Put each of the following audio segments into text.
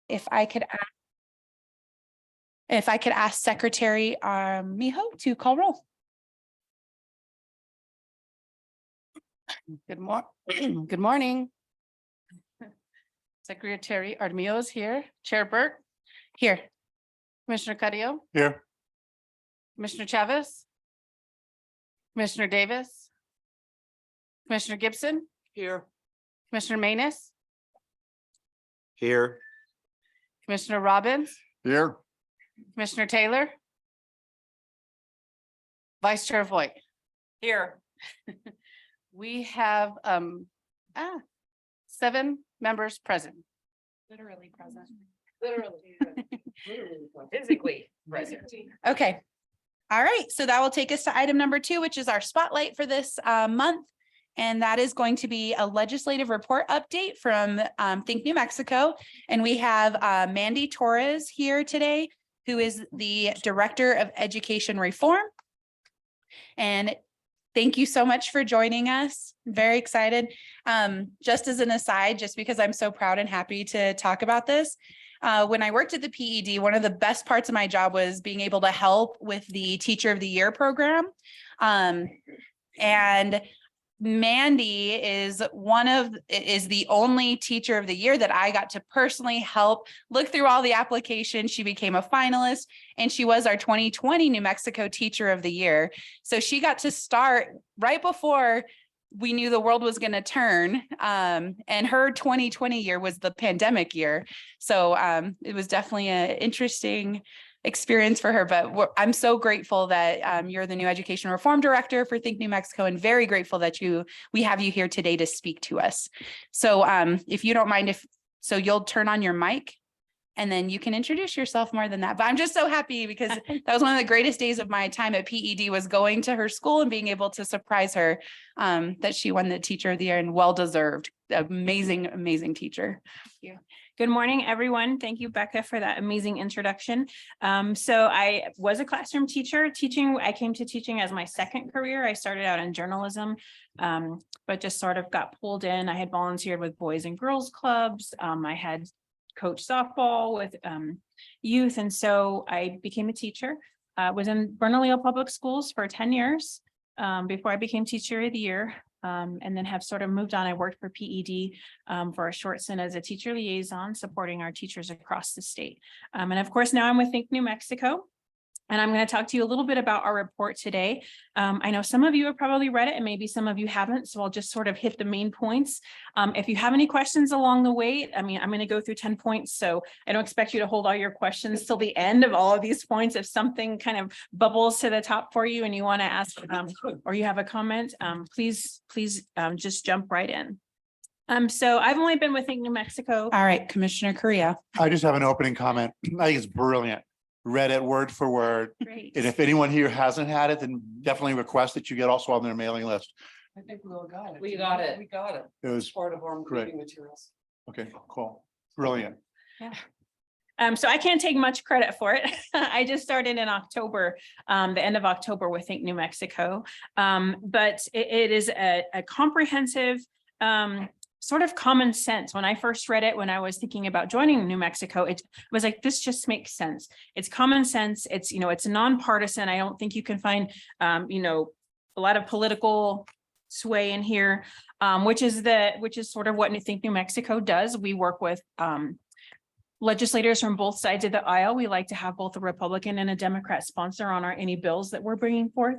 if I could ask Secretary Miho to call roll. Good morning. Secretary Armillo is here. Chair Burke, Here. Commissioner Carrillo, Here. Commissioner Chavez, Commissioner Davis, Commissioner Gibson, Here. Commissioner Manus, Here. Commissioner Robbins, Here. Commissioner Taylor, Vice Chair Voigt. Here. We have 7 members present. Literally present. Literally. Physically present. Okay. All right. So that will take us to item number 2, which is our spotlight for this month. And that is going to be a legislative report update from Think New Mexico. And we have Mandy Torres here today, who is the Director of Education Reform. And thank you so much for joining us. Very excited. Just as an aside, just because I'm so proud and happy to talk about this. When I worked at the PED, one of the best parts of my job was being able to help with the Teacher of the Year program. And Mandy is the only Teacher of the Year that I got to personally help look through all the applications. She became a finalist and she was our 2020 New Mexico Teacher of the Year. So she got to start right before we knew the world was going to turn. And her 2020 year was the pandemic year. So it was definitely an interesting experience for her, but I'm so grateful that you're the new Education Reform Director for Think New Mexico, and very grateful that we have you here today to speak to us. So if you don't mind, you'll turn on your mic and then you can introduce yourself more than that. But I'm just so happy because that was one of the greatest days of my time at PED, was going to her school and being able to surprise her that she won the Teacher of the Year, and well-deserved. Amazing, amazing teacher. Thank you. Good morning, everyone. Thank you, Becca, for that amazing introduction. So I was a classroom teacher. I came to teaching as my second career. I started out in journalism, but just sort of got pulled in. I had volunteered with Boys and Girls Clubs. I had coached softball with youth. And so I became a teacher. Was in Bernalillo Public Schools for 10 years before I became Teacher of the Year. And then have sort of moved on. I worked for PED for a short stint as a teacher liaison, supporting our teachers across the state. And of course, now I'm with Think New Mexico. And I'm going to talk to you a little bit about our report today. I know some of you have probably read it and maybe some of you haven't, so I'll just sort of hit the main points. If you have any questions along the way, I'm going to go through 10 points, so I don't expect you to hold all your questions till the end of all of these points. If something kind of bubbles to the top for you and you want to ask or you have a comment, please just jump right in. So I've only been with Think New Mexico. All right, Commissioner Correa. I just have an opening comment. I think it's brilliant. Read it word for word. Great. And if anyone here hasn't had it, then definitely request that you get also on their mailing list. I think we all got it. We got it. We got it. It was Part of our great. reading materials. Okay, cool. Brilliant. Yeah. So I can't take much credit for it. I just started in October, the end of October with Think New Mexico. But it is a comprehensive, sort of common sense. When I first read it, when I was thinking about joining New Mexico, it was like, this just makes sense. It's common sense. It's, it's nonpartisan. I don't think you can find, a lot of political sway in here, which is sort of what I Think New Mexico does. We work with, legislators from both sides of the aisle. We like to have both a Republican and a Democrat sponsor on any bills that we're bringing forth.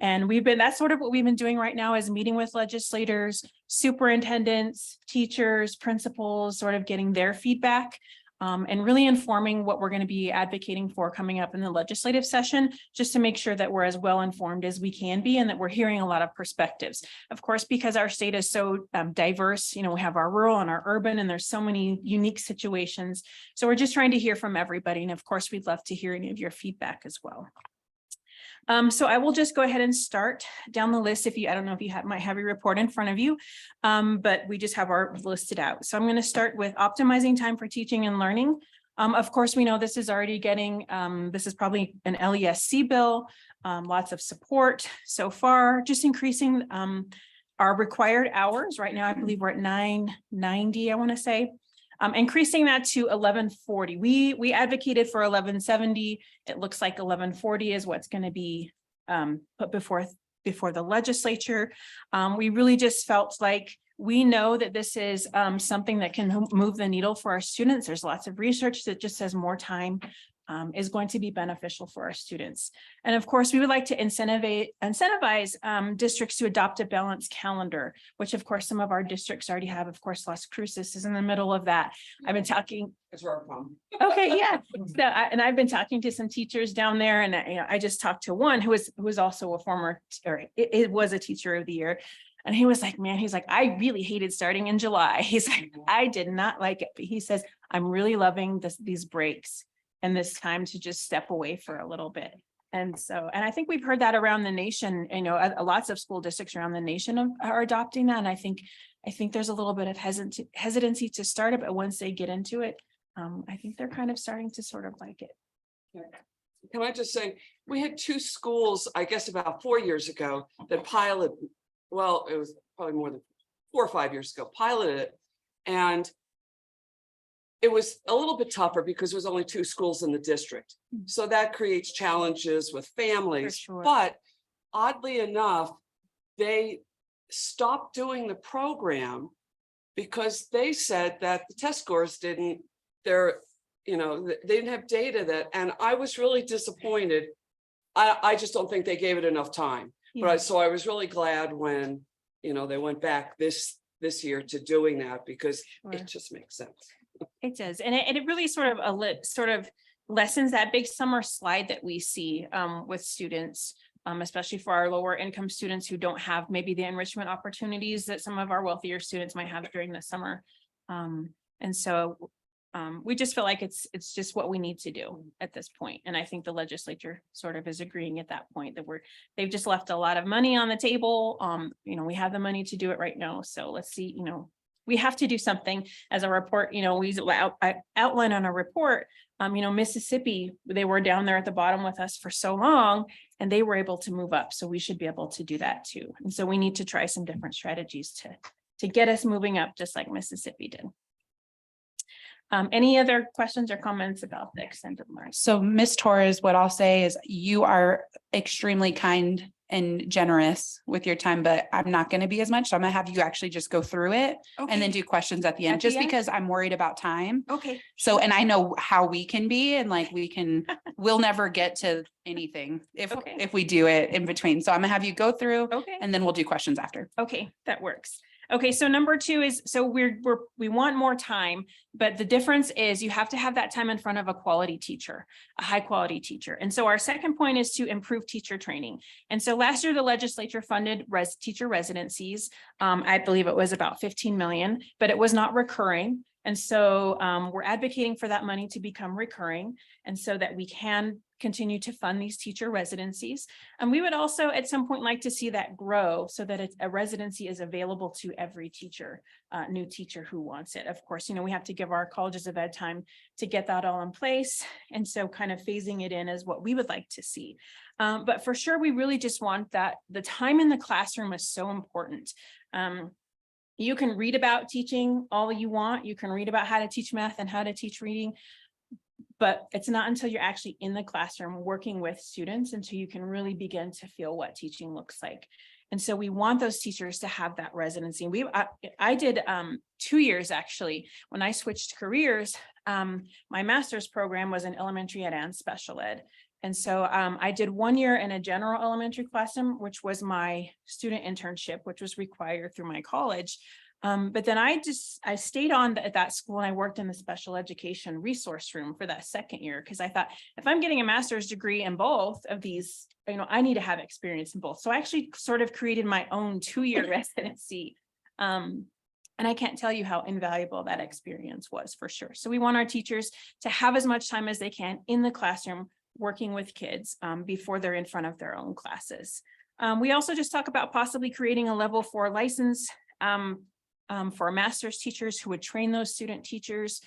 And that's sort of what we've been doing right now, is meeting with legislators, superintendents, teachers, principals, sort of getting their feedback. And really informing what we're going to be advocating for coming up in the legislative session, just to make sure that we're as well informed as we can be and that we're hearing a lot of perspectives. Of course, because our state is so diverse, we have our rural and our urban, and there's so many unique situations. So we're just trying to hear from everybody. And of course, we'd love to hear any of your feedback as well. So I will just go ahead and start down the list. I don't know if you might have your report in front of you, but we just have our listed out. So I'm going to start with optimizing time for teaching and learning. Of course, we know this is already getting, this is probably an LESC bill, lots of support so far, just increasing our required hours. Right now, I believe we're at 990, I want to say. increasing that to 1140. We advocated for 1170. It looks like 1140 is what's going to be put before the legislature. We really just felt like we know that this is something that can move the needle for our students. There's lots of research that just says more time is going to be beneficial for our students. And of course, we would like to incentivize districts to adopt a balanced calendar, which of course some of our districts already have. Of course, Las Cruces is in the middle of that. I've been talking. It's where I'm from. Okay, yeah. So, and I've been talking to some teachers down there, and I just talked to one who was also a former, or it was a teacher of the year. And he was like, man, he's like, I really hated starting in July. He's like, I did not like it. But he says, I'm really loving these breaks and this time to just step away for a little bit. And so, and I think we've heard that around the nation, lots of school districts around the nation are adopting that. And I think there's a little bit of hesitancy to start it, but once they get into it, I think they're kind of starting to sort of like it. Can I just say, we had two schools, I guess about 4 years ago, that piloted, well, it was probably more than 4 or 5 years ago, piloted it. And it was a little bit tougher because there was only 2 schools in the district. So that creates challenges with families. sure. But oddly enough, they stopped doing the program because they said that the test scores they didn't have data that, and I was really disappointed. I just don't think they gave it enough time. Yeah. So I was really glad when, they went back this year to doing that, because Sure. it just makes sense. It does. And it really sort of lessens that big summer slide that we see with students, especially for our lower income students who don't have maybe the enrichment opportunities that some of our wealthier students might have during the summer. And so we just feel like it's just what we need to do at this point. And I think the legislature sort of is agreeing at that point that they've just left a lot of money on the table. We have the money to do it right now. So let's see, we have to do something. As a report, we outline on a report, Mississippi, they were down there at the bottom with us for so long and they were able to move up. So we should be able to do that too. And so we need to try some different strategies to get us moving up, just like Mississippi did. Any other questions or comments about the extended learning? So Ms. Torres, what I'll say is you are extremely kind and generous with your time, but I'm not going to be as much. So I'm gonna have you actually just go through it and then do questions at the end, At the just end? because I'm worried about time. Okay. So, and I know how we can be, and like we'll never get to anything Okay. if we do it in between. So I'm gonna have you go through Okay. and then we'll do questions after. Okay, that works. Okay, so number 2 is, so we want more time, but the difference is you have to have that time in front of a quality teacher, a high quality teacher. And so our second point is to improve teacher training. And so last year, the legislature funded teacher residencies. I believe it was about 15 million, but it was not recurring. And so we're advocating for that money to become recurring, and so that we can continue to fund these teacher residencies. And we would also at some point like to see that grow so that a residency is available to every teacher, new teacher who wants it. Of course, we have to give our colleges of ed time to get that all in place. And so kind of phasing it in is what we would like to see. But for sure, we really just want that. The time in the classroom is so important. You can read about teaching all you want. You can read about how to teach math and how to teach reading, but it's not until you're actually in the classroom working with students until you can really begin to feel what teaching looks like. And so we want those teachers to have that residency. I did 2 years actually. When I switched careers, my master's program was in elementary ed and special ed. And so I did 1 year in a general elementary classroom, which was my student internship, which was required through my college. But then I stayed on at that school and I worked in the special education resource room for that second year, because I thought if I'm getting a master's degree in both of these, I need to have experience in both. So I actually sort of created my own 2-year residency. And I can't tell you how invaluable that experience was, for sure. So we want our teachers to have as much time as they can in the classroom working with kids before they're in front of their own classes. We also just talk about possibly creating a level 4 license for master's teachers who would train those student teachers.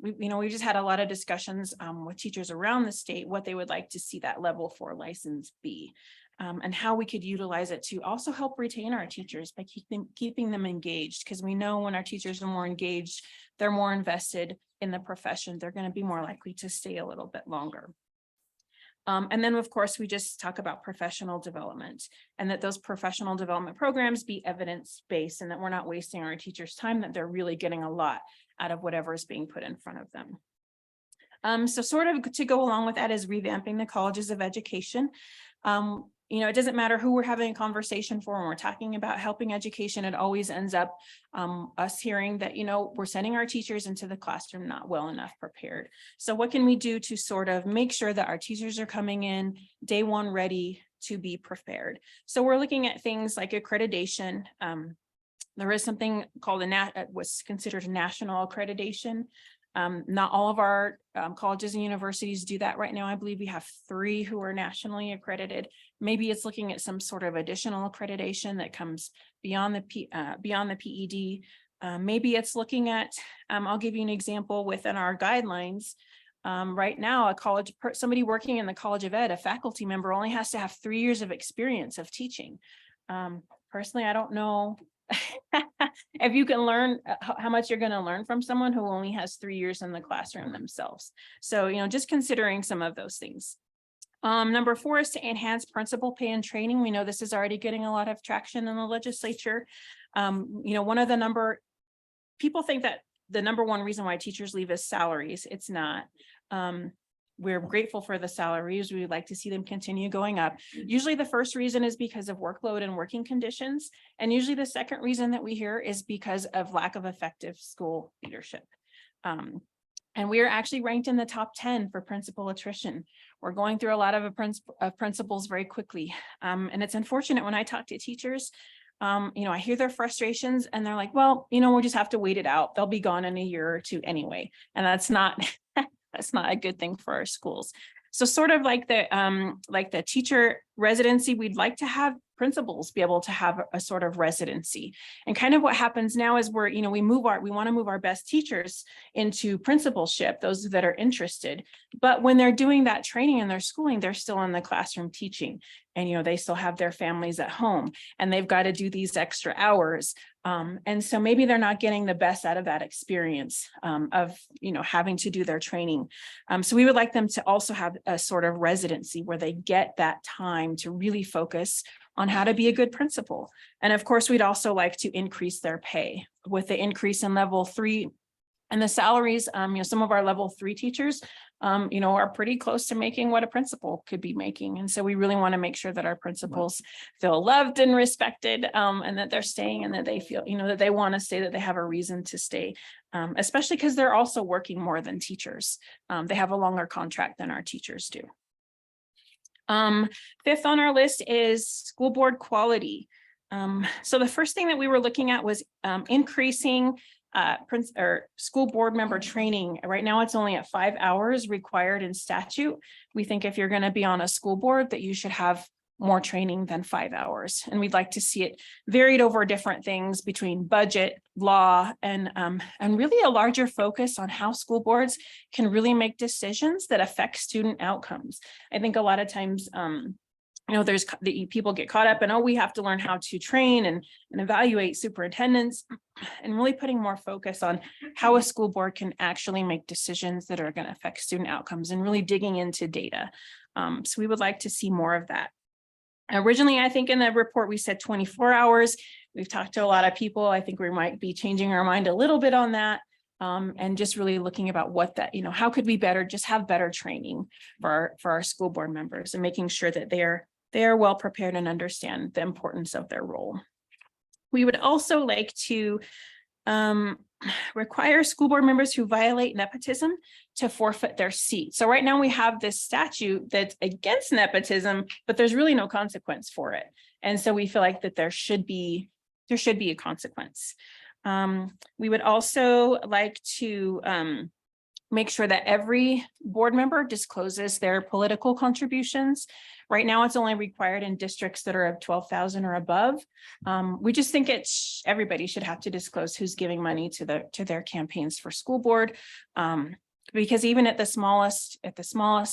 We just had a lot of discussions with teachers around the state, what they would like to see that level 4 license be. and how we could utilize it to also help retain our teachers by keeping them engaged. Because we know when our teachers are more engaged, they're more invested in the profession, they're going to be more likely to stay a little bit longer. And then, of course, we just talk about professional development, and that those professional development programs be evidence-based, and that we're not wasting our teachers' time, that they're really getting a lot out of whatever is being put in front of them. So sort of to go along with that is revamping the colleges of education. You know, it doesn't matter who we're having a conversation for when we're talking about helping education, it always ends up us hearing that, you know, we're sending our teachers into the classroom not well enough prepared. So what can we do to sort of make sure that our teachers are coming in day one ready to be prepared? So we're looking at things like accreditation. There is something called what's considered a national accreditation. Not all of our colleges and universities do that right now. I believe we have 3 who are nationally accredited. Maybe it's looking at some sort of additional accreditation that comes beyond the PED. Maybe it's looking at, I'll give you an example within our guidelines. Right now, somebody working in the College of Ed, a faculty member only has to have 3 years of experience of teaching. Personally, I don't know if you can learn how much you're going to learn from someone who only has 3 years in the classroom themselves. So, you know, just considering some of those things. Number 4 is to enhance principal pay and training. We know this is already getting a lot of traction in the legislature. You know, people think that the number 1 reason why teachers leave is salaries. It's not. We're grateful for the salaries. We would like to see them continue going up. Usually the first reason is because of workload and working conditions. And usually the second reason that we hear is because of lack of effective school leadership. And we are actually ranked in the top 10 for principal attrition. We're going through a lot of principals very quickly. And it's unfortunate when I talk to teachers, you know, I hear their frustrations and they're like, well, you know, we'll just have to wait it out. They'll be gone in a year or 2 anyway. And that's not a good thing for our schools. So sort of like the teacher residency, we'd like to have principals be able to have a sort of residency. And kind of what happens now is we want to move our best teachers into principalship, those that are interested. But when they're doing that training and their schooling, they're still in the classroom teaching. And, you know, they still have their families at home and they've got to do these extra hours. And so maybe they're not getting the best out of that experience of, you know, having to do their training. So we would like them to also have a sort of residency where they get that time to really focus on how to be a good principal. And of course, we'd also like to increase their pay with the increase in level 3 and the salaries. You know, some of our level 3 teachers, you know, are pretty close to making what a principal could be making. And so we really want to make sure that our principals feel loved and respected, and that they're staying and that they feel, you know, that they want to stay, that they have a reason to stay, especially because they're also working more than teachers. They have a longer contract than our teachers do. 5th on our list is school board quality. So the first thing that we were looking at was increasing school board member training. Right now, it's only at 5 hours required in statute. We think if you're going to be on a school board that you should have more training than 5 hours. And we'd like to see it varied over different things between budget, law, and really a larger focus on how school boards can really make decisions that affect student outcomes. I think a lot of times, you know, people get caught up in, oh, we have to learn how to train and evaluate superintendents, and really putting more focus on how a school board can actually make decisions that are going to affect student outcomes and really digging into data. So we would like to see more of that. Originally, I think in the report, we said 24 hours. We've talked to a lot of people. I think we might be changing our mind a little bit on that. And just really looking about what that, you know, how could we just have better training for our school board members and making sure that they are well prepared and understand the importance of their role. We would also like to require school board members who violate nepotism to forfeit their seat. So right now we have this statute that's against nepotism, but there's really no consequence for it. And so we feel like that there should be a consequence. We would also like to make sure that every board member discloses their political contributions. Right now, it's only required in districts that are of 12,000 or above. We just think everybody should have to disclose who's giving money to their campaigns for school board. because even at the smallest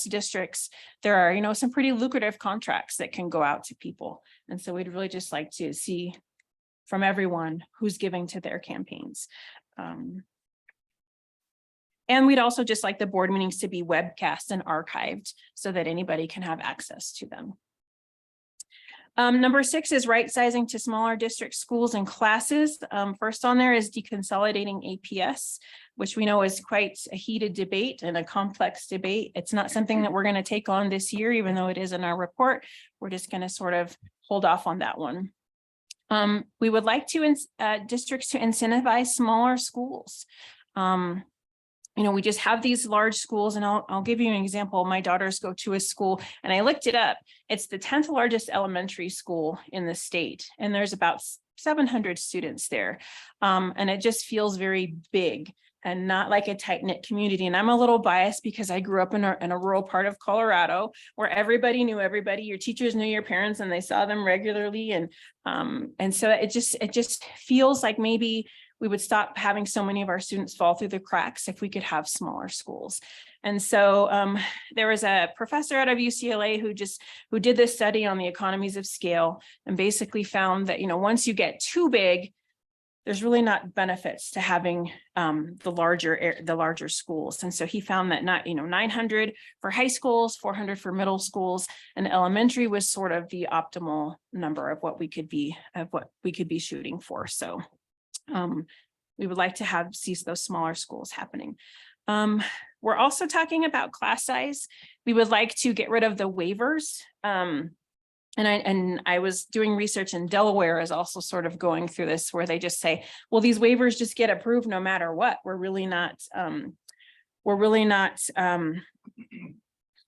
districts, there are, you know, some pretty lucrative contracts that can go out to people. And so we'd really just like to see from everyone who's giving to their campaigns. And we'd also just like the board meetings to be webcast and archived so that anybody can have access to them. Number 6 is right sizing to smaller district schools and classes. First on there is deconsolidating APS, which we know is quite a heated debate and a complex debate. It's not something that we're going to take on this year, even though it is in our report. We're just going to sort of hold off on that one. We would like to districts to incentivize smaller schools. You know, we just have these large schools, and I'll give you an example. My daughters go to a school, and I looked it up. It's the 10th largest elementary school in the state, and there's about 700 students there. And it just feels very big and not like a tight-knit community. And I'm a little biased because I grew up in a rural part of Colorado where everybody knew everybody. Your teachers knew your parents, and they saw them regularly. And so it just feels like maybe we would stop having so many of our students fall through the cracks if we could have smaller schools. And so there was a professor out of UCLA who did this study on the economies of scale and basically found that, you know, once you get too big, there's really not benefits to having the larger schools. And so he found that 900 for high schools, 400 for middle schools, and elementary was sort of the optimal number of what we could be shooting for. So we would like to see those smaller schools happening. We're also talking about class size. We would like to get rid of the waivers. And I was doing research, and Delaware is also sort of going through this, where they just say, well, these waivers just get approved no matter what. We're really not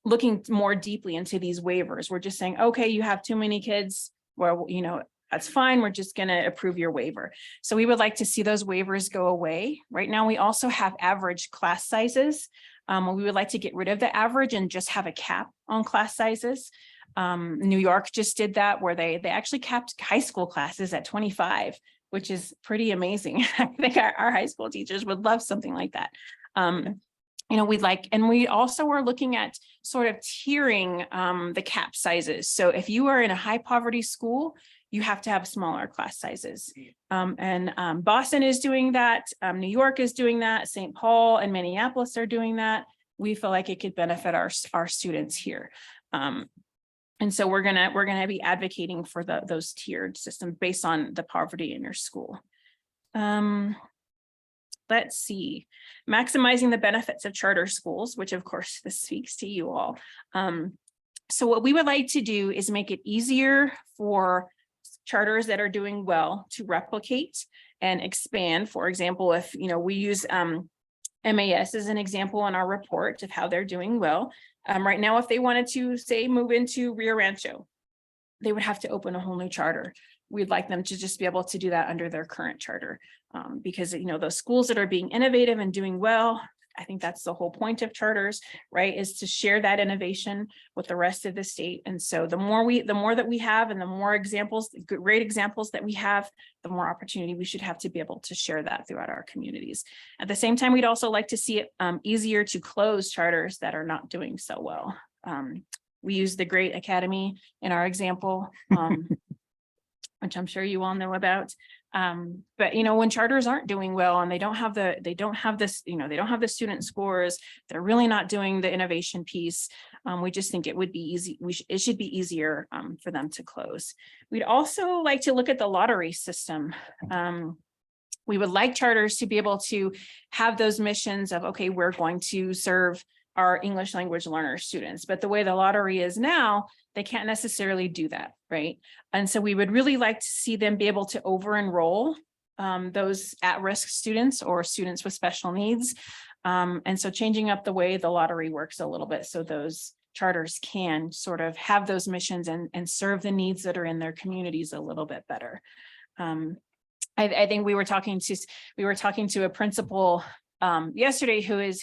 looking more deeply into these waivers. We're just saying, okay, you have too many kids. Well, you know, that's fine. We're just going to approve your waiver. So we would like to see those waivers go away. Right now, we also have average class sizes. We would like to get rid of the average and just have a cap on class sizes. New York just did that, where they actually capped high school classes at 25, which is pretty amazing. I think our high school teachers would love something like that. You know, we also are looking at sort of tiering the cap sizes. So if you are in a high poverty school, you have to have smaller class sizes. Boston is doing that. New York is doing that. St. Paul and Minneapolis are doing that. We feel like it could benefit our students here. And so we're gonna be advocating for those tiered systems based on the poverty in your school. Let's see, maximizing the benefits of charter schools, which of course this speaks to you all. So what we would like to do is make it easier for charters that are doing well to replicate and expand. For example, if we use MAS as an example in our report of how they're doing well. Right now, if they wanted to say move into Rio Rancho, they would have to open a whole new charter. We'd like them to just be able to do that under their current charter, because those schools that are being innovative and doing well, I think that's the whole point of charters, right? Is to share that innovation with the rest of the state. And so the more that we have, and the more examples, great examples that we have, the more opportunity we should have to be able to share that throughout our communities. At the same time, we'd also like to see it easier to close charters that are not doing so well. We use the Great Academy in our example, which I'm sure you all know about. But when charters aren't doing well and they don't have the student scores, they're really not doing the innovation piece. We just think it would be easy. It should be easier for them to close. We'd also like to look at the lottery system. We would like charters to be able to have those missions of, okay, we're going to serve our English language learner students, but the way the lottery is now, they can't necessarily do that, right? And so we would really like to see them be able to over-enroll those at-risk students or students with special needs. And so changing up the way the lottery works a little bit so those charters can sort of have those missions and serve the needs that are in their communities a little bit better. I think we were talking to a principal yesterday who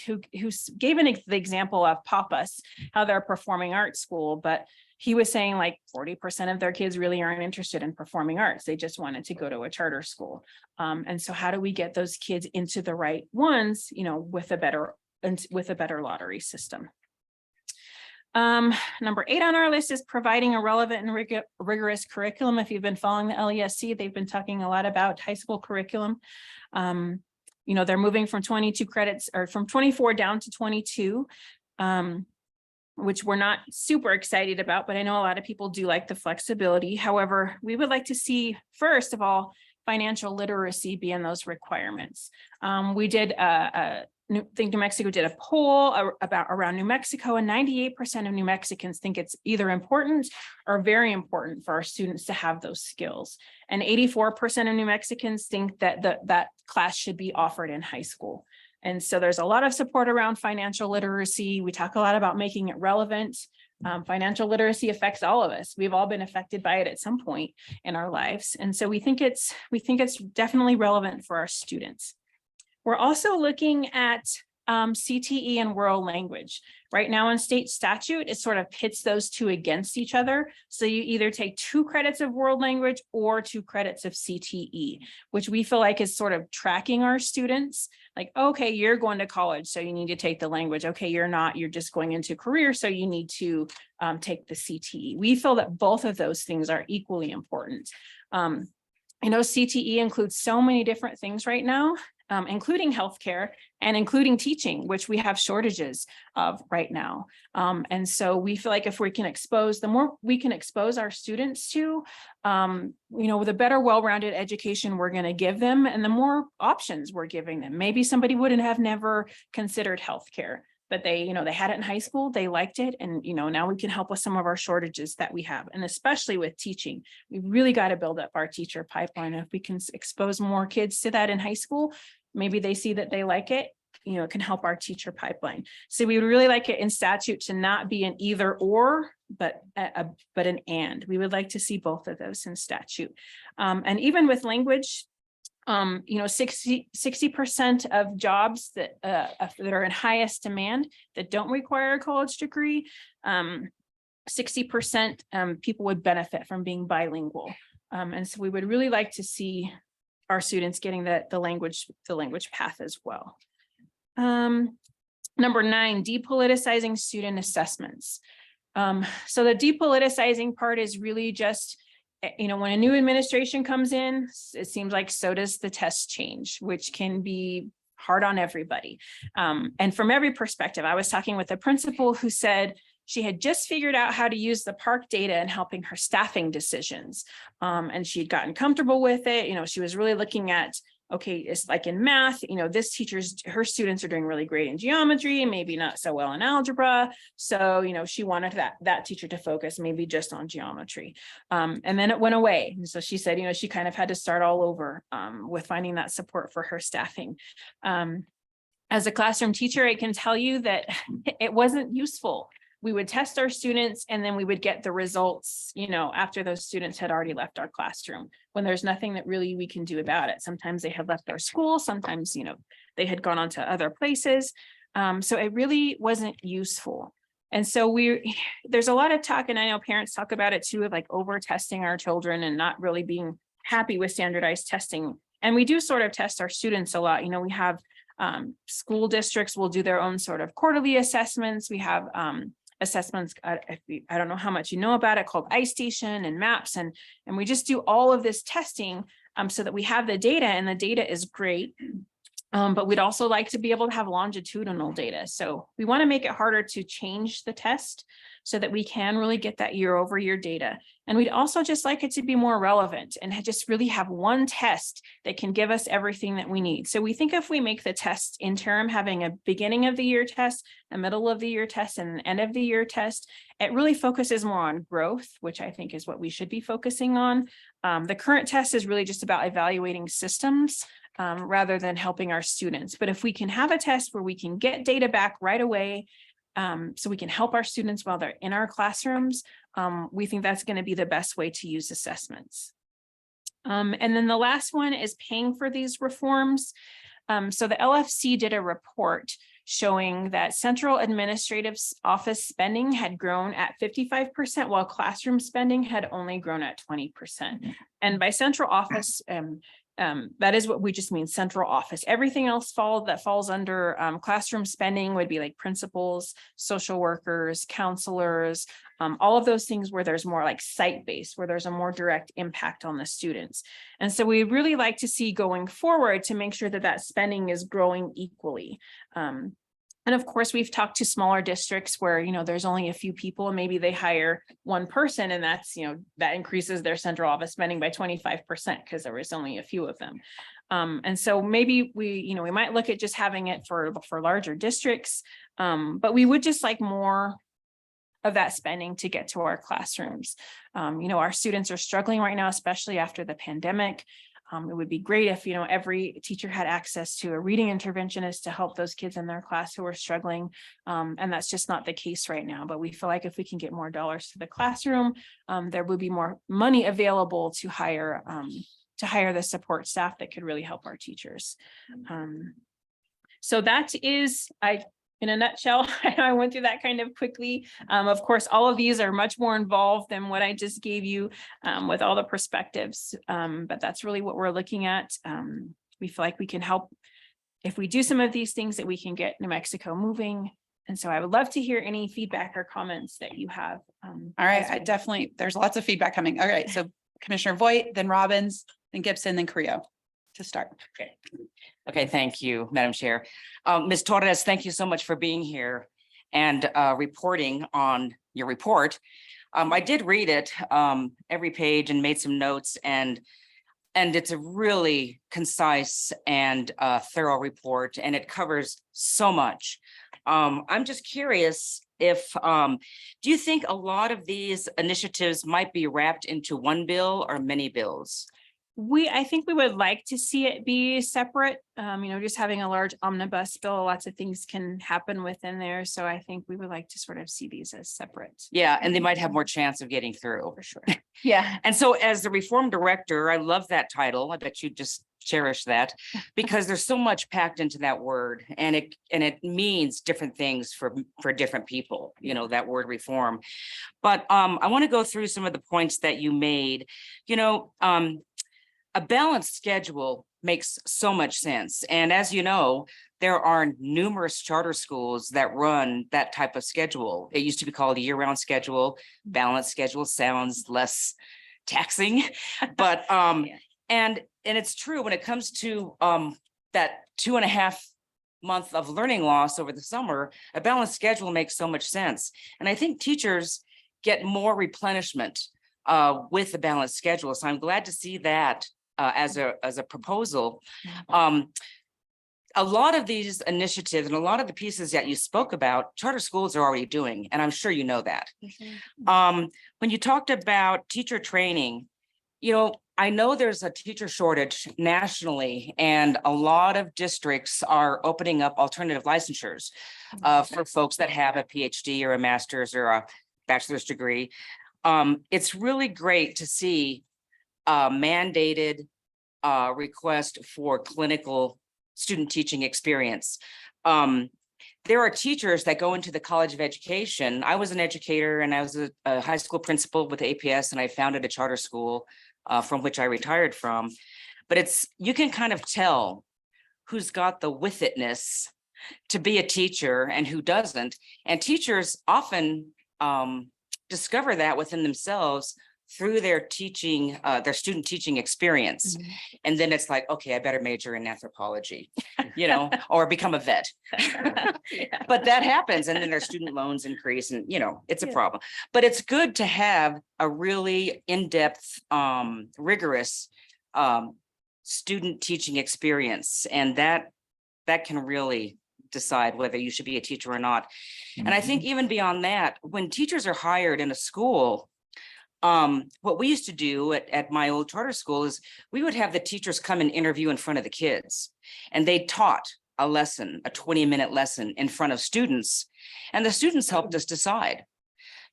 gave the example of Papas, how they're a performing arts school, but he was saying like 40% of their kids really aren't interested in performing arts. They just wanted to go to a charter school. And so how do we get those kids into the right ones, with a better and with a better lottery system. Number 8 on our list is providing a relevant and rigorous curriculum. If you've been following the LESC, they've been talking a lot about high school curriculum. You know, they're moving from 22 credits or from 24 down to 22, which we're not super excited about, but I know a lot of people do like the flexibility. However, we would like to see, first of all, financial literacy be in those requirements. We did think New Mexico did a poll around New Mexico, and 98% of New Mexicans think it's either important or very important for our students to have those skills. And 84% of New Mexicans think that that class should be offered in high school. And so there's a lot of support around financial literacy. We talk a lot about making it relevant. Financial literacy affects all of us. We've all been affected by it at some point in our lives. And so we think it's definitely relevant for our students. We're also looking at CTE and world language. Right now in state statute, it sort of pits those two against each other. So you either take 2 credits of world language or 2 credits of CTE, which we feel like is sort of tracking our students. Like, okay, you're going to college, so you need to take the language. Okay, you're not, you're just going into career, so you need to take the CTE. We feel that both of those things are equally important. I know CTE includes so many different things right now, including healthcare and including teaching, which we have shortages of right now. And so we feel like if we can expose, the more we can expose our students to, you know, the better well-rounded education we're going to give them and the more options we're giving them. Maybe somebody wouldn't have never considered healthcare, but they, you know, they had it in high school, they liked it. And, you know, now we can help with some of our shortages that we have. And especially with teaching, we really got to build up our teacher pipeline. If we can expose more kids to that in high school, maybe they see that they like it, you know, it can help our teacher pipeline. So we would really like it in statute to not be an either or, but an and. We would like to see both of those in statute. And even with language, you know, 60% of jobs that are in highest demand that don't require a college degree, 60% people would benefit from being bilingual. And so we would really like to see our students getting the language path as well. Number 9, depoliticizing student assessments. So the depoliticizing part is really just, you know, when a new administration comes in, it seems like so does the test change, which can be hard on everybody. And from every perspective, I was talking with a principal who said she had just figured out how to use the park data in helping her staffing decisions. And she'd gotten comfortable with it. You know, she was really looking at, okay, it's like in math, you know, her students are doing really great in geometry, maybe not so well in algebra. So, you know, she wanted that teacher to focus maybe just on geometry. And then it went away. And so she said, you know, she kind of had to start all over with finding that support for her staffing. As a classroom teacher, I can tell you that it wasn't useful. We would test our students and then we would get the results, you know, after those students had already left our classroom, when there's nothing that really we can do about it. Sometimes they had left our school, sometimes, you know, they had gone on to other places. So it really wasn't useful. And so there's a lot of talk, and I know parents talk about it too, of like over testing our children and not really being happy with standardized testing. And we do sort of test our students a lot. You know, we have school districts will do their own sort of quarterly assessments. We have assessments, I don't know how much you know about it, called iStation and MAPS. And we just do all of this testing so that we have the data, and the data is great. But we'd also like to be able to have longitudinal data. So we want to make it harder to change the test so that we can really get that year-over-year data. And we'd also just like it to be more relevant and just really have one test that can give us everything that we need. So we think if we make the test interim, having a beginning of the year test, a middle of the year test, and an end of the year test, it really focuses more on growth, which I think is what we should be focusing on. The current test is really just about evaluating systems rather than helping our students. But if we can have a test where we can get data back right away, so we can help our students while they're in our classrooms, we think that's going to be the best way to use assessments. And then the last one is paying for these reforms. So the LFC did a report showing that central administrative office spending had grown at 55%, while classroom spending had only grown at 20%. And by central office, That is what we just mean central office. Everything else that falls under classroom spending would be like principals, social workers, counselors, all of those things where there's more like site-based, where there's a more direct impact on the students. And so we really like to see going forward to make sure that that spending is growing equally. And of course, we've talked to smaller districts where, there's only a few people and maybe they hire one person and that's, that increases their central office spending by 25% because there was only a few of them. And so maybe we might look at just having it for larger districts, but we would just like more of that spending to get to our classrooms. Our students are struggling right now, especially after the pandemic. It would be great if, every teacher had access to a reading interventionist to help those kids in their class who are struggling. And that's just not the case right now. But we feel like if we can get more dollars to the classroom, there would be more money available to hire the support staff that could really help our teachers. So that is, in a nutshell, I went through that kind of quickly. Of course, all of these are much more involved than what I just gave you with all the perspectives. But that's really what we're looking at. We feel like we can help if we do some of these things, that we can get New Mexico moving. And so I would love to hear any feedback or comments that you have. All right, there's lots of feedback coming. All right, so Commissioner Voigt, then Robbins, then Gibson, then Creo to start. Okay, thank you, Madam Chair. Ms. Torres, thank you so much for being here and reporting on your report. I did read it, every page, and made some notes, and it's a really concise and thorough report, and it covers so much. I'm just curious if, do you think a lot of these initiatives might be wrapped into one bill or many bills? I think we would like to see it be separate, just having a large omnibus bill, lots of things can happen within there. So I think we would like to sort of see these as separate. Yeah, and they might have more chance of getting through. For sure. Yeah. And so as the reform director, I love that title. I bet you just cherish that because there's so much packed into that word, and it means different things for different people, that word reform. But I want to go through some of the points that you made. A balanced schedule makes so much sense. And as you know, there are numerous charter schools that run that type of schedule. It used to be called a year-round schedule. Balanced schedule sounds less taxing, but and it's true when it comes to that 2.5 month of learning loss over the summer. A balanced schedule makes so much sense. And I think teachers get more replenishment with the balanced schedule. So I'm glad to see that as a proposal. A lot of these initiatives and a lot of the pieces that you spoke about, charter schools are already doing, and I'm sure you know that. When you talked about teacher training, I know there's a teacher shortage nationally, and a lot of districts are opening up alternative licensures for folks that have a PhD or a master's or a bachelor's degree. It's really great to see mandated request for clinical student teaching experience. There are teachers that go into the College of Education. I was an educator and I was a high school principal with APS, and I founded a charter school from which I retired from. But you can kind of tell who's got the with itness to be a teacher and who doesn't. And teachers often discover that within themselves through their teaching, their student teaching experience. And then it's like, okay, I better major in anthropology, or become a vet. But that happens. And then their student loans increase, and, it's a problem. But it's good to have a really in-depth, rigorous student teaching experience. And that can really decide whether you should be a teacher or not. And I think even beyond that, when teachers are hired in a school, what we used to do at my old charter school is we would have the teachers come and interview in front of the kids, and they taught a lesson, a 20-minute lesson in front of students, and the students helped us decide,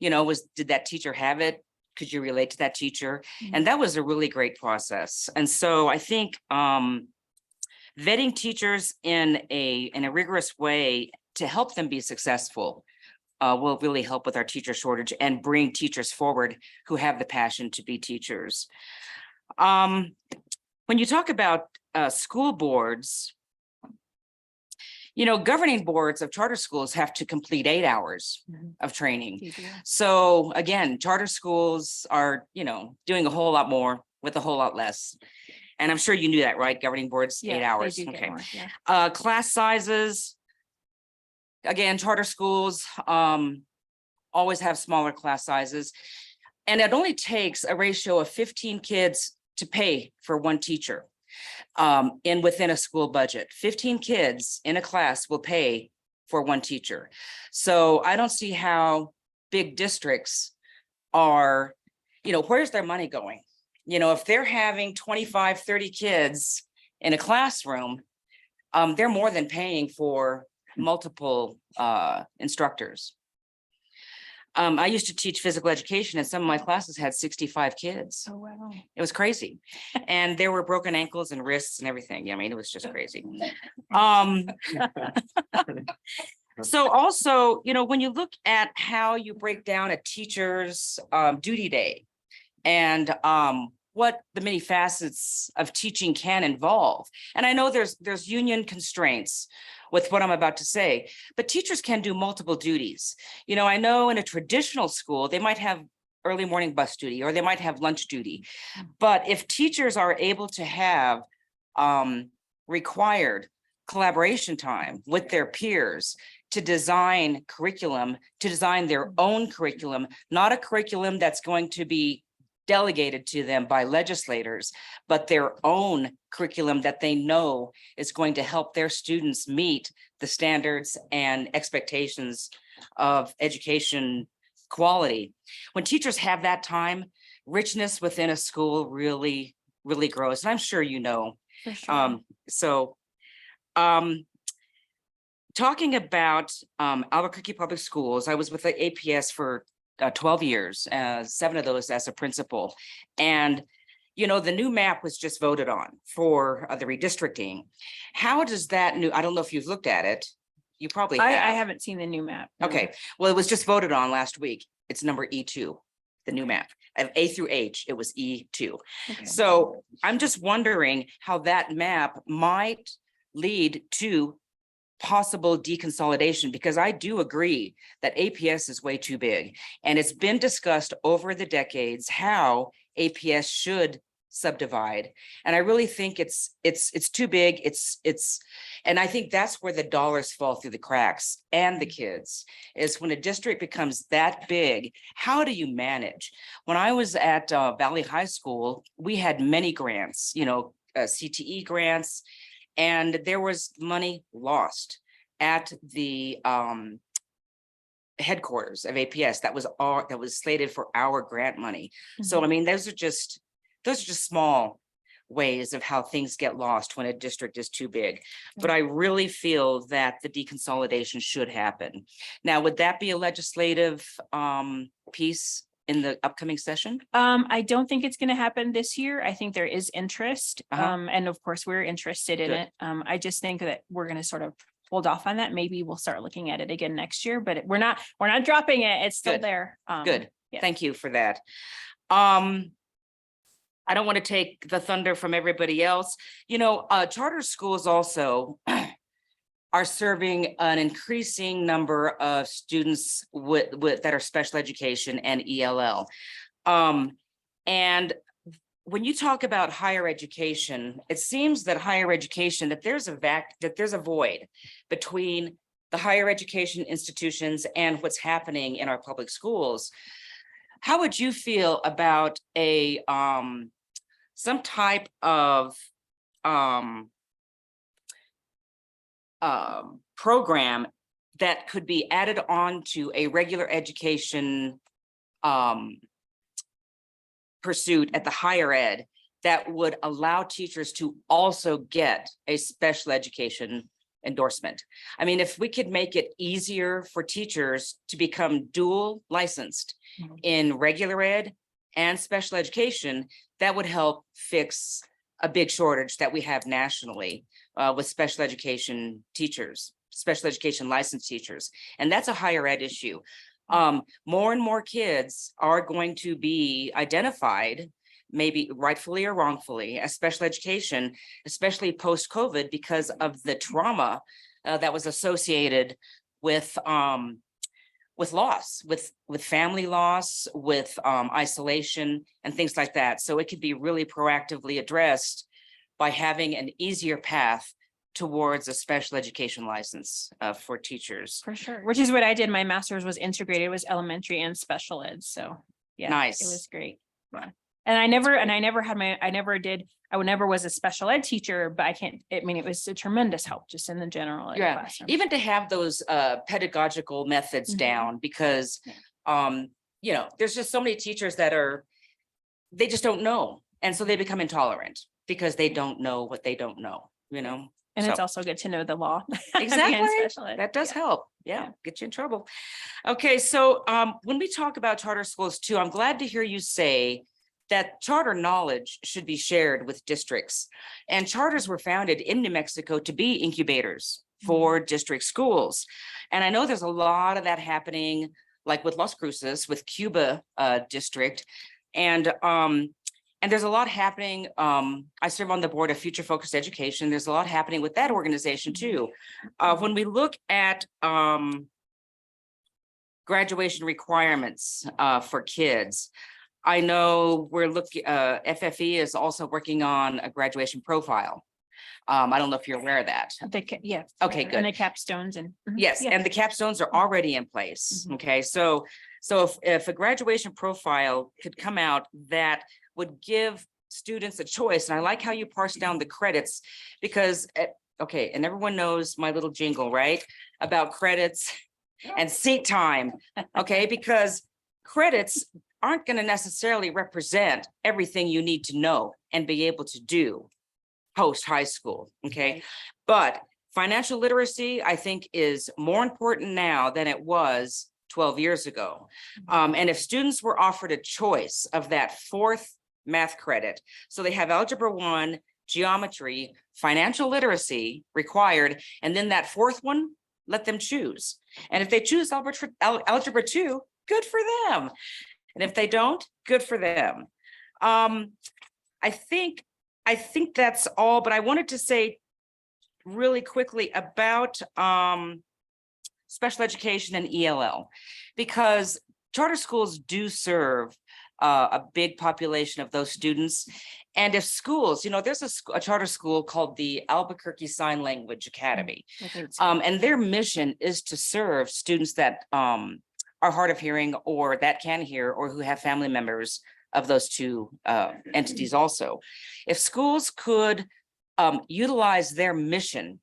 did that teacher have it? Could you relate to that teacher? And that was a really great process. And so I think vetting teachers in a rigorous way to help them be successful will really help with our teacher shortage and bring teachers forward who have the passion to be teachers. when you talk about school boards, governing boards of charter schools have to complete 8 hours Mhm. of training. Easier. So again, charter schools are, doing a whole lot more with a whole lot less. And I'm sure you knew that, right? Governing boards, Yeah, 8 they hours. do get Okay. more, yeah. Class sizes. Again, charter schools always have smaller class sizes. And it only takes a ratio of 15 kids to pay for one teacher within a school budget. 15 kids in a class will pay for one teacher. So I don't see how big districts are, where's their money going? If they're having 25, 30 kids in a classroom, they're more than paying for multiple instructors. I used to teach physical education and some of my classes had 65 kids. Oh, wow. It was crazy. And there were broken ankles and wrists and everything. I mean, it was just crazy. So also, when you look at how you break down a teacher's duty day and what the many facets of teaching can involve. And I know there's union constraints with what I'm about to say, but teachers can do multiple duties. I know in a traditional school, they might have early morning bus duty or they might have lunch duty. But if teachers are able to have required collaboration time with their peers to design curriculum, to design their own curriculum, not a curriculum that's going to be delegated to them by legislators, but their own curriculum that they know is going to help their students meet the standards and expectations of education quality. When teachers have that time, richness within a school really, really grows. And I'm sure For sure. Talking about Albuquerque Public Schools, I was with the APS for 12 years, 7 of those as a principal. And, the new map was just voted on for the redistricting. How does that I don't know if you've looked at it. You probably have. I haven't seen the new map. no. Okay, well, it was just voted on last week. It's number E2, the new map. Of A through H, it was E2. Okay. So I'm just wondering how that map might lead to possible deconsolidation, because I do agree that APS is way too big. And it's been discussed over the decades how APS should subdivide. And I really think it's too big. And I think that's where the dollars fall through the cracks and the kids is when a district becomes that big, how do you manage? When I was at Valley High School, we had many grants, CTE grants, and there was money lost at the headquarters of APS that was slated for our grant money. So I mean, those are just small ways of how things get lost when a district is too big. But I really feel that the deconsolidation should happen. Now, would that be a legislative piece in the upcoming session? I don't think it's going to happen this year. I think there is interest. And of course, we're interested in Good. it. I just think that we're going to sort of hold off on that. Maybe we'll start looking at it again next year, but we're not dropping it. It's still Good. there. Good. yeah. Thank you for that. I don't want to take the thunder from everybody else. Charter schools also are serving an increasing number of students with that are special education and ELL. And when you talk about higher education, it seems that higher education, that there's a void between the higher education institutions and what's happening in our public schools. How would you feel about some type of program that could be added on to a regular education pursuit at the higher ed that would allow teachers to also get a special education endorsement? I mean, if we could make it easier for teachers to become dual licensed in regular ed and special education, that would help fix a big shortage that we have nationally with special education teachers, special education licensed teachers. And that's a higher ed issue. More and more kids are going to be identified maybe rightfully or wrongfully, as special education, especially post-COVID, because of the trauma that was associated with loss, with family loss, with isolation and things like that. So it could be really proactively addressed by having an easier path towards a special education license for teachers. For sure, which is what I did. My master's was integrated, it was elementary and special ed. So yeah, Nice. it was great. Yeah. And I never was a special ed teacher, but it was a tremendous help just in the general ed Yeah, classroom. even to have those pedagogical methods Mhm. down, because there's just so many teachers that they just don't know. And so they become intolerant because they don't know what they don't know, And it's So- also good to know the law. being Exactly. special ed. That does Yeah. help. Yeah, get you in trouble. Okay, so when we talk about charter schools too, I'm glad to hear you say that charter knowledge should be shared with districts. And charters were founded in New Mexico to be incubators for district schools. And I know there's a lot of that happening, like with Las Cruces, with Cuba district. And there's a lot happening. I serve on the board of Future Focused Education. There's a lot happening with that organization too. When we look at graduation requirements for kids, I know we're looking, FFE is also working on a graduation profile. I don't know if you're aware of that. Yeah. Okay, good. And the capstones and. Mhm. Yes, Yeah. and the capstones are already in place. Okay, so if a graduation profile could come out that would give students a choice, and I like how you parse down the credits, because okay, and everyone knows my little jingle, right? About credits and seat time. Okay, because credits aren't going to necessarily represent everything you need to know and be able to do post high school. Okay, but financial literacy, I think, is more important now than it was 12 years ago. And if students were offered a choice of that fourth math credit, so they have Algebra 1, geometry, financial literacy required, and then that fourth one, let them choose. And if they choose Algebra 2, good for them. And if they don't, good for them. I think that's all, but I wanted to say really quickly about special education and ELL, because charter schools do serve a big population of those students. And if schools, there's a charter school called the Albuquerque Sign Language Academy. I think so. And their mission is to serve students that are hard of hearing or that can hear, or who have family members of those two entities also. If schools could utilize their mission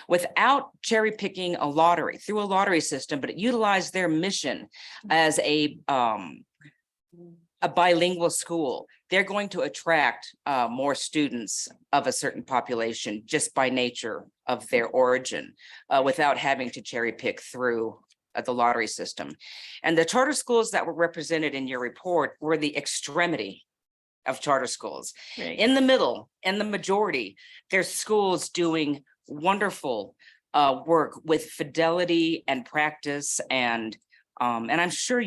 without cherry picking through a lottery system, but utilize their mission as a bilingual school, they're going to attract more students of a certain population just by nature of their origin, without having to cherry pick through the lottery system. And the charter schools that were represented in your report were the extremity of charter schools. Right. In the middle and the majority, there's schools doing wonderful work with fidelity and practice, and I'm sure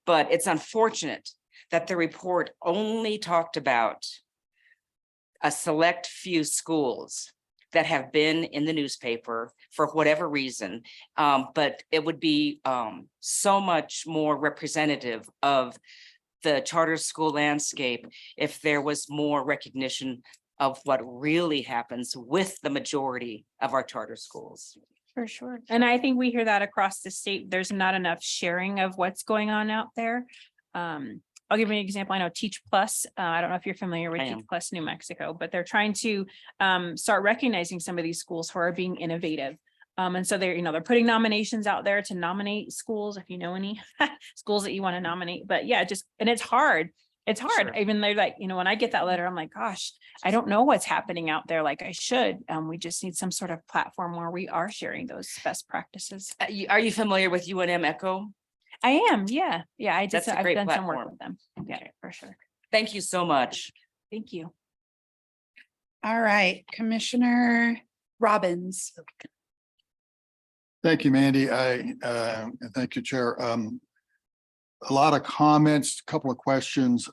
but it's unfortunate that the report only talked about a select few schools that have been in the newspaper for whatever reason. But it would be so much more representative of the charter school landscape if there was more recognition of what really happens with the majority of our charter schools. For sure. And I think we hear that across the state. There's not enough sharing of what's going on out there. I'll give you an example. I know Teach Plus. I don't know if you're familiar with I Teach am. Plus New Mexico, but they're trying to start recognizing some of these schools who are being innovative. And so they're putting nominations out there to nominate schools, if you know any schools that you want to nominate. But yeah, and it's hard. It's hard. Sure. Even they're like, when I get that letter, I'm like, gosh, I don't know what's happening out there like I should. We just need some sort of platform where we are sharing those best practices. Are you familiar with UNM Echo? I am. Yeah. Yeah. That's a I've great done some work platform. with them. Yeah, for sure. Thank you so much. Thank you. All right, Commissioner Robbins. Thank you, Mandy. And thank you, Chair. A lot of comments, a couple of questions.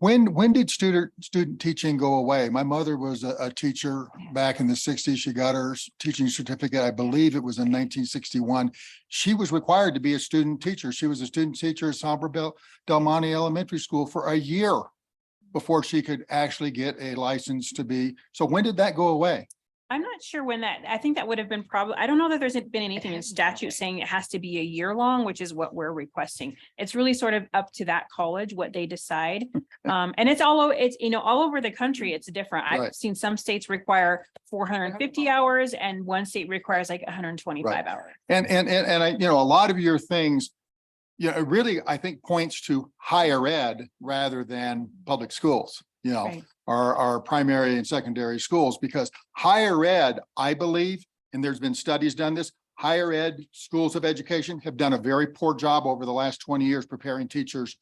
When did student teaching go away? My mother was a teacher back in the sixties. She got her teaching certificate. I believe it was in 1961. She was required to be a student teacher. She was a student teacher at Somerville Del Monte Elementary School for a year before she could actually get a license to be. So when did that go away? I'm not sure when that, I think that would have been probably, I don't know that there's been anything in statute saying it has to be a year long, which is what we're requesting. It's really sort of up to that college, what they decide. And it's it's, all over the country, it's different. I've Right. seen some states require 450 hours and one state requires like 125 hours. And I, a lot of your things, it really, I think, points to higher ed rather than public schools, Right. our primary and secondary schools, because higher ed, I believe, and there's been studies done this, higher ed schools of education have done a very poor job over the last 20 years preparing teachers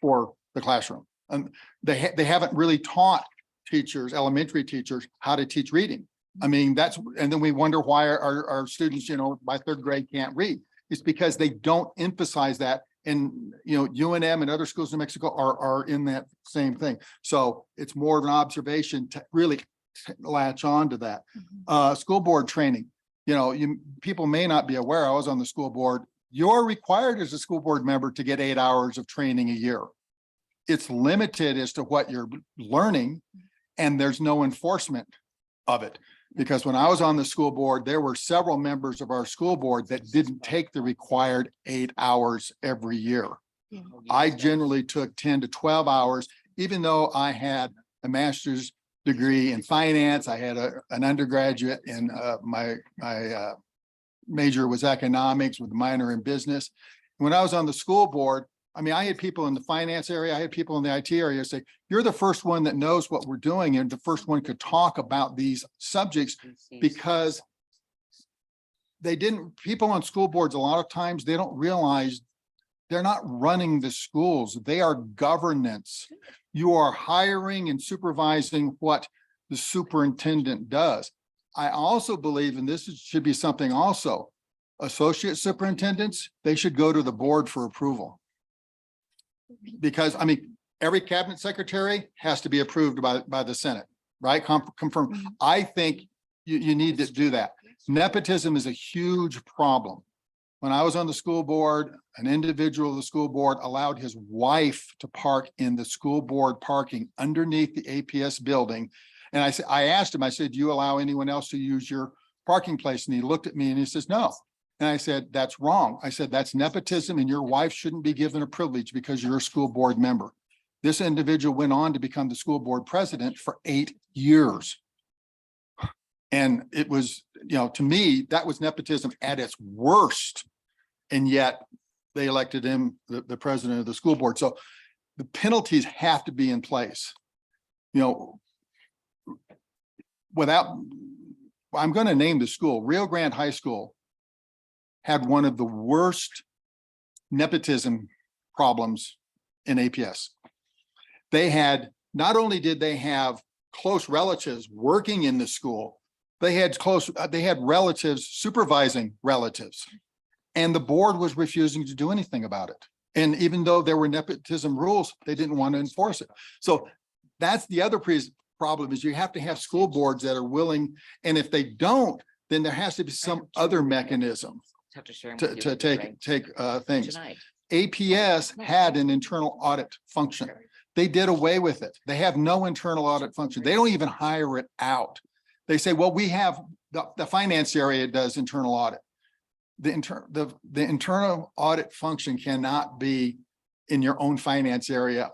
for the classroom. And they haven't really taught teachers, elementary teachers, how to teach reading. I mean, and then we wonder why our students, by third grade can't read. It's because they don't emphasize that. And, UNM and other schools in Mexico are in that same thing. So it's more of an observation to really latch on to that. School board training, people may not be aware, I was on the school board. You're required as a school board member to get 8 hours of training a year. It's limited as to what you're learning, and there's no enforcement of it. Because when I was on the school board, there were several members of our school board that didn't take the required 8 hours every year. I generally took 10 to 12 hours, even though I had a master's degree in finance. I had an undergraduate in my major was economics with a minor in business. When I was on the school board, I had people in the finance area, I had people in the IT area say, you're the first one that knows what we're doing and the first one could talk about these subjects, because people on school boards, a lot of times they don't realize they're not running the schools. They are governance. You are hiring and supervising what the superintendent does. I also believe, and this should be something also, associate superintendents, they should go to the board for approval. Because every cabinet secretary has to be approved by the Senate, right? Confirm. I think you need to do that. Nepotism is a huge problem. When I was on the school board, an individual of the school board allowed his wife to park in the school board parking underneath the APS building. And I asked him, I said, do you allow anyone else to use your parking place? And he looked at me and he says, no. And I said, that's wrong. I said, that's nepotism and your wife shouldn't be given a privilege because you're a school board member. This individual went on to become the school board president for 8 years. And it was, to me, that was nepotism at its worst. And yet they elected him the president of the school board. So the penalties have to be in place. I'm going to name the school, Rio Grande High School had one of the worst nepotism problems in APS. Not only did they have close relatives working in the school, they had relatives supervising relatives, and the board was refusing to do anything about it. And even though there were nepotism rules, they didn't want to enforce it. So that's the other problem, is you have to have school boards that are willing. And if they don't, then there has to be some other mechanism to take things. APS had an internal audit function. They did away with it. They have no internal audit function. They don't even hire it out. They say, well, we have the finance area does internal audit. The internal audit function cannot be in your own finance area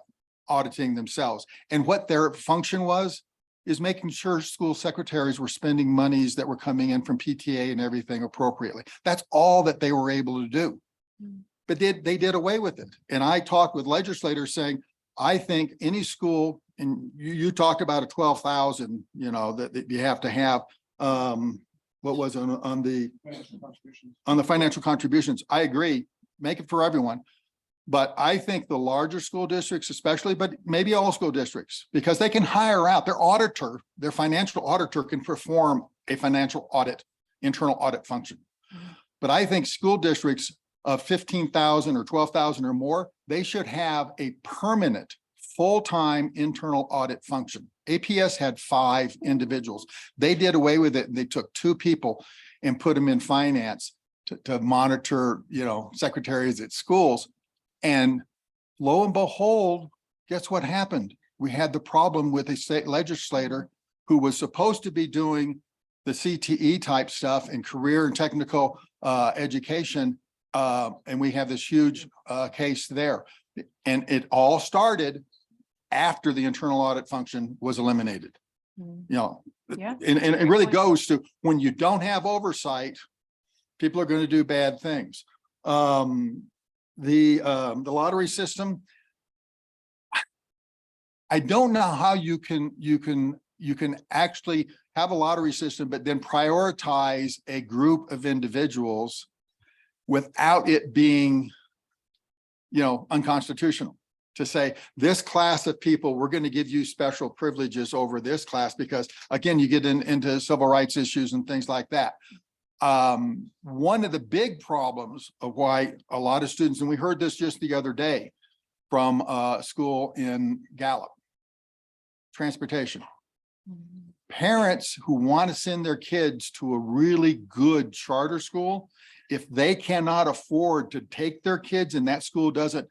auditing themselves. And what their function is making sure school secretaries were spending monies that were coming in from PTA and everything appropriately. That's all that they were able to do. But they did away with it. And I talked with legislators saying, I think any school, and you talked about a 12,000, that you have to have, what was on the financial contributions. I agree, make it for everyone. But I think the larger school districts especially, but maybe all school districts, because they can hire out their financial auditor can perform a financial audit, internal audit function. But I think school districts of 15,000 or 12,000 or more, they should have a permanent full-time internal audit function. APS had 5 individuals. They did away with it. And they took 2 people and put them in finance to monitor, secretaries at schools. And lo and behold, guess what happened? We had the problem with a state legislator who was supposed to be doing the CTE type stuff and career and technical education. And we have this huge case there. And it all started after the internal audit function was eliminated. Yeah. And it really goes to when you don't have oversight, people are going to do bad things. The lottery system, I don't know how you can actually have a lottery system, but then prioritize a group of individuals without it being, unconstitutional. To say this class of people, we're going to give you special privileges over this class, because again, you get into civil rights issues and things like that. One of the big problems of why a lot of students, and we heard this just the other day from a school in Gallup, transportation. Parents who want to send their kids to a really good charter school, if they cannot afford to take their kids and that school doesn't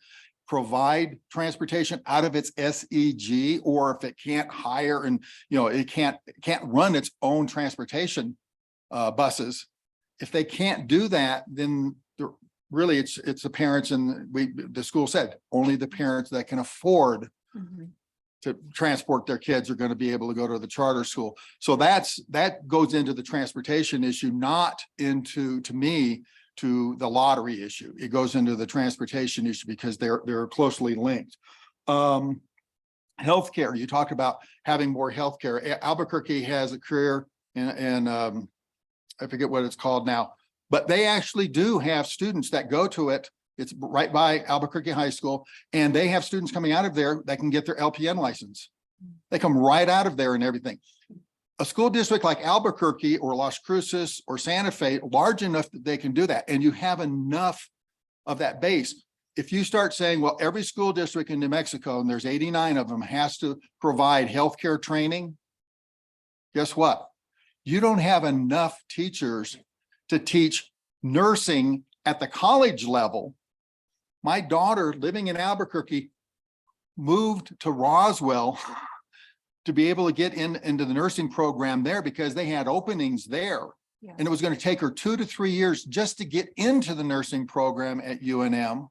provide transportation out of its SEG, or if it can't hire and, it can't run its own transportation buses, if they can't do that, then really it's the parents, and the school said only the parents that can afford to transport their kids are going to be able to go to the charter school. So that goes into the transportation issue, not into, to me, to the lottery issue. It goes into the transportation issue because they're closely linked. Healthcare, you talked about having more healthcare. Albuquerque has a career in I forget what it's called now, but they actually do have students that go to it. It's right by Albuquerque High School, and they have students coming out of there that can get their LPN license. They come right out of there and everything. A school district like Albuquerque or Las Cruces or Santa Fe, large enough that they can do that, and you have enough of that base. If you start saying, well, every school district in New Mexico, and there's 89 of them, has to provide healthcare training, guess what? You don't have enough teachers to teach nursing at the college level. My daughter, living in Albuquerque, moved to Roswell to be able to get into the nursing program there because they had openings there. Yeah. And it was going to take her 2 to 3 years just to get into the nursing program at UNM.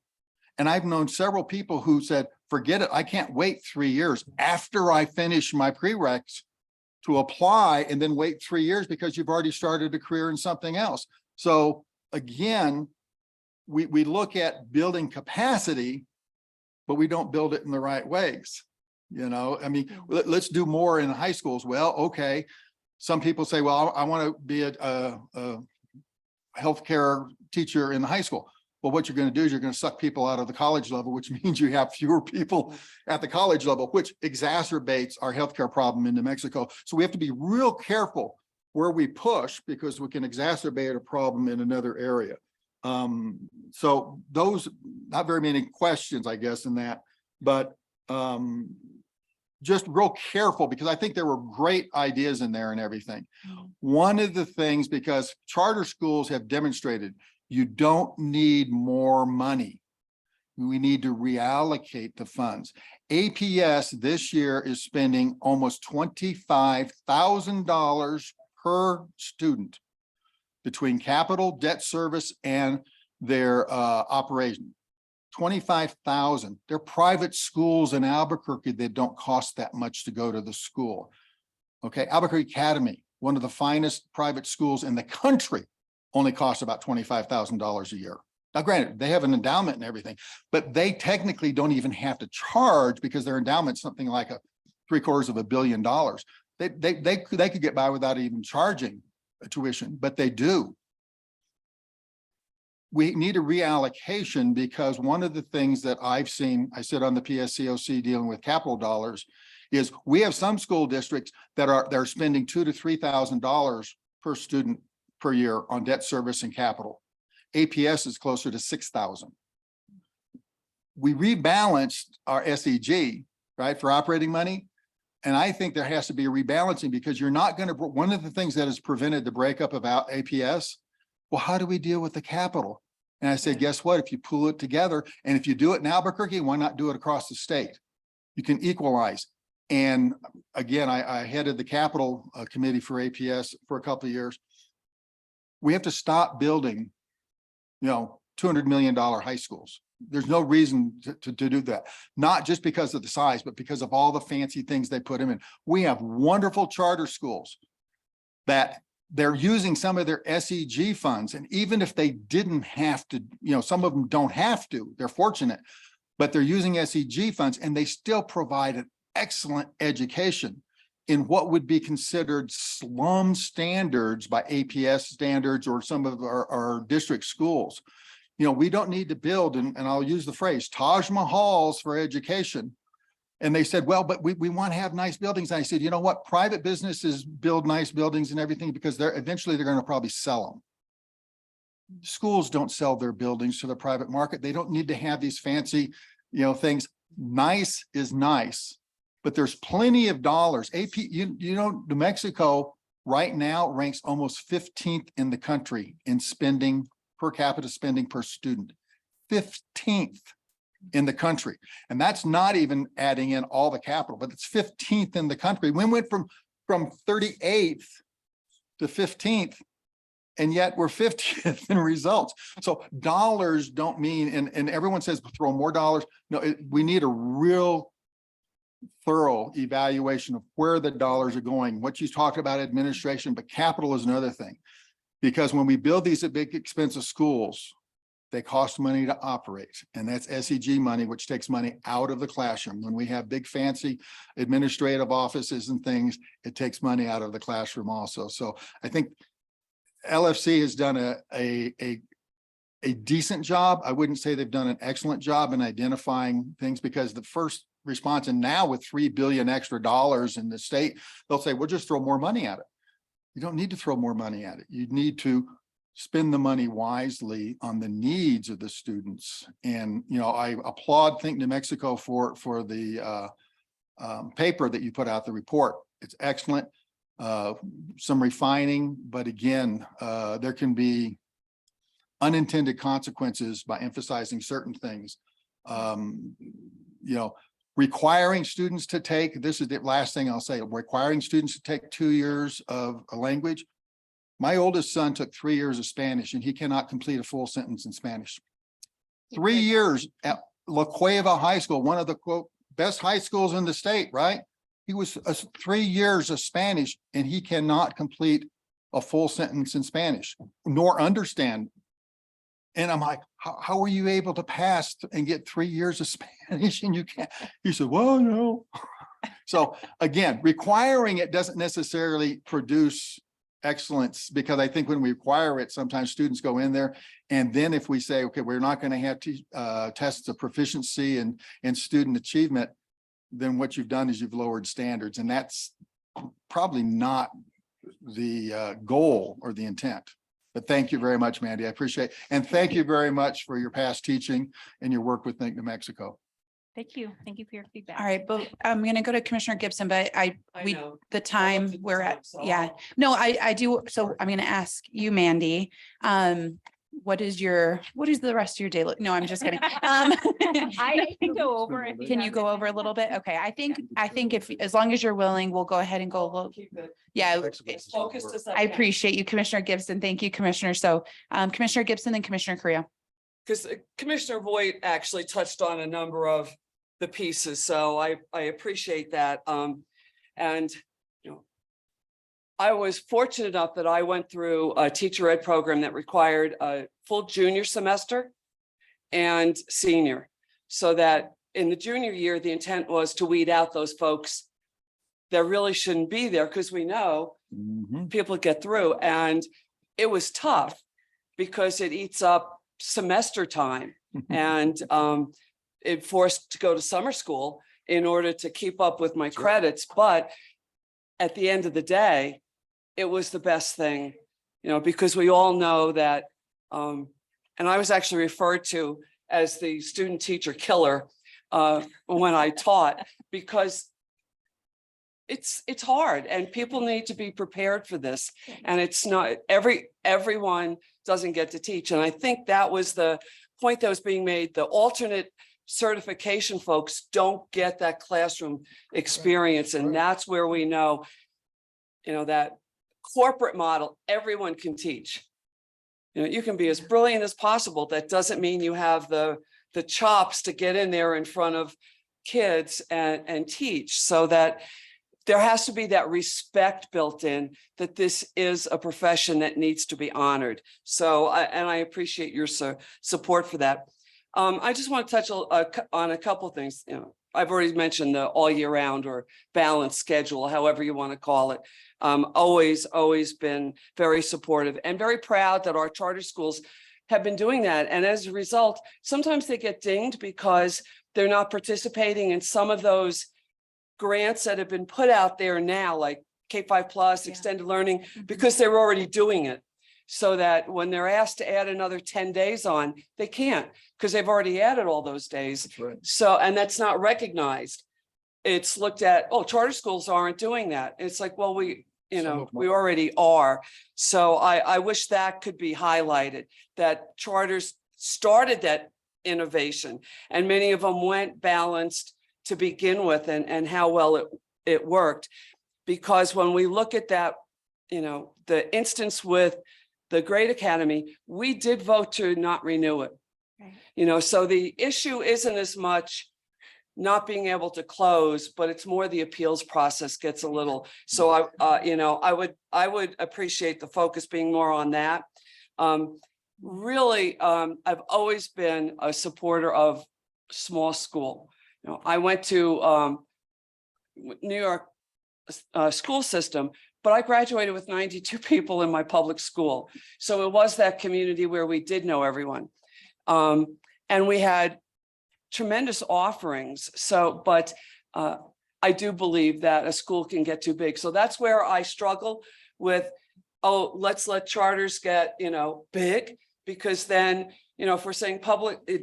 And I've known several people who said, forget it, I can't wait 3 years after I finish my prereqs to apply and then wait 3 years because you've already started a career in something else. So again, we look at building capacity, but we don't build it in the right ways. I mean, let's do more in high schools. Well, okay. Some people say, well, I want to be a healthcare teacher in high school. Well, what you're going to do is you're going to suck people out of the college level, which means you have fewer people at the college level, which exacerbates our healthcare problem in New Mexico. So we have to be real careful where we push because we can exacerbate a problem in another area. So those, not very many questions, I guess, in that, but just real careful because I think there were great ideas in there and everything. One of the things, because charter schools have demonstrated you don't need more money. We need to reallocate the funds. APS this year is spending almost $25,000 per student between capital, debt service, and their operation. 25,000. They're private schools in Albuquerque that don't cost that much to go to the school. Okay, Albuquerque Academy, one of the finest private schools in the country, only costs about $25,000 a year. Now, granted, they have an endowment and everything, but they technically don't even have to charge because their endowment's something like $750 million. They could get by without even charging a tuition, but they do. We need a reallocation because one of the things that I've seen, I sit on the PSCOC dealing with capital dollars, is we have some school districts that are spending $2,000 to $3,000 per student per year on debt service and capital. APS is closer to 6,000. We rebalanced our SEG right, for operating money. And I think there has to be a rebalancing because you're not going to, one of the things that has prevented the breakup of APS, well, how do we deal with the capital? And I said, guess what? If you pull it together and if you do it in Albuquerque, why not do it across the state? You can equalize. And again, I headed the capital committee for APS for a couple of years. We have to stop building, $200 million high schools. There's no reason to do that. Not just because of the size, but because of all the fancy things they put them in. We have wonderful charter schools that they're using some of their SEG funds. And even if they didn't have to, some of them don't have to, they're fortunate, but they're using SEG funds and they still provide an excellent education in what would be considered slum standards by APS standards or some of our district schools. We don't need to build, and I'll use the phrase, Taj Mahals for education. And they said, well, but we want to have nice buildings. And I said, you know what? Private businesses build nice buildings and everything because eventually they're going to probably sell them. Schools don't sell their buildings to the private market. They don't need to have these fancy, things. Nice is nice, but there's plenty of dollars. New Mexico right now ranks almost 15th in the country in spending, per capita spending per student, 15th in the country. And that's not even adding in all the capital, but it's 15th in the country. We went from 38th to 15th, and yet we're 50th in results. So dollars don't mean, and everyone says throw more dollars. No, we need a real thorough evaluation of where the dollars are going. What you talked about administration, but capital is another thing. Because when we build these big expensive schools, they cost money to operate. And that's SEG money, which takes money out of the classroom. When we have big fancy administrative offices and things, it takes money out of the classroom also. So I think LFC has done a decent job. I wouldn't say they've done an excellent job in identifying things because the first response, and now with $3 billion extra dollars in the state, they'll say, we'll just throw more money at it. You don't need to throw more money at it. You need to spend the money wisely on the needs of the students. And, I applaud Think New Mexico for the paper that you put out, the report. It's excellent. Some refining, but again, there can be unintended consequences by emphasizing certain things. Requiring students to take, this is the last thing I'll say, requiring students to take 2 years of a language. My oldest son took 3 years of Spanish and he cannot complete a full sentence in Spanish. 3 years at La Cueva High School, one of the quote best high schools in the state, right? He was 3 years of Spanish and he cannot complete a full sentence in Spanish, nor understand. And I'm like, how were you able to pass and get 3 years of Spanish and you can't? He said, well, no. So again, requiring it doesn't necessarily produce excellence, because I think when we require it, sometimes students go in there. And then if we say, okay, we're not going to have tests of proficiency and student achievement, then what you've done is you've lowered standards. And that's probably not the goal or the intent. But thank you very much, Mandy. I appreciate it. And thank you very much for your past teaching and your work with Think New Mexico. Thank you. Thank you for your feedback. All right, but I'm going to go to Commissioner Gibson, but the time we're at, yeah, no, I do. So I'm going to ask you, Mandy, what is the rest of your day look? No, I'm just kidding. I can go over. if Can you have go it. over a little bit? Okay, I think if, as long as you're willing, we'll go ahead and go a little. Yeah, Focused as I appreciate you, Commissioner Gibson. Thank you, Commissioner. So Commissioner Gibson and Commissioner Correa. Because Commissioner Voigt actually touched on a number of the pieces, so I appreciate that. And I was fortunate enough that I went through a teacher ed program that required a full junior semester and senior, so that in the junior year, the intent was to weed out those folks that really shouldn't be there, because we know people get through. And it was tough because it eats up semester time and it forced to go to summer school in order to keep up with my credits. But at the end of the day, it was the best thing, because we all know that, and I was actually referred to as the student teacher killer, when I taught, because it's hard and people need to be prepared for this. And it's not everyone doesn't get to teach. And I think that was the point that was being made. The alternate certification folks don't get that classroom experience. And that's where we know, that corporate model, everyone can teach. You can be as brilliant as possible. That doesn't mean you have the chops to get in there in front of kids and teach. So that there has to be that respect built in, that this is a profession that needs to be honored. So, I appreciate your support for that. I just want to touch on a couple of things. I've already mentioned the all year round or balanced schedule, however you want to call it. Always been very supportive and very proud that our charter schools have been doing that. And as a result, sometimes they get dinged because they're not participating in some of those grants that have been put out there now, like K-5 plus, extended learning, because they're already doing it. So that when they're asked to add another 10 days on, they can't, because they've already added all those days. That's right. So, and that's not recognized. It's looked at, oh, charter schools aren't doing that. It's like, well, we already are. So I wish that could be highlighted, that charters started that innovation and many of them went balanced to begin with, and how well it worked. Because when we look at that, the instance with the Great Academy, we did vote to not renew it. Right. So the issue isn't as much not being able to close, but it's more the appeals process gets a little. So I would appreciate the focus being more on that. Really, I've always been a supporter of small school. I went to New York school system, but I graduated with 92 people in my public school. So it was that community where we did know everyone. And we had tremendous offerings. So, but I do believe that a school can get too big. So that's where I struggle with, let's let charters get, big, because then, if we're saying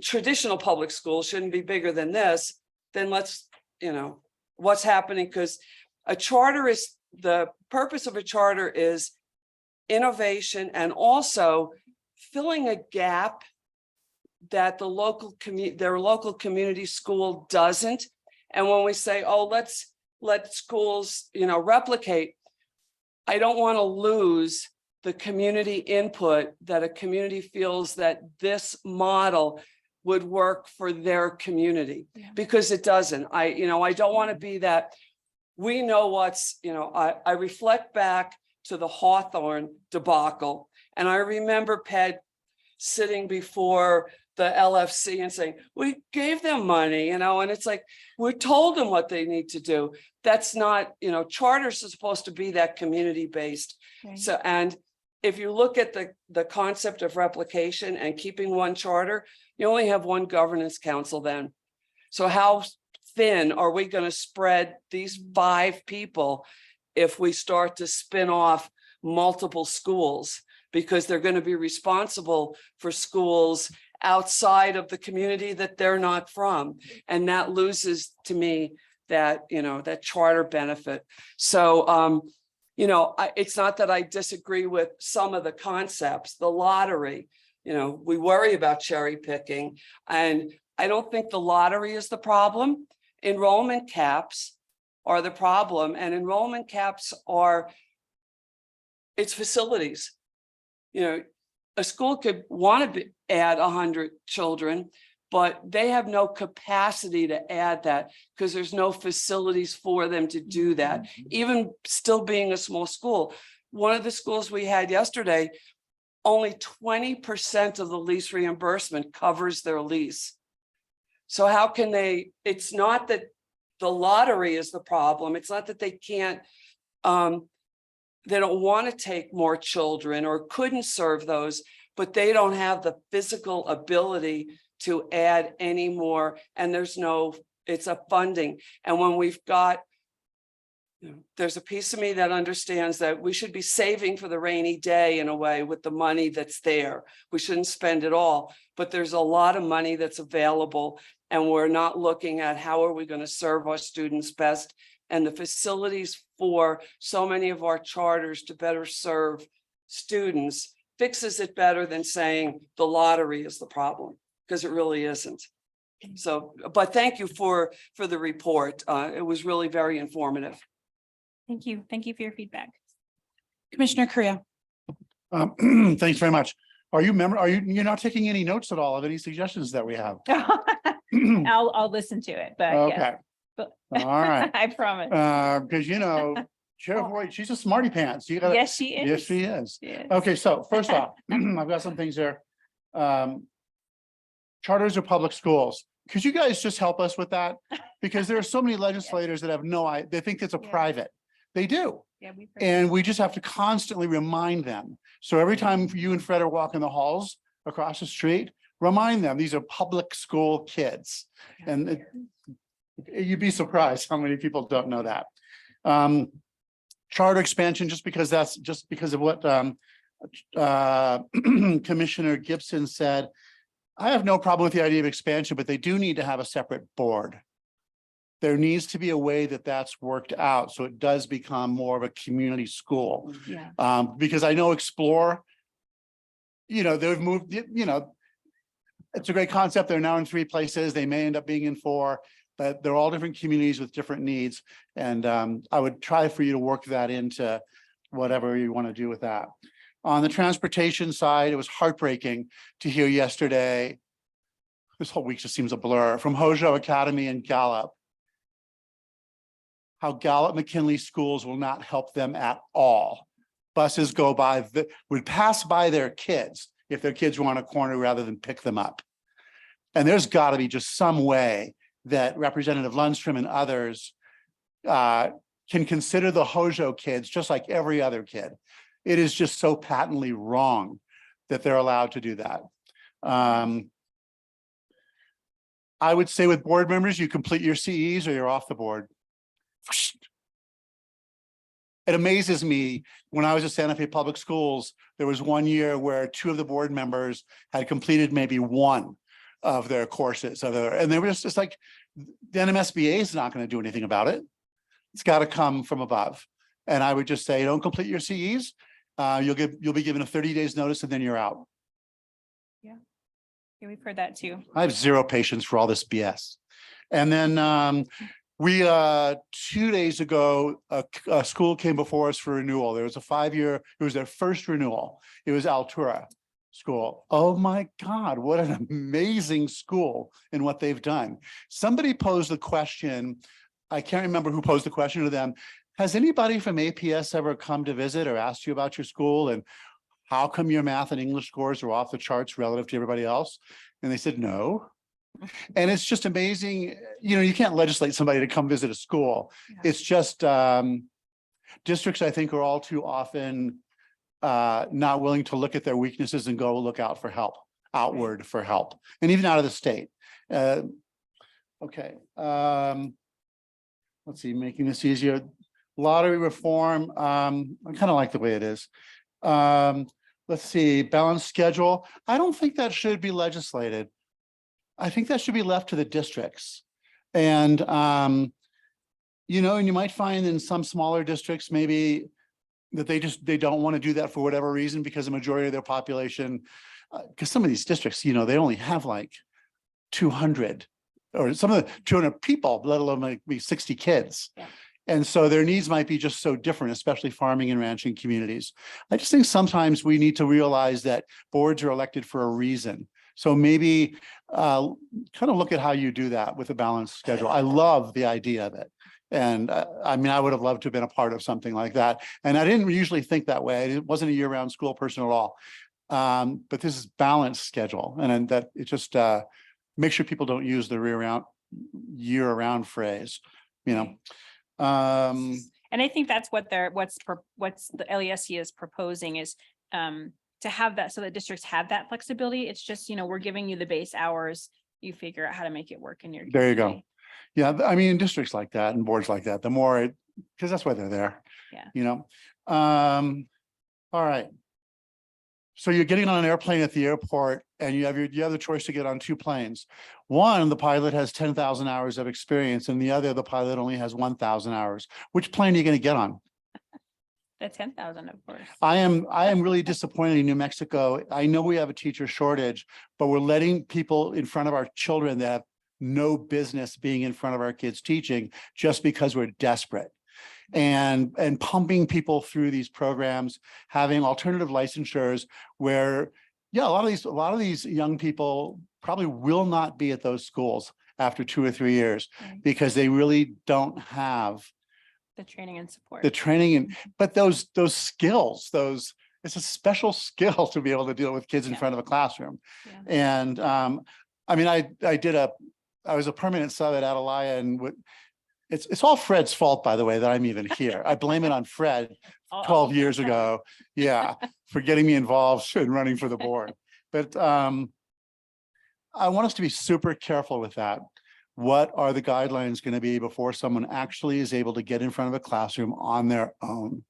traditional public schools shouldn't be bigger than this, then let's, what's happening? Because a charter the purpose of a charter is innovation and also filling a gap that their local community school doesn't. And when we say, oh, let's let schools, replicate, I don't want to lose the community input that a community feels that this model would work for their community, because it doesn't. I don't want to be that. We know what's, I reflect back to the Hawthorne debacle, and I remember Ped sitting before the LFC and saying, we gave them money, and it's like, we told them what they need to do. That's not, charters are supposed to be that community based. Right. So, and if you look at the concept of replication and keeping one charter, you only have one governance council then. So how thin are we going to spread these 5 people if we start to spin off multiple schools, because they're going to be responsible for schools outside of the community that they're not from. And that loses to me that, that charter benefit. So, it's not that I disagree with some of the concepts, the lottery, we worry about cherry picking, and I don't think the lottery is the problem. Enrollment caps are the problem, and enrollment caps are its facilities. A school could want to add 100 children, but they have no capacity to add that because there's no facilities for them to do that, even still being a small school. One of the schools we had yesterday, only 20% of the lease reimbursement covers their lease. So how can it's not that the lottery is the problem. It's not that they can't, they don't want to take more children or couldn't serve those, but they don't have the physical ability to add any more. And it's a funding. And when we've got, There's a piece of me that understands that we should be saving for the rainy day in a way with the money that's there. We shouldn't spend it all, but there's a lot of money that's available and we're not looking at how are we going to serve our students best, and the facilities for so many of our charters to better serve students fixes it better than saying the lottery is the problem, because it really isn't. So, but thank you for the report. It was really very informative. Thank you. Thank you for your feedback. Commissioner Creel. Thanks very much. You're not taking any notes at all of any suggestions that we have? I'll listen to it, but yes. Okay, But- all right. I promise. Because Chair Voigt, she's a smarty pants. You gotta, Yes, she is. yes, she is. Yes. Okay, so first off, I've got some things there. Charters of public schools. Could you guys just help us with that? Because there are so many legislators that have no idea, they think it's a Yeah. private. They do. Yeah, we've heard And we just have to constantly remind them. So every time you and Fred are walking the halls across the street, remind them, these are public school kids. And you'd be surprised how many people don't know that. Charter expansion, just because of what Commissioner Gibson said. I have no problem with the idea of expansion, but they do need to have a separate board. There needs to be a way that that's worked out, so it does become more of a community school. Yeah. Because I know Explore, they've moved, it's a great concept. They're now in 3 places. They may end up being in 4, but they're all different communities with different needs. And I would try for you to work that into whatever you want to do with that. On the transportation side, it was heartbreaking to hear yesterday. This whole week just seems a blur, from Hojo Academy and Gallup, how Gallup McKinley schools will not help them at all. Buses go by, would pass by their kids if their kids were on a corner rather than pick them up. And there's got to be just some way that Representative Lundstrom and others can consider the Hojo kids just like every other kid. It is just so patently wrong that they're allowed to do that. I would say with board members, you complete your CEs or you're off the board. It amazes me, when I was at Santa Fe Public Schools, there was one year where 2 of the board members had completed maybe 1 of their courses, and they were just like, the NMSBA is not going to do anything about it. It's got to come from above. And I would just say, don't complete your CEs. You'll be given a 30 days notice and then you're out. Yeah, we've heard that too. I have 0 patience for all this BS. And then we 2 days ago, a school came before us for renewal. There was a 5-year, it was their first renewal. It was Altura School. Oh my God, what an amazing school and what they've done. Somebody posed the question, I can't remember who posed the question to them. Has anybody from APS ever come to visit or asked you about your school and how come your math and English scores are off the charts relative to everybody else? And they said, no. And it's just amazing. You can't legislate somebody to come visit a school. Yeah. It's just districts, I think, are all too often not willing to look at their weaknesses and go look out for help, outward for help, and even out of the state. Okay. Let's see, making this easier. Lottery reform, I kind of like the way it is. Let's see, balanced schedule. I don't think that should be legislated. I think that should be left to the districts. And, and you might find in some smaller districts, maybe that they don't want to do that for whatever reason, because the majority of their population, because some of these districts, they only have like 200 or some of the 200 people, let alone like 60 kids. Yeah. And so their needs might be just so different, especially farming and ranching communities. I just think sometimes we need to realize that boards are elected for a reason. So maybe kind of look at how you do that with a balanced schedule. I love the idea of it. And I mean, I would have loved to have been a part of something like that. And I didn't usually think that way. I wasn't a year-round school person at all. But this is balanced schedule. And that it just make sure people don't use the year-round phrase, And I think that's what what's the LESC is proposing is to have that, so that districts have that flexibility. It's just, we're giving you the base hours, you figure out how to make it work in your There you go. community. Yeah, I mean, in districts like that and boards like that, the more because that's why they're there. Yeah. You know, all right. So you're getting on an airplane at the airport and you have the choice to get on two planes. One, the pilot has 10,000 hours of experience and the other, the pilot only has 1,000 hours. Which plane are you going to get on? The 10,000, of course. I am really disappointed in New Mexico. I know we have a teacher shortage, but we're letting people in front of our children that have no business being in front of our kids teaching just because we're desperate. And pumping people through these programs, having alternative licensures where, yeah, a lot of these young people probably will not be at those schools after 2 or 3 years Right. because they really don't have The training and support. the training and, but those skills, it's a special skill to be able to deal with kids in Yeah. front of a classroom. Yeah. And I mean, I was a permanent sub at Atalaya and it's all Fred's fault, by the way, that I'm even here. I blame it on Fred All 12 the years time. ago. Yeah, for getting me involved in running for the board. But I want us to be super careful with that. What are the guidelines going to be before someone actually is able to get in front of a classroom on their own?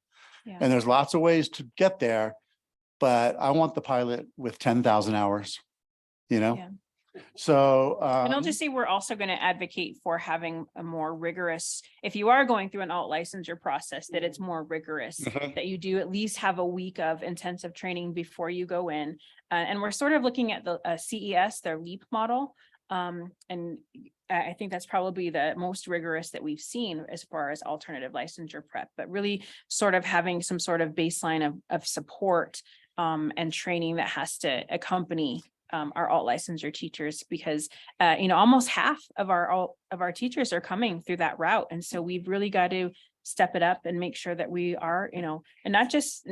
Yeah. And there's lots of ways to get there, but I want the pilot with 10,000 hours, you know? Yeah. So, And I'll just say, we're also going to advocate for having a more rigorous, if you are going through an alt licensure process, that it's more rigorous, Mhm. that you do at least have a week of intensive training before you go in. And we're sort of looking at the CES, their LEAP model. And I think that's probably the most rigorous that we've seen as far as alternative licensure prep, but really sort of having some sort of baseline of support and training that has to accompany our alt licensure teachers, because almost half of our teachers are coming through that route. And so we've really got to step it up and make sure that we are, and not just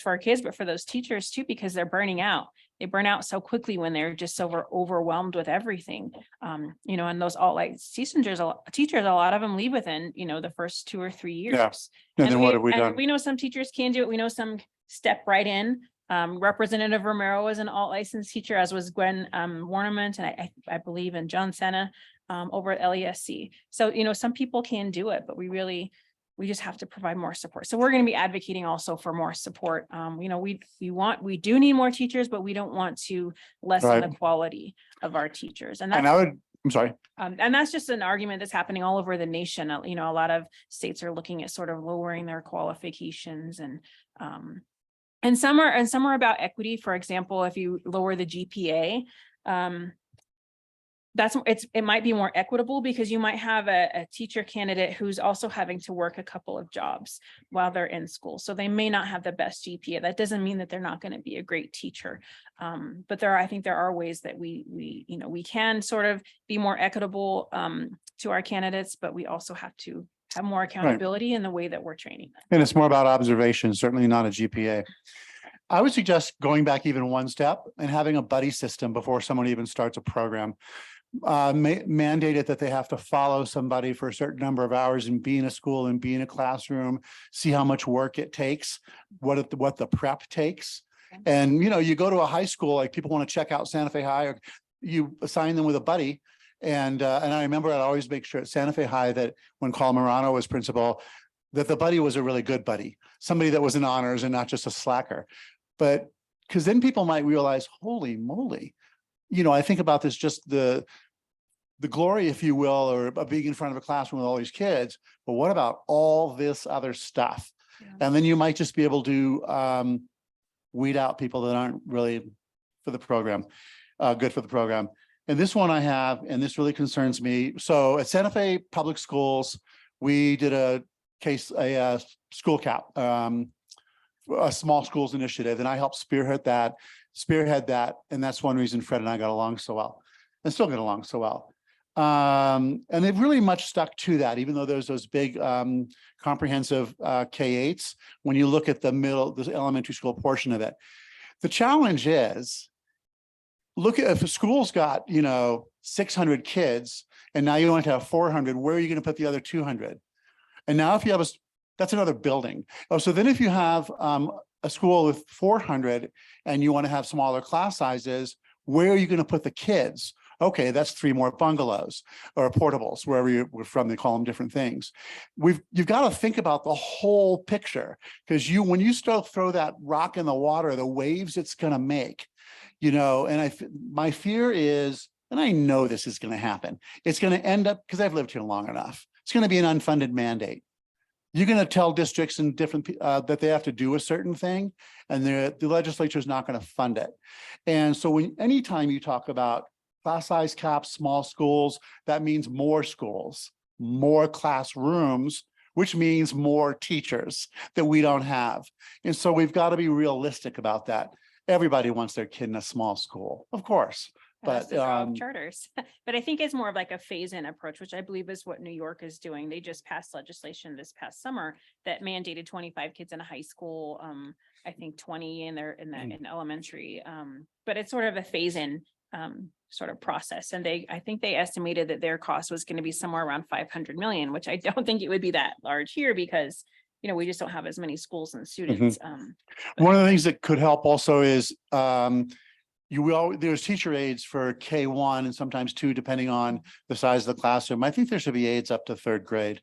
for our kids, but for those teachers too, because they're burning out. They burn out so quickly when they're just so overwhelmed with everything. And those alt licensure teachers, a lot of them leave within, the first 2 or 3 years. Yeah. And then what have we done? We know some teachers can do it. We know some step right in. Representative Romero was an alt licensed teacher, as was Gwen Warnament, and I believe in John Senna over at LESC. So, some people can do it, but we just have to provide more support. So we're going to be advocating also for more support. We do need more teachers, but we don't want to lessen Right. the quality of our teachers. And and I'm sorry. and that's just an argument that's happening all over the nation. A lot of states are looking at sort of lowering their qualifications and some are about equity. For example, if you lower the GPA, it might be more equitable because you might have a teacher candidate who's also having to work a couple of jobs while they're in school. So they may not have the best GPA. That doesn't mean that they're not going to be a great teacher. But I think there are ways that we can sort of be more equitable to our candidates, but we also have to have more accountability in the way that we're training them. And it's more about observation, certainly not a GPA. I would suggest going back even one step and having a buddy system before someone even starts a program. Mandated that they have to follow somebody for a certain number of hours and be in a school and be in a classroom, see how much work it takes, what the prep takes. And, you go to a high school, like people want to check out Santa Fe High, or you assign them with a buddy. And I remember I'd always make sure at Santa Fe High that when Carl Morano was principal, that the buddy was a really good buddy, somebody that was in honors and not just a slacker. But because then people might realize, holy moly, I think about this, just the glory, if you will, or of being in front of a classroom with all these kids, but what about all this other stuff? Yeah. And then you might just be able to weed out people that aren't really for the program, good for the program. And this one I have, and this really concerns me. So at Santa Fe Public Schools, we did a school cap, a small schools initiative, and I helped spearhead that. And that's one reason Fred and I got along so well and still get along so well. And they've really much stuck to that, even though there's those big comprehensive K-8s, when you look at the elementary school portion of it. The challenge is, look at if a school's got, 600 kids and now you want to have 400, where are you going to put the other 200? And now if you have that's another building. Oh, so then if you have a school with 400 and you want to have smaller class sizes, where are you going to put the kids? Okay, that's 3 more bungalows or portables, wherever you're from, they call them different things. You've got to think about the whole picture, because when you start throw that rock in the water, the waves it's going to make, and my fear is, and I know this is going to happen, it's going to end up, because I've lived here long enough, it's going to be an unfunded mandate. You're going to tell districts and different that they have to do a certain thing, and the legislature is not going to fund it. And so anytime you talk about class size caps, small schools, that means more schools, more classrooms, which means more teachers that we don't have. And so we've got to be realistic about that. Everybody wants their kid in a small school, of course. That's But the draw of charters, but I think it's more of like a phase-in approach, which I believe is what New York is doing. They just passed legislation this past summer that mandated 25 kids in a high school. I think 20 in elementary. But it's sort of a phase-in sort of process. And I think they estimated that their cost was going to be somewhere around 500 million, which I don't think it would be that large here because we just don't have as many schools and students. One of the things that could help also is there's teacher aides for K1 and sometimes 2, depending on the size of the classroom. I think there should be aides up to 3rd grade,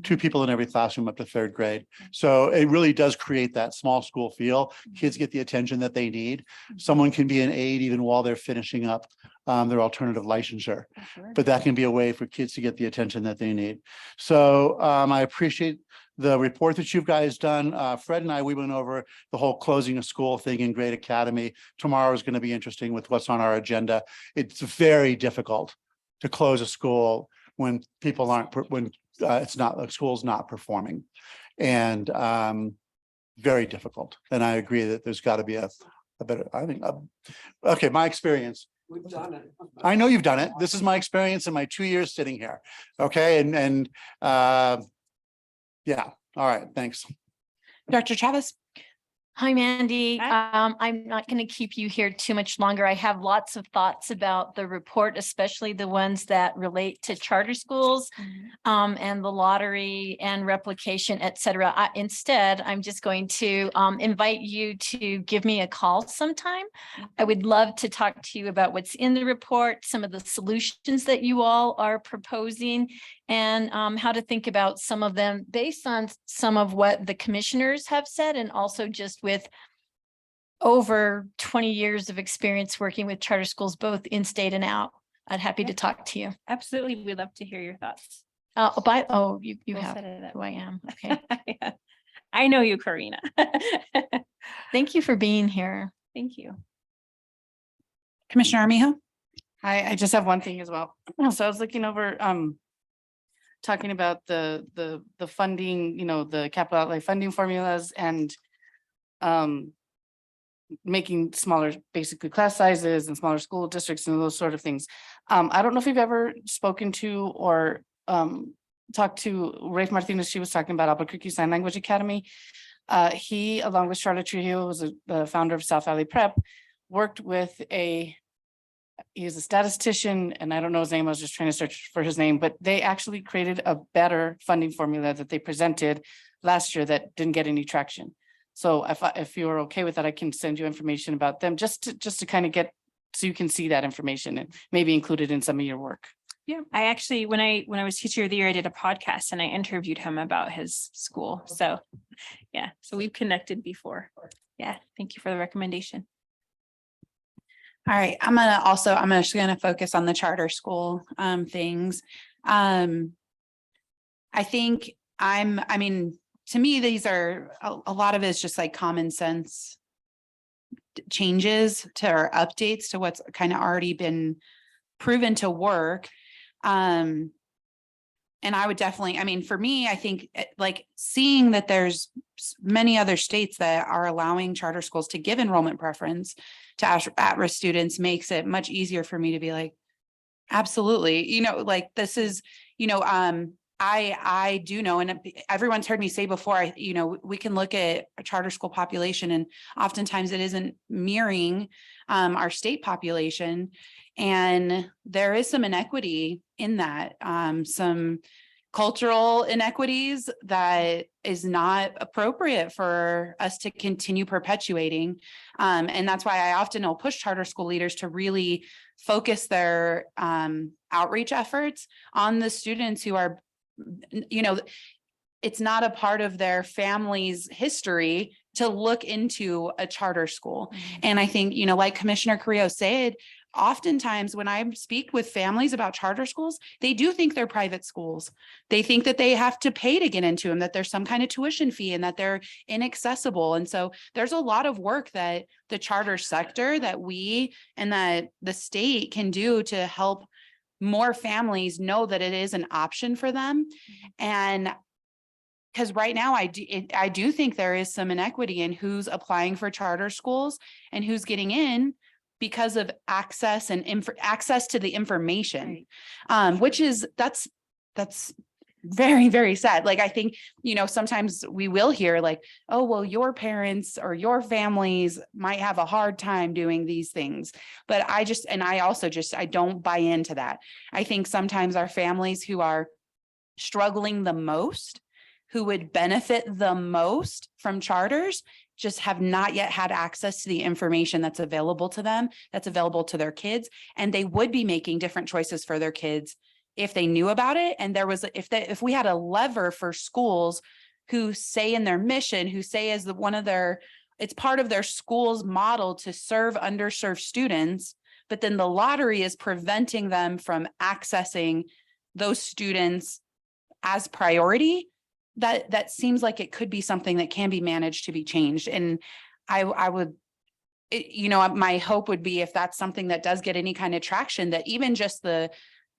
2 people in every classroom up to 3rd grade. So it really does create that small school feel. Kids get the attention that they need. Someone can be an aide even while they're finishing up their alternative licensure, but that can be a way for kids to get the attention that they need. So I appreciate the report that you guys done. Fred and we went over the whole closing a school thing in Great Academy. Tomorrow is going to be interesting with what's on our agenda. It's very difficult to close a school when people the school's not performing, and very difficult. And I agree that there's got to be a better, okay, my experience. We've done it. I know you've done it. This is my experience in my 2 years sitting here. Okay. Yeah. All right. Thanks. Dr. Travis. Hi, Mandy. Hi. I'm not going to keep you here too much longer. I have lots of thoughts about the report, especially the ones that relate to charter schools and the lottery and replication, et cetera. Instead, I'm just going to invite you to give me a call sometime. I would love to talk to you about what's in the report, some of the solutions that you all are proposing, and how to think about some of them based on some of what the commissioners have said, and also just with over 20 years of experience working with charter schools, both in state and out. I'd happy to talk to you. Absolutely. We'd love to hear your thoughts. You We'll have set it up. who I am. Okay. Yeah. I know you, Karina. Thank you for being here. Thank you. Commissioner Armijo. I just have one thing as well. So I was looking over, talking about the funding, the capital outlay funding formulas and making smaller, basically class sizes and smaller school districts and those sort of things. I don't know if you've ever spoken to or talked to Rafe Martinez. She was talking about Albuquerque Sign Language Academy. He, along with Charlotte Trujillo, was the founder of South Valley Prep, worked with he's a statistician, and I don't know his name. I was just trying to search for his name, but they actually created a better funding formula that they presented last year that didn't get any traction. So if you're okay with that, I can send you information about them just to kind of get, so you can see that information and maybe include it in some of your work. Yeah, I actually, when I was teacher of the year, I did a podcast and I interviewed him about his school. So yeah, so we've connected before. Yeah, thank you for the recommendation. All right, I'm just gonna focus on the charter school things. I think to me, these are a lot of it is just like common sense changes to our updates to what's kind of already been proven to work. And I would definitely, for me, I think like seeing that there's many other states that are allowing charter schools to give enrollment preference to at-risk students makes it much easier for me to be like, absolutely, like this is, I do know, and everyone's heard me say before, we can look at a charter school population and oftentimes it isn't mirroring our state population. And there is some inequity in that, some cultural inequities that is not appropriate for us to continue perpetuating. And that's why I often will push charter school leaders to really focus their outreach efforts on the students who are, you know, it's not a part of their family's history to look into a charter school. And I think, you know, like Commissioner Carrillo said, oftentimes when I speak with families about charter schools, they do think they're private schools. They think that they have to pay to get into them, that there's some kind of tuition fee and that they're inaccessible. And so there's a lot of work that the charter sector, that we and that the state can do to help more families know that it is an option for them. And because right now I do think there is some inequity in who's applying for charter schools and who's getting in because of access and access to the information, which is that's very, very sad. Like, I think, you know, sometimes we will hear like, oh, well, your parents or your families might have a hard time doing these things. But I don't buy into that. I think sometimes our families who are struggling the most, who would benefit the most from charters, just have not yet had access to the information that's available to them, that's available to their kids. And they would be making different choices for their kids if they knew about it. And there was, if we had a lever for schools who say in their mission, who say as it's part of their school's model to serve underserved students, but then the lottery is preventing them from accessing those students as priority, that seems like it could be something that can be managed to be changed. And I would, you know, my hope would be, if that's something that does get any kind of traction, that even just the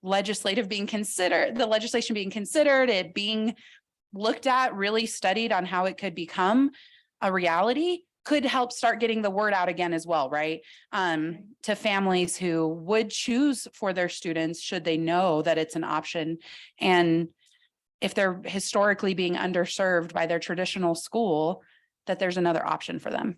legislation being considered, it being looked at, really studied on how it could become a reality, could help start getting the word out again as well, right? To families who would choose for their students, should they know that it's an option. And if they're historically being underserved by their traditional school, that there's another option for them.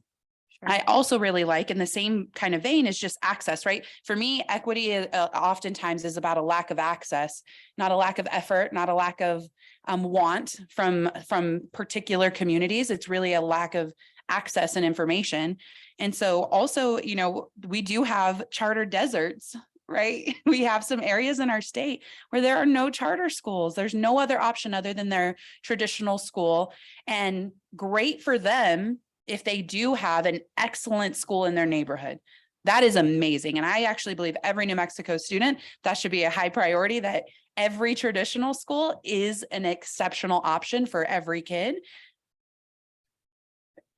Sure. I also really like, in the same kind of vein, is just access, right? For me, equity oftentimes is about a lack of access, not a lack of effort, not a lack of want from particular communities. It's really a lack of access and information. And so also, you know, we do have charter deserts, right? We have some areas in our state where there are no charter schools. There's no other option other than their traditional school. And great for them if they do have an excellent school in their neighborhood. That is amazing. And I actually believe every New Mexico student, that should be a high priority, that every traditional school is an exceptional option for every kid.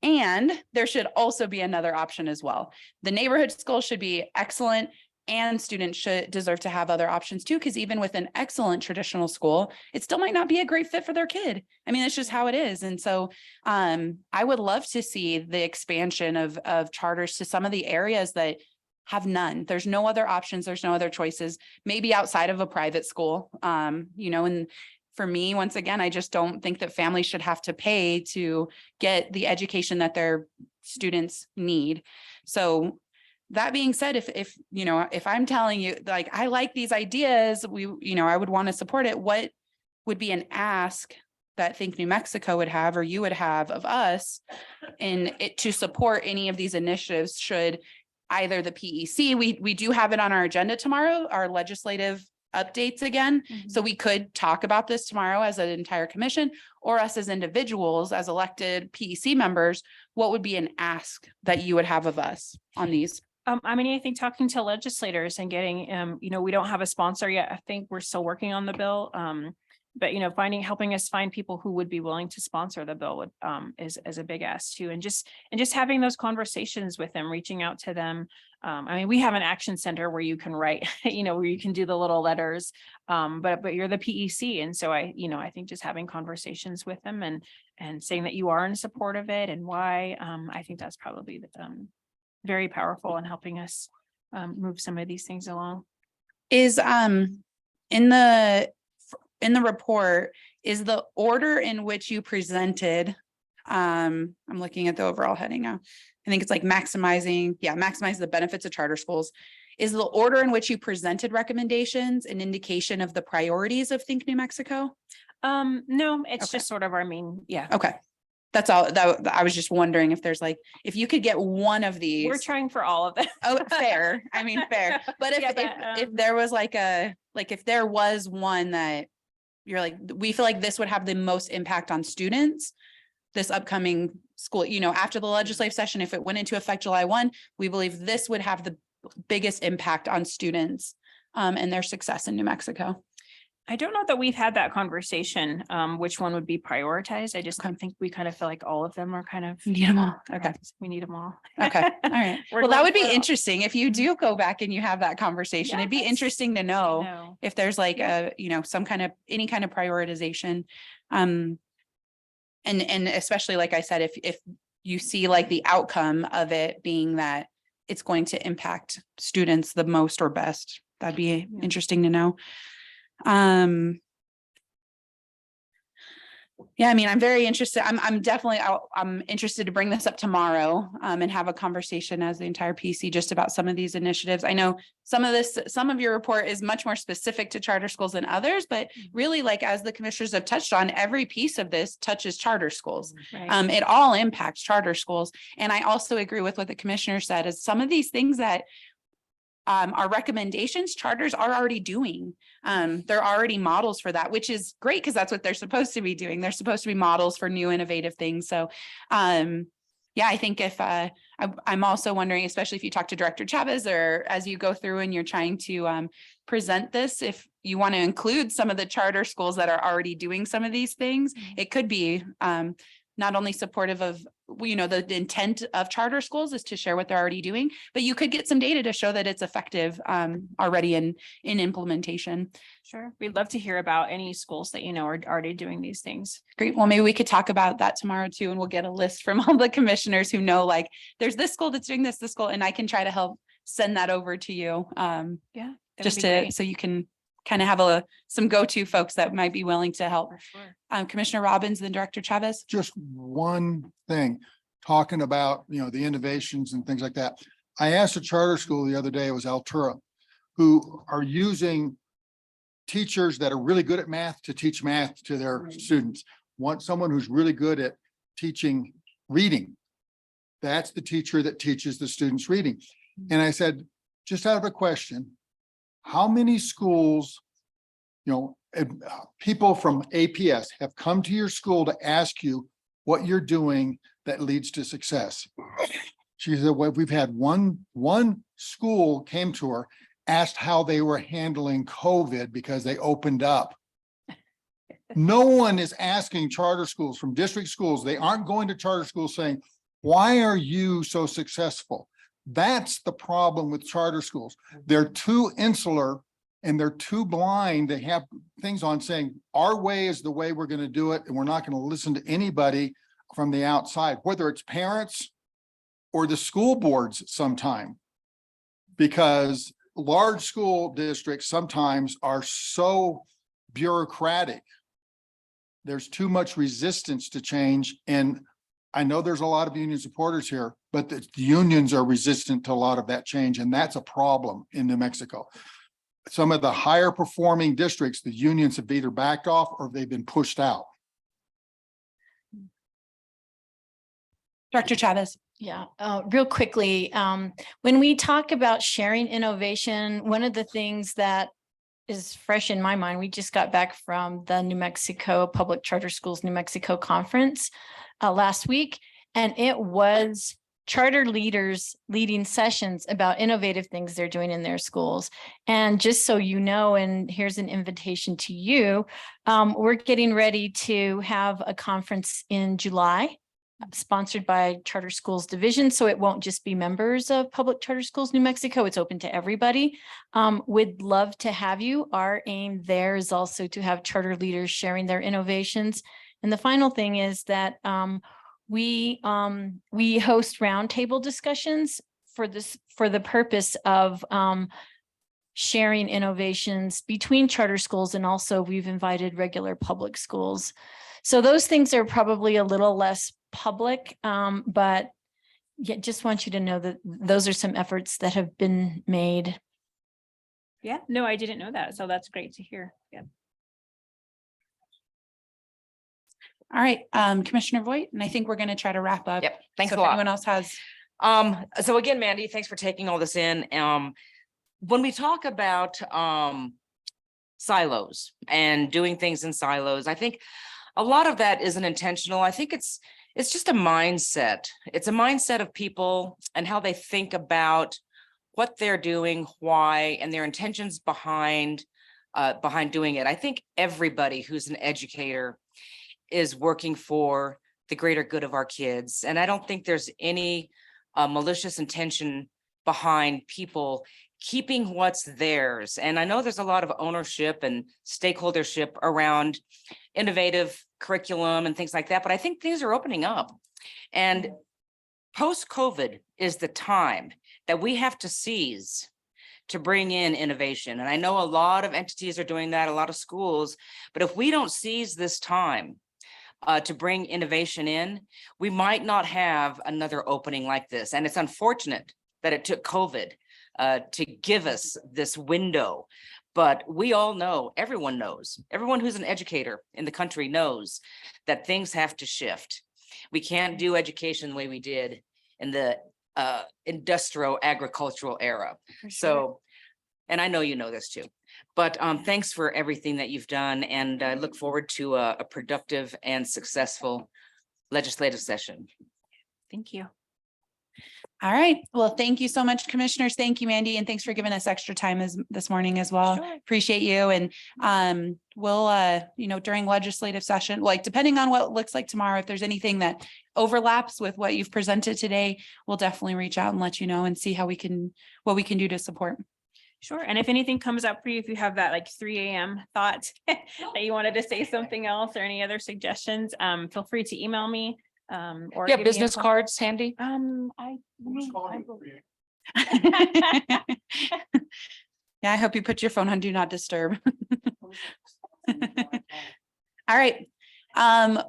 And there should also be another option as well. The neighborhood school should be excellent, and students should deserve to have other options too, because even with an excellent traditional school, it still might not be a great fit for their kid. I mean, it's just how it is. And so I would love to see the expansion of charters to some of the areas that have none. There's no other options. There's no other choices, maybe outside of a private school, you know. And for me, once again, I just don't think that families should have to pay to get the education that their students need. So that being said, if you know, if I'm telling you, like, I like these ideas, I would want to support it. What would be an ask that Think New Mexico would have, or you would have of us, in it to support any of these initiatives? Should either the PEC, we do have it on our agenda tomorrow, our legislative updates again. So we could talk about this tomorrow as an entire commission, or us as individuals, as elected PEC members. What would be an ask that you would have of us on these? I mean, I think talking to legislators and getting, we don't have a sponsor yet. I think we're still working on the bill. But, helping us find people who would be willing to sponsor the bill would, is a big ask too. And just having those conversations with them, reaching out to them. I mean, we have an action center where you can write, where you can do the little letters, but you're the PEC. And so I think just having conversations with them and saying that you are in support of it and why, I think that's probably very powerful in helping us move some of these things along. Is in the report, is the order in which you presented, I'm looking at the overall heading now. I think it's like maximize the benefits of charter schools. Is the order in which you presented recommendations an indication of the priorities of Think New Mexico? No, it's Okay. just sort of our main, yeah. Okay. That's all that I was just wondering if there's like, if you could get one of these. We're trying for all of them. Oh, fair. I mean, fair. But if, Yeah, if there was like if there was one that you're like, we feel like this would have the most impact on students, this upcoming school, after the legislative session, if it went into effect July 1, we believe this would have the biggest impact on students and their success in New Mexico. I don't know that we've had that conversation, which one would be prioritized. I just think we kind of feel like all of them are kind of. Need them all. Okay. We need them all. Okay. All right. We're Well, that going would be for it all. interesting if you do go back and you have that conversation. It'd be Yes. interesting to know No. if there's like some kind of, any kind of prioritization. And especially, like I said, if you see like the outcome of it being that it's going to impact students the most or best, that'd be interesting to know. Yeah, I mean, I'm very interested. I'm definitely, I'm interested to bring this up tomorrow and have a conversation as the entire PC just about some of these initiatives. I know some of your report is much more specific to charter schools than others, but really, like, as the commissioners have touched on, every piece of this touches charter schools. Right. It all impacts charter schools. And I also agree with what the commissioner said, is some of these things that our recommendations, charters are already doing. They're already models for that, which is great because that's what they're supposed to be doing. They're supposed to be models for new innovative things. So yeah, I think if I'm also wondering, especially if you talk to Director Chavez or as you go through and you're trying to present this, if you want to include some of the charter schools that are already doing some of these things, it could be not only supportive of, the intent of charter schools is to share what they're already doing, but you could get some data to show that it's effective already in implementation. Sure. We'd love to hear about any schools that, are already doing these things. Great. Well, maybe we could talk about that tomorrow too, and we'll get a list from all the commissioners who know, like, there's this school that's doing this school, and I can try to help send that over to you. Yeah. Just so you can kind of have some go-to folks that might be willing to help. For sure. Commissioner Robbins, then Director Chavez. Just one thing, talking about, the innovations and things like that. I asked a charter school the other day, it was Altura, who are using teachers that are really good at math to teach math to their students. Want someone who's really good at teaching reading. That's the teacher that teaches the students reading. And I said, just out of a question, how many schools, people from APS have come to your school to ask you what you're doing that leads to success? She said, well, we've had one school came to her, asked how they were handling COVID because they opened up. No one is asking charter schools from district schools. They aren't going to charter schools saying, why are you so successful? That's the problem with charter schools. They're too insular and they're too blind. They have things on saying our way is the way we're going to do it. And we're not going to listen to anybody from the outside, whether it's parents or the school boards sometime. Because large school districts sometimes are so bureaucratic. There's too much resistance to change. And I know there's a lot of union supporters here, but the unions are resistant to a lot of that change. And that's a problem in New Mexico. Some of the higher performing districts, the unions have either backed off or they've been pushed out. Director Chavez. Yeah, real quickly, when we talk about sharing innovation, one of the things that is fresh in my mind, we just got back from the New Mexico Public Charter Schools New Mexico Conference last week, and it was charter leaders leading sessions about innovative things they're doing in their schools. And just so you know, and here's an invitation to you, we're getting ready to have a conference in July, sponsored by Charter Schools Division. So it won't just be members of Public Charter Schools New Mexico. It's open to everybody. We'd love to have you. Our aim there is also to have charter leaders sharing their innovations. And the final thing is that we host roundtable discussions for the purpose of sharing innovations between charter schools, and also we've invited regular public schools. So those things are probably a little less public, but yeah, just want you to know that those are some efforts that have been made. Yeah, no, I didn't know that. So that's great to hear. Yeah. All right, Commissioner Voigt, and I think we're going to try to wrap up. Yep, thanks So a if lot. anyone else has, So again, Mandy, thanks for taking all this in. When we talk about silos and doing things in silos, I think a lot of that isn't intentional. I think it's just a mindset. It's a mindset of people and how they think about what they're doing, why, and their intentions behind doing it. I think everybody who's an educator is working for the greater good of our kids. And I don't think there's any malicious intention behind people keeping what's theirs. And I know there's a lot of ownership and stakeholdership around innovative curriculum and things like that, but I think things are opening up. And post-COVID is the time that we have to seize to bring in innovation. And I know a lot of entities are doing that, a lot of schools, but if we don't seize this time to bring innovation in, we might not have another opening like this. And it's unfortunate that it took COVID to give us this window. But we all know, everyone who's an educator in the country knows that things have to shift. We can't do education the way we did in the industrial agricultural era. So, and I know you know this too, but thanks for everything that you've done, and I look forward to a productive and successful legislative session. Thank you. all right. Well, thank you so much, commissioners. Thank you, Mandy, and thanks for giving us extra time this morning as well. Sure. Appreciate you. And we'll, during legislative session, like depending on what it looks like tomorrow, if there's anything that overlaps with what you've presented today, we'll definitely reach out and let you know and see how what we can do to support. Sure. And if anything comes up for you, if you have that like 3 a.m. thought that you wanted to say something else or any other suggestions, feel free to email me. Or You give have me a business call. cards handy? Yeah, I hope you put your phone on do not disturb. All right.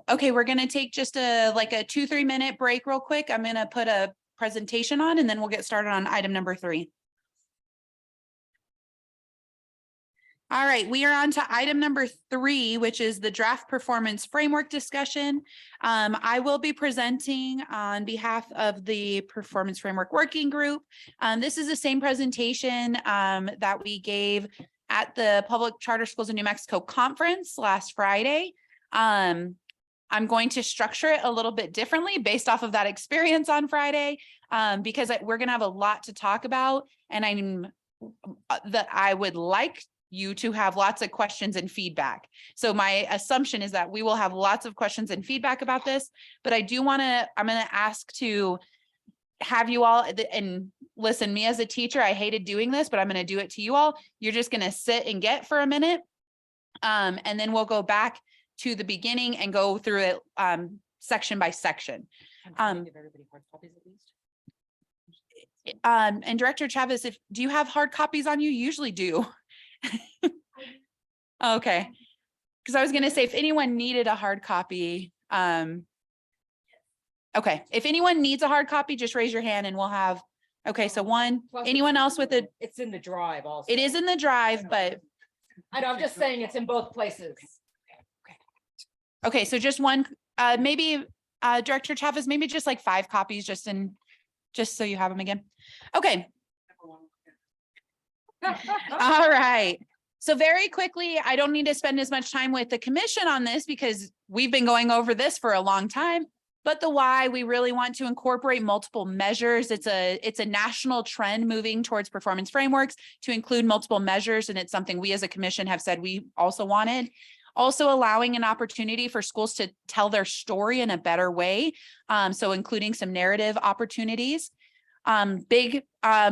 Okay, we're gonna take just a 2-3 minute break real quick. I'm gonna put a presentation on and then we'll get started on item number 3. All right, we are on to item number 3, which is the draft performance framework discussion. I will be presenting on behalf of the performance framework working group. This is the same presentation that we gave at the Public Charter Schools in New Mexico conference last Friday. I'm going to structure it a little bit differently based off of that experience on Friday, because we're going to have a lot to talk about, and I would like you to have lots of questions and feedback. So my assumption is that we will have lots of questions and feedback about this, but I'm going to ask to have you all, and listen, me as a teacher, I hated doing this, but I'm going to do it to you all. You're just going to sit and get for a minute. And then we'll go back to the beginning and go through it section by section. And Director Chavez, do you have hard copies on you? You usually do. Okay, because I was going to say if anyone needed a hard copy, okay, if anyone needs a hard copy, just raise your hand and we'll have, okay, so one, anyone else with it? It's in the drive also. It is in the drive, but I know, I'm just saying it's in both places. okay, so just one, maybe Director Chavez, maybe just like 5 copies just so you have them again. Okay. All right. So very quickly, I don't need to spend as much time with the commission on this because we've been going over this for a long time, but the why, we really want to incorporate multiple measures. It's a national trend moving towards performance frameworks to include multiple measures. And it's something we as a commission have said we also wanted. Also allowing an opportunity for schools to tell their story in a better way. So including some narrative opportunities. Big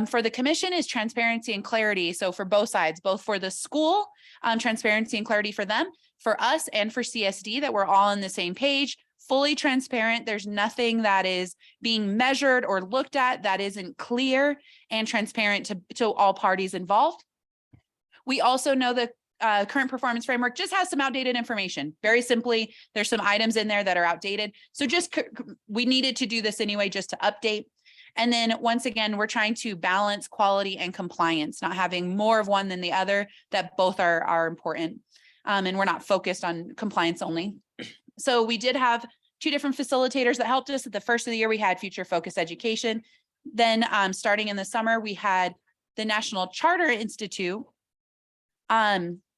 for the commission is transparency and clarity. So for both sides, both for the school, transparency and clarity for them, for us and for CSD, that we're all on the same page, fully transparent. There's nothing that is being measured or looked at that isn't clear and transparent to all parties involved. We also know the current performance framework just has some outdated information. Very simply, there's some items in there that are outdated. So we needed to do this anyway, just to update. And then once again, we're trying to balance quality and compliance, not having more of one than the other, that both are important. And we're not focused on compliance only. So we did have two different facilitators that helped us. At the first of the year, we had Future Focus Education. Then starting in the summer, we had the National Charter Institute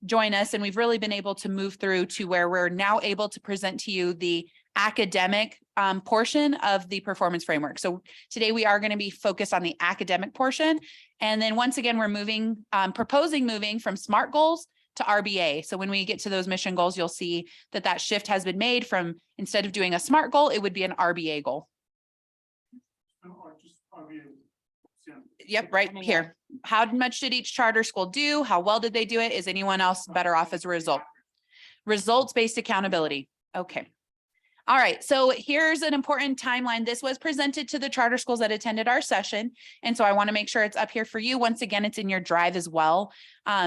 join us, and we've really been able to move through to where we're now able to present to you the academic portion of the performance framework. So today we are going to be focused on the academic portion. And then once again, we're proposing moving from SMART goals to RBA. So when we get to those mission goals, you'll see that that shift has been made from, instead of doing a SMART goal, it would be an RBA goal. Yep, right here. How much did each charter school do? How well did they do it? Is anyone else better off as a result? Results-based accountability. Okay. All right, so here's an important timeline. This was presented to the charter schools that attended our session. And so I want to make sure it's up here for you. Once again, it's in your drive as well.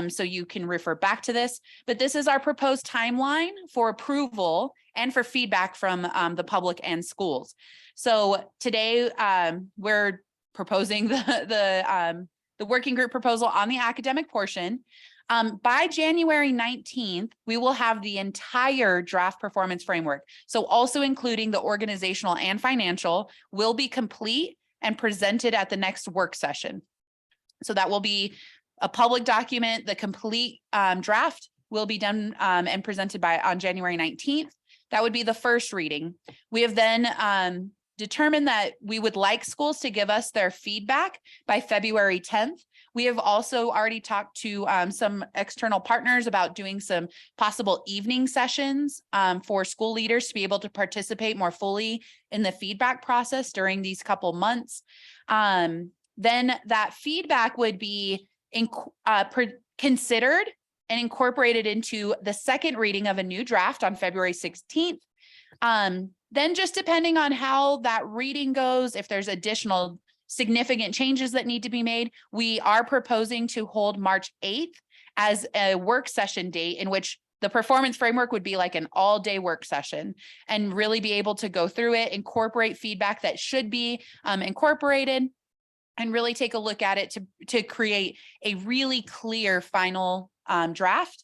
So you can refer back to this, but this is our proposed timeline for approval and for feedback from the public and schools. So today we're proposing the working group proposal on the academic portion. By January 19th, we will have the entire draft performance framework. So also including the organizational and financial will be complete and presented at the next work session. So that will be a public document. The complete draft will be done and presented on January 19th. That would be the first reading. We have then determined that we would like schools to give us their feedback by February 10th. We have also already talked to some external partners about doing some possible evening sessions for school leaders to be able to participate more fully in the feedback process during these couple months. Then that feedback would be considered and incorporated into the second reading of a new draft on February 16th. Then just depending on how that reading goes, if there's additional significant changes that need to be made, we are proposing to hold March 8th as a work session date in which the performance framework would be like an all-day work session and really be able to go through it, incorporate feedback that should be incorporated, and really take a look at it to create a really clear final draft.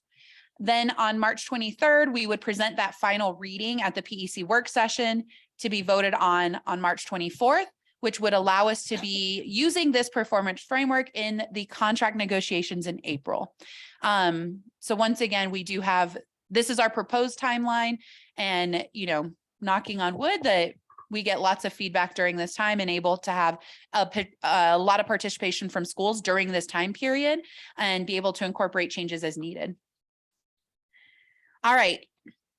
Then on March 23rd, we would present that final reading at the PEC work session to be voted on March 24th, which would allow us to be using this performance framework in the contract negotiations in April. So once again, we do have, this is our proposed timeline, and, you know, knocking on wood that we get lots of feedback during this time and able to have a lot of participation from schools during this time period and be able to incorporate changes as needed. All right,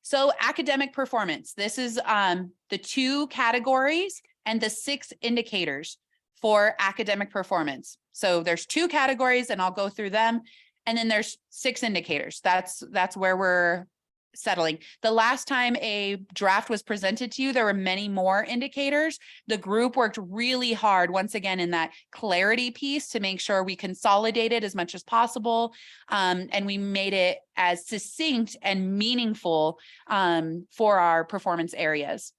so academic performance. This is the 2 categories and the 6 indicators for academic performance. So there's 2 categories and I'll go through them. And then there's 6 indicators. That's where we're settling. The last time a draft was presented to you, there were many more indicators. The group worked really hard, once again, in that clarity piece to make sure we consolidated as much as possible. And we made it as succinct and meaningful for our performance areas.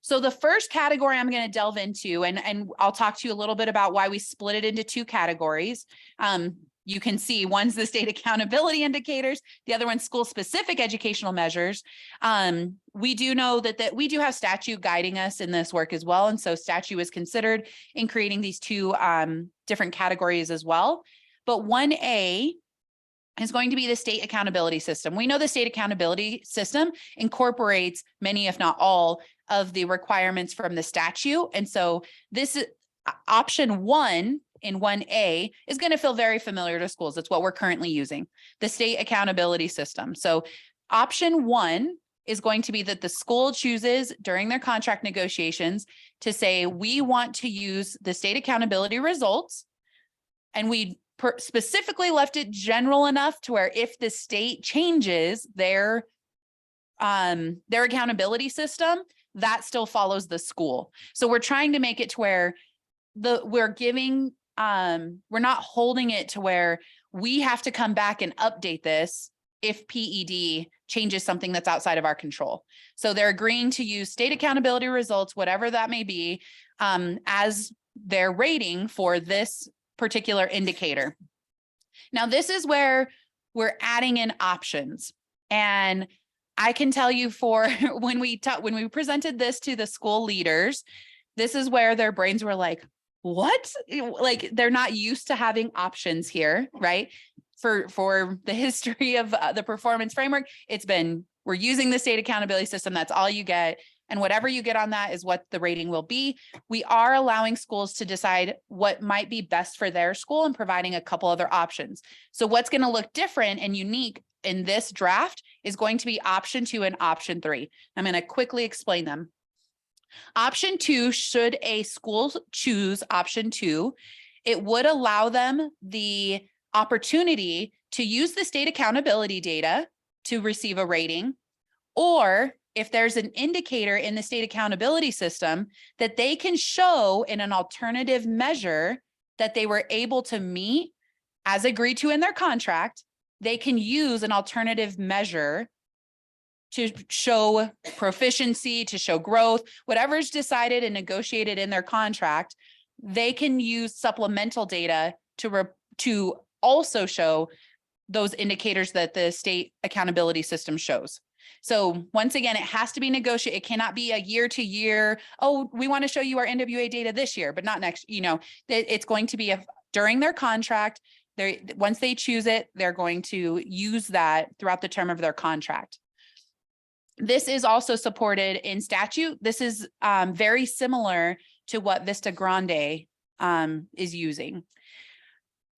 So the first category I'm going to delve into, and I'll talk to you a little bit about why we split it into 2 categories. You can see one's the state accountability indicators, the other one's school-specific educational measures. We do know that we do have statute guiding us in this work as well. And so statute is considered in creating these 2 different categories as well. But 1A is going to be the state accountability system. We know the state accountability system incorporates many, if not all, of the requirements from the statute. And so this is option 1 in 1A is going to feel very familiar to schools. It's what we're currently using, the state accountability system. So option 1 is going to be that the school chooses during their contract negotiations to say, we want to use the state accountability results. And we specifically left it general enough to where if the state changes their accountability system, that still follows the school. So we're trying to make it to where we're not holding it to where we have to come back and update this if PED changes something that's outside of our control. So they're agreeing to use state accountability results, whatever that may be, as their rating for this particular indicator. Now, this is where we're adding in options. And I can tell you for when we presented this to the school leaders, this is where their brains were like, what? Like, they're not used to having options here, right? For the history of the performance framework, it's been, we're using the state accountability system. That's all you get. And whatever you get on that is what the rating will be. We are allowing schools to decide what might be best for their school and providing a couple other options. So what's going to look different and unique in this draft is going to be option 2 and option 3. I'm going to quickly explain them. Option 2, should a school choose option 2, it would allow them the opportunity to use the state accountability data to receive a rating, or if there's an indicator in the state accountability system that they can show in an alternative measure that they were able to meet as agreed to in their contract, they can use an alternative measure to show proficiency, to show growth, whatever's decided and negotiated in their contract. They can use supplemental data to also show those indicators that the state accountability system shows. So once again, it has to be negotiated. It cannot be a year to year. Oh, we want to show you our NWA data this year, but not next. It's going to be during their contract. Once they choose it, they're going to use that throughout the term of their contract. This is also supported in statute. This is very similar to what Vista Grande is using.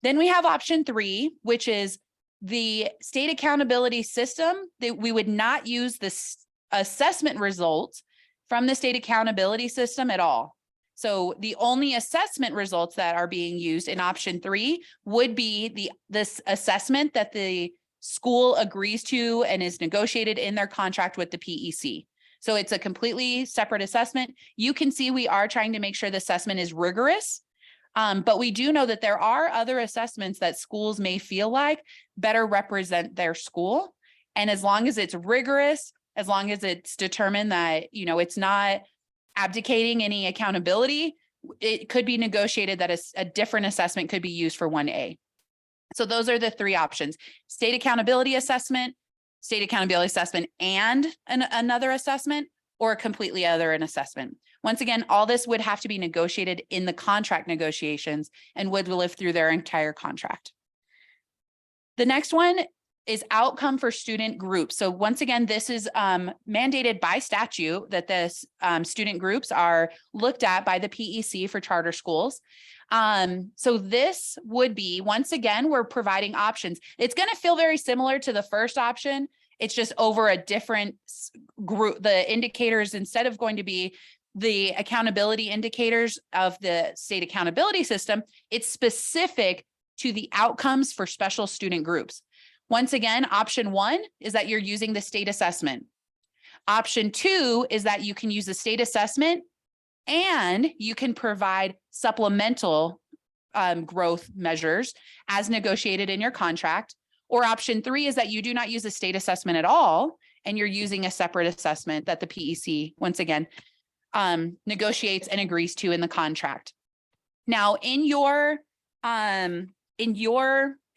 Then we have option 3, which is the state accountability system, that we would not use this assessment results from the state accountability system at all. So the only assessment results that are being used in option 3 would be this assessment that the school agrees to and is negotiated in their contract with the PEC. So it's a completely separate assessment. You can see we are trying to make sure the assessment is rigorous. But we do know that there are other assessments that schools may feel like better represent their school. And as long as it's rigorous, as long as it's determined that, it's not abdicating any accountability, it could be negotiated that a different assessment could be used for 1A. So those are the 3 options: state accountability assessment and another assessment, or a completely other an assessment. Once again, all this would have to be negotiated in the contract negotiations and would live through their entire contract. The next one is outcome for student groups. So once again, this is mandated by statute that the student groups are looked at by the PEC for charter schools. So this would be, once again, we're providing options. It's going to feel very similar to the first option. It's just over a different group. The indicators, instead of going to be the accountability indicators of the state accountability system, it's specific to the outcomes for special student groups. Once again, option 1 is that you're using the state assessment. Option 2 is that you can use the state assessment and you can provide supplemental growth measures as negotiated in your contract. Or option 3 is that you do not use a state assessment at all, and you're using a separate assessment that the PEC, once again, negotiates and agrees to in the contract. Now, in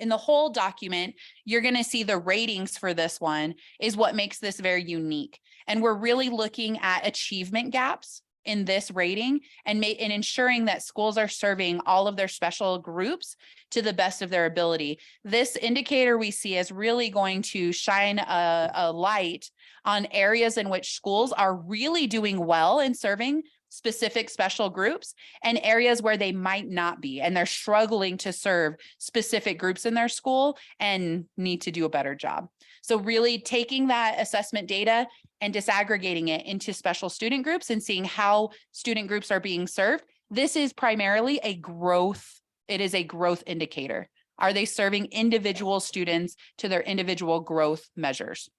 the whole document, you're going to see the ratings for this one is what makes this very unique. And we're really looking at achievement gaps in this rating and ensuring that schools are serving all of their special groups to the best of their ability. This indicator we see is really going to shine a light on areas in which schools are really doing well in serving specific special groups and areas where they might not be, and they're struggling to serve specific groups in their school and need to do a better job. So really taking that assessment data and disaggregating it into special student groups and seeing how student groups are being served. This is primarily a growth indicator. Are they serving individual students to their individual growth measures?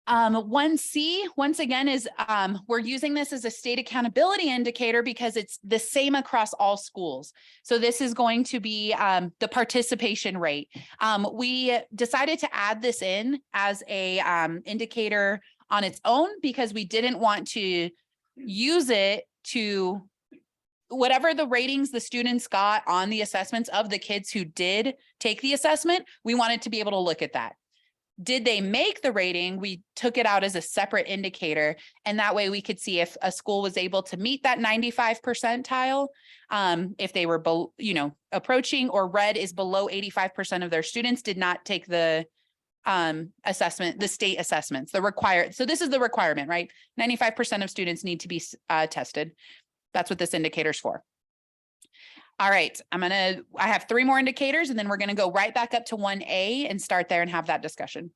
1C, once again, is we're using this as a state accountability indicator because it's the same across all schools. So this is going to be the participation rate. We decided to add this in as a indicator on its own because we didn't want to use it to whatever the ratings the students got on the assessments of the kids who did take the assessment. We wanted to be able to look at that. did they make the rating? We took it out as a separate indicator. And that way we could see if a school was able to meet that 95 percentile. If they were, approaching, or red is below 85% of their students did not take the assessment, the state assessments, the required. So this is the requirement, right? 95% of students need to be tested. That's what this indicator's for. All right, I have 3 more indicators, and then we're going to go right back up to 1A and start there and have that discussion.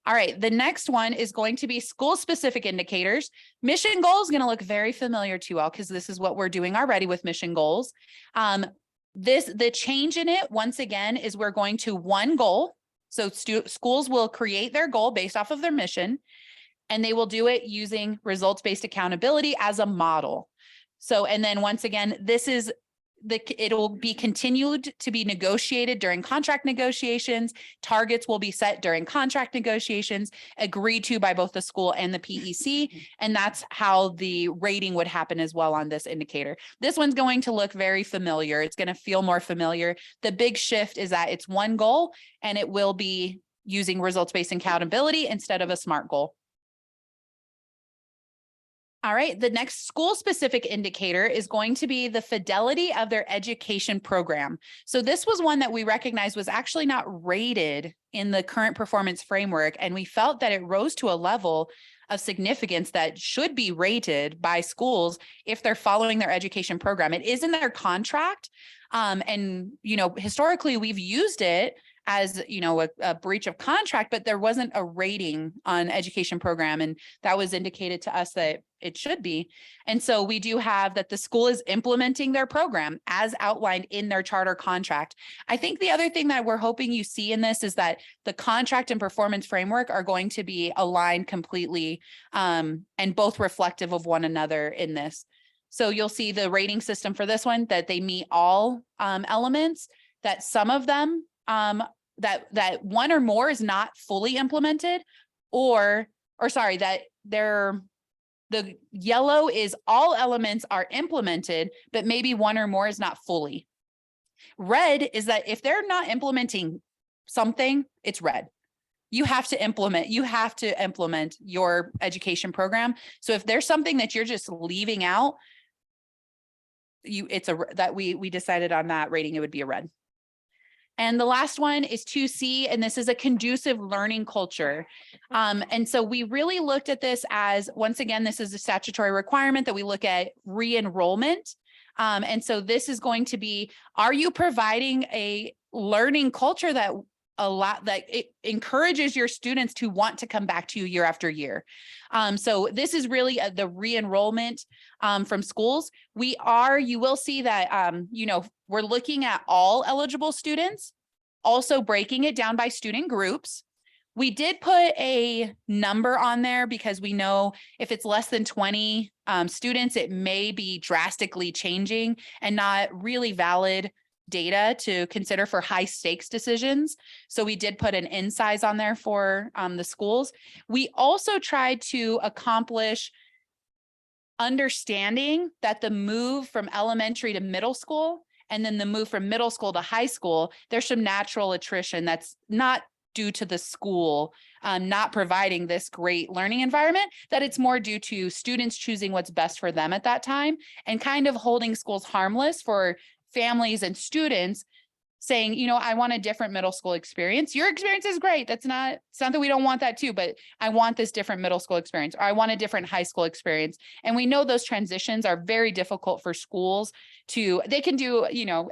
All right, the next one is going to be school-specific indicators. Mission goal is going to look very familiar to you all because this is what we're doing already with mission goals. The change in it, once again, is we're going to one goal. So schools will create their goal based off of their mission, and they will do it using results-based accountability as a model. So, and then once again, it'll be continued to be negotiated during contract negotiations. Targets will be set during contract negotiations, agreed to by both the school and the PEC. And that's how the rating would happen as well on this indicator. This one's going to look very familiar. It's going to feel more familiar. The big shift is that it's one goal, and it will be using results-based accountability instead of a SMART goal. All right, the next school-specific indicator is going to be the fidelity of their education program. So this was one that we recognized was actually not rated in the current performance framework, and we felt that it rose to a level of significance that should be rated by schools if they're following their education program. It is in their contract, and historically we've used it as a breach of contract, but there wasn't a rating on education program, and that was indicated to us that it should be. And so we do have that the school is implementing their program as outlined in their charter contract. I think the other thing that we're hoping you see in this is that the contract and performance framework are going to be aligned completely, and both reflective of one another in this. So you'll see the rating system for this one, that they meet all elements, that some of them that one or more is not fully implemented, that the yellow is all elements are implemented, but maybe one or more is not fully. Red is that if they're not implementing something, it's red. You have to implement your education program. So if there's something that you're just leaving out, we decided on that rating, it would be a red. And the last one is 2C, and this is a conducive learning culture. And so we really looked at this as, once again, this is a statutory requirement that we look at re-enrollment. And so this is going to be, are you providing a learning culture that it encourages your students to want to come back to you year after year? So this is really the re-enrollment from schools. You will see that, we're looking at all eligible students, also breaking it down by student groups. We did put a number on there because we know if it's less than 20 students, it may be drastically changing and not really valid data to consider for high stakes decisions. So we did put an in size on there for the schools. We also tried to accomplish understanding that the move from elementary to middle school and then the move from middle school to high school, there's some natural attrition that's not due to the school not providing this great learning environment, that it's more due to students choosing what's best for them at that time and kind of holding schools harmless for families and students saying, I want a different middle school experience. Your experience is great. It's not that we don't want that too, but I want this different middle school experience, or I want a different high school experience. And we know those transitions are very difficult for schools they can do,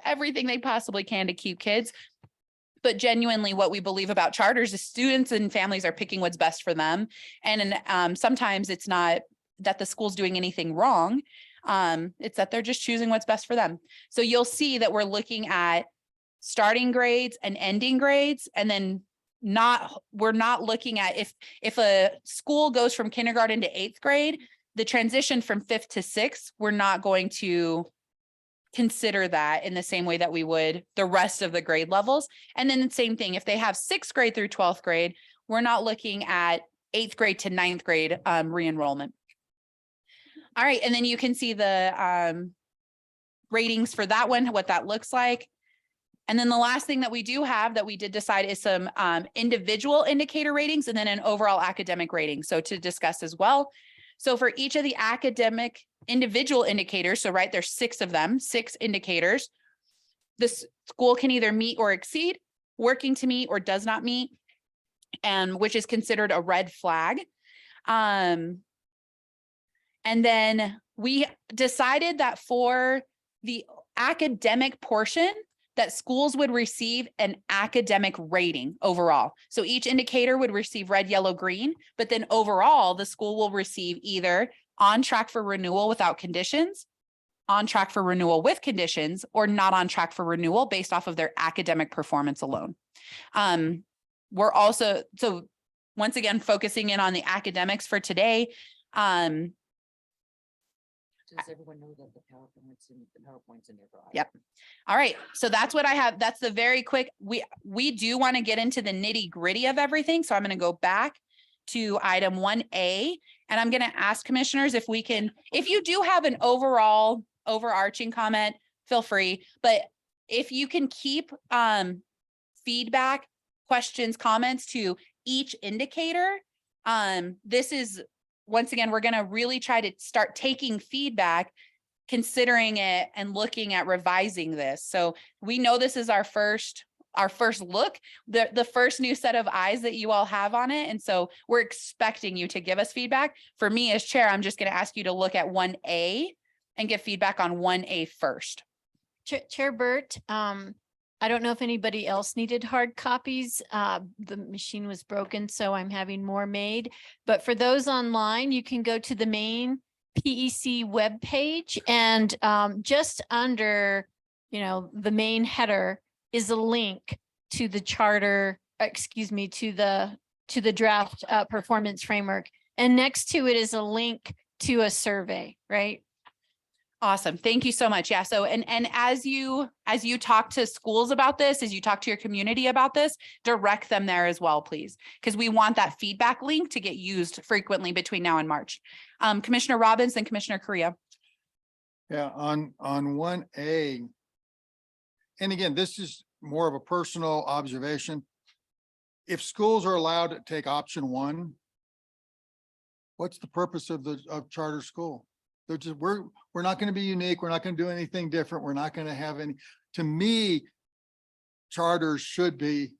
everything they possibly can to keep kids. But genuinely what we believe about charters is students and families are picking what's best for them. And sometimes it's not that the school's doing anything wrong. It's that they're just choosing what's best for them. So you'll see that we're looking at starting grades and ending grades, and then we're not looking at if a school goes from kindergarten to 8th grade, the transition from 5th to 6th, we're not going to consider that in the same way that we would the rest of the grade levels. And then the same thing, if they have 6th grade through 12th grade, we're not looking at 8th grade to 9th grade re-enrollment. All right, and then you can see the ratings for that one, what that looks like. And then the last thing that we do have that we did decide is some individual indicator ratings and then an overall academic rating. So to discuss as well. So for each of the academic individual indicators, so right, there's 6 of them, 6 indicators. This school can either meet or exceed, working to meet or does not meet, and which is considered a red flag. And then we decided that for the academic portion, that schools would receive an academic rating overall. So each indicator would receive red, yellow, green, but then overall the school will receive either on track for renewal without conditions, on track for renewal with conditions, or not on track for renewal based off of their academic performance alone. We're also, so once again, focusing in on the academics for today. Does everyone know that the PowerPoint's in their drive? Yep. All right. So that's what I have. That's the very quick, we do want to get into the nitty gritty of everything. So I'm going to go back to item 1A, and I'm going to ask commissioners if we can, if you do have an overall overarching comment, feel free, but if you can keep feedback, questions, comments to each indicator. This is, once again, we're going to really try to start taking feedback, considering it and looking at revising this. So we know this is our first look, the first new set of eyes that you all have on it. And so we're expecting you to give us feedback. For me as chair, I'm just going to ask you to look at 1A and give feedback on 1A first. Chair Burt, I don't know if anybody else needed hard copies. The machine was broken, so I'm having more made. But for those online, you can go to the main PEC webpage, and just under, the main header is a link to the charter, to the draft performance framework. And next to it is a link to a survey, right? Awesome. Thank you so much. Yeah. So, and as you talk to schools about this, as you talk to your community about this, direct them there as well, please. Because we want that feedback link to get used frequently between now and March. Commissioner Robbins and Commissioner Correa. Yeah, on 1A. And again, this is more of a personal observation. If schools are allowed to take option 1, what's the purpose of charter school? They're just, we're not going to be unique. We're not going to do anything different. We're not going to have any, to me, charters should be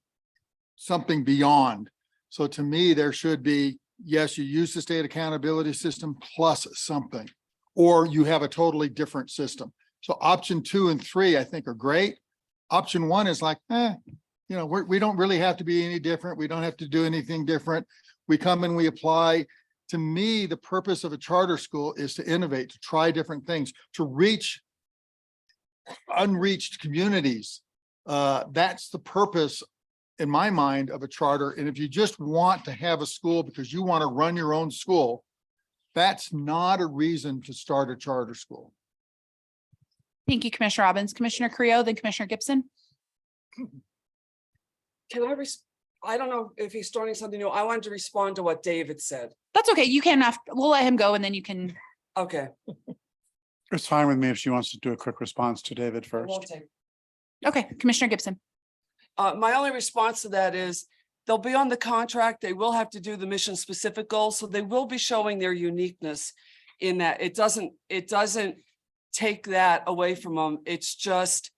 something beyond. So to me, there should be, yes, you use the state accountability system plus something, or you have a totally different system. So option 2 and 3, I think, are great. Option 1 is like, we don't really have to be any different. We don't have to do anything different. We come and we apply. To me, the purpose of a charter school is to innovate, to try different things, to reach unreached communities. That's the purpose, in my mind, of a charter. And if you just want to have a school because you want to run your own school, that's not a reason to start a charter school. Thank you, Commissioner Robbins. Commissioner Creo, then Commissioner Gibson. Can I don't know if he's starting something new. I wanted to respond to what David said. That's okay. You can, we'll let him go and then you can. Okay. It's fine with me if she wants to do a quick response to David It first. won't take- Okay, Commissioner Gibson. My only response to that is they'll be on the contract. They will have to do the mission specific goals. So they will be showing their uniqueness in that. It doesn't take that away from them. It's just,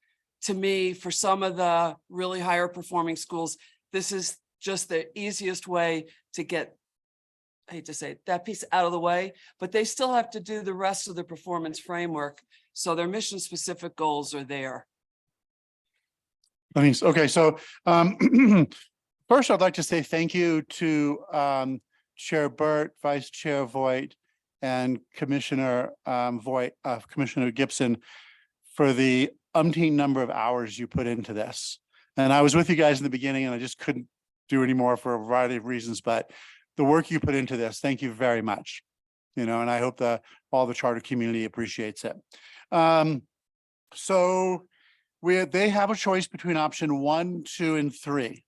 to me, for some of the really higher performing schools, this is just the easiest way to get, I hate to say it, that piece out of the way, but they still have to do the rest of the performance framework. So their mission specific goals are there. Okay, so first I'd like to say thank you to Chair Burt, Vice Chair Voigt, and Commissioner Commissioner Gibson for the umpteen number of hours you put into this. And I was with you guys in the beginning and I just couldn't do any more for a variety of reasons, but the work you put into this, thank you very much. And I hope that all the charter community appreciates it. So they have a choice between option 1, 2, and 3.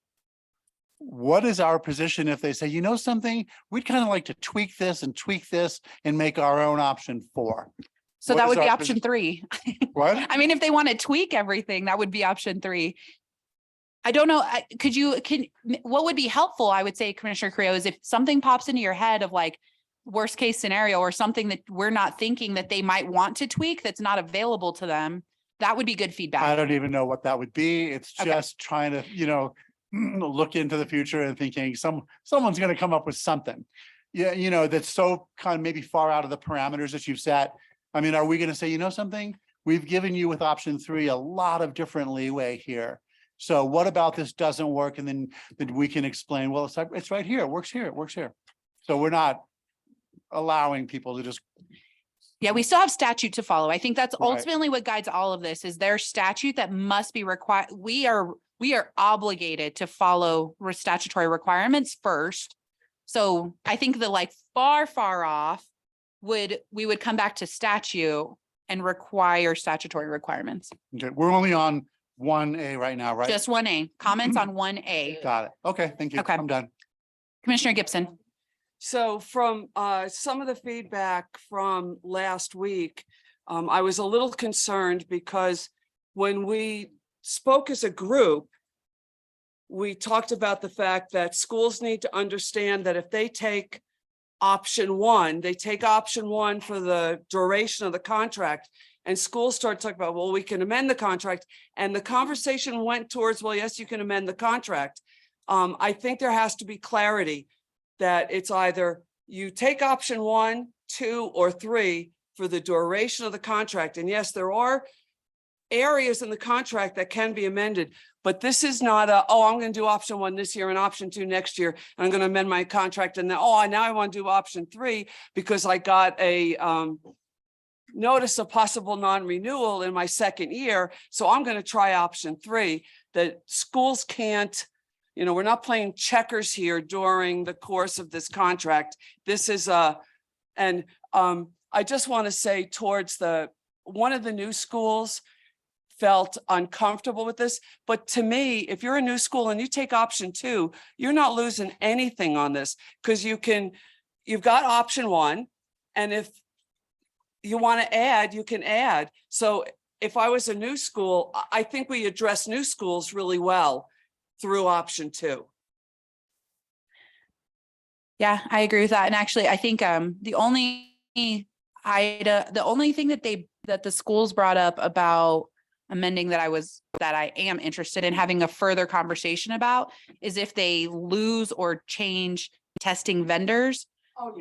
What is our position if they say, something, we'd kind of like to tweak this and make our own option 4? So What that is would be our option 3. What? I mean, if they want to tweak everything, that would be option 3. I don't know. What would be helpful, I would say, Commissioner Creo, is if something pops into your head of like worst case scenario or something that we're not thinking that they might want to tweak that's not available to them, that would be good I feedback. don't even know what that would be. It's Okay. just trying to, look into the future and thinking someone's gonna come up with something. Yeah, that's so kind of maybe far out of the parameters that you've set. I mean, are we gonna say, something? We've given you with option 3 a lot of different leeway here. So what about this doesn't work? And then we can explain, well, it's right here. It works here. It works here. So we're not allowing people to just, Yeah, we still have statute to follow. I think that's Right. ultimately what guides all of this is their statute that must be required. We are obligated to follow statutory requirements first. So I think the like far off we would come back to statute and require statutory requirements. okay, we're only on 1A right now, right? Just 1A, comments on 1A. Got it. Okay, thank you. Okay. I'm done. Commissioner Gibson. So from some of the feedback from last week, I was a little concerned because when we spoke as a group, we talked about the fact that schools need to understand that if they take option 1, they take option 1 for the duration of the contract. And schools start talking about, well, we can amend the contract. And the conversation went towards, well, yes, you can amend the contract. I think there has to be clarity that it's either you take option 1, 2, or 3 for the duration of the contract. And yes, there are areas in the contract that can be amended, but this is not I'm going to do option 1 this year and option 2 next year. And I'm going to amend my contract. And then, now I want to do option 3 because I got a notice of possible non-renewal in my second year. So I'm going to try option 3. That schools can't, we're not playing checkers here during the course of this contract. This is I just want to say towards one of the new schools felt uncomfortable with this. But to me, if you're a new school and you take option 2, you're not losing anything on this because you've got option 1. And if you want to add, you can add. So if I was a new school, I think we address new schools really well through option 2. Yeah, I agree with that. And actually, I think the only thing that the schools brought up about amending that I am interested in having a further conversation about is if they lose or change testing vendors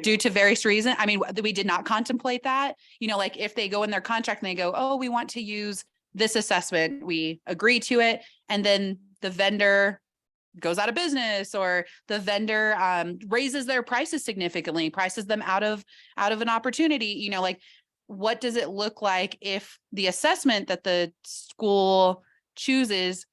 due to various reasons. I mean, we did not contemplate that, like if they go in their contract and they go, oh, we want to use this assessment, we agree to it. And then the vendor goes out of business or the vendor raises their prices significantly, prices them out of an opportunity, like what does it look like if the assessment that the school chooses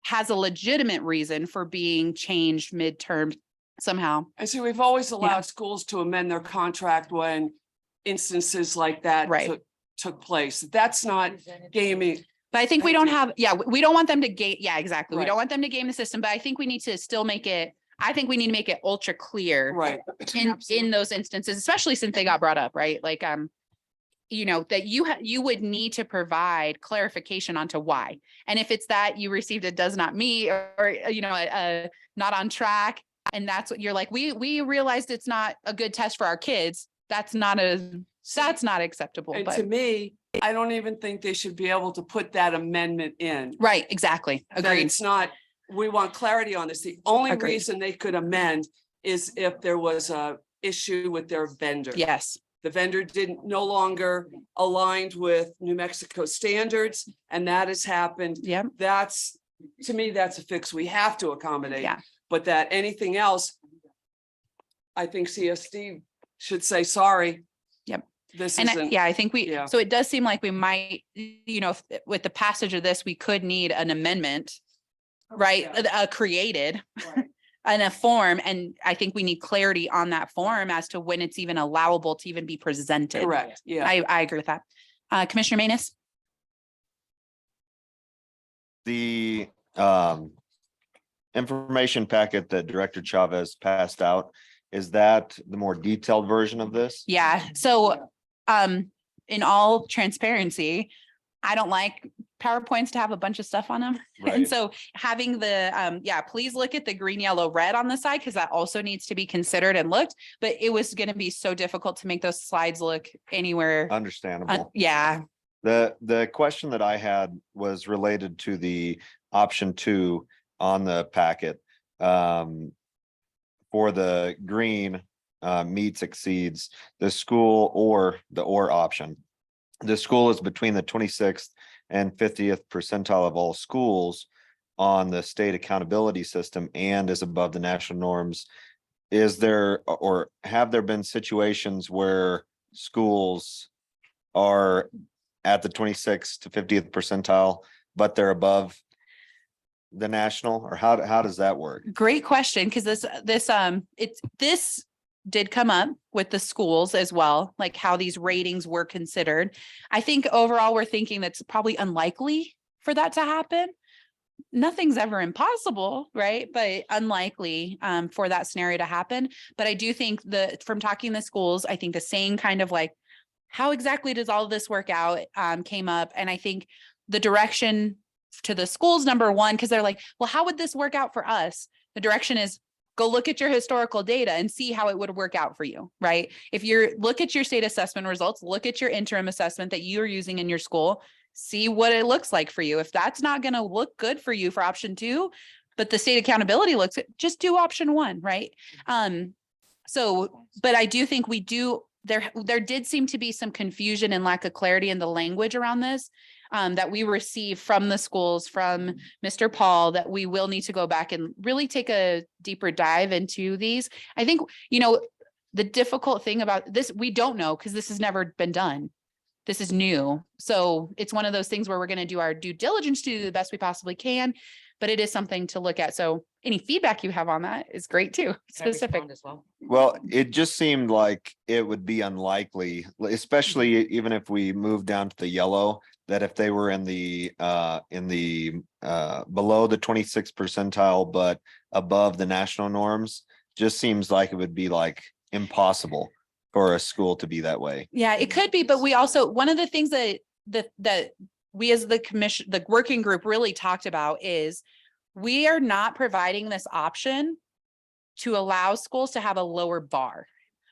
has a legitimate reason for being changed midterm somehow? And so we've always allowed schools to amend their contract when instances like that took place. That's not gaming. But I think we don't have, we don't want them to game. Yeah, exactly. We Right. don't want them to game the system, but I think we need to still make it, we need to make it ultra clear. Right. In those instances, especially since they got brought up, right? Like, that you would need to provide clarification onto why. And if it's that you received it does not meet or not on track, and that's what you're like, we realized it's not a good test for our kids. That's not acceptable. And But to me, I don't even think they should be able to put that amendment in. right, exactly. That Agreed. it's not, we want clarity on this. The only Agreed. reason they could amend is if there was a issue with their vendor. Yes. The vendor no longer aligned with New Mexico standards, and that has happened. Yep. To me, that's a fix we have to accommodate. Yeah. But that anything else, I think CSD should say, sorry. Yep. This And isn't. I think yeah. so it does seem like we might, if, with the passage of this, we could need an amendment, right? Created in a form. And I think we need clarity on that form as to when it's even allowable to even be presented. Correct. Yeah. I agree with that. Commissioner Manus? The information packet that Director Chavez passed out, is that the more detailed version of this? Yeah. So, in all transparency, I don't like PowerPoints to have a bunch of stuff on them. And Right. so having the, yeah, please look at the green, yellow, red on the side, because that also needs to be considered and looked. But it was going to be so difficult to make those slides look anywhere. Understandable. Yeah. The question that I had was related to the option 2 on the packet. For the green, meets exceeds the school or the or option. The school is between the 26th and 50th percentile of all schools on the state accountability system and is above the national norms. Is there, or have there been situations where schools are at the 26th to 50th percentile, but they're above the national, or how does that work? Great question, because this did come up with the schools as well, like how these ratings were considered. I think overall, we're thinking that's probably unlikely for that to happen. Nothing's ever impossible, right? But unlikely for that scenario to happen. But I do think from talking to schools, I think the same kind of like, how exactly does all of this work out came up. And I think the direction to the schools, number one, because they're like, well, how would this work out for us? The direction is go look at your historical data and see how it would work out for you, right? If look at your state assessment results, look at your interim assessment that you're using in your school, see what it looks like for you. If that's not going to look good for you for option 2, but the state accountability looks good, just do option 1, right? But I do think there did seem to be some confusion and lack of clarity in the language around this. That we received from the schools, from Mr. Paul, that we will need to go back and really take a deeper dive into these. I think, the difficult thing about this, we don't know because this has never been done. This is new. So it's one of those things where we're going to do our due diligence to do the best we possibly can, but it is something to look at. So any feedback you have on that is great too, Can I specific. respond as well? Well, it just seemed like it would be unlikely, especially even if we move down to the yellow, that if they were in the below the 26th percentile, but above the national norms, just seems like it would be like impossible for a school to be that way. Yeah, it could be, but we also, one of the things that we as the commission, the working group really talked about is we are not providing this option to allow schools to have a lower bar,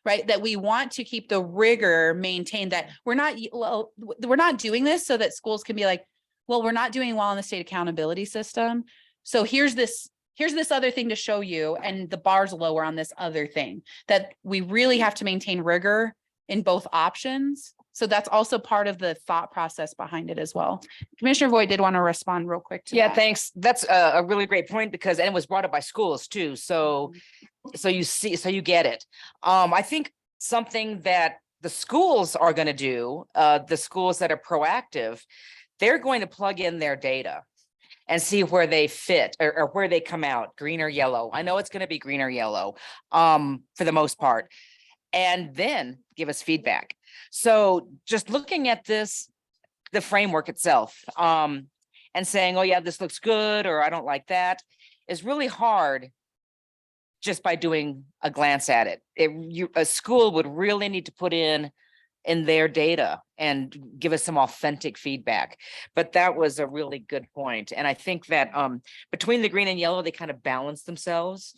right? That we want to keep the rigor maintained, that we're not doing this so that schools can be like, well, we're not doing well in the state accountability system. So here's this other thing to show you, and the bar's lower on this other thing, that we really have to maintain rigor in both options. So that's also part of the thought process behind it as well. Commissioner Voigt did want to respond real quick to Yeah, that. thanks. That's a really great point because, and it was brought up by schools too. So you get it. I think something that the schools are going to do, the schools that are proactive, they're going to plug in their data and see where they fit or where they come out, green or yellow. I know it's going to be green or yellow for the most part, and then give us feedback. So just looking at this, the framework itself, and saying, oh yeah, this looks good, or I don't like that, is really hard just by doing a glance at it. A school would really need to put in their data and give us some authentic feedback. But that was a really good point. And I think that between the green and yellow, they kind of balance themselves.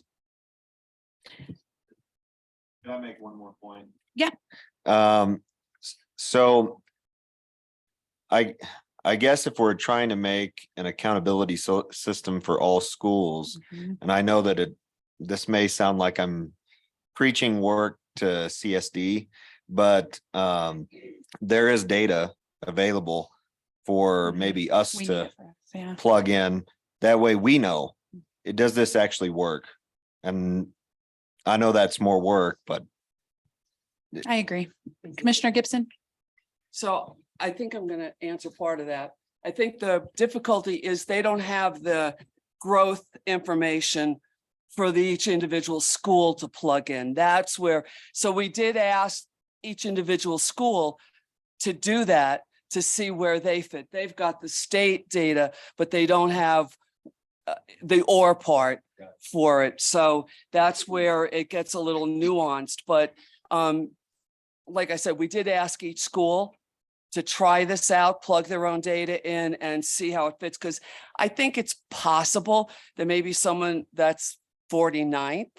Can I make one more point? Yeah. So I guess if we're trying to make an accountability system for all schools, Mhm. and I know that this may sound like I'm preaching work to CSD, but there is data available for maybe us We need to it for us, yeah. plug in. That way we know, does this actually work? And I know that's more work, but I agree. Commissioner Gibson? So I think I'm going to answer part of that. I think the difficulty is they don't have the growth information for each individual school to plug in. That's where, so we did ask each individual school to do that, to see where they fit. They've got the state data, but they don't have the or part for it. So that's where it gets a little nuanced. But like I said, we did ask each school to try this out, plug their own data in and see how it fits. Because I think it's possible that maybe someone that's 49th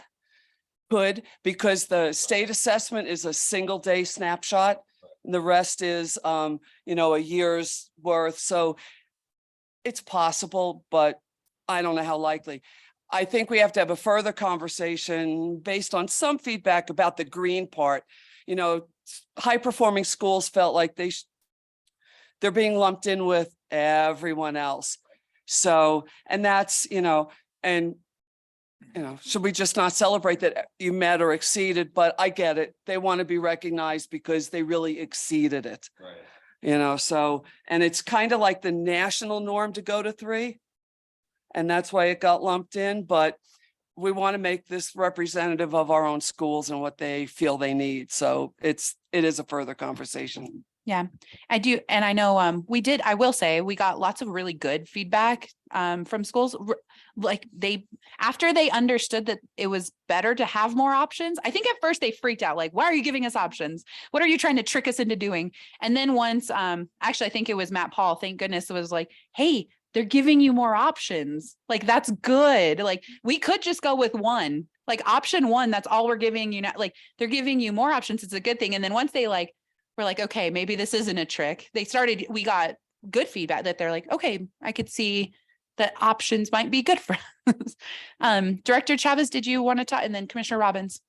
could, because the state assessment is a single day snapshot. And the rest is, a year's worth. So it's possible, but I don't know how likely. I think we have to have a further conversation based on some feedback about the green part. High performing schools felt like they're being lumped in with everyone else. So, and that's, should we just not celebrate that you met or exceeded? But I get it. They want to be recognized because they really exceeded it. Right. So, and it's kind of like the national norm to go to 3. And that's why it got lumped in, but we want to make this representative of our own schools and what they feel they need. So it is a further conversation. Yeah, I do. And I know I will say we got lots of really good feedback from schools. After they understood that it was better to have more options. I think at first they freaked out, like, why are you giving us options? What are you trying to trick us into doing? And then once, actually, I think it was Matt Paul, thank goodness, it was like, hey, they're giving you more options. Like, that's good. Like, we could just go with one, like option 1. That's all we're giving you now. Like, they're giving you more options. It's a good thing. And then once they we're like, okay, maybe this isn't a trick. We got good feedback that they're like, okay, I could see that options might be good for us. Director Chavez, did you want to talk? And then Commissioner Robbins.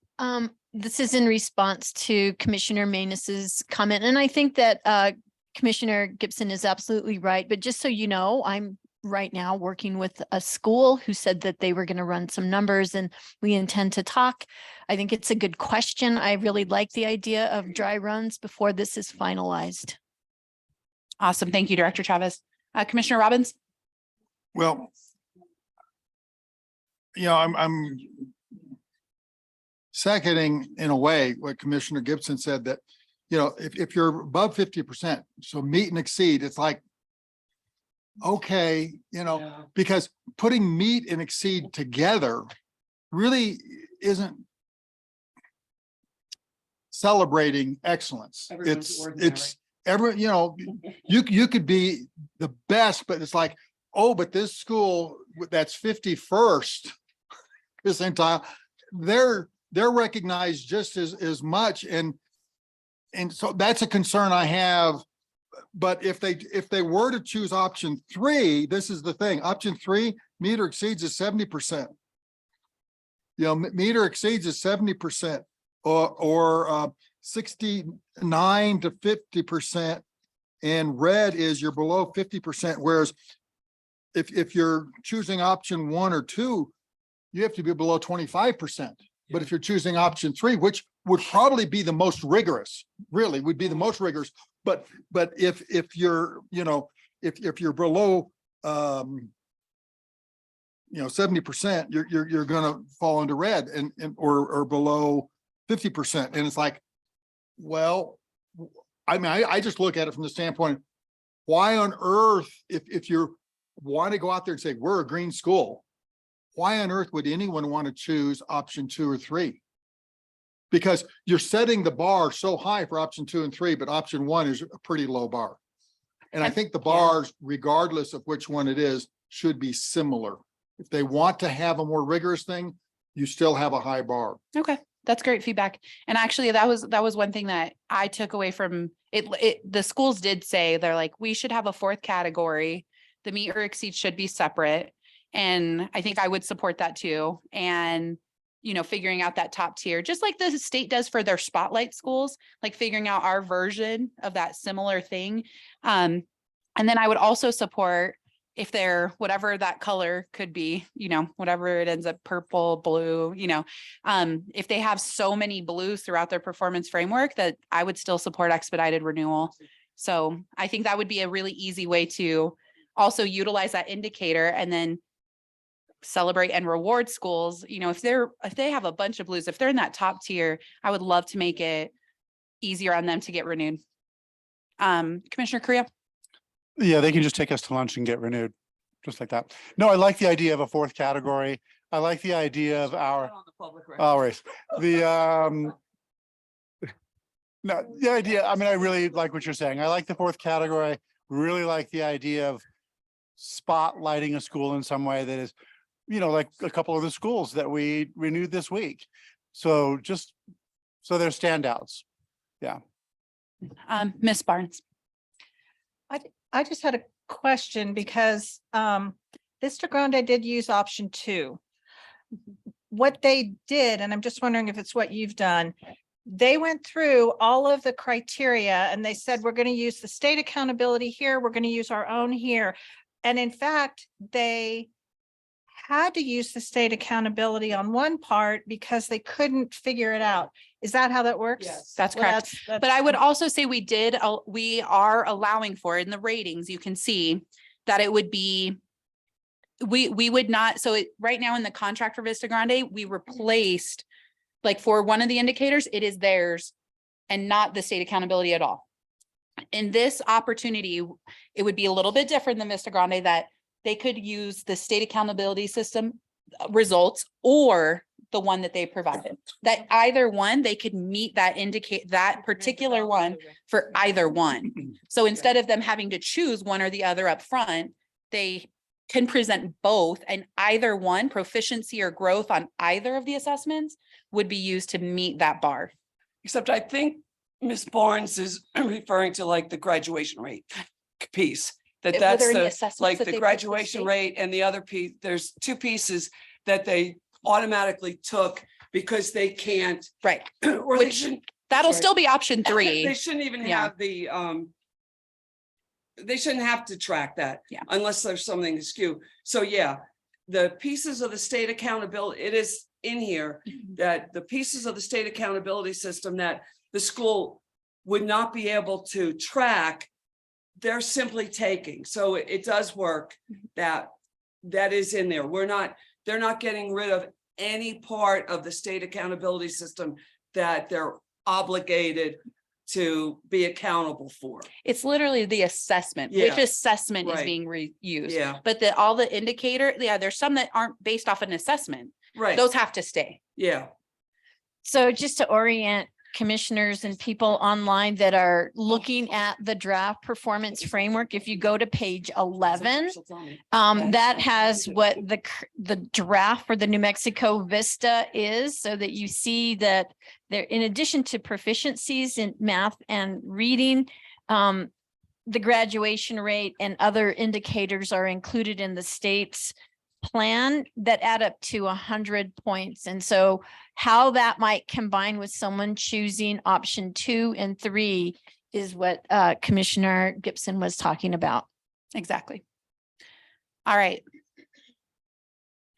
This is in response to Commissioner Manus's comment. And I think that Commissioner Gibson is absolutely right. But just so you know, I'm right now working with a school who said that they were going to run some numbers and we intend to talk. I think it's a good question. I really like the idea of dry runs before this is finalized. Awesome. Thank you, Director Chavez. Commissioner Robbins. Well, I'm seconding in a way what Commissioner Gibson said, that, if you're above 50%, so meet and exceed, it's like, okay, because putting meet and exceed together really isn't celebrating excellence. You could be the best, but it's like, oh, but this school that's 51st percentile, they're recognized just as much. And so that's a concern I have. But if they were to choose option 3, this is the thing, option 3, meet or exceeds is 70%. Meet or exceeds is 70% or 69 to 50%. And red is you're below 50%. Whereas if you're choosing option 1 or 2, you have to be below 25%. But if you're choosing option 3, which would probably be the most rigorous, really would be the most rigorous. But if you're, if you're below 70%, you're gonna fall into red or below 50%. And it's like, well, I just look at it from the standpoint, why on earth, if you want to go out there and say, we're a green school, why on earth would anyone want to choose option 2 or 3? Because you're setting the bar so high for option 2 and 3, but option 1 is a pretty low bar. And I think the bars, regardless of which one it is, should be similar. If they want to have a more rigorous thing, you still have a high bar. Okay, that's great feedback. And actually, that was one thing that I took away from it. The schools did say, they're like, we should have a 4th category. The meet or exceed should be separate. And I think I would support that too. And figuring out that top tier, just like the state does for their spotlight schools, like figuring out our version of that similar thing. And then I would also support, if they're whatever that color could be, whatever it ends up, purple, blue, if they have so many blues throughout their performance framework, that I would still support expedited renewal. So I think that would be a really easy way to also utilize that indicator and then celebrate and reward schools. If they have a bunch of blues, if they're in that top tier, I would love to make it easier on them to get renewed. Commissioner Correa. Yeah, they can just take us to lunch and get renewed, just like that. No, I like the idea of a 4th category. I like the idea of our, always, No, the idea, I mean, I really like what you're saying. I like the fourth category. Really like the idea of spotlighting a school in some way that is, like a couple of the schools that we renewed this week. So just, so they're standouts. Ms. Barnes. I just had a question because Vista Grande did use option 2. What they did, and I'm just wondering if it's what you've done, they went through all of the criteria and they said, we're going to use the state accountability here, we're going to use our own here. And in fact, they had to use the state accountability on one part because they couldn't figure it out. Is that how that works? Yes. That's Well, correct. But I would also say we are allowing for it in the ratings. You can see that it would be, we would not, so right now in the contract for Vista Grande, we replaced, like for one of the indicators, it is theirs and not the state accountability at all. In this opportunity, it would be a little bit different than Vista Grande, that they could use the state accountability system results or the one that they provided. That either one, they could meet that that particular one for either one. So instead of them having to choose one or the other up front, they can present both, and either one, proficiency or growth on either of the assessments, would be used to meet that bar. Except I think Ms. Barnes is referring to like the graduation rate piece. Were That's there any the, assessments like that the they picked graduation state? rate, and the other piece, there's 2 pieces that they automatically took because they can't. Right. Or they Which shouldn't. That'll Sorry. still be option 3. They shouldn't even Yeah. have the, they shouldn't have to track that. Yeah. Unless there's something askew. So yeah, the pieces of the state accountability, it is in here that the pieces of the state accountability system that the school would not be able to track, they're simply taking. So it does work, that is in there. They're not getting rid of any part of the state accountability system that they're obligated to be accountable for. It's literally the assessment, Yeah. which assessment is Right. being reused. Yeah, But all the indicator, there's some that aren't based off an assessment. right. Those have to stay. Yeah, So just to orient commissioners and people online that are looking at the draft performance framework, if you go to page 11, that has what the draft for the New Mexico Vista is, so that you see that there, in addition to proficiencies in math and reading, the graduation rate and other indicators are included in the state's plan that add up to 100 points. And so how that might combine with someone choosing option 2 and 3 is what Commissioner Gibson was talking about. Exactly. All right.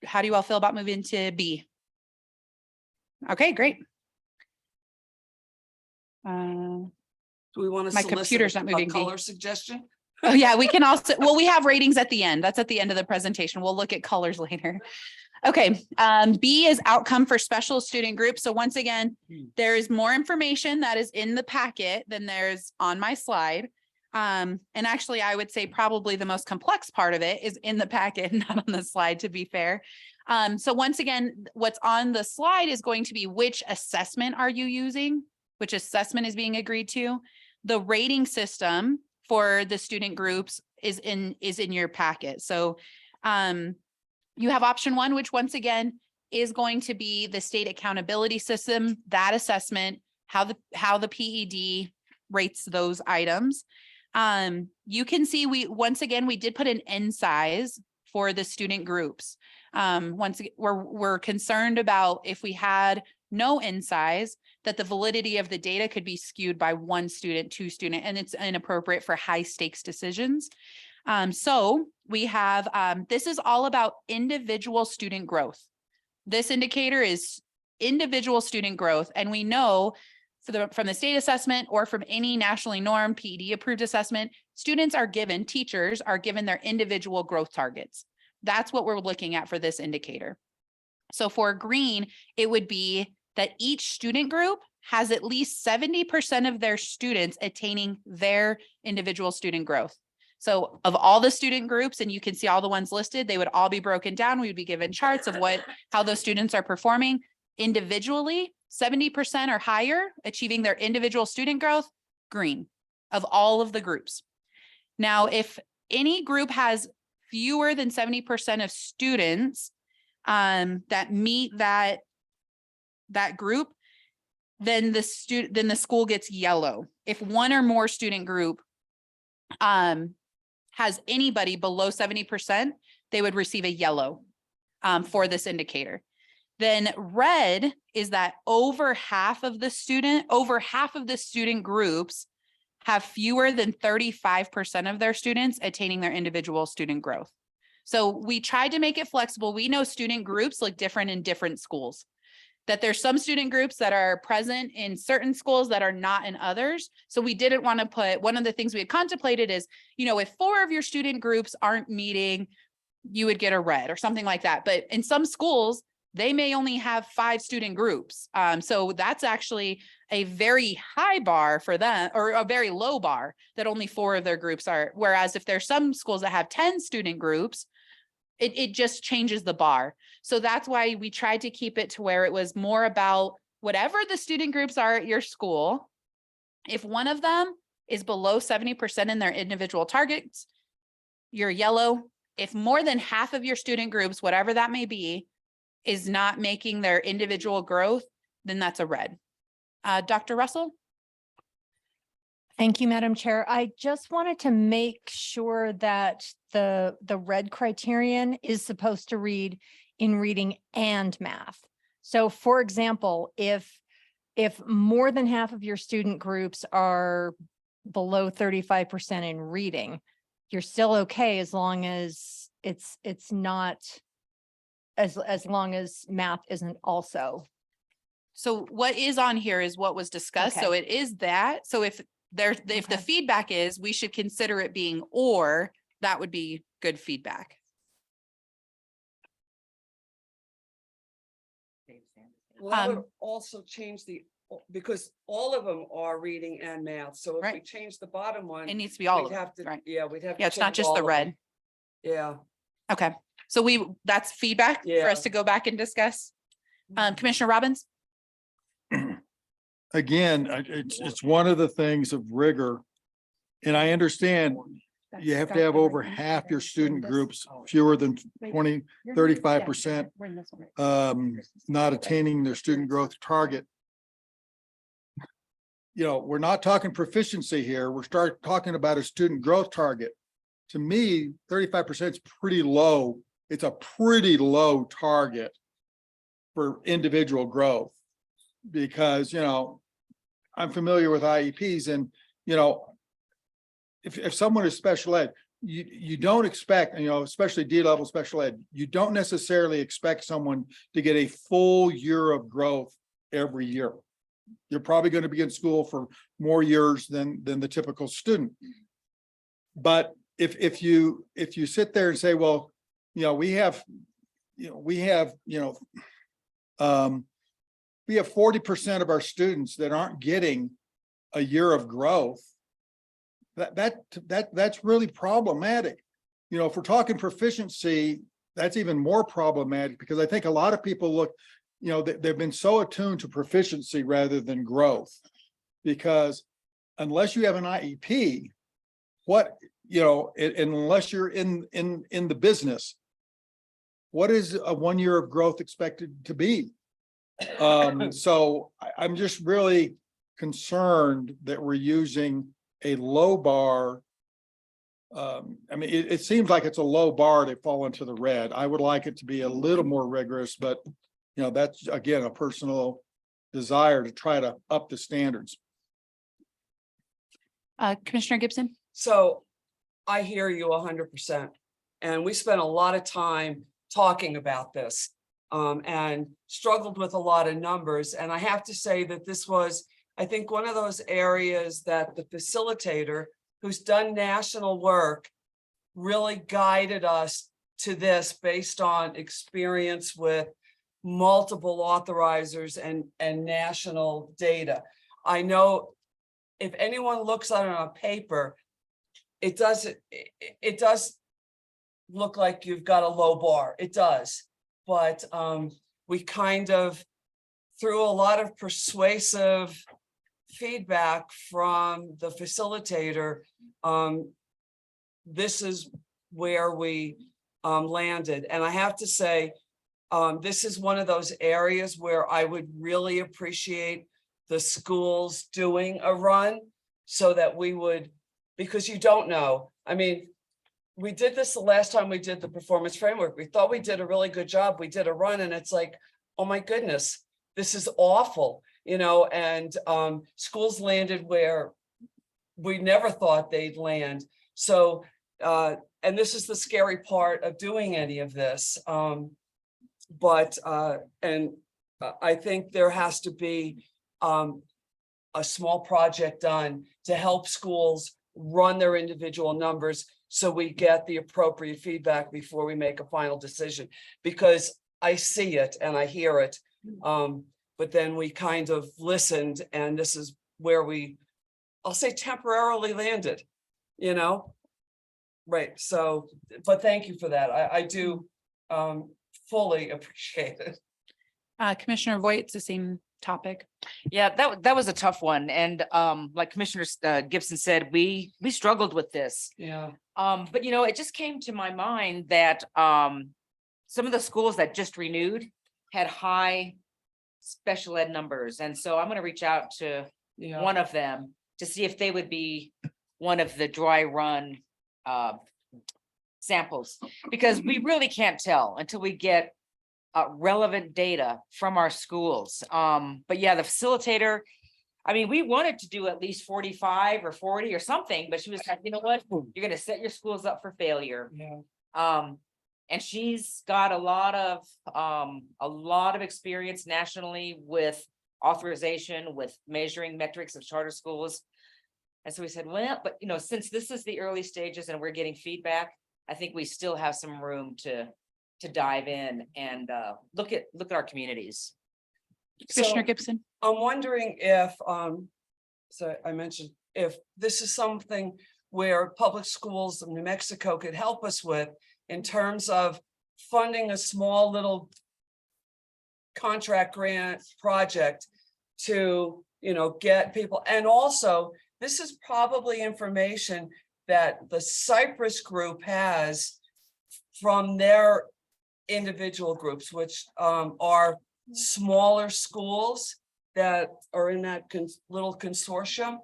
How do you all feel about moving to B? Okay, great. do we want to My solicit computer's not moving, a B. color suggestion? Oh yeah, we can also, well, we have ratings at the end. That's at the end of the presentation. We'll look at colors later. Okay, B is outcome for special student groups. So once again, there is more information that is in the packet than there's on my slide. And actually, I would say probably the most complex part of it is in the packet, not on the slide, to be fair. So once again, what's on the slide is going to be which assessment are you using? Which assessment is being agreed to? The rating system for the student groups is in your packet. So you have option 1, which once again is going to be the state accountability system, that assessment, how the PED rates those items. You can see we did put an N size for the student groups. Once again, we're concerned about if we had no N size, that the validity of the data could be skewed by 1 student, 2 student, and it's inappropriate for high stakes decisions. So we have, this is all about individual student growth. This indicator is individual student growth. And we know from the state assessment or from any nationally normed PED approved assessment, teachers are given their individual growth targets. That's what we're looking at for this indicator. So for green, it would be that each student group has at least 70% of their students attaining their individual student growth. So of all the student groups, and you can see all the ones listed, they would all be broken down. We would be given charts of how those students are performing individually 70% or higher, achieving their individual student growth, green, of all of the groups. Now, if any group has fewer than 70% of students that meet that group, then the school gets yellow. If one or more student group has anybody below 70%, they would receive a yellow for this indicator. Then red is that over half of the student groups have fewer than 35% of their students attaining their individual student growth. So we tried to make it flexible. We know student groups look different in different schools, that there's some student groups that are present in certain schools that are not in others. So we didn't want to put, one of the things we had contemplated is, if 4 of your student groups aren't meeting, you would get a red or something like that. But in some schools, they may only have 5 student groups. So that's actually a very high bar for them, or a very low bar that only 4 of their groups are. Whereas if there's some schools that have 10 student groups, it just changes the bar. So that's why we tried to keep it to where it was more about whatever the student groups are at your school. If one of them is below 70% in their individual targets, you're yellow. If more than half of your student groups, whatever that may be, is not making their individual growth, then that's a red. Dr. Russell? Thank you, Madam Chair. I just wanted to make sure that the red criterion is supposed to read in reading and math. So for example, if more than half of your student groups are below 35% in reading, you're still okay as long as it's not, as long as math isn't also. So what is on here is what was discussed. So it is that. So if the feedback is we should consider it being or, that would be good feedback. Well, I would also change because all of them are reading and math. So if we Right. change the bottom one, It needs to be all we'd of them, have to, right? yeah, we'd have. to Yeah, it's not change just all the of red. them. Yeah. Okay. So that's feedback for Yeah. us to go back and discuss. Commissioner Robbins? Again, it's one of the things of rigor. And I understand you have to have over half your student groups fewer than 35% not attaining their student growth target. We're not talking proficiency here. We're talking about a student growth target. To me, 35% is pretty low. It's a pretty low target for individual growth. Because, I'm familiar with IEPs and, if someone is special ed, you don't expect, especially D-level special ed, you don't necessarily expect someone to get a full year of growth every year. You're probably going to be in school for more years than the typical student. But if you sit there and say, well, we have 40% of our students that aren't getting a year of growth, that's really problematic. If we're talking proficiency, that's even more problematic because I think a lot of people look, they've been so attuned to proficiency rather than growth. Because unless you have an IEP, unless you're in the business, what is a 1 year of growth expected to be? So I'm just really concerned that we're using a low bar. It seems like it's a low bar to fall into the red. I would like it to be a little more rigorous, but that's again, a personal desire to try to up the standards. Commissioner Gibson? So I hear you 100%. And we spent a lot of time talking about this and struggled with a lot of numbers. And I have to say that this was, I think, one of those areas that the facilitator who's done national work really guided us to this based on experience with multiple authorizers and national data. I know if anyone looks at it on paper, it does look like you've got a low bar. It does. But we kind of through a lot of persuasive feedback from the facilitator, this is where we landed. And I have to say, this is one of those areas where I would really appreciate the schools doing a run so that we would, because you don't know. I mean, we did this the last time we did the performance framework. We thought we did a really good job. We did a run and it's like, oh my goodness, this is awful, you know, and schools landed where we never thought they'd land. So, and this is the scary part of doing any of this. But I think there has to be a small project done to help schools run their individual numbers so we get the appropriate feedback before we make a final decision. Because I see it and I hear it, but then we kind of listened, and this is where we, I'll say, temporarily landed, you know? Right, so, but thank you for that. I do fully appreciate it. Commissioner Voigt, it's the same topic. Yeah, that was a tough one. And like Commissioner Gibson said, we struggled with this. Yeah. But you know, it just came to my mind that some of the schools that just renewed had high special ed numbers. And so I'm going to reach out to one of them to see if they would be one of the dry run samples, because we really can't tell until we get relevant data from our schools. But yeah, the facilitator, I mean, we wanted to do at least 45 or 40 or something, but she was like, you know what, you're going to set your schools up for failure. Yeah. And she's got a lot of experience nationally with authorization, with measuring metrics of charter schools. And so we said, well, but you know, since this is the early stages and we're getting feedback, I think we still have some room to dive in and look at our communities. Commissioner So, Gibson. I'm wondering if, so I mentioned, if this is something where public schools in New Mexico could help us with in terms of funding a small little contract grant project to, you know, get people. And also, this is probably information that the Cypress group has from their individual groups, which are smaller schools that are in that little consortium.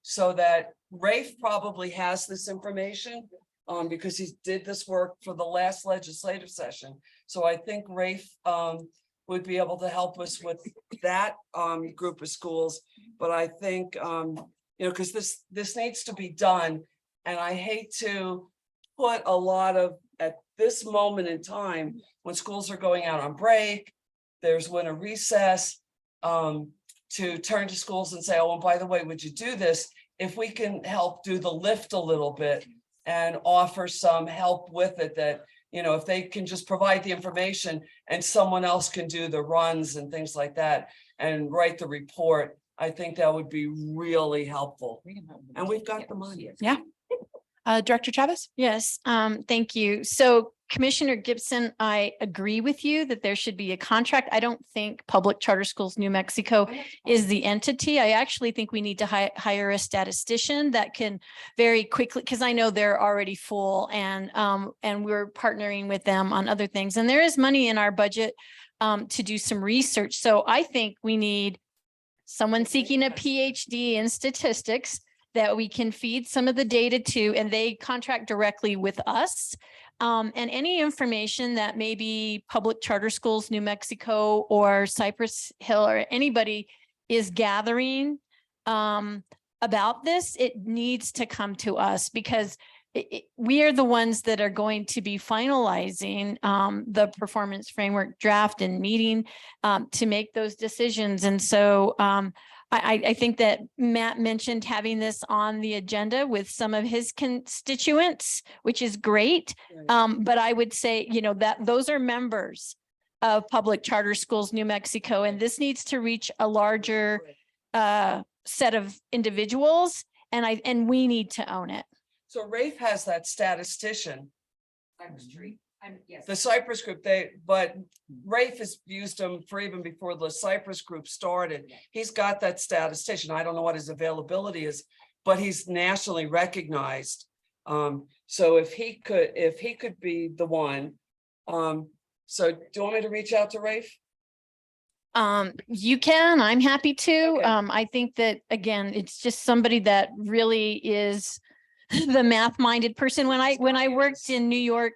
So that Rafe probably has this information because he did this work for the last legislative session. So I think Rafe would be able to help us with that group of schools. But I think, you know, because this needs to be done. And I hate to put a lot of, at this moment in time, when schools are going out on break, there's winter recess, to turn to schools and say, oh, and by the way, would you do this? If we can help do the lift a little bit and offer some help with it, that, you know, if they can just provide the information and someone else can do the runs and things like that and write the report, I think that would be really helpful. And we've got the money. Yeah. Director Chavez? Yes, thank you. So Commissioner Gibson, I agree with you that there should be a contract. I don't think Public Charter Schools New Mexico is the entity. I actually think we need to hire a statistician that can very quickly, because I know they're already full, and we're partnering with them on other things. And there is money in our budget to do some research. So I think we need someone seeking a PhD in statistics that we can feed some of the data to, and they contract directly with us. And any information that maybe Public Charter Schools New Mexico or Cypress Hill or anybody is gathering about this, it needs to come to us, because we are the ones that are going to be finalizing the performance framework draft and meeting to make those decisions. And so I think that Matt mentioned having this on the agenda with some of his constituents, which is great. But I would say, you know, that those are members of Public Charter Schools New Mexico, and this needs to reach a larger set of individuals, and we need to own it. So Rafe has that statistician. The Cypress Group, but Rafe has used them for even before the Cypress Group started. He's got that statistician. I don't know what his availability is, but he's nationally recognized. So if he could be the one. So do you want me to reach out to Rafe? You can, I'm happy to. Okay. I think that, again, it's just somebody that really is the math-minded person. When I worked in New York,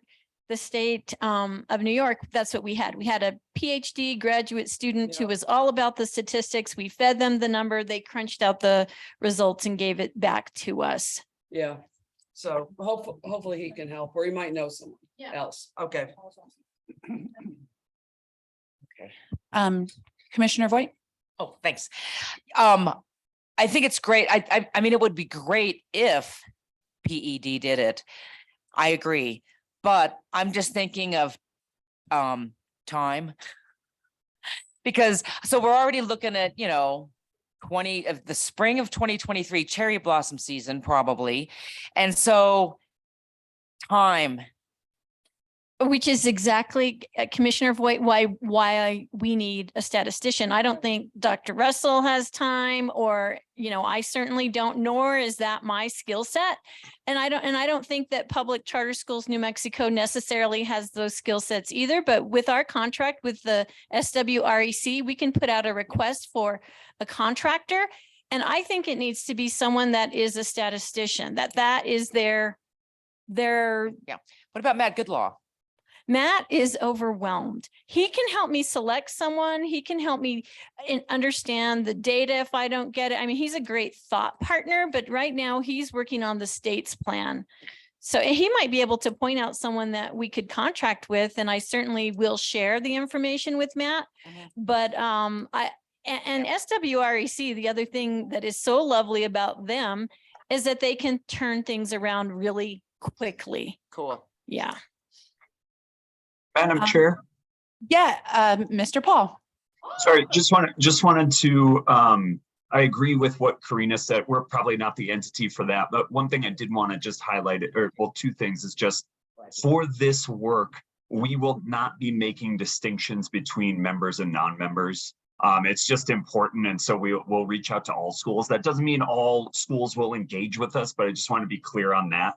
the state of New York, that's what we had. We had a PhD graduate student who Yeah. was all about the statistics. We fed them the number, they crunched out the results and gave it back to us. Yeah. So hopefully he can help, or he might know someone else. Okay. Commissioner Voight? Oh, thanks. I think it's great. I mean, it would be great if PED did it. I agree, but I'm just thinking of time. Because so we're already looking at, 20 of the spring of 2023 cherry blossom season, probably. And so time. Which is exactly, Commissioner Voight, why we need a statistician. I don't think Dr. Russell has time, or, I certainly don't, nor is that my skill set. And I don't think that Public Charter Schools New Mexico necessarily has those skill sets either. But with our contract with the SWREC, we can put out a request for a contractor. And I think it needs to be someone that is a statistician, that is their. What about Matt Goodlaw? Matt is overwhelmed. He can help me select someone. He can help me understand the data if I don't get it. I mean, he's a great thought partner, but right now he's working on the state's plan. So he might be able to point out someone that we could contract with, and I certainly will share the information with Matt. But SWREC, the other thing that is so lovely about them is that they can turn things around really quickly. Cool. Yeah. Madam Chair, Mr. Paul. sorry, just wanted to, I agree with what Karina said. We're probably not the entity for that, but one thing I did want to just highlight, two things is just for this work, we will not be making distinctions between members and non-members. It's just important. And so we'll reach out to all schools. That doesn't mean all schools will engage with us, but I just want to be clear on that,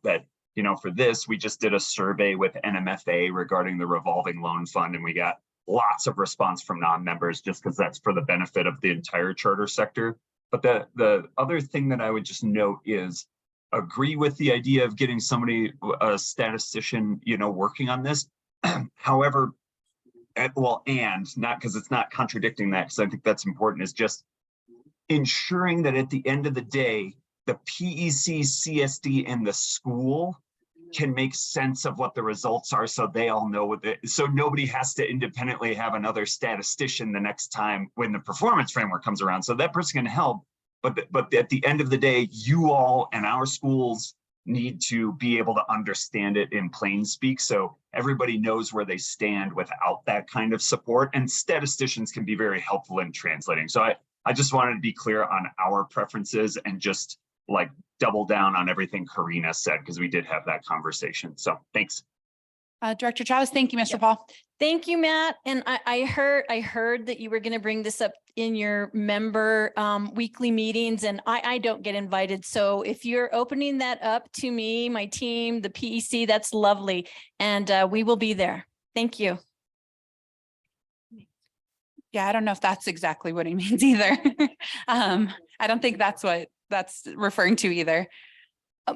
for this, we just did a survey with NMFA regarding the revolving loan fund, and we got lots of response from non-members just because that's for the benefit of the entire charter sector. But the other thing that I would just note is agree with the idea of getting somebody, a statistician, working on this. However, and not because it's not contradicting that, because I think that's important, is just ensuring that at the end of the day, the PEC, CSD, and the school can make sense of what the results are, so they all know so nobody has to independently have another statistician the next time when the performance framework comes around. So that person can help, but at the end of the day, you all and our schools need to be able to understand it in plain speak, so everybody knows where they stand without that kind of support. And statisticians can be very helpful in translating. So I just wanted to be clear on our preferences and just double down on everything Karina said, because we did have that conversation. So thanks. Director Chavez, thank you, Mr. Paul. Thank you, Matt. And I heard that you were going to bring this up in your member weekly meetings, and I don't get invited. So if you're opening that up to me, my team, the PEC, that's lovely. And we will be there. Thank you. Yeah, I don't know if that's exactly what he means either. I don't think that's what that's referring to either.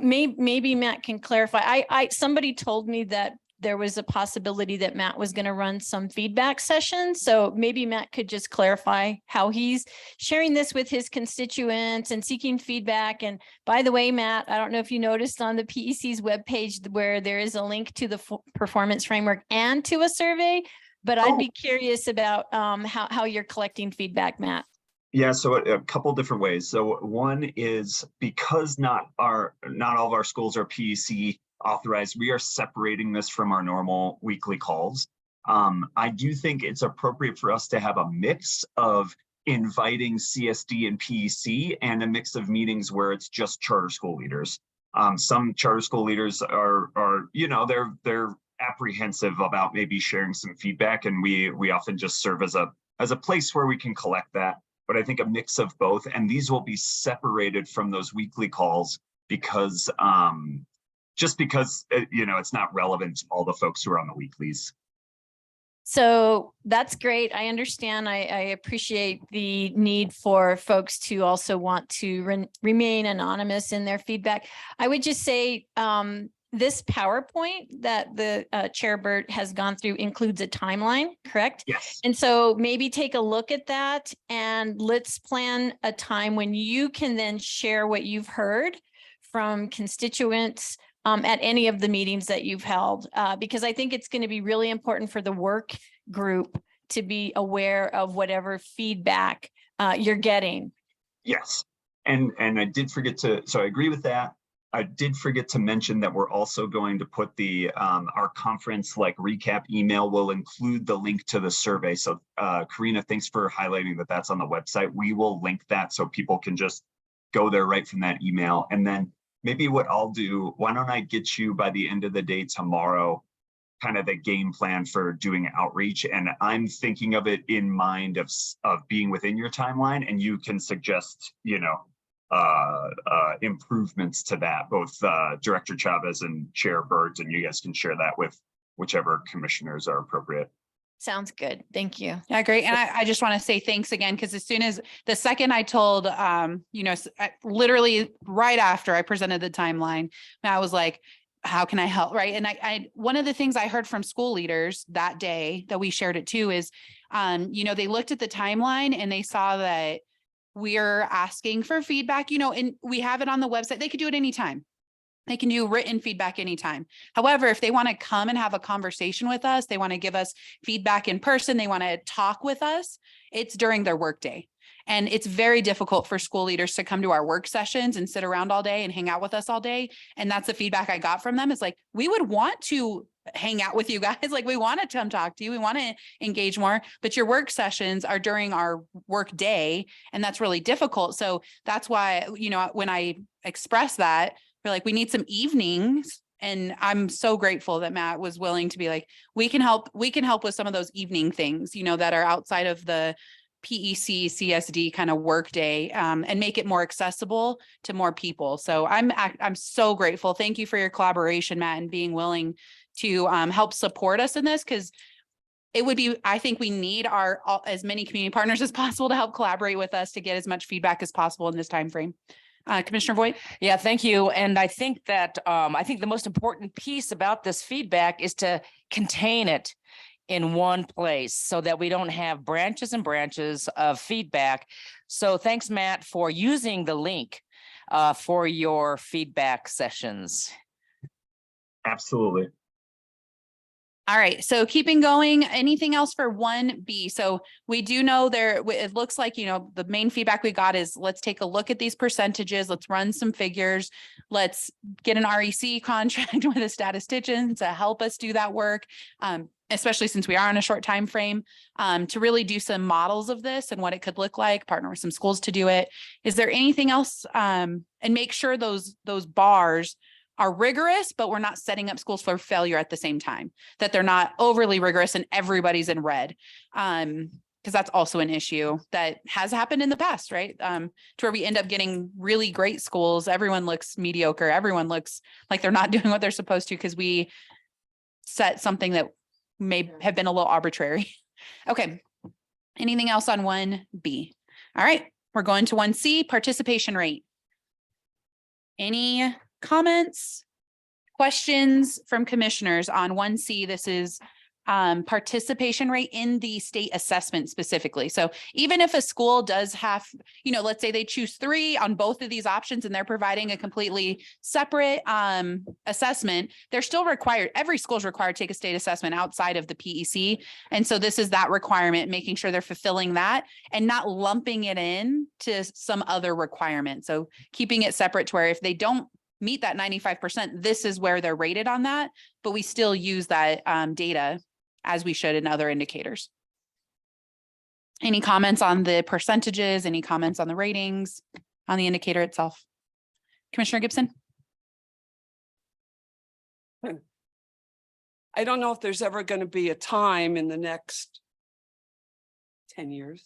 Maybe Matt can clarify. Somebody told me that there was a possibility that Matt was going to run some feedback sessions. So maybe Matt could just clarify how he's sharing this with his constituents and seeking feedback. And by the way, Matt, I don't know if you noticed on the PEC's webpage where there is a link to the performance framework and to a survey, but I'd be curious about how you're collecting feedback, Matt. Yeah, so a couple different ways. So one is because not all of our schools are PEC authorized, we are separating this from our normal weekly calls. I do think it's appropriate for us to have a mix of inviting CSD and PEC and a mix of meetings where it's just charter school leaders. Some charter school leaders are they're apprehensive about maybe sharing some feedback, and we often just serve as a place where we can collect that. But I think a mix of both, and these will be separated from those weekly calls because just because it's not relevant to all the folks who are on the weeklies. So that's great. I understand. I appreciate the need for folks to also want to remain anonymous in their feedback. I would just say this PowerPoint that the Chair Burt has gone through includes a timeline, correct? Yes. And so maybe take a look at that and let's plan a time when you can then share what you've heard from constituents at any of the meetings that you've held, because I think it's going to be really important for the work group to be aware of whatever feedback you're getting. Yes. And I did forget to, so I agree with that. I did forget to mention that we're also going to put the our conference recap email will include the link to the survey. So Karina, thanks for highlighting that that's on the website. We will link that so people can just go there right from that email. And then maybe what I'll do, why don't I get you by the end of the day tomorrow, kind of the game plan for doing outreach. And I'm thinking of it in mind of being within your timeline, and you can suggest, improvements to that, both Director Chavez and Chair Burt, and you guys can share that with whichever commissioners are appropriate. Sounds good. Thank you. Yeah, great. And I just want to say thanks again, because as soon as the second I told, literally right after I presented the timeline, I was like, how can I help? Right. And I one of the things I heard from school leaders that day that we shared it too is, they looked at the timeline and they saw that we're asking for feedback, and we have it on the website. They could do it anytime. They can do written feedback anytime. However, if they want to come and have a conversation with us, they want to give us feedback in person, they want to talk with us, it's during their workday. And it's very difficult for school leaders to come to our work sessions and sit around all day and hang out with us all day. And that's the feedback I got from them. It's like, we would want to hang out with you guys. Like, we want to come talk to you. We want to engage more, but your work sessions are during our work day. And that's really difficult. So that's why, when I express that, we're like, we need some evenings. And I'm so grateful that Matt was willing to be like, we can help with some of those evening things, that are outside of the PEC CSD kind of work day, and make it more accessible to more people. So I'm so grateful. Thank you for your collaboration, Matt, and being willing to help support us in this, because it would be, I think we need as many community partners as possible to help collaborate with us to get as much feedback as possible in this time frame. Commissioner Voigt? Yeah, thank you. And I think that I think the most important piece about this feedback is to contain it in one place so that we don't have branches and branches of feedback. So thanks, Matt, for using the link for your feedback sessions. Absolutely. All right, so keeping going, anything else for 1B? So we do know it looks like, the main feedback we got is, let's take a look at these percentages. Let's run some figures. Let's get an REC contract with a statistician to help us do that work. Especially since we are on a short time frame, to really do some models of this and what it could look like, partner with some schools to do it. Is there anything else? And make sure those bars are rigorous, but we're not setting up schools for failure at the same time, that they're not overly rigorous and everybody's in red. Because that's also an issue that has happened in the past, right? To where we end up getting really great schools. Everyone looks mediocre. Everyone looks like they're not doing what they're supposed to because we set something that may have been a little arbitrary. Okay. Anything else on 1B? All right. We're going to 1C, participation rate. Any comments, questions from commissioners on 1C? This is participation rate in the state assessment specifically. So even if a school does have, let's say they choose 3 on both of these options and they're providing a completely separate assessment, they're still required, every school is required to take a state assessment outside of the PEC. And so this is that requirement, making sure they're fulfilling that and not lumping it in to some other requirement. So keeping it separate to where if they don't meet that 95%, this is where they're rated on that, but we still use that data as we should in other indicators. Any comments on the percentages? Any comments on the ratings, on the indicator itself? Commissioner Gibson? I don't know if there's ever going to be a time in the next 10 years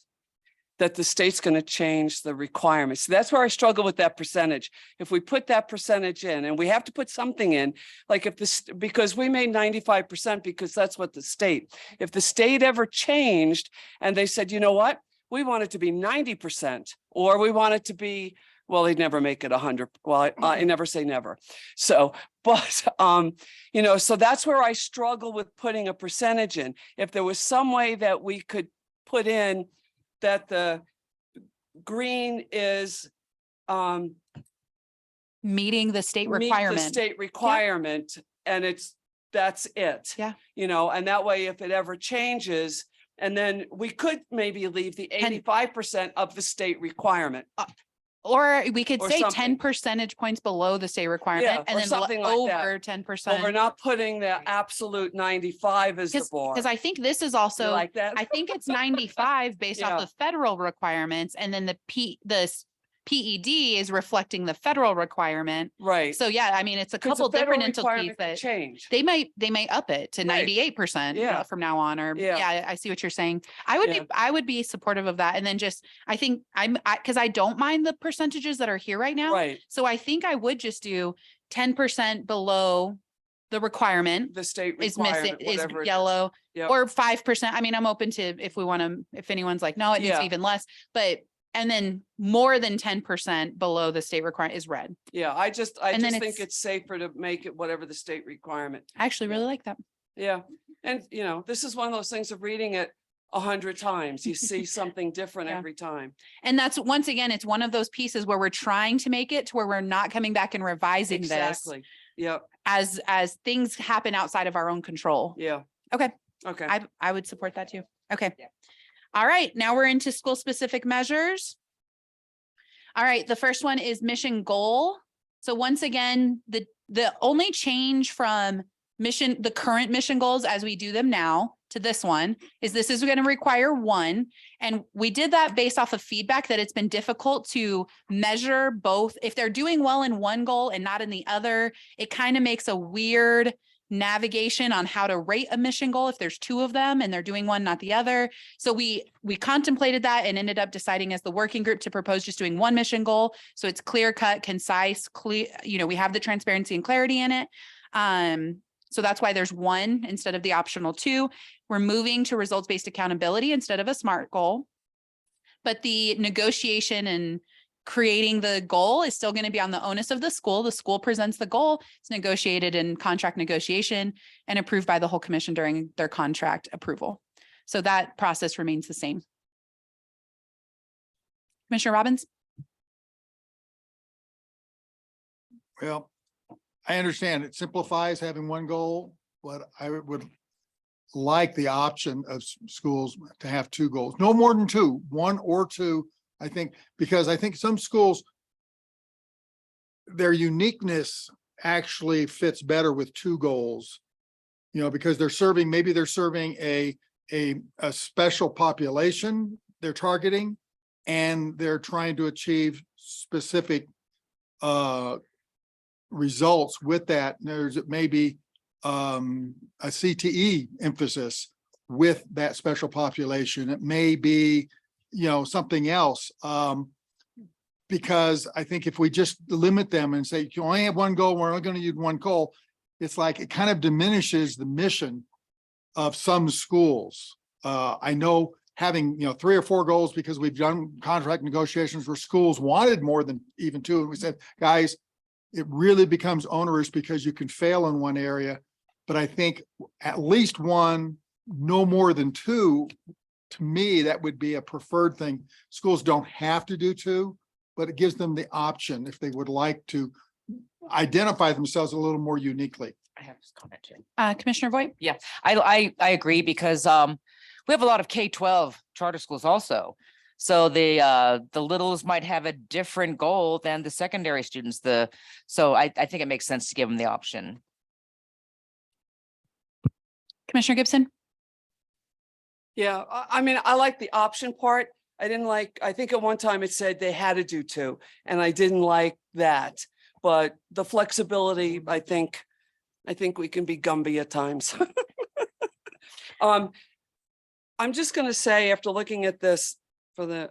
that the state's going to change the requirements. That's where I struggle with that percentage. If we put that percentage in, and we have to put something in, like if this, because we made 95% because that's what the state, if the state ever changed and they said, you know what, we want it to be 90%, or we want it to be, well, they'd never make it 100. Well, I never say never. So, but, you know, so that's where I struggle with putting a percentage in. If there was some way that we could put in that the green is Meeting the state meet the requirement. state requirement, and that's it. Yeah. You know, and that way, if it ever changes, and then we could maybe leave the 85% of the state requirement. Or we could Or say 10 something. percentage points below the state requirement and or then something like that. over 10%. But we're not putting the absolute 95 as the bar. Because I think this is You also, like that? I think it's 95 based Yeah. off the federal requirements, and then the PED is reflecting the federal requirement. Right. So yeah, I mean, it's a 'Cause the couple different federal entities requirement could that change. they might up it to Right. 98% Yeah. from now on, or Yeah. yeah, I see what you're saying. I would be supportive of that. And then just, I think because I don't mind the percentages that are here right now. Right. So I think I would just do 10% below the requirement The state is missing, requirement, is whatever it is. yellow, Yep. or 5%. I mean, I'm open to, if we want to, if anyone's like, no, it needs Yeah. even less, but, and then more than 10% below the state requirement is red. Yeah, I just And then think it's- it's safer to make it whatever the state requirement. I actually really like that. Yeah, and you know, this is one of those things of reading it 100 times. You see something different Yeah. every time. And that's, once again, it's one of those pieces where we're trying to make it to where we're not coming back and revising this Exactly. Yep. as things happen outside of our own control. Yeah. Okay. Okay. I would support that too. Okay. All right, now we're into school specific measures. All right, the first one is mission goal. So once again, the only change from the current mission goals as we do them now to this one is this is going to require one. And we did that based off of feedback that it's been difficult to measure both. If they're doing well in one goal and not in the other, it kind of makes a weird navigation on how to rate a mission goal if there's two of them and they're doing one, not the other. So we contemplated that and ended up deciding as the working group to propose just doing one mission goal. So it's clear cut, concise, clear, you know, we have the transparency and clarity in it. So that's why there's one instead of the optional two. We're moving to results-based accountability instead of a SMART goal. But the negotiation and creating the goal is still going to be on the onus of the school. The school presents the goal. It's negotiated in contract negotiation and approved by the whole commission during their contract approval. So that process remains the same. Commissioner Robbins? Well, I understand it simplifies having one goal, but I would like the option of schools to have two goals, no more than two, one or two. I think, because I think some schools, their uniqueness actually fits better with two goals. You know, because maybe they're serving a special population they're targeting, and they're trying to achieve specific results with that. There's maybe a CTE emphasis with that special population. It may be, you know, something else. Because I think if we just limit them and say, you only have one goal, we're only going to use one goal, it's like, it kind of diminishes the mission of some schools. I know having, you know, 3 or 4 goals, because we've done contract negotiations where schools wanted more than even 2. And we said, guys, it really becomes onerous because you can fail in one area. But I think at least one, no more than 2, to me, that would be a preferred thing. Schools don't have to do 2, but it gives them the option if they would like to identify themselves a little more uniquely. I have this comment too. Commissioner Voigt? I agree, because we have a lot of K-12 charter schools also. So the littles might have a different goal than the secondary students. So I think it makes sense to give them the option. Commissioner Gibson? Yeah, I mean, I like the option part. I think at one time it said they had to do 2, and I didn't like that. But the flexibility, I think I think we can be Gumby at times. I'm just gonna say, after looking at this for the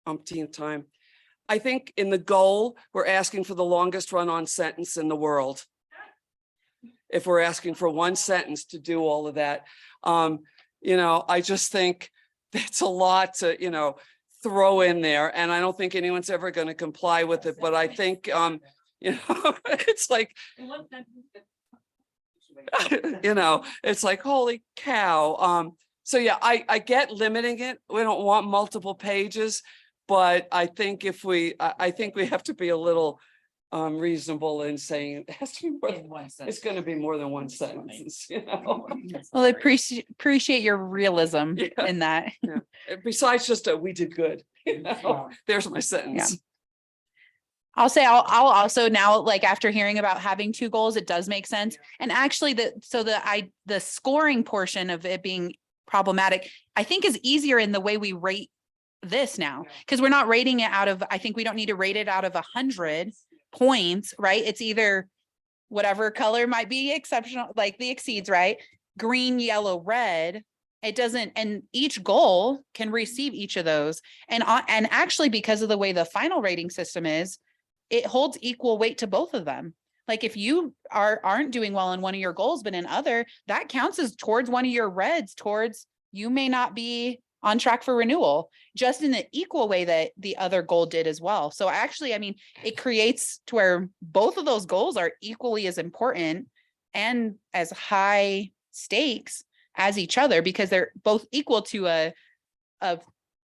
umpteenth time, I think in the goal, we're asking for the longest run-on sentence in the world. If we're asking for one sentence to do all of that, I just think that's a lot to, throw in there. And I don't think anyone's ever going to comply with it. But I think, it's like, it's like, holy cow. So yeah, I get limiting it. We don't want multiple pages, but I think I think we have to be a little reasonable in saying it has to be more than one sentence. It's going to be more than one sentence, Well, I appreciate your realism Yeah. in that. Yeah. Besides just we did good. There's my sentence. I'll say I'll also now, like, after hearing about having two goals, it does make sense. And actually the scoring portion of it being problematic, I think is easier in the way we rate this now, because we're not rating it out of, I think we don't need to rate it out of 100 points, right? It's either whatever color might be exceptional, like the exceeds, right? Green, yellow, red. It doesn't, and each goal can receive each of those. And actually, because of the way the final rating system is, it holds equal weight to both of them. Like if you aren't doing well in one of your goals, but in other, that counts as towards one of your reds, towards you may not be on track for renewal, just in the equal way that the other goal did as well. So actually, I mean, it creates to where both of those goals are equally as important and as high stakes as each other, because they're both equal to a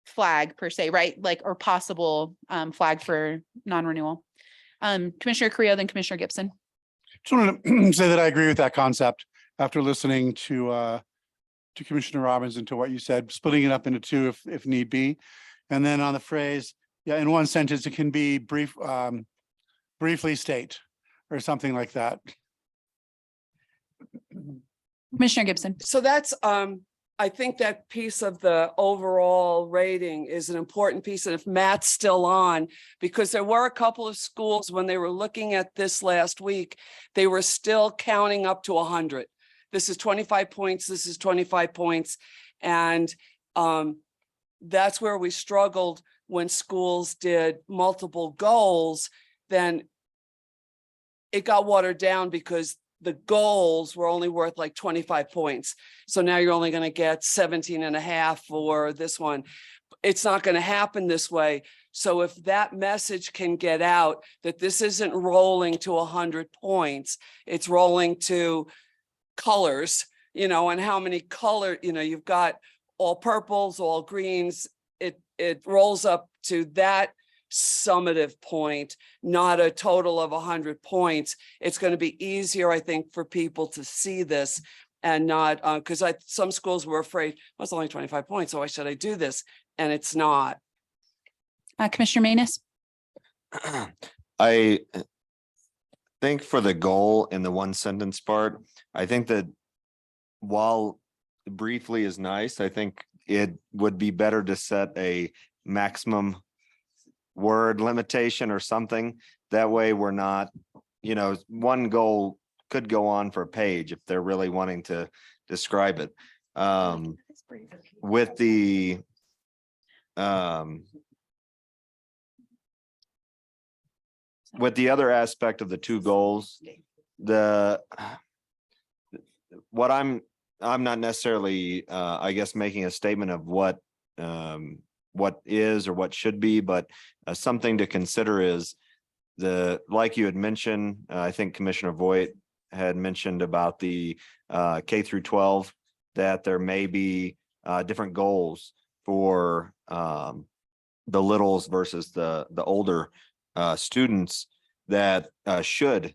flag per se, right? Like, or possible flag for non-renewal. Commissioner Creo, then Commissioner Gibson. Just wanted to say that I agree with that concept after listening to Commissioner Robbins and to what you said, splitting it up into two if need be. And then on the phrase, in one sentence, it can be briefly state or something like that. Commissioner Gibson. So that's, I think that piece of the overall rating is an important piece. And if Matt's still on, because there were a couple of schools when they were looking at this last week, they were still counting up to 100. This is 25 points. This is 25 points. And that's where we struggled when schools did multiple goals. Then it got watered down because the goals were only worth like 25 points. So now you're only going to get 17.5 for this one. It's not going to happen this way. So if that message can get out that this isn't rolling to 100 points, it's rolling to colors, and how many color, you've got all purples, all greens, it rolls up to that summative point, not a total of 100 points. It's going to be easier, I think, for people to see this and not, because some schools were afraid, well, it's only 25 points, so why should I do this? And it's not. Commissioner Manus. I think for the goal in the one sentence part, I think that while briefly is nice, I think it would be better to set a maximum word limitation or something. That way we're not, one goal could go on for a page if they're really wanting to describe it. With the other aspect of the two goals, what I'm not necessarily, I guess, making a statement of what is or what should be, but something to consider is like you had mentioned, I think Commissioner Voigt had mentioned about the K through 12, that there may be different goals for the littles versus the older students, that should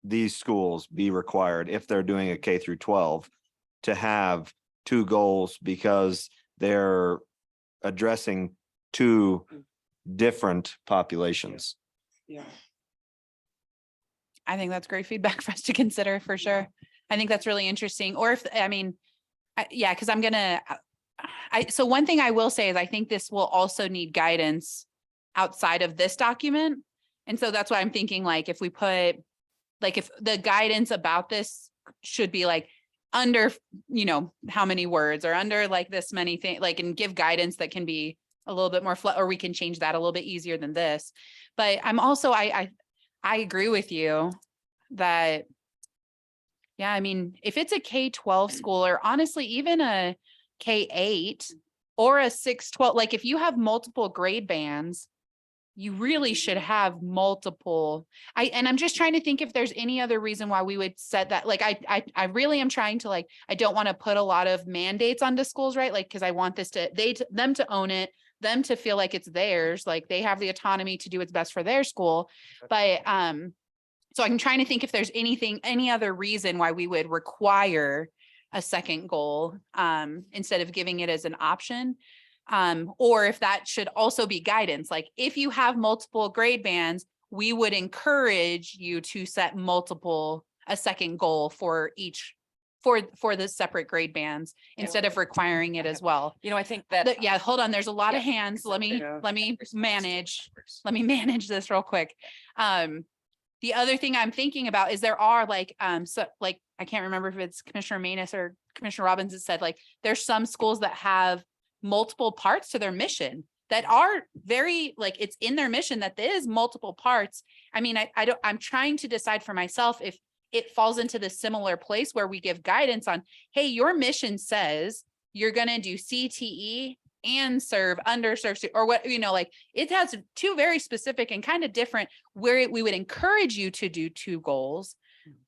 these schools be required, if they're doing a K through 12, to have two goals, because they're addressing two different populations. Yeah. I think that's great feedback for us to consider, for sure. I think that's really interesting. Or if, because I'm gonna, so one thing I will say is I think this will also need guidance outside of this document. And so that's why I'm thinking, like, if we put like if the guidance about this should be like under, you know, how many words or under like this many things, like, and give guidance that can be a little bit more or we can change that a little bit easier than this. But I'm also, I agree with you that, yeah, I mean, if it's a K-12 school or honestly, even a K-8 or a 6-12, like if you have multiple grade bands, you really should have multiple. And I'm just trying to think if there's any other reason why we would set that. Like, I really am trying to, like, I don't want to put a lot of mandates onto schools, right? Like, cause I want this to, them to own it, them to feel like it's theirs, like they have the autonomy to do what's best for their school. But, so I'm trying to think if there's any other reason why we would require a second goal, instead of giving it as an option. Or if that should also be guidance, like if you have multiple grade bands, we would encourage you to set a second goal for each, for the separate grade bands, instead of requiring it as well. You know, I think that. Yeah, hold on, there's a lot of Yeah. hands. Let me manage this real quick. The other thing I'm thinking about is there are like, so like, I can't remember if it's Commissioner Manus or Commissioner Robbins that said, like, there's some schools that have multiple parts to their mission that are very, like, it's in their mission that there is multiple parts. I mean, I'm trying to decide for myself if it falls into the similar place where we give guidance on, hey, your mission says you're going to do CTE and serve underserved or what, you know, like it has two very specific and kind of different where we would encourage you to do two goals,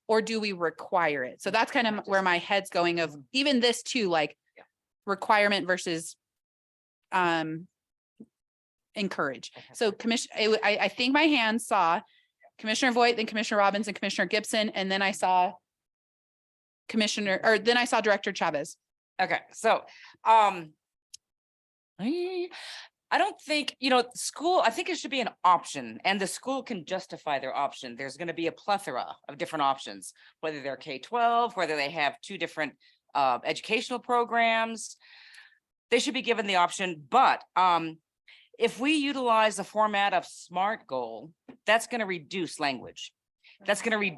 or do we require it? So that's kind of where my head's going of even this too, like requirement versus encourage. So I think my hand saw Commissioner Voigt, then Commissioner Robbins and Commissioner Gibson. And then I saw Director Chavez. Okay, so, I don't think, you know, school, I think it should be an option and the school can justify their option. There's going to be a plethora of different options, whether they're K-12, whether they have two different educational programs. They should be given the option, but if we utilize the format of SMART goal, that's going to reduce language. That's going to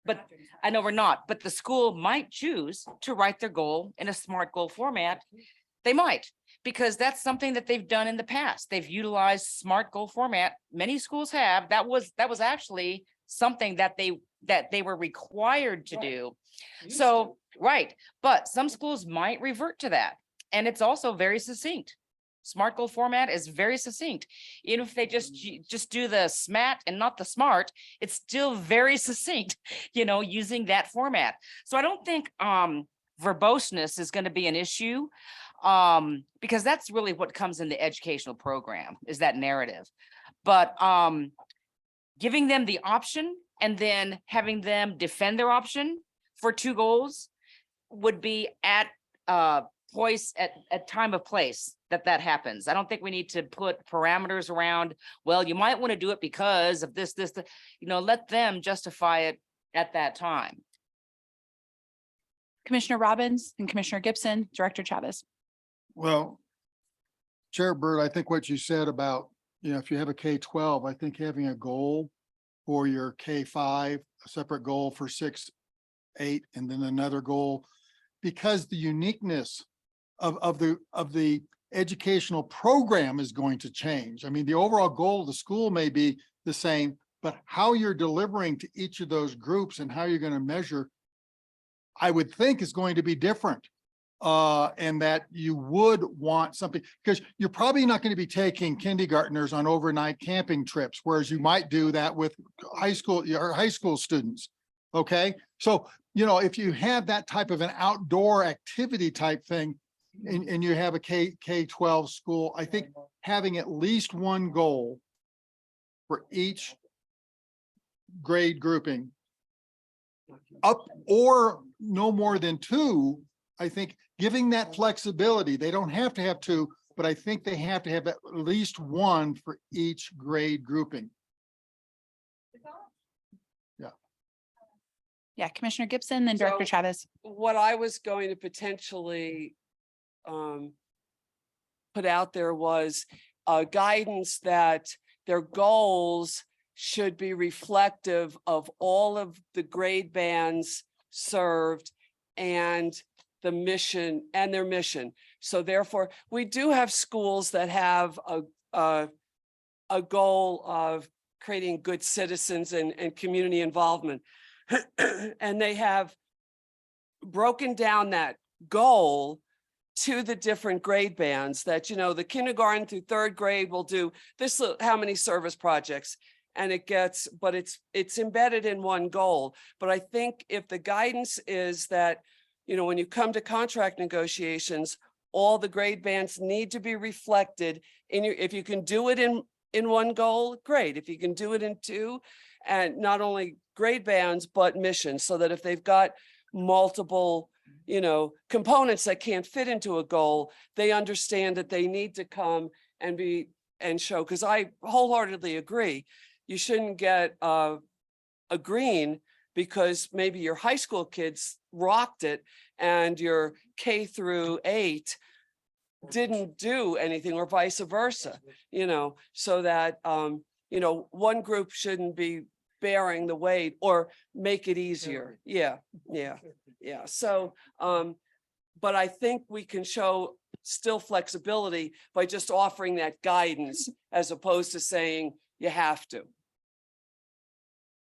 but I know we're not, but the school might choose to write their goal in a SMART goal format. They might, because that's something that they've done in the past. They've utilized SMART goal format. Many schools have. That was actually something that they were required to do. So, right, but some schools might revert to that. And it's also very succinct. SMART goal format is very succinct. Even if they just do the SMAT and not the SMART, it's still very succinct, you know, using that format. So I don't think verboseness is going to be an issue, because that's really what comes in the educational program is that narrative. But giving them the option and then having them defend their option for two goals would be at time of place that happens. I don't think we need to put parameters around, well, you might want to do it because of this, you know, let them justify it at that time. Commissioner Robbins and Commissioner Gibson, Director Chavez. Well, Chair Bird, I think what you said about, you know, if you have a K-12, I think having a goal for your K-5, a separate goal for 6, 8, and then another goal, because the uniqueness of the educational program is going to change. I mean, the overall goal of the school may be the same, but how you're delivering to each of those groups and how you're going to measure, I would think is going to be different. And that you would want something, because you're probably not going to be taking kindergartners on overnight camping trips, whereas you might do that with high school students. Okay, so, you know, if you have that type of an outdoor activity type thing, and you have a K-12 school, I think having at least one goal for each grade grouping up or no more than 2, I think giving that flexibility, they don't have to have 2, but I think they have to have at least 1 for each grade grouping. Yeah, Commissioner Gibson, then Director Chavez. What I was going to potentially put out there was guidance that their goals should be reflective of all of the grade bands served and the mission and their mission. So therefore, we do have schools that have a goal of creating good citizens and community involvement. And they have broken down that goal to the different grade bands that, you know, the kindergarten through third grade will do this, how many service projects, and it gets, but it's embedded in one goal. But I think if the guidance is that, you know, when you come to contract negotiations, all the grade bands need to be reflected in your, if you can do it in one goal, great. If you can do it in two, and not only grade bands, but missions, so that if they've got multiple, you know, components that can't fit into a goal, they understand that they need to come and be and show, because I wholeheartedly agree. You shouldn't get a green because maybe your high school kids rocked it and your K through 8 didn't do anything, or vice versa, you know, so that, you know, one group shouldn't be bearing the weight or make it easier. Yeah. So, but I think we can show still flexibility by just offering that guidance as opposed to saying you have to.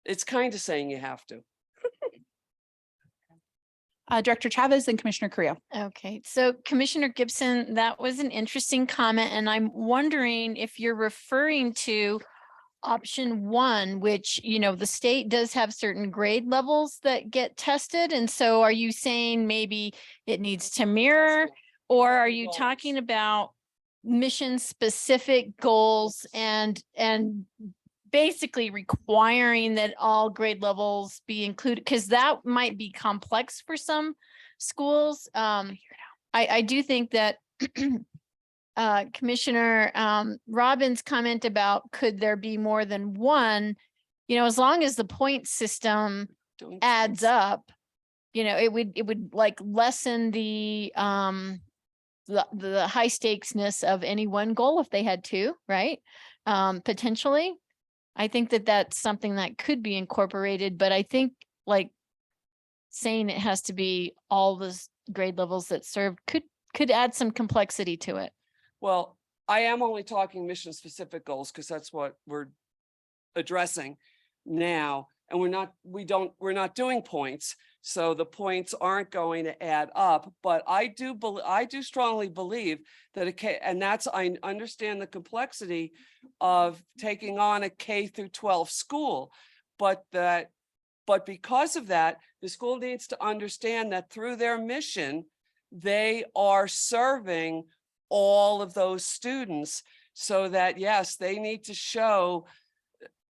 It's kind of saying you have to. Director Chavez and Commissioner Creel. Okay, so Commissioner Gibson, that was an interesting comment, and I'm wondering if you're referring to option 1, which, you know, the state does have certain grade levels that get tested. And so are you saying maybe it needs to mirror, or are you talking about mission specific goals and basically requiring that all grade levels be included? Because that might be complex for some schools. I do think that Commissioner Robbins' comment about could there be more than one, you know, as long as the point system adds up, you know, it would like lessen the high stakesness of any one goal if they had two, right? Potentially. I think that that's something that could be incorporated, but I think like saying it has to be all the grade levels that served could add some complexity to it. Well, I am only talking mission specific goals because that's what we're addressing now. And we're not doing points. So the points aren't going to add up, but I do strongly believe that I understand the complexity of taking on a K through 12 school, but because of that, the school needs to understand that through their mission, they are serving all of those students, so that, yes, they need to show,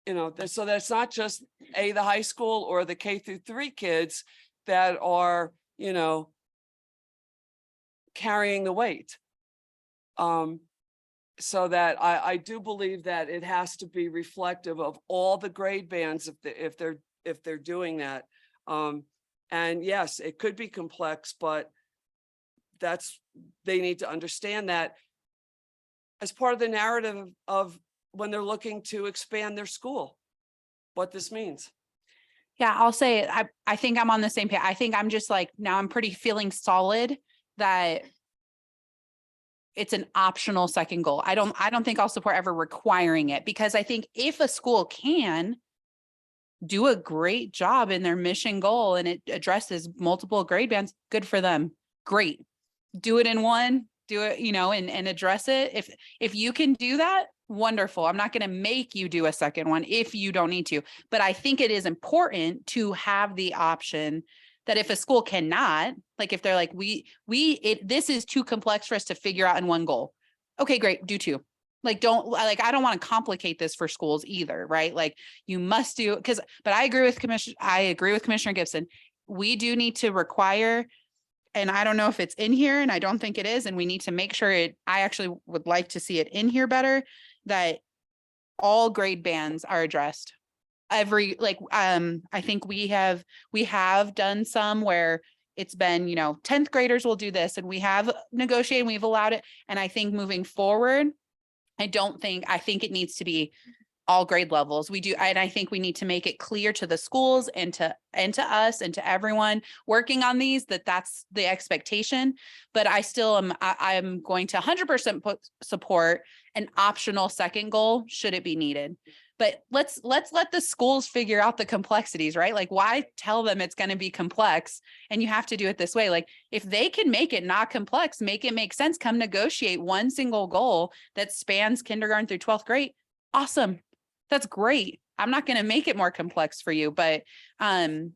you know, so that's not just the high school or the K through 3 kids that are, you know, carrying the weight. So that I do believe that it has to be reflective of all the grade bands if they're doing that. And yes, it could be complex, but they need to understand that as part of the narrative of when they're looking to expand their school, what this means. Yeah, I'll say, I think I'm on the same page. I think I'm just like, now I'm pretty feeling solid that it's an optional second goal. I don't think I'll support ever requiring it, because I think if a school can do a great job in their mission goal and it addresses multiple grade bands, good for them. Great. Do it in one, do it, you know, and address it. If you can do that, wonderful. I'm not going to make you do a second one if you don't need to, but I think it is important to have the option that if a school cannot, like if they're like, this is too complex for us to figure out in one goal. Okay, great. Do two. I don't want to complicate this for schools either. Right. Like you must do, but I agree with Commissioner Gibson. We do need to require, and I don't know if it's in here, and I don't think it is, and we need to make sure I actually would like to see it in here better, that all grade bands are addressed. I think we have done some where it's been, you know, 10th graders will do this, and we have negotiated, we've allowed it. And I think moving forward, I think it needs to be all grade levels. We do, and I think we need to make it clear to the schools and to us and to everyone working on these that that's the expectation. But I still am, I'm going to 100% support an optional second goal should it be needed. But let's let the schools figure out the complexities, right? Like, why tell them it's going to be complex and you have to do it this way? Like, if they can make it not complex, make it make sense, come negotiate one single goal that spans kindergarten through 12th grade. Awesome. That's great. I'm not going to make it more complex for you, but so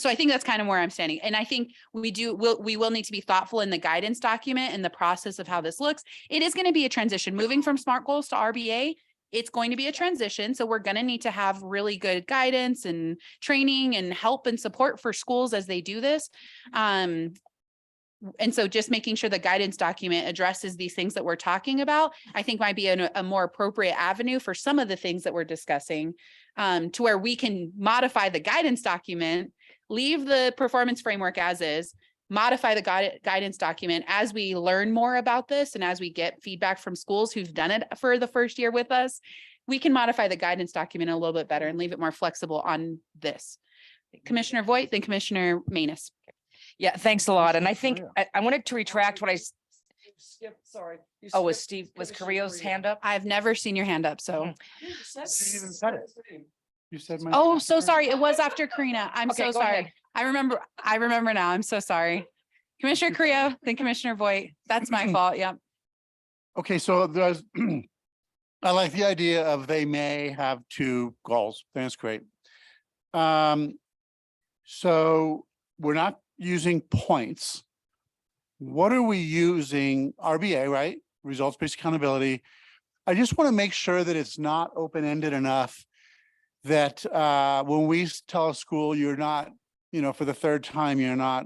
I think that's kind of where I'm standing. And I think we will need to be thoughtful in the guidance document and the process of how this looks. It is going to be a transition moving from SMART goals to RBA. It's going to be a transition. So we're going to need to have really good guidance and training and help and support for schools as they do this. And so just making sure the guidance document addresses these things that we're talking about, I think might be a more appropriate avenue for some of the things that we're discussing, to where we can modify the guidance document, leave the performance framework as is, modify the guidance document as we learn more about this and as we get feedback from schools who've done it for the first year with us. We can modify the guidance document a little bit better and leave it more flexible on this. Commissioner Voigt, then Commissioner Manus. Yeah, thanks a lot. And I think I wanted to retract what I, Skip, sorry. You oh, was skipped Steve, was Commissioner Carrillo's Carrillo. hand up? I've never seen your hand up, so. You said- You even said it. You said my. Oh, so sorry. It was after Karina. I'm Okay, so go sorry. ahead. I remember now. I'm so sorry. Commissioner Carrillo, then Commissioner Voigt. That's my fault. Yep. Okay, so there's, I like the idea of they may have two goals. That's great. So we're not using points. What are we using? RBA, right? Results-based accountability. I just want to make sure that it's not open-ended enough that when we tell a school you're not, for the third time, you're not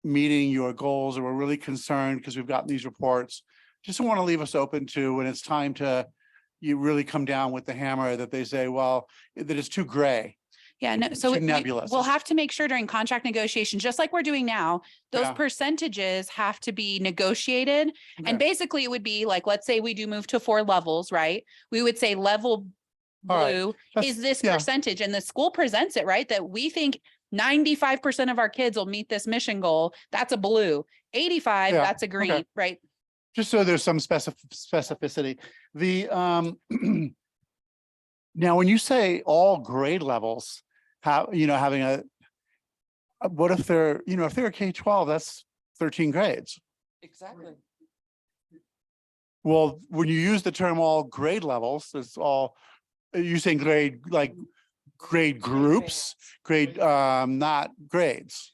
meeting your goals, or we're really concerned because we've gotten these reports. Just want to leave us open to when it's time to you really come down with the hammer that they say, well, that it's too gray. Yeah, no, so Too nebulous. we'll have to make sure during contract negotiation, just like we're doing now, those Yeah. percentages have to be negotiated. Okay. And basically it would be like, let's say we do move to 4 levels, right? We would say level All right. blue That's- is this yeah. percentage, and the school presents it, right? That we think 95% of our kids will meet this mission goal. That's a blue. 85, Yeah, that's a green, okay. right? Just so there's some specificity. The now, when you say all grade levels, how, having what if they're, if they're a K-12, that's 13 grades. Exactly. Well, when you use the term all grade levels, it's all, you're saying grade, like grade groups, grade, not grades.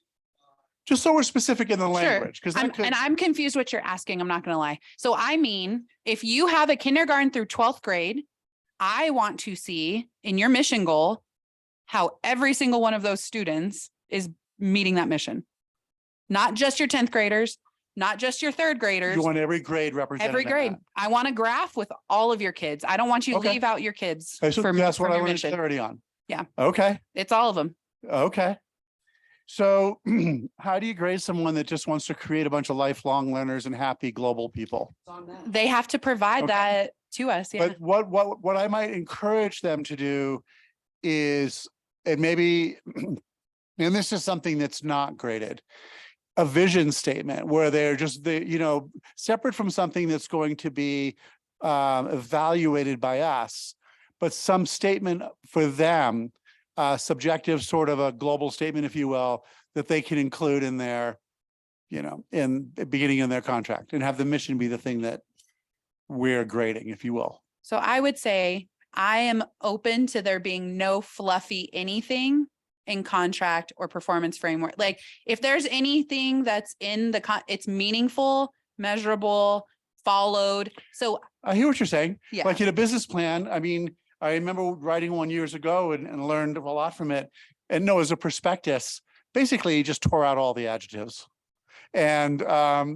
Just so we're specific in the language, because And I'm confused what you're asking. I'm not going to lie. So I mean, if you have a kindergarten through 12th grade, I want to see in your mission goal how every single one of those students is meeting that mission. Not just your 10th graders, not just your 3rd graders. you want every grade represented. Every in grade. that. I want a graph with all of your kids. I don't want you to Okay. leave out your kids Okay, so from that's what I your wanted mission. clarity on. Yeah. Okay, It's all of them. okay. So how do you grade someone that just wants to create a bunch of lifelong learners and happy global people? It's on that. They have to provide Okay. that to us. Yeah. But what I might encourage them to do is, and maybe, and this is something that's not graded, a vision statement where they're just separate from something that's going to be evaluated by us, but some statement for them, subjective, sort of a global statement, if you will, that they can include in their, in the beginning of their contract, and have the mission be the thing that we're grading, if you will. So I would say I am open to there being no fluffy anything in contract or performance framework. Like if there's anything that's in it's meaningful, measurable, followed. So I hear what you're saying. yeah, Like in a business plan, I mean, I remember writing one years ago and learned a lot from it. And no, as a prospectus, basically he just tore out all the adjectives. And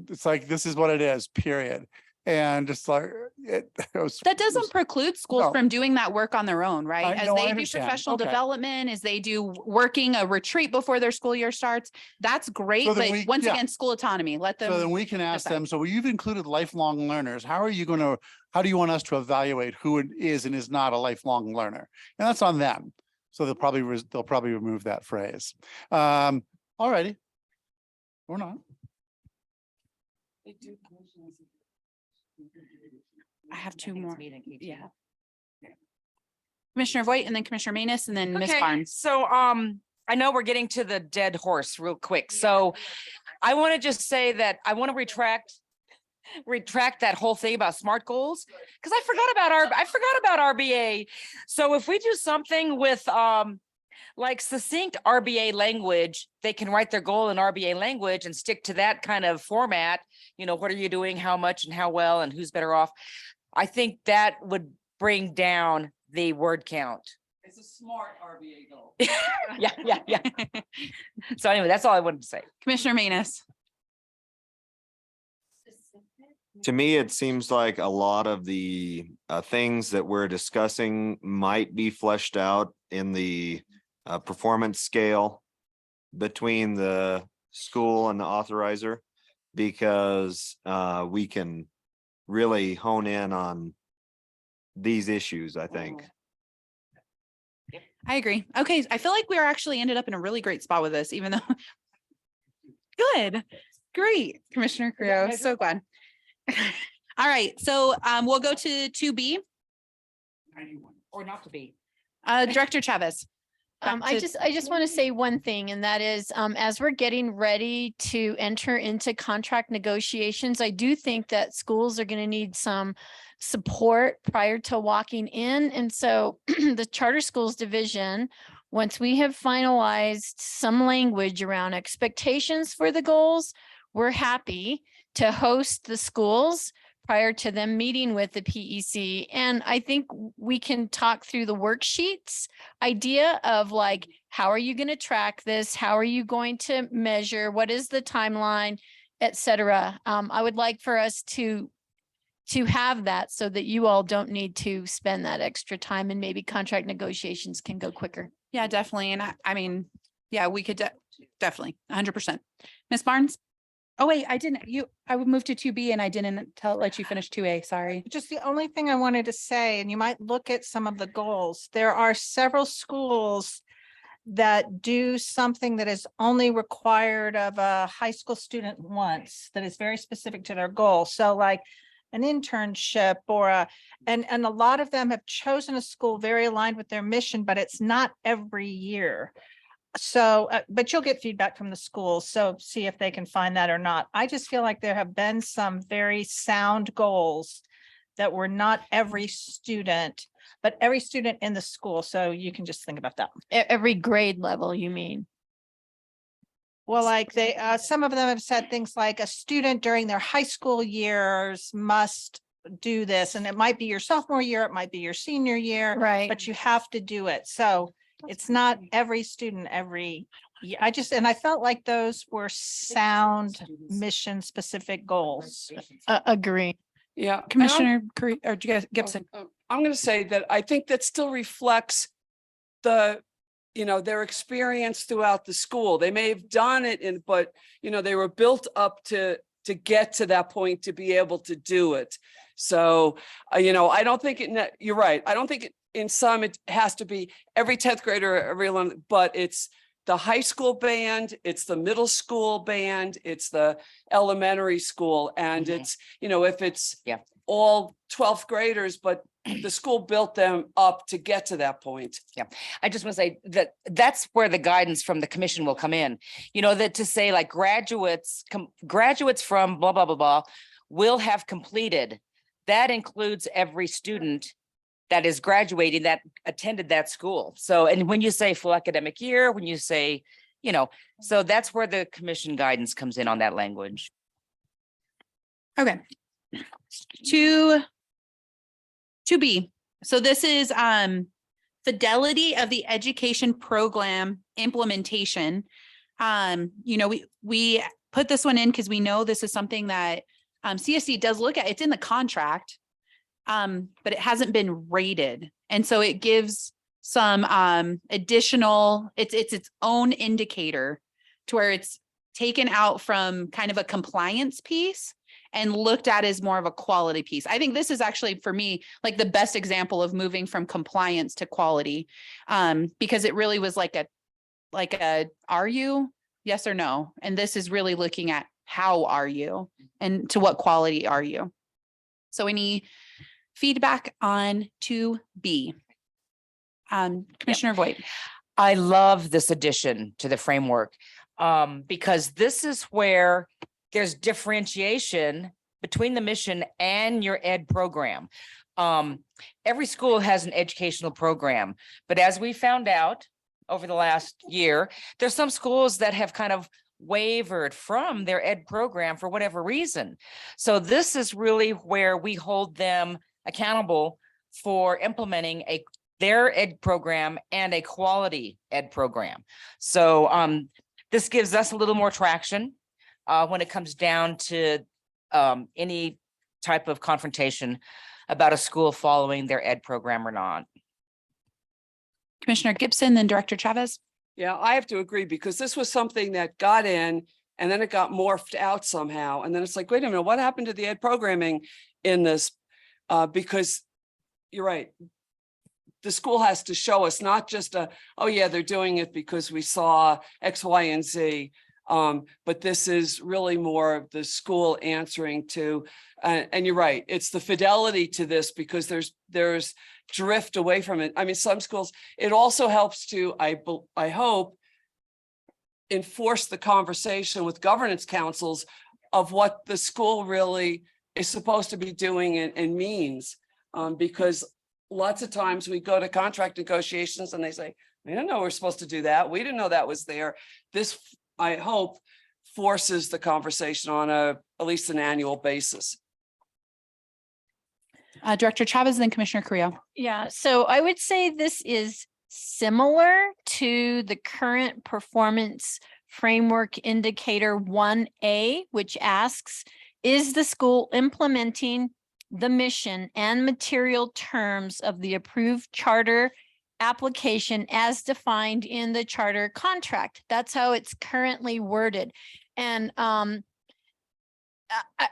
it's like, this is what it is, period. And just like, it was. That doesn't preclude schools No. from doing that work on their own, right? I As know, I they do understand. professional Okay. development, as they do working a retreat before their school year starts, that's great. So then But we- once yeah. again, school autonomy, let So then them. we can ask decide. them, so you've included lifelong learners. How are you gonna, how do you want us to evaluate who it is and is not a lifelong learner? And that's on them. So they'll probably remove that phrase. All righty. Or not. I have two more. Yeah. Commissioner Voight and then Commissioner Manus and then Ms. Okay, Barnes. so I know we're getting to the dead horse real quick, so I want to just say that I want to retract that whole thing about SMART goals, because I forgot about RBA. So if we do something with like succinct RBA language, they can write their goal in RBA language and stick to that kind of format. You know, what are you doing, how much and how well, and who's better off? I think that would bring down the word count. It's a smart RBA goal. Yeah. So anyway, that's all I wanted to say. Commissioner Manus. To me, it seems like a lot of the things that we're discussing might be fleshed out in the performance scale between the school and the authorizer, because we can really hone in on these issues, I think. I agree. Okay, I feel like we are actually ended up in a really great spot with this, even though. Good, great, Commissioner Creo, so glad. All right, so we'll go to 2B. Or not to be. Director Chavez. Back I to- just want to say one thing, and that is, as we're getting ready to enter into contract negotiations, I do think that schools are going to need some support prior to walking in. And so the Charter Schools Division, once we have finalized some language around expectations for the goals, we're happy to host the schools prior to them meeting with the PEC. And I think we can talk through the worksheets idea of like, how are you going to track this? How are you going to measure? What is the timeline, et cetera? I would like for us to have that so that you all don't need to spend that extra time and maybe contract negotiations can go quicker. Yeah, definitely. And I mean, yeah, we could definitely 100%. Ms. Barnes? Oh, wait, I would move to 2B and I didn't let you finish 2A, sorry. Just the only thing I wanted to say, and you might look at some of the goals, there are several schools that do something that is only required of a high school student once, that is very specific to their goal. So like an internship or and a lot of them have chosen a school very aligned with their mission, but it's not every year. So, but you'll get feedback from the schools, so see if they can find that or not. I just feel like there have been some very sound goals that were not every student, but every student in the school. So you can just think about that. Every grade level, you mean? Well, like they, some of them have said things like a student during their high school years must do this, and it might be your sophomore year, it might be your senior year, Right. but you have to do it. So it's not every student every year. I felt like those were sound mission specific goals. Agree. Yeah. and I'm- Commissioner Gibson. I'm going to say that I think that still reflects their experience throughout the school. They may have done it but they were built up to get to that point to be able to do it. So, I don't think you're right. I don't think in some, it has to be every 10th grader, everyone, but it's the high school band, it's the middle school band, it's the elementary school. And it's, if it's all 12th graders, but the school built them up to get to that point. I just want to say that that's where the guidance from the commission will come in. That to say like graduates from blah, blah, blah, blah, will have completed. That includes every student that is graduating that attended that school. So, and when you say full academic year, when you say, so that's where the commission guidance comes in on that language. Okay. 2B. So this is fidelity of the education program implementation. We put this one in because we know this is something that CSD does look at, it's in the contract, but it hasn't been rated. And so it gives some additional, it's its own indicator to where it's taken out from kind of a compliance piece and looked at as more of a quality piece. I think this is actually, for me, like the best example of moving from compliance to quality, because it really was like a, are you? Yes or no? And this is really looking at how are you and to what quality are you? So any feedback on 2B? Commissioner Voigt. I love this addition to the framework, because this is where there's differentiation between the mission and your ed program. Every school has an educational program, but as we found out over the last year, there's some schools that have kind of wavered from their ed program for whatever reason. So this is really where we hold them accountable for implementing their ed program and a quality ed program. So this gives us a little more traction when it comes down to any type of confrontation about a school following their ed program or not. Commissioner Gibson, then Director Chavez. Yeah, I have to agree, because this was something that got in and then it got morphed out somehow. And then it's like, wait a minute, what happened to the ed programming in this? Because you're right. The school has to show us not just oh yeah, they're doing it because we saw X, Y, and Z. But this is really more of the school answering to, and you're right, it's the fidelity to this, because there's drift away from it. I mean, some schools, it also helps to, I hope, enforce the conversation with governance councils of what the school really is supposed to be doing and means. Because lots of times we go to contract negotiations and they say, we didn't know we're supposed to do that. We didn't know that was there. This, I hope, forces the conversation on at least an annual basis. Director Chavez, then Commissioner Carrillo. Yeah, so I would say this is similar to the current performance framework indicator 1A, which asks, is the school implementing the mission and material terms of the approved charter application as defined in the charter contract? That's how it's currently worded. And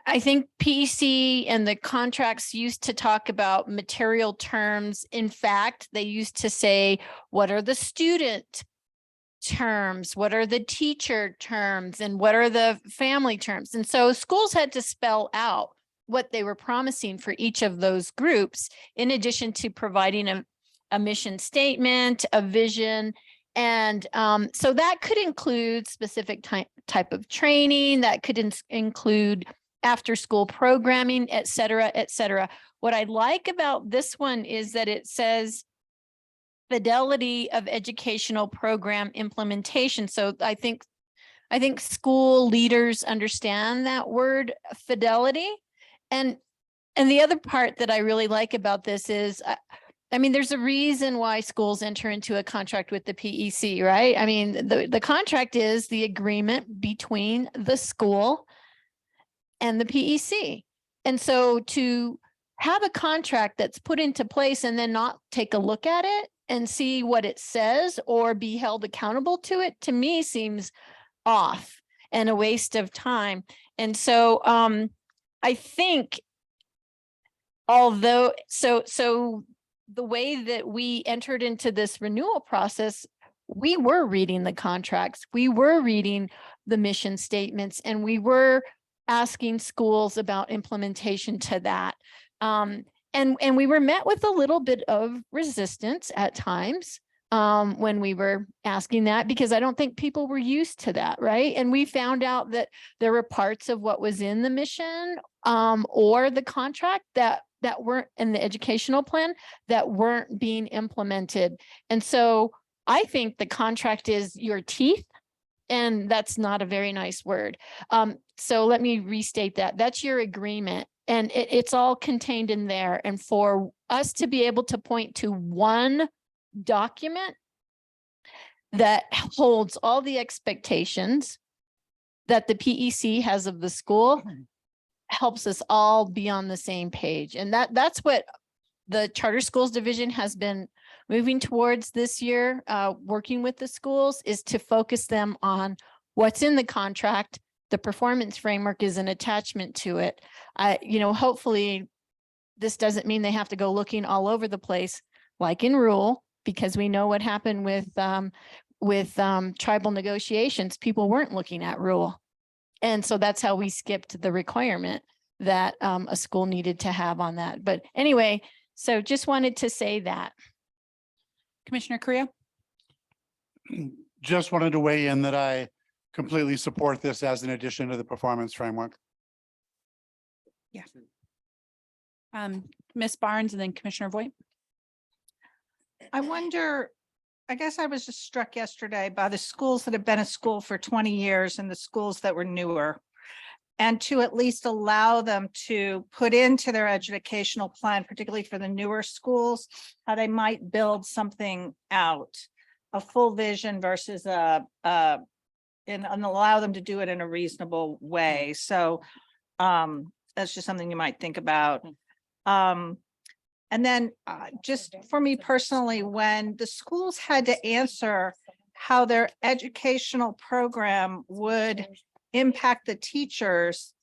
I think PEC and the contracts used to talk about material terms. In fact, they used to say, what are the student terms? What are the teacher terms? And what are the family terms? And so schools had to spell out what they were promising for each of those groups, in addition to providing a mission statement, a vision. And so that could include specific type of training, that could include after school programming, et cetera, et cetera. What I like about this one is that it says fidelity of educational program implementation. So I think school leaders understand that word fidelity. And the other part that I really like about this is, I mean, there's a reason why schools enter into a contract with the PEC, right? I mean, the contract is the agreement between the school and the PEC. And so to have a contract that's put into place and then not take a look at it and see what it says or be held accountable to it, to me seems off and a waste of time. And so I think, although, so the way that we entered into this renewal process, we were reading the contracts, we were reading the mission statements, and we were asking schools about implementation to that. And we were met with a little bit of resistance at times when we were asking that, because I don't think people were used to that, right? And we found out that there were parts of what was in the mission or the contract that weren't in the educational plan that weren't being implemented. And so I think the contract is your teeth, and that's not a very nice word. So let me restate that. That's your agreement, and it's all contained in there. And for us to be able to point to one document that holds all the expectations that the PEC has of the school, helps us all be on the same page. And that's what the Charter Schools Division has been moving towards this year, working with the schools, is to focus them on what's in the contract. The performance framework is an attachment to it. Hopefully this doesn't mean they have to go looking all over the place like in rule, because we know what happened with tribal negotiations. People weren't looking at rule. And so that's how we skipped the requirement that a school needed to have on that. But anyway, so just wanted to say that. Commissioner Correa? Just wanted to weigh in that I completely support this as an addition to the performance framework. Yeah. Ms. Barnes and then Commissioner Voigt. I wonder, I guess I was just struck yesterday by the schools that have been a school for 20 years and the schools that were newer. And to at least allow them to put into their educational plan, particularly for the newer schools, how they might build something out, a full vision versus and allow them to do it in a reasonable way. So that's just something you might think about. And then just for me personally, when the schools had to answer how their educational program would impact the teachers,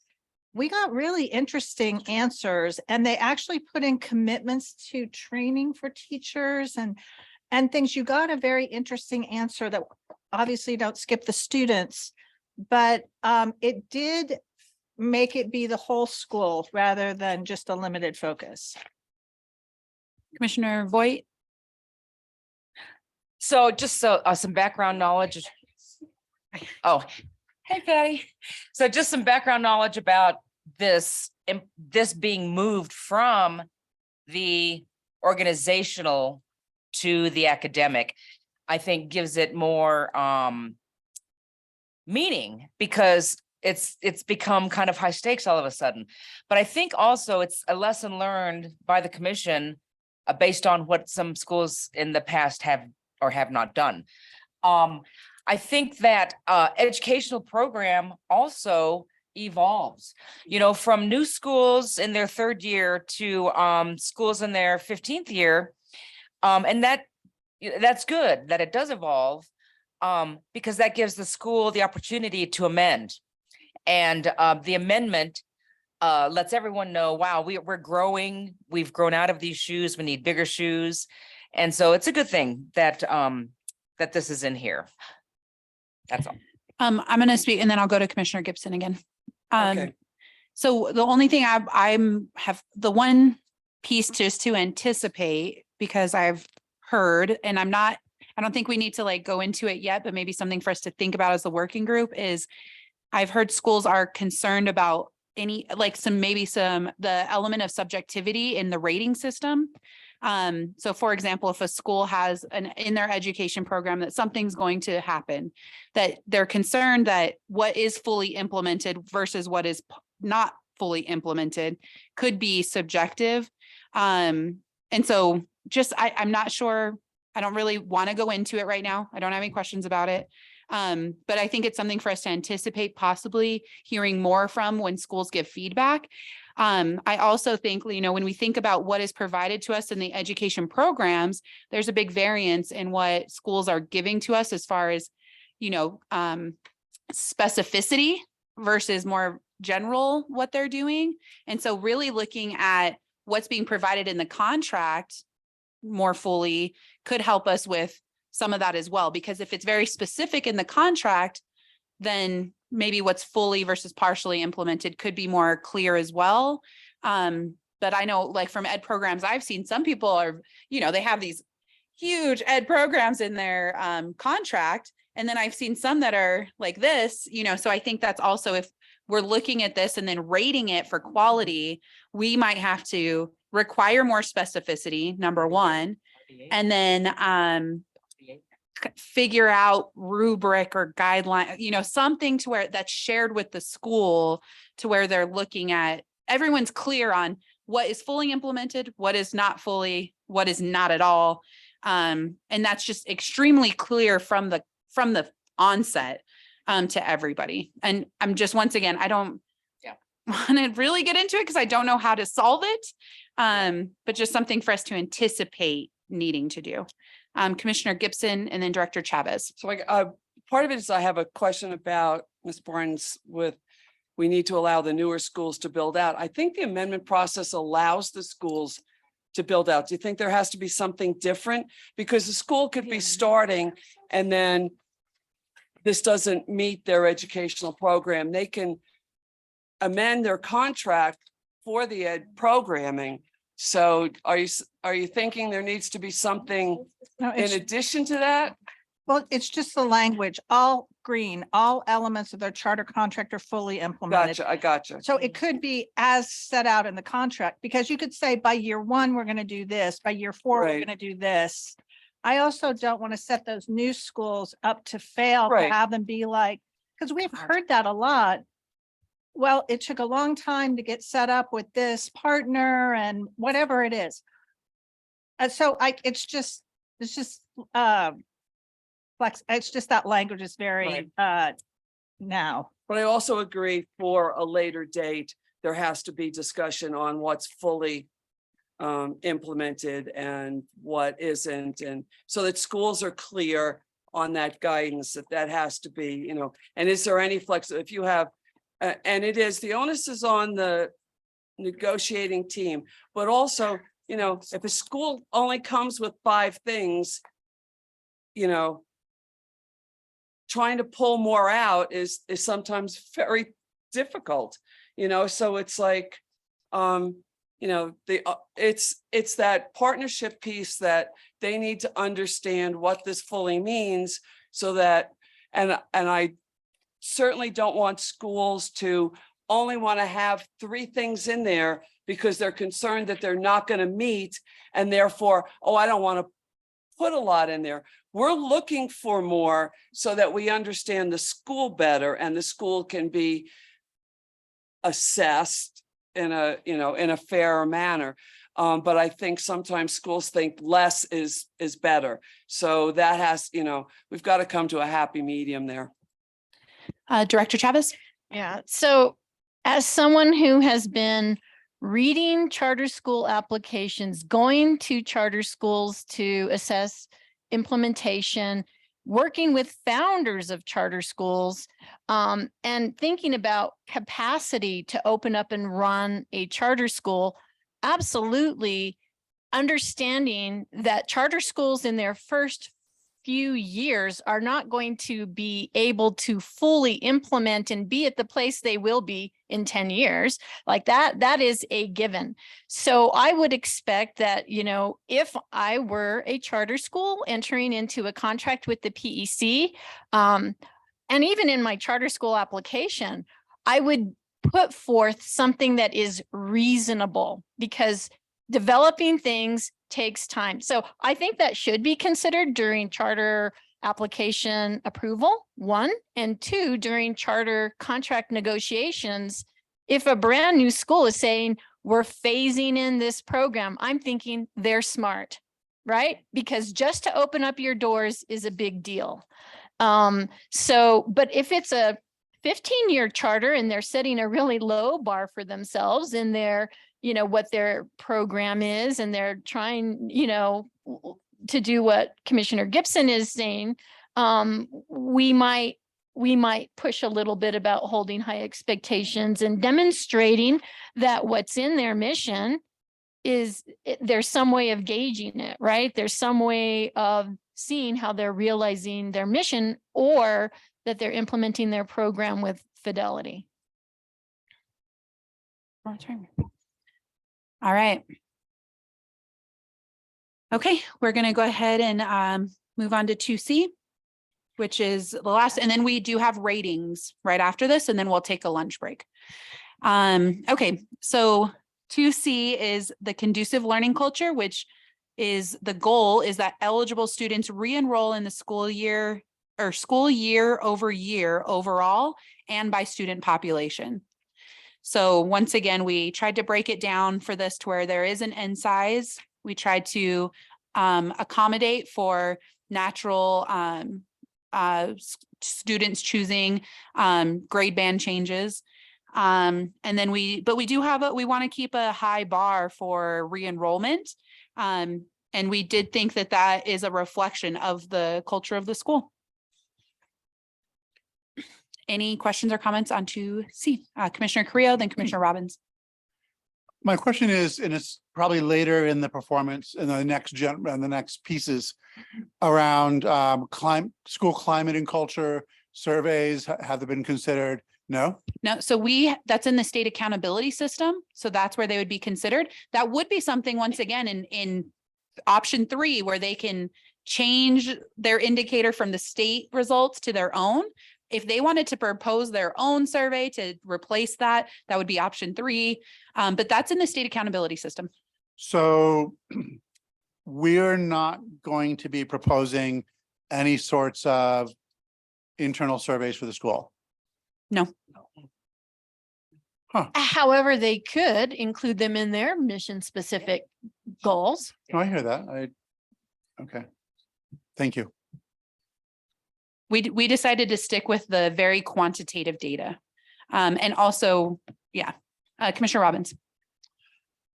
we got really interesting answers, and they actually put in commitments to training for teachers and things. You got a very interesting answer that obviously don't skip the students, but it did make it be the whole school rather than just a limited focus. Commissioner Voigt? So just some background knowledge. Oh, hey Patty. So just some background knowledge about this being moved from the organizational to the academic, I think gives it more meaning, because it's become kind of high stakes all of a sudden. But I think also it's a lesson learned by the commission based on what some schools in the past have or have not done. I think that educational program also evolves, from new schools in their 3rd year to schools in their 15th year. And that's good that it does evolve, because that gives the school the opportunity to amend. And the amendment lets everyone know, wow, we're growing, we've grown out of these shoes, we need bigger shoes. And so it's a good thing that that this is in here. That's all. I'm going to speak and then I'll go to Commissioner Gibson again. Okay. So the only thing I'm have the one piece just to anticipate, because I've heard, and I don't think we need to like go into it yet, but maybe something for us to think about as a working group is I've heard schools are concerned about the element of subjectivity in the rating system. So for example, if a school has in their education program that something's going to happen, that they're concerned that what is fully implemented versus what is not fully implemented could be subjective. And so I'm not sure, I don't really want to go into it right now. I don't have any questions about it. But I think it's something for us to anticipate possibly hearing more from when schools give feedback. I also think, when we think about what is provided to us in the education programs, there's a big variance in what schools are giving to us as far as, specificity versus more general what they're doing. And so really looking at what's being provided in the contract more fully could help us with some of that as well, because if it's very specific in the contract, then maybe what's fully versus partially implemented could be more clear as well. But I know like from ed programs, I've seen some people are, they have these huge ed programs in their contract. And then I've seen some that are like this, so I think that's also, if we're looking at this and then rating it for quality, we might have to require more specificity, number one, and then figure out rubric or guideline, something to where that's shared with the school to where they're looking at, everyone's clear on what is fully implemented, what is not fully, what is not at all. And that's just extremely clear from the onset to everybody. And I'm just, once again, want to really get into it because I don't know how to solve it. But just something for us to anticipate needing to do. Commissioner Gibson and then Director Chavez. So part of it is I have a question about Ms. Barnes with, we need to allow the newer schools to build out. I think the amendment process allows the schools to build out. Do you think there has to be something different? Because the school could be starting and then this doesn't meet their educational program. They can amend their contract for the ed programming. So are you thinking there needs to be something No, in addition to that? well, it's just the language, all green, all elements of their charter contract are fully implemented. Gotcha, I gotcha. So it could be as set out in the contract, because you could say by year one, we're going to do this, by year four, we're Right. going to do this. I also don't want to set those new schools up to fail, to Right. have them be like, because we've heard that a lot. Well, it took a long time to get set up with this partner and whatever it is. And so it's just it's just that language is very, now. But I also agree for a later date, there has to be discussion on what's fully implemented and what isn't. And so that schools are clear on that guidance, that has to be, you know, and is there any flex, if you have, and it is, the onus is on the negotiating team, but also, you know, if a school only comes with 5 things, you know, trying to pull more out is sometimes very difficult, you know, so it's like, you know, it's that partnership piece that they need to understand what this fully means so that, and I certainly don't want schools to only want to have 3 things in there because they're concerned that they're not going to meet and therefore, oh, I don't want to put a lot in there. We're looking for more so that we understand the school better and the school can be assessed in a, you know, in a fairer manner. But I think sometimes schools think less is better. So that has, you know, we've got to come to a happy medium there. Director Chavez. Yeah, so as someone who has been reading charter school applications, going to charter schools to assess implementation, working with founders of charter schools, and thinking about capacity to open up and run a charter school, absolutely understanding that charter schools in their first few years are not going to be able to fully implement and be at the place they will be in 10 years. Like that is a given. So I would expect that, you know, if I were a charter school entering into a contract with the PEC, and even in my charter school application, I would put forth something that is reasonable, because developing things takes time. So I think that should be considered during charter application approval, 1, and 2, during charter contract negotiations. If a brand new school is saying, we're phasing in this program, I'm thinking they're smart, right? Because just to open up your doors is a big deal. But if it's a 15-year charter and they're setting a really low bar for themselves in their, you know, what their program is, and they're trying, you know, to do what Commissioner Gibson is saying, we might push a little bit about holding high expectations and demonstrating that what's in their mission is there's some way of gauging it, right? There's some way of seeing how they're realizing their mission or that they're implementing their program with fidelity. All right. Okay, we're going to go ahead and move on to 2C, which is the last, and then we do have ratings right after this, and then we'll take a lunch break. Okay, so 2C is the conducive learning culture, which is the goal is that eligible students re-enroll in the school year over year overall and by student population. So once again, we tried to break it down for this to where there is an N size. We tried to accommodate for natural students choosing grade band changes. And then but we do have we want to keep a high bar for re-enrollment. And we did think that that is a reflection of the culture of the school. Any questions or comments on 2C? Commissioner Carrillo, then Commissioner Robbins. My question is, and it's probably later in the performance in the next pieces around school climate and culture surveys, have they been considered? No? No, so that's in the state accountability system. So that's where they would be considered. That would be something, once again, in option 3, where they can change their indicator from the state results to their own. If they wanted to propose their own survey to replace that, that would be option 3. But that's in the state accountability system. So we're not going to be proposing any sorts of internal surveys for the school. No. However, they could include them in their mission specific goals. Oh, I hear that. Okay. Thank you. We decided to stick with the very quantitative data. And also, yeah, Commissioner Robbins.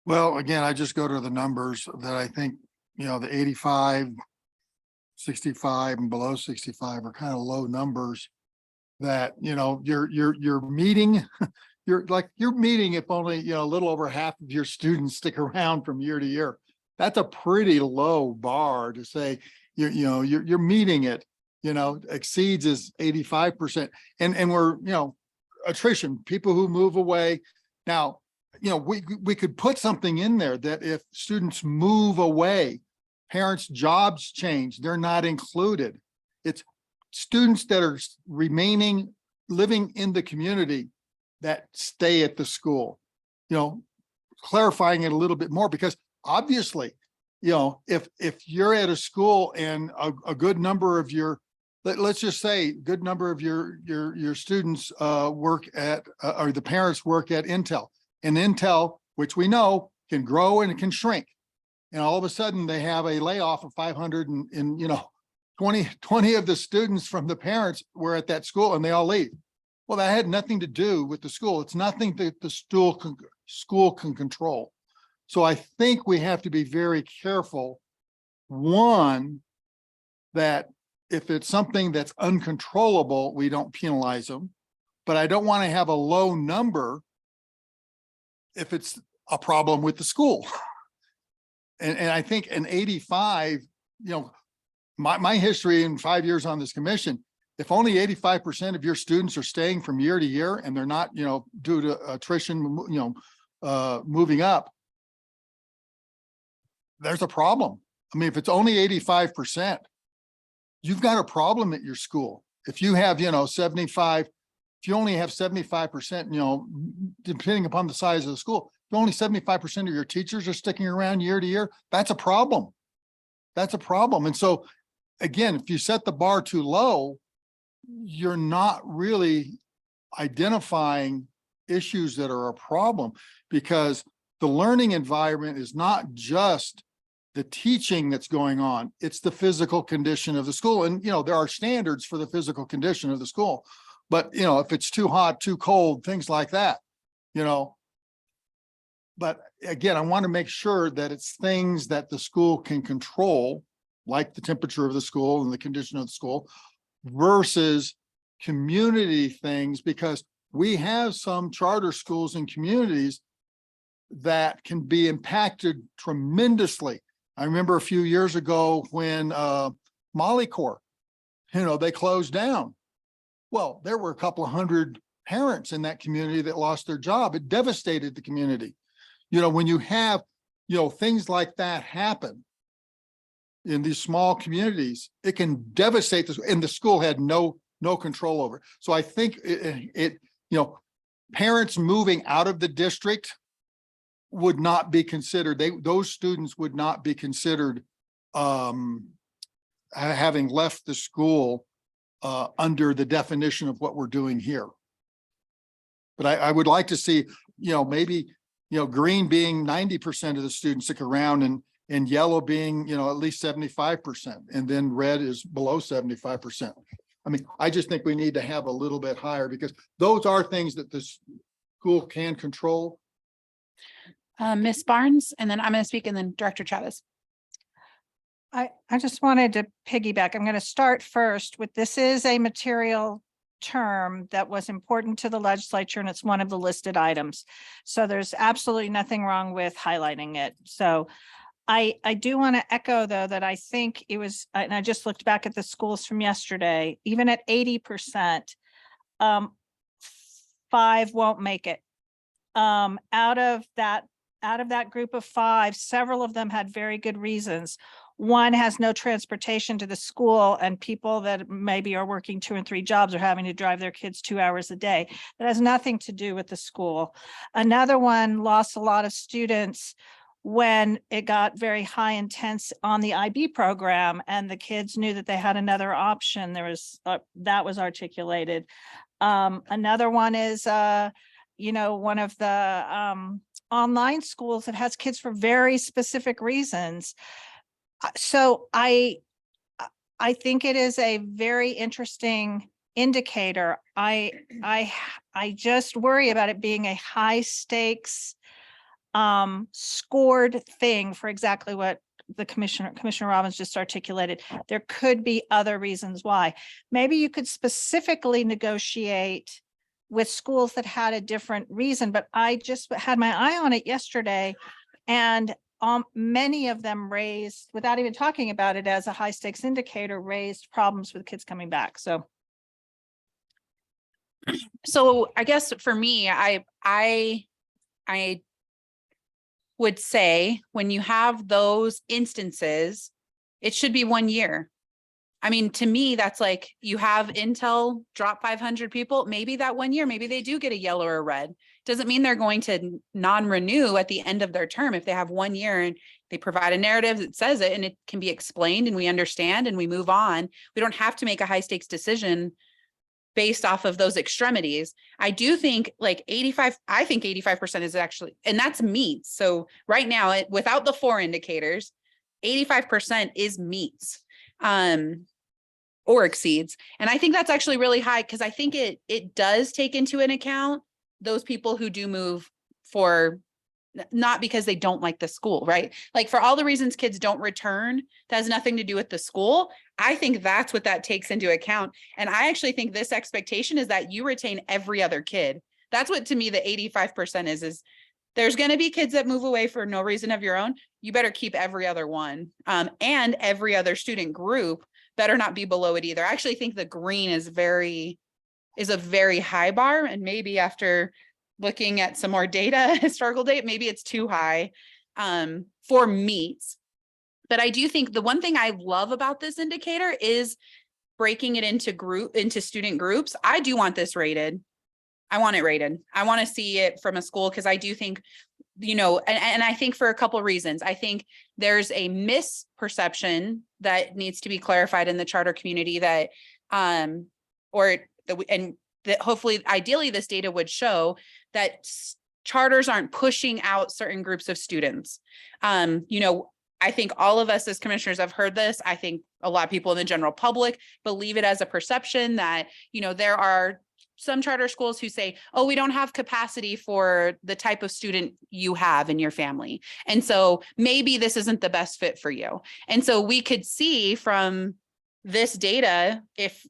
Well, again, I just go to the numbers that I think, the 85, 65 and below 65 are kind of low numbers that, you're meeting, you're meeting if only, a little over half of your students stick around from year to year. That's a pretty low bar to say, you're meeting it, exceeds is 85%. And we're, attrition, people who move away. Now, we could put something in there that if students move away, parents' jobs change, they're not included. It's students that are remaining, living in the community that stay at the school, clarifying it a little bit more, because obviously, if you're at a school and a good number of your, let's just say, good number of your students work at, or the parents work at Intel, and Intel, which we know can grow and it can shrink. And all of a sudden they have a layoff of 500 and 20 of the students from the parents were at that school and they all leave. Well, that had nothing to do with the school. It's nothing that the school can control. So I think we have to be very careful. One, that if it's something that's uncontrollable, we don't penalize them. But I don't want to have a low number if it's a problem with the school. And I think an 85, my history in 5 years on this commission, if only 85% of your students are staying from year to year and they're not, due to attrition, moving up, there's a problem. I mean, if it's only 85%, you've got a problem at your school. If you have, 75, if you only have 75%, depending upon the size of the school, if only 75% of your teachers are sticking around year to year, that's a problem. That's a problem. And so, again, if you set the bar too low, you're not really identifying issues that are a problem, because the learning environment is not just the teaching that's going on, it's the physical condition of the school. And, there are standards for the physical condition of the school. But, if it's too hot, too cold, things like that, But again, I want to make sure that it's things that the school can control, like the temperature of the school and the condition of the school, versus community things, because we have some charter schools and communities that can be impacted tremendously. I remember a few years ago when Molycorp, they closed down. Well, there were a couple of hundred parents in that community that lost their job. It devastated the community. When you have, things like that happen in these small communities, it can devastate this, and the school had no control over it. So I think parents moving out of the district would not be considered, those students would not be considered having left the school under the definition of what we're doing here. But I would like to see, maybe, green being 90% of the students stick around, and yellow being, at least 75%, and then red is below 75%. I mean, I just think we need to have a little bit higher, because those are things that school can control? Ms. Barnes, and then I'm going to speak, and then Director Chavez. I just wanted to piggyback. I'm going to start first with, this is a material term that was important to the legislature, and it's one of the listed items. So there's absolutely nothing wrong with highlighting it. So I do want to echo, though, that I think it was, and I just looked back at the schools from yesterday, even at 80%, 5 won't make it. Out of that group of 5, several of them had very good reasons. One has no transportation to the school, and people that maybe are working 2 and 3 jobs are having to drive their kids 2 hours a day. That has nothing to do with the school. Another one lost a lot of students when it got very high intense on the IB program, and the kids knew that they had another option. There was that was articulated. Another one is one of the online schools that has kids for very specific reasons. So I think it is a very interesting indicator. I just worry about it being a high stakes scored thing for exactly what the Commissioner Robbins just articulated. There could be other reasons why. Maybe you could specifically negotiate with schools that had a different reason, but I just had my eye on it yesterday, and many of them raised, without even talking about it as a high stakes indicator, raised problems with kids coming back. So I guess for me, I would say when you have those instances, it should be 1 year. I mean, to me, that's like, you have Intel drop 500 people, maybe that 1 year, maybe they do get a yellow or red. Doesn't mean they're going to non-renew at the end of their term. If they have 1 year and they provide a narrative that says it, and it can be explained and we understand and we move on, we don't have to make a high stakes decision based off of those extremities. I do think like 85% is actually, and that's meets. So right now, without the 4 indicators, 85% is meets. Or exceeds. And I think that's actually really high, because I think it does take into an account those people who do move for, not because they don't like the school, right? Like for all the reasons kids don't return, that has nothing to do with the school. I think that's what that takes into account. And I actually think this expectation is that you retain every other kid. That's what, to me, the 85% is there's going to be kids that move away for no reason of your own. You better keep every other one. And every other student group better not be below it either. I actually think the green is a very high bar, and maybe after looking at some more data, historical data, maybe it's too high for meets. But I do think the one thing I love about this indicator is breaking it into student groups. I do want this rated. I want it rated. I want to see it from a school, because I do think, and I think for a couple of reasons. I think there's a misperception that needs to be clarified in the charter community that, hopefully, ideally, this data would show that charters aren't pushing out certain groups of students. I think all of us as commissioners have heard this. I think a lot of people in the general public believe it as a perception that, there are some charter schools who say, oh, we don't have capacity for the type of student you have in your family. And so maybe this isn't the best fit for you. And so we could see from this data, if,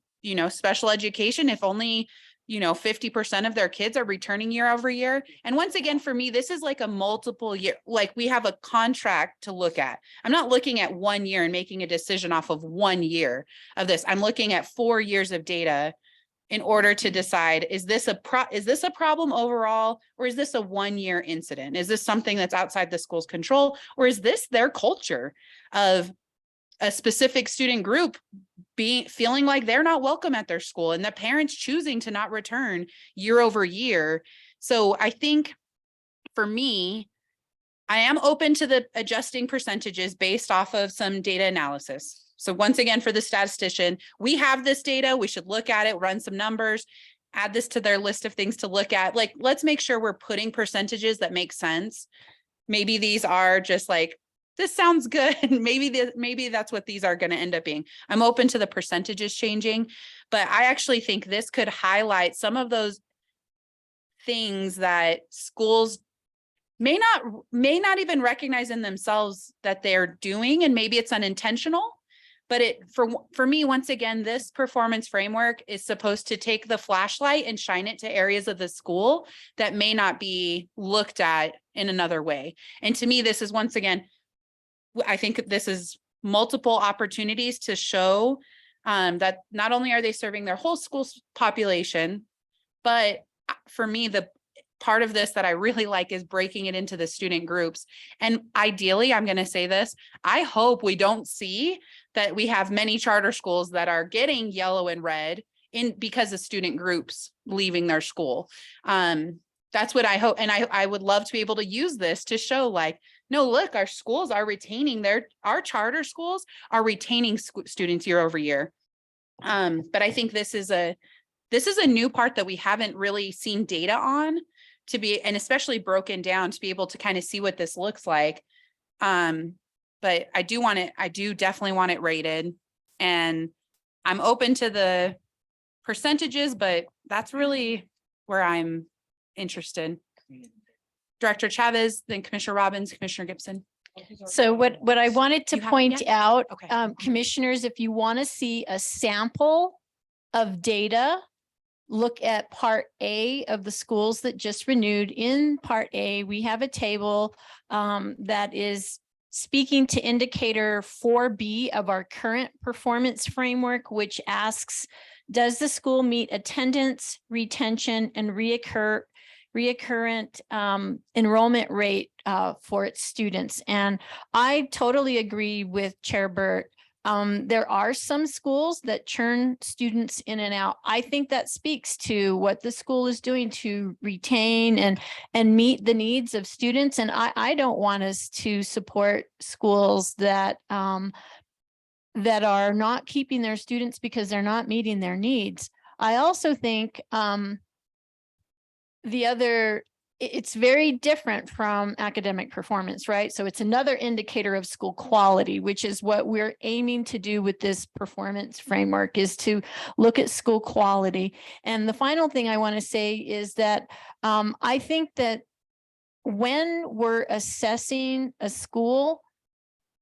special education, if only, 50% of their kids are returning year over year. And once again, for me, this is like a multiple year, like we have a contract to look at. I'm not looking at 1 year and making a decision off of 1 year of this. I'm looking at 4 years of data in order to decide, is this a problem overall, or is this a 1 year incident? Is this something that's outside the school's control, or is this their culture of a specific student group feeling like they're not welcome at their school, and the parents choosing to not return year over year? So I think for me, I am open to the adjusting percentages based off of some data analysis. So once again, for the statistician, we have this data, we should look at it, run some numbers, add this to their list of things to look at. Like, let's make sure we're putting percentages that make sense. Maybe these are just like, this sounds good. Maybe that's what these are going to end up being. I'm open to the percentages changing, but I actually think this could highlight some of those things that schools may not even recognize in themselves that they're doing, and maybe it's unintentional. But for me, once again, this performance framework is supposed to take the flashlight and shine it to areas of the school that may not be looked at in another way. And to me, this is once again, I think this is multiple opportunities to show that not only are they serving their whole school population, but for me, the part of this that I really like is breaking it into the student groups. And ideally, I'm going to say this, I hope we don't see that we have many charter schools that are getting yellow and red because of student groups leaving their school. That's what I hope. And I would love to be able to use this to show like, no, look, our schools are retaining our charter schools are retaining students year over year. But I think this is a new part that we haven't really seen data on and especially broken down to be able to kind of see what this looks like. But I do definitely want it rated, and I'm open to the percentages, but that's really where I'm interested. Director Chavez, then Commissioner Robbins, Commissioner Gibson. So what I wanted to You have- point yeah. out, Okay. commissioners, if you want to see a sample of data, look at part A of the schools that just renewed. In part A, we have a table that is speaking to indicator 4B of our current performance framework, which asks, does the school meet attendance, retention, and reoccurrent enrollment rate for its students? And I totally agree with Chair Burt. There are some schools that churn students in and out. I think that speaks to what the school is doing to retain and meet the needs of students. And I don't want us to support schools that that are not keeping their students because they're not meeting their needs. I also think it's very different from academic performance, right? So it's another indicator of school quality, which is what we're aiming to do with this performance framework, is to look at school quality. And the final thing I want to say is that I think that when we're assessing a school,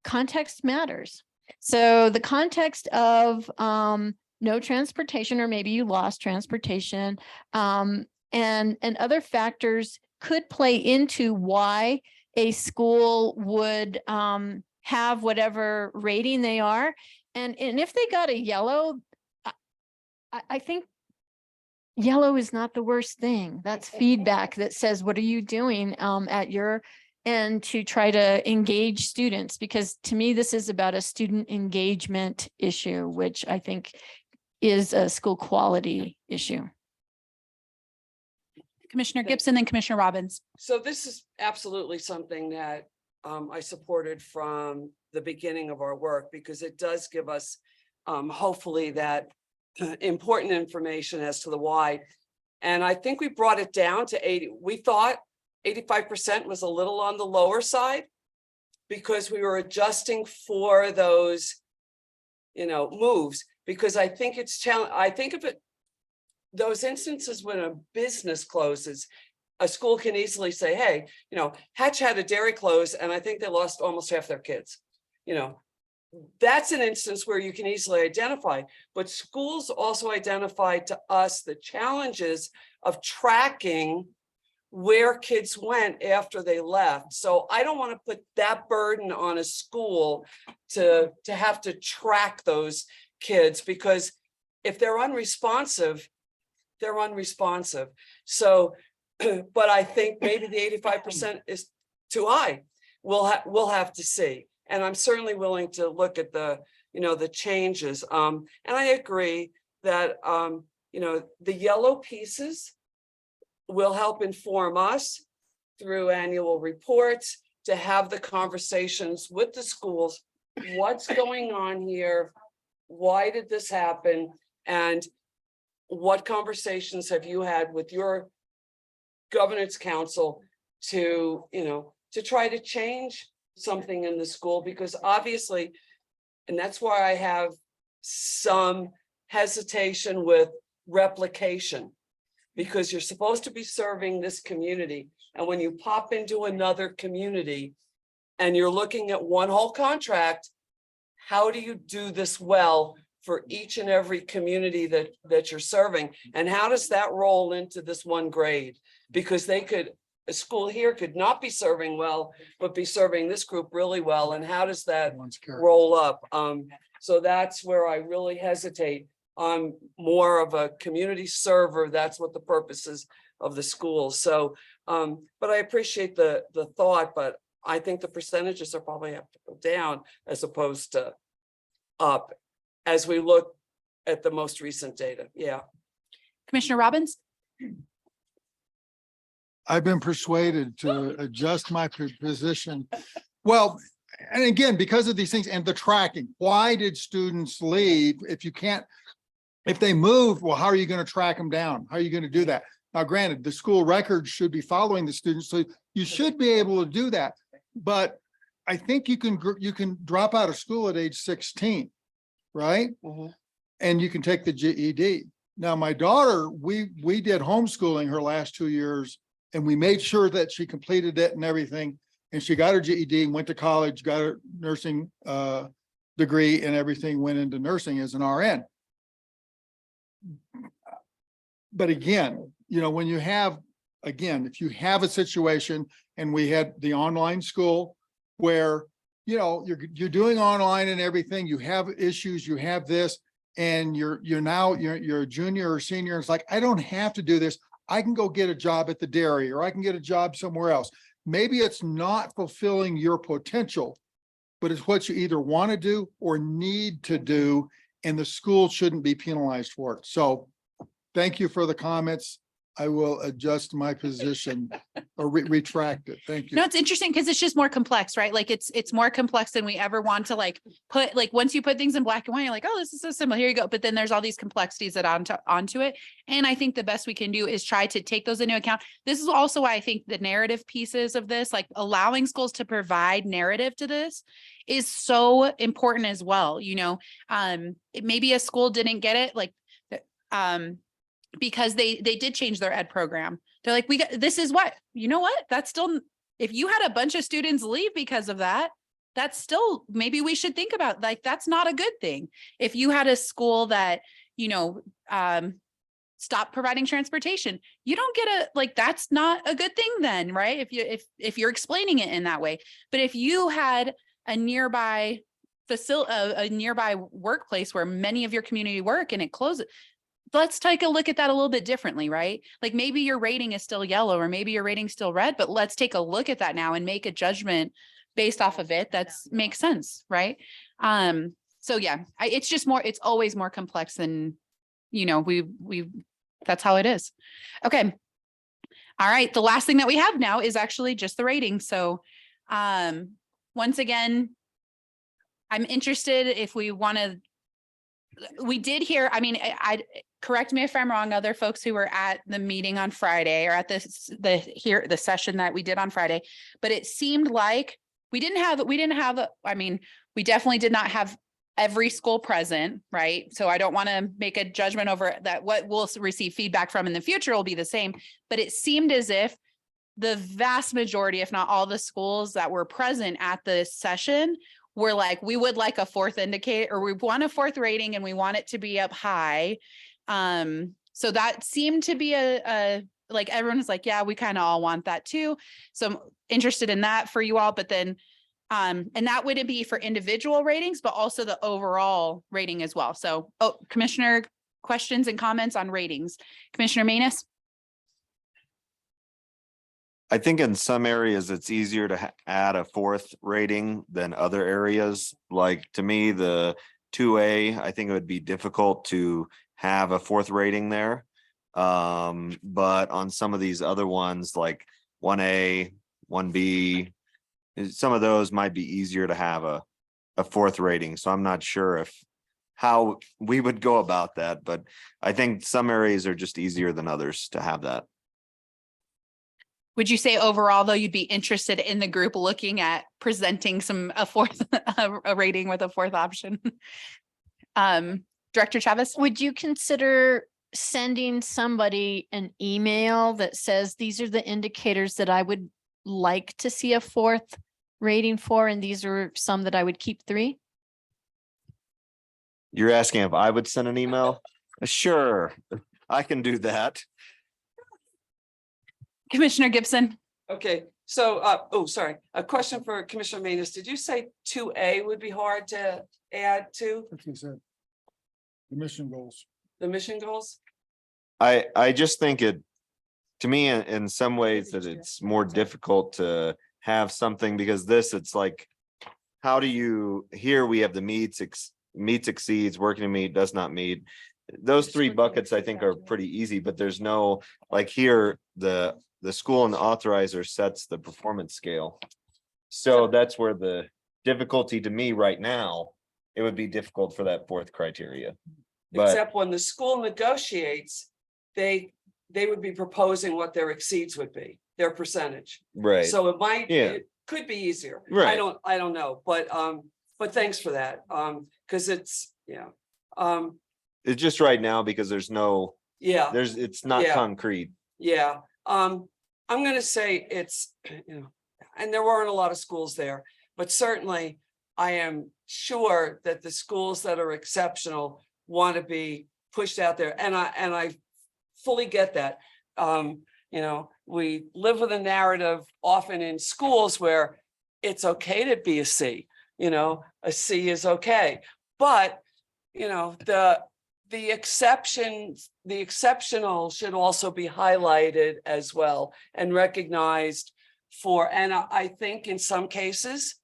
context matters. So the context of no transportation, or maybe you lost transportation, and other factors could play into why a school would have whatever rating they are. And if they got a yellow, I think yellow is not the worst thing. That's feedback that says, what are you doing at your end to try to engage students? Because to me, this is about a student engagement issue, which I think is a school quality issue. Commissioner Gibson, then Commissioner Robbins. So this is absolutely something that I supported from the beginning of our work, because it does give us hopefully that important information as to the why. And I think we brought it down to 80. We thought 85% was a little on the lower side because we were adjusting for those, moves, because I think it's challenging. I think of it, those instances when a business closes, a school can easily say, hey, Hatch had a dairy close and I think they lost almost half their kids. That's an instance where you can easily identify, but schools also identify to us the challenges of tracking where kids went after they left. So I don't want to put that burden on a school to have to track those kids, because if they're unresponsive, they're unresponsive. So, but I think maybe the 85% is too high. We'll have to see. And I'm certainly willing to look at the changes. And I agree that, the yellow pieces will help inform us through annual reports to have the conversations with the schools. What's going on here? Why did this happen? And what conversations have you had with your governance council to try to change something in the school? Because obviously, and that's why I have some hesitation with replication, because you're supposed to be serving this community. And when you pop into another community and you're looking at one whole contract, how do you do this well for each and every community that you're serving? And how does that roll into this one grade? Because a school here could not be serving well, but be serving this group really well. And how does that roll up? So that's where I really hesitate. I'm more of a community server. That's what the purpose is of the school. So, but I appreciate the thought, but I think the percentages are probably have to go down as opposed to up as we look at the most recent data. Yeah. Commissioner Robbins? I've been persuaded to adjust my position. Well, and again, because of these things and the tracking, why did students leave? If they moved, well, how are you going to track them down? How are you going to do that? Now, granted, the school records should be following the students, so you should be able to do that. But I think you can drop out of school at age 16, right? And you can take the GED. Now, my daughter, we did homeschooling her last 2 years, and we made sure that she completed it and everything. And she got her GED, went to college, got her nursing degree, and everything, went into nursing as an RN. But again, when you have, if you have a situation, and we had the online school where, you're doing online and everything, you have issues, you have this, and you're a junior or senior. It's like, I don't have to do this. I can go get a job at the dairy, or I can get a job somewhere else. Maybe it's not fulfilling your potential, but it's what you either want to do or need to do, and the school shouldn't be penalized for it. So thank you for the comments. I will adjust my position or retract it. Thank you. No, it's interesting because it's just more complex, right? Like it's more complex than we ever want to put, once you put things in black and white, you're like, oh, this is so simple. Here you go. But then there's all these complexities that onto it. And I think the best we can do is try to take those into account. This is also why I think the narrative pieces of this, like allowing schools to provide narrative to this, is so important as well. Maybe a school didn't get it, because they did change their ed program. They're like, this is what, that's still, if you had a bunch of students leave because of that, that's still, maybe we should think about, that's not a good thing. If you had a school that, stopped providing transportation, you don't get that's not a good thing then, right? If you're explaining it in that way. But if you had a nearby a nearby workplace where many of your community work and it closes, let's take a look at that a little bit differently, right? Like maybe your rating is still yellow, or maybe your rating's still red, but let's take a look at that now and make a judgment based off of it. Makes sense, right? So yeah, it's always more complex than, that's how it is. Okay. All right. The last thing that we have now is actually just the rating. So, once again, I'm interested if we did hear, I correct me if I'm wrong, other folks who were at the meeting on Friday or at the session that we did on Friday, but it seemed like we definitely did not have every school present, right? So I don't want to make a judgment over that. What we'll receive feedback from in the future will be the same, but it seemed as if the vast majority, if not all the schools that were present at the session were like, we would like a fourth indicator, or we want a fourth rating and we want it to be up high. So that seemed to be everyone was like, yeah, we kind of all want that too. So I'm interested in that for you all, but then, and that wouldn't be for individual ratings, but also the overall rating as well. So, Commissioner, questions and comments on ratings. Commissioner Manus? I think in some areas it's easier to add a fourth rating than other areas. Like to me, the 2A, I think it would be difficult to have a fourth rating there. But on some of these other ones like 1A, 1B, some of those might be easier to have a fourth rating. So I'm not sure how we would go about that, but I think some areas are just easier than others to have that. Would you say overall, though, you'd be interested in the group looking at presenting a rating with a fourth option? Director Chavez? Would you consider sending somebody an email that says, these are the indicators that I would like to see a fourth rating for, and these are some that I would keep 3? You're asking if I would send an email? Sure, I can do that. Commissioner Gibson. Okay, so, oh, sorry, a question for Commissioner Manus. Did you say 2A would be hard to add to That's what he said. The mission goals. the mission goals? I just think it, to me, in some ways that it's more difficult to have something because this, it's like, how do you, here we have the meets, exceeds, working to meet, does not meet. Those 3 buckets I think are pretty easy, but there's no, like here, the school and the authorizer sets the performance scale. So that's where the difficulty to me right now, it would be difficult for that 4th criteria. But Except when the school negotiates, they would be proposing what their exceeds would be, their percentage. right, So it might, Yeah. it could be easier. Right. I don't know, but thanks for that. Because it's, yeah. it's just right now because there's no, Yeah, it's not Yeah. concrete. yeah. I'm gonna say it's, and there weren't a lot of schools there, but certainly I am sure that the schools that are exceptional want to be pushed out there. And I fully get that. We live with a narrative often in schools where it's okay to be a C, a C is okay. But, the exceptions, the exceptional should also be highlighted as well and recognized for, and I think in some cases,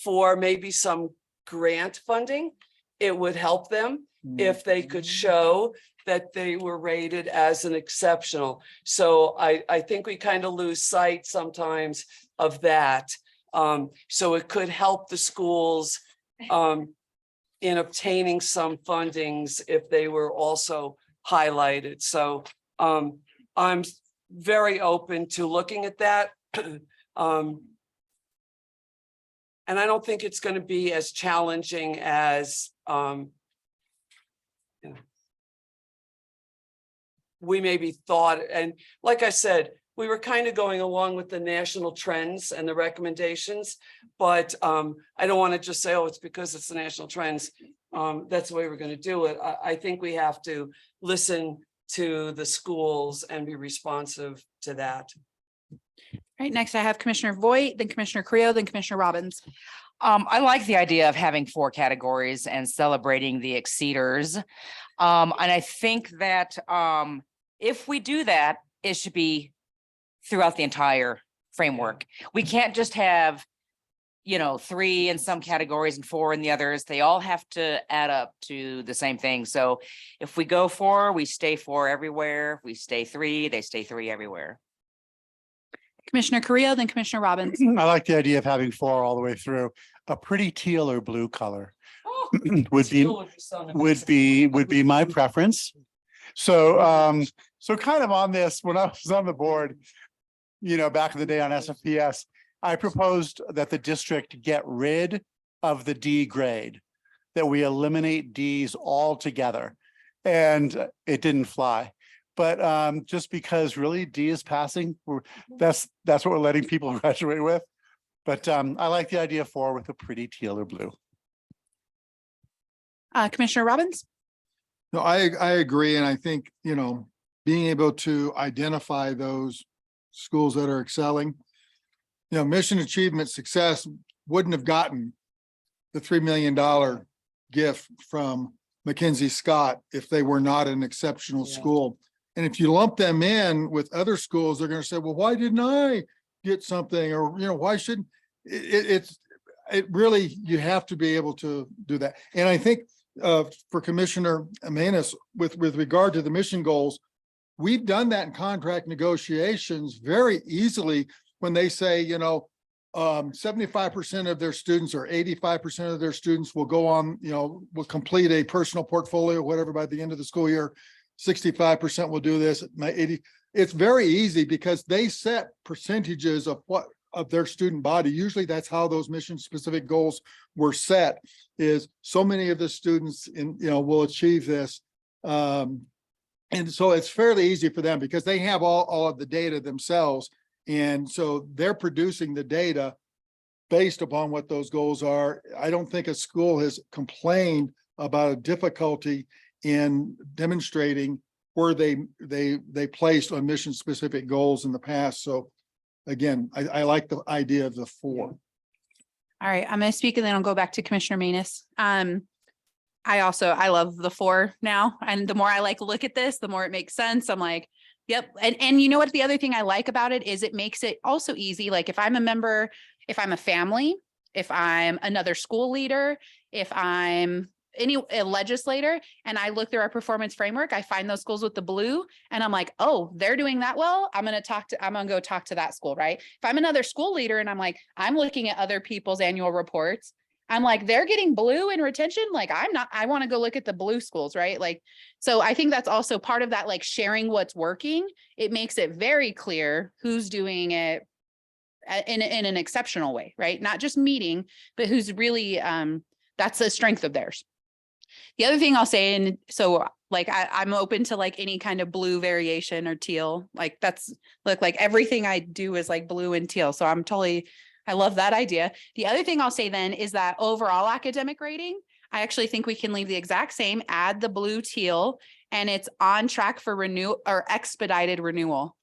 for maybe some grant funding, it would help them if they could show that they were rated as an exceptional. So I think we kind of lose sight sometimes of that. So it could help the schools in obtaining some fundings if they were also highlighted. So I'm very open to looking at that. And I don't think it's going to be as challenging as we maybe thought. And like I said, we were kind of going along with the national trends and the recommendations, but I don't want to just say, oh, it's because it's the national trends. That's the way we're going to do it. I think we have to listen to the schools and be responsive to that. Right, next I have Commissioner Voigt, then Commissioner Creo, then Commissioner Robbins. I like the idea of having 4 categories and celebrating the exceeders. And I think that if we do that, it should be throughout the entire framework. We can't just have, 3 in some categories and 4 in the others. They all have to add up to the same thing. So if we go 4, we stay 4 everywhere. If we stay 3, they stay 3 everywhere. Commissioner Creo, then Commissioner Robbins. I like the idea of having 4 all the way through. A pretty teal or blue color would be my preference. So so kind of on this, when I was on the board, back in the day on SFPS, I proposed that the district get rid of the D grade, that we eliminate Ds altogether. And it didn't fly. But just because really D is passing, that's what we're letting people graduate with. But I like the idea of 4 with a pretty teal or blue. Commissioner Robbins. No, I agree. And I think, being able to identify those schools that are excelling, mission achievement success wouldn't have gotten the $3 million gift from Mackenzie Scott if they were not an exceptional school. And if you lump them in with other schools, they're going to say, well, why didn't I get something? Or, why shouldn't it really, you have to be able to do that. And I think for Commissioner Manus, with regard to the mission goals, we've done that in contract negotiations very easily when they say, 75% of their students or 85% of their students will go on, will complete a personal portfolio, whatever, by the end of the school year. 65% will do this. It's very easy because they set percentages of their student body. Usually that's how those mission specific goals were set, is so many of the students will achieve this. And so it's fairly easy for them because they have all of the data themselves. And so they're producing the data based upon what those goals are. I don't think a school has complained about a difficulty in demonstrating where they placed on mission specific goals in the past. So again, I like the idea of the 4. All right, I'm going to speak and then I'll go back to Commissioner Manus. I love the 4 now. And the more I look at this, the more it makes sense. I'm like, yep. And you know what? The other thing I like about it is it makes it also easy. Like if I'm a member, if I'm a family, if I'm another school leader, if I'm a legislator and I look through our performance framework, I find those schools with the blue and I'm like, oh, they're doing that well. I'm going to go talk to that school, right? If I'm another school leader and I'm like, I'm looking at other people's annual reports, I'm like, they're getting blue in retention. Like I want to go look at the blue schools, right? Like, so I think that's also part of that, like sharing what's working. It makes it very clear who's doing it in an exceptional way, right? Not just meeting, but who's really, that's a strength of theirs. The other thing I'll say, and so like, I'm open to like any kind of blue variation or teal, like like everything I do is like blue and teal. So I love that idea. The other thing I'll say then is that overall academic rating, I actually think we can leave the exact same, add the blue teal, and it's on track for renewal or expedited renewal.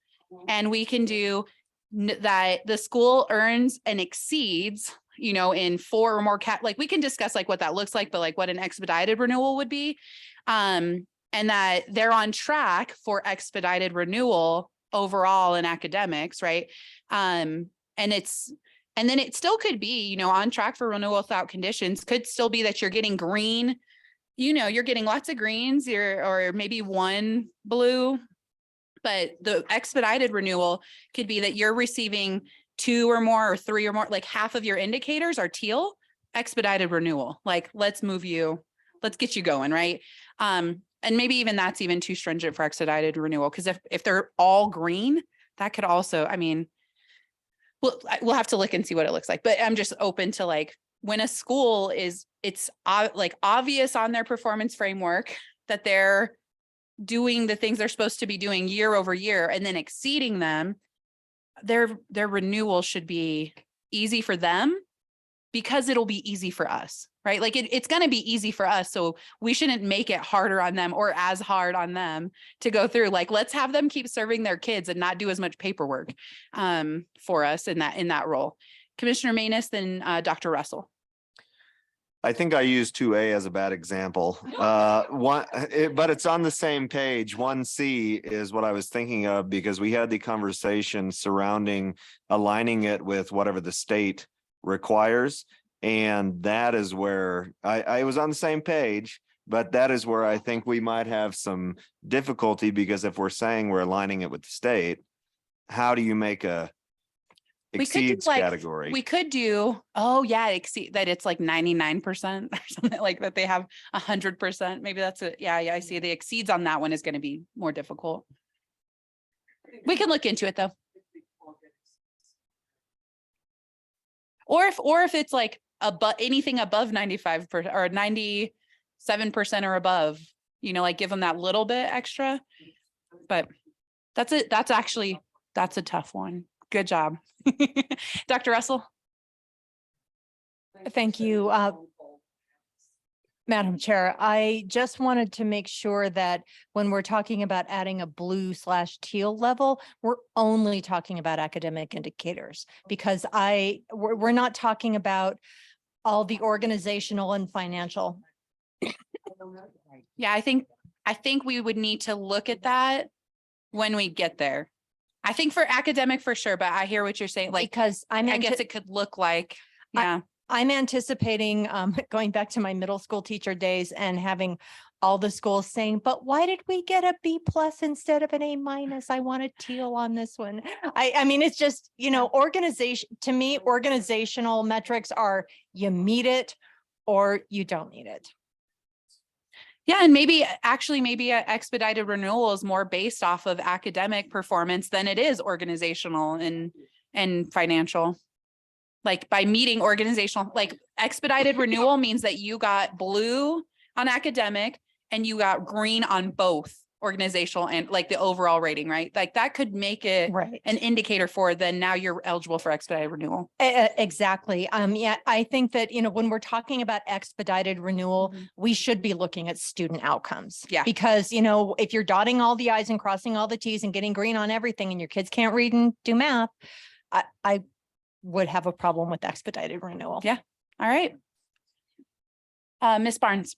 And we can do that the school earns and exceeds, in 4 or more like we can discuss like what that looks like, but like what an expedited renewal would be. And that they're on track for expedited renewal overall in academics, right? And then it still could be, on track for renewal without conditions, could still be that you're getting green, you're getting lots of greens or maybe 1 blue, but the expedited renewal could be that you're receiving 2 or more or 3 or more, like half of your indicators are teal. Expedited renewal, like let's get you going, right? And maybe even that's even too stringent for expedited renewal, because if they're all green, that could also, we'll have to look and see what it looks like. But I'm just open to like when a school it's like obvious on their performance framework that they're doing the things they're supposed to be doing year over year and then exceeding them, their renewal should be easy for them because it'll be easy for us, right? Like it's going to be easy for us. So we shouldn't make it harder on them or as hard on them to go through. Like, let's have them keep serving their kids and not do as much paperwork for us in that role. Commissioner Manus, then Dr. Russell. I think I used 2A as a bad example. But it's on the same page. 1C is what I was thinking of because we had the conversation surrounding aligning it with whatever the state requires. And that is where I was on the same page, but that is where I think we might have some difficulty because if we're saying we're aligning it with the state, how do you make a exceeds category? We could do, exceed that it's like 99% or something like that. They have 100%. Maybe that's it. Yeah, I see the exceeds on that one is going to be more difficult. We can look into it though. Or if it's like anything above 95% or 97% or above, like give them that little bit extra. But that's it. That's a tough one. Good job. Dr. Russell. Thank you, Madam Chair. I just wanted to make sure that when we're talking about adding a blue/teal level, we're only talking about academic indicators because we're not talking about all the organizational and financial. Yeah, I think we would need to look at that when we get there. I think for academic for sure, but I hear what you're saying. Like, Because I guess it could look like, yeah. I'm anticipating going back to my middle school teacher days and having all the schools saying, but why did we get a B+ instead of an A-? I want a teal on this one. I mean, it's just, organization, to me, organizational metrics are you meet it or you don't need it. Yeah, and maybe a expedited renewal is more based off of academic performance than it is organizational and financial. Like by meeting organizational, like expedited renewal means that you got blue on academic and you got green on both organizational and like the overall rating, right? Like that could make it Right. an indicator for then now you're eligible for expedited renewal. Exactly. Yeah, I think that, when we're talking about expedited renewal, Mhm. we should be looking at student outcomes. Yeah. Because, if you're dotting all the i's and crossing all the t's and getting green on everything and your kids can't read and do math, I would have a problem with expedited renewal. Yeah. All right. Ms. Barnes.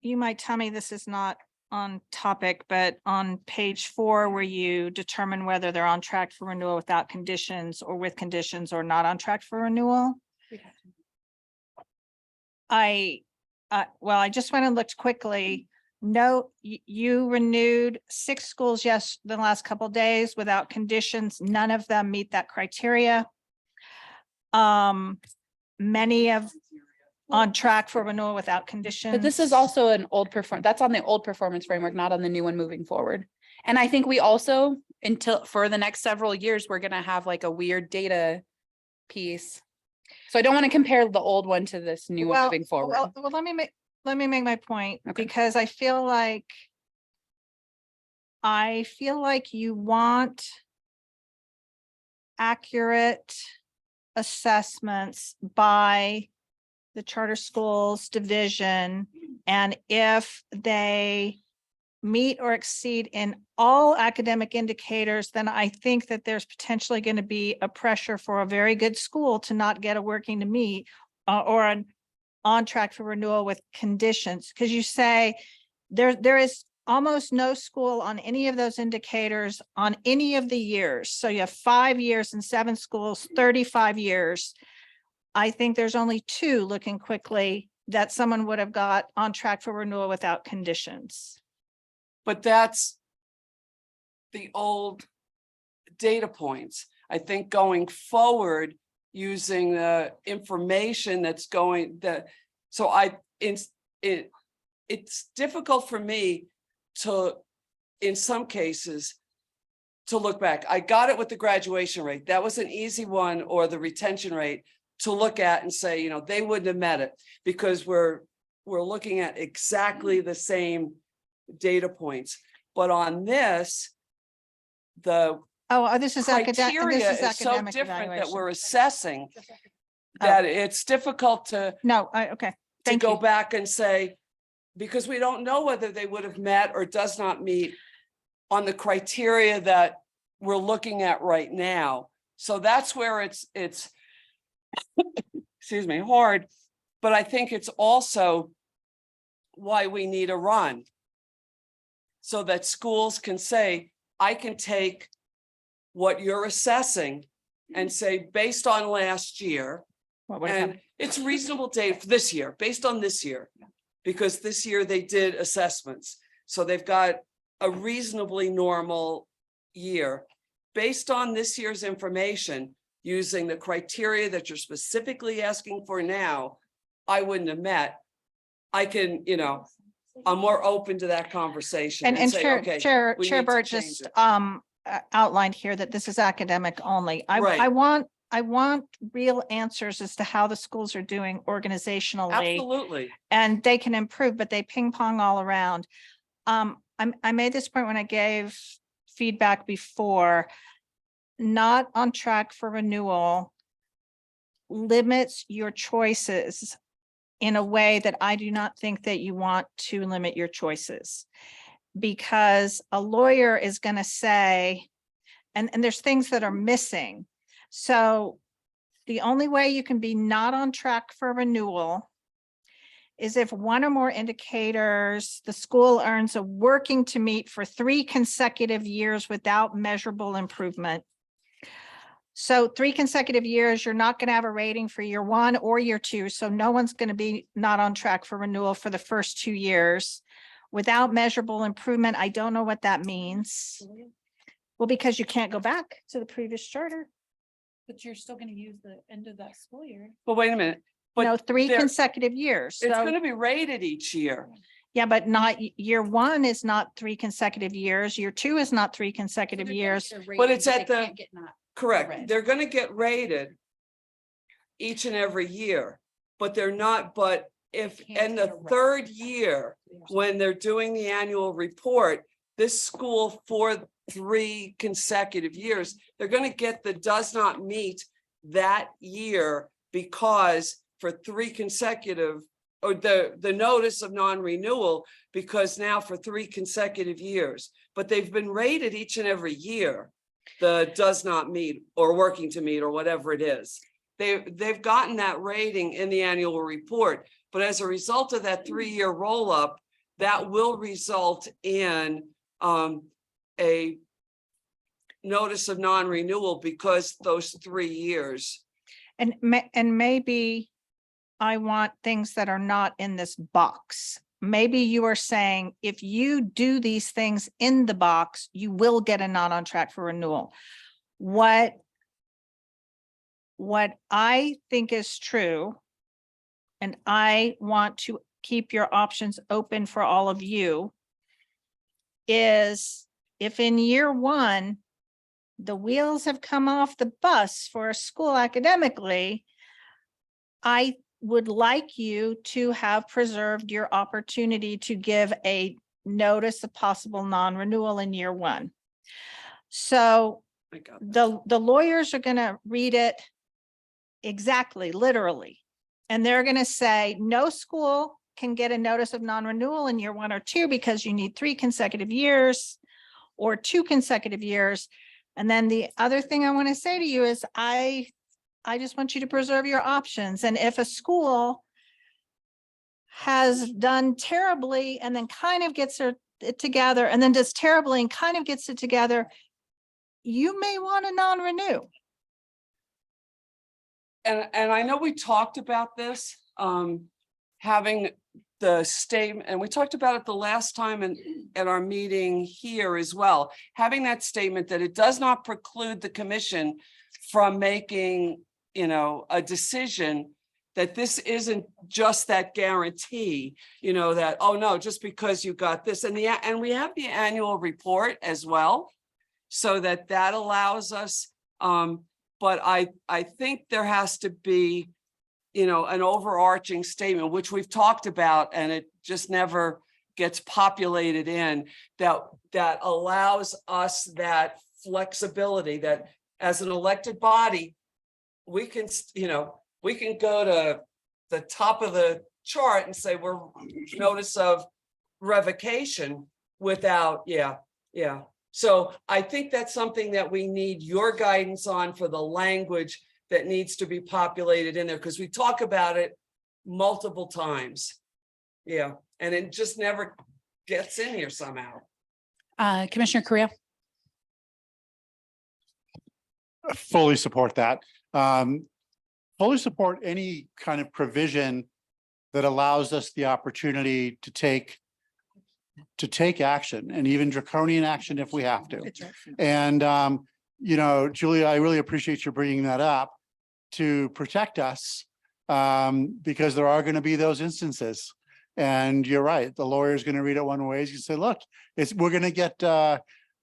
You might tell me this is not on topic, but on page 4, where you determine whether they're on track for renewal without conditions or with conditions or not on track for renewal. I just went and looked quickly. No, you renewed 6 schools, yes, the last couple of days without conditions. None of them meet that criteria. Many of on track for renewal without conditions. But this is also an old that's on the old performance framework, not on the new one moving forward. And I think we also, for the next several years, we're gonna have like a weird data piece. So I don't want to compare the old one to this new one moving forward. Well, let me make my point, Okay. because I feel like you want accurate assessments by the charter schools division, and if they meet or exceed in all academic indicators, then I think that there's potentially going to be a pressure for a very good school to not get a working to meet or an on track for renewal with conditions. Because you say there is almost no school on any of those indicators on any of the years. So you have 5 years and 7 schools, 35 years. I think there's only 2 looking quickly that someone would have got on track for renewal without conditions. But that's the old data points. I think going forward, using the information that's it's difficult for me to, in some cases, to look back. I got it with the graduation rate. That was an easy one, or the retention rate, to look at and say, they wouldn't have met it, because we're looking at exactly the same data points. But on this, the This is academic. criteria is so different that we're assessing that it's difficult to Okay. Thank go you. back and say, because we don't know whether they would have met or does not meet on the criteria that we're looking at right now. So that's where it's excuse me, hard. But I think it's also why we need a run, so that schools can say, I can take what you're assessing and say, based on last year, and it's reasonable data for this year, based on this year, because this year they did assessments. So they've got a reasonably normal year. Based on this year's information, using the criteria that you're specifically asking for now, I wouldn't have met. I can, I'm more open to that conversation. And say, Chair okay, we need to Burt change just it. outlined here that this is academic only. Right. I want real answers as to how the schools are doing organizationally, Absolutely. and they can improve, but they ping pong all around. I made this point when I gave feedback before. Not on track for renewal limits your choices in a way that I do not think that you want to limit your choices. Because a lawyer is going to say, and there's things that are missing. So the only way you can be not on track for renewal is if one or more indicators, the school earns a working to meet for 3 consecutive years without measurable improvement. So 3 consecutive years, you're not going to have a rating for year 1 or year 2. So no one's going to be not on track for renewal for the first 2 years. Without measurable improvement, I don't know what that means. Well, because you can't go back to the previous charter. But you're still gonna use the end of that school year. But wait a minute. But No, 3 there- consecutive years. It's So, going to be rated each year. yeah, but not year 1 is not 3 consecutive years. Year 2 is not 3 consecutive years. But it's at the- Correct. Right. They're going to get rated each and every year, but they're not, but if in the third year, when they're doing the annual report, this school for 3 consecutive years, they're going to get the does not meet that year because for 3 consecutive, or the notice of non-renewal, because now for 3 consecutive years, but they've been rated each and every year, the does not meet or working to meet or whatever it is. They've gotten that rating in the annual report, but as a result of that 3-year roll up, that will result in a notice of non-renewal because those 3 years. And maybe I want things that are not in this box. Maybe you are saying if you do these things in the box, you will get a not on track for renewal. What I think is true, and I want to keep your options open for all of you, is if in year 1, the wheels have come off the bus for a school academically, I would like you to have preserved your opportunity to give a notice of possible non-renewal in year 1. So the lawyers are going to read it exactly, literally, and they're going to say no school can get a notice of non-renewal in year 1 or 2 because you need 3 consecutive years or 2 consecutive years. And then the other thing I want to say to you is I just want you to preserve your options. And if a school has done terribly and then kind of gets it together and then does terribly and kind of gets it together, you may want to non-renew. And I know we talked about this, having the statement, and we talked about it the last time at our meeting here as well, having that statement that it does not preclude the commission from making, a decision that this isn't just that guarantee, that, oh no, just because you got this, and we have the annual report as well, so that allows us, but I think there has to be, an overarching statement, which we've talked about, and it just never gets populated in, that allows us that flexibility that as an elected body, we can, we can go to the top of the chart and say we're notice of revocation without, yeah. So I think that's something that we need your guidance on for the language that needs to be populated in there, because we talk about it multiple times. Yeah, and it just never gets in here somehow. Commissioner Correa. Fully support that. Fully support any kind of provision that allows us the opportunity to take action, and even draconian action if we have to. And, Julia, I really appreciate you bringing that up to protect us, because there are going to be those instances. And you're right, the lawyer is going to read it one way. You say, look, we're going to get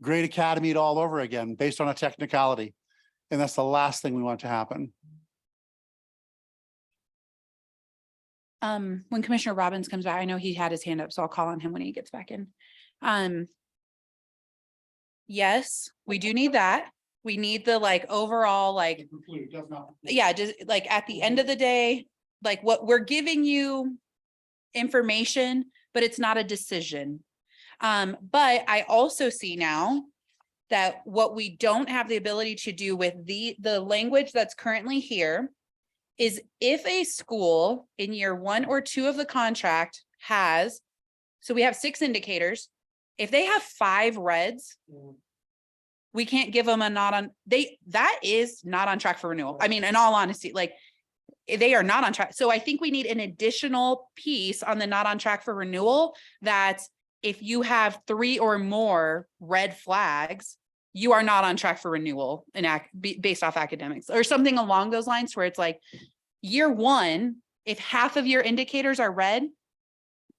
grade academy all over again based on a technicality. And that's the last thing we want to happen. When Commissioner Robbins comes back, I know he had his hand up, so I'll call on him when he gets back in. Yes, we do need that. We need the overall yeah, just at the end of the day, what we're giving you information, but it's not a decision. But I also see now that what we don't have the ability to do with the language that's currently here is if a school in year 1 or 2 of the contract has, so we have 6 indicators. If they have 5 reds, we can't give them a that is not on track for renewal. I mean, in all honesty, they are not on track. So I think we need an additional piece on the not on track for renewal, that if you have 3 or more red flags, you are not on track for renewal based off academics or something along those lines, where it's year 1, if half of your indicators are red,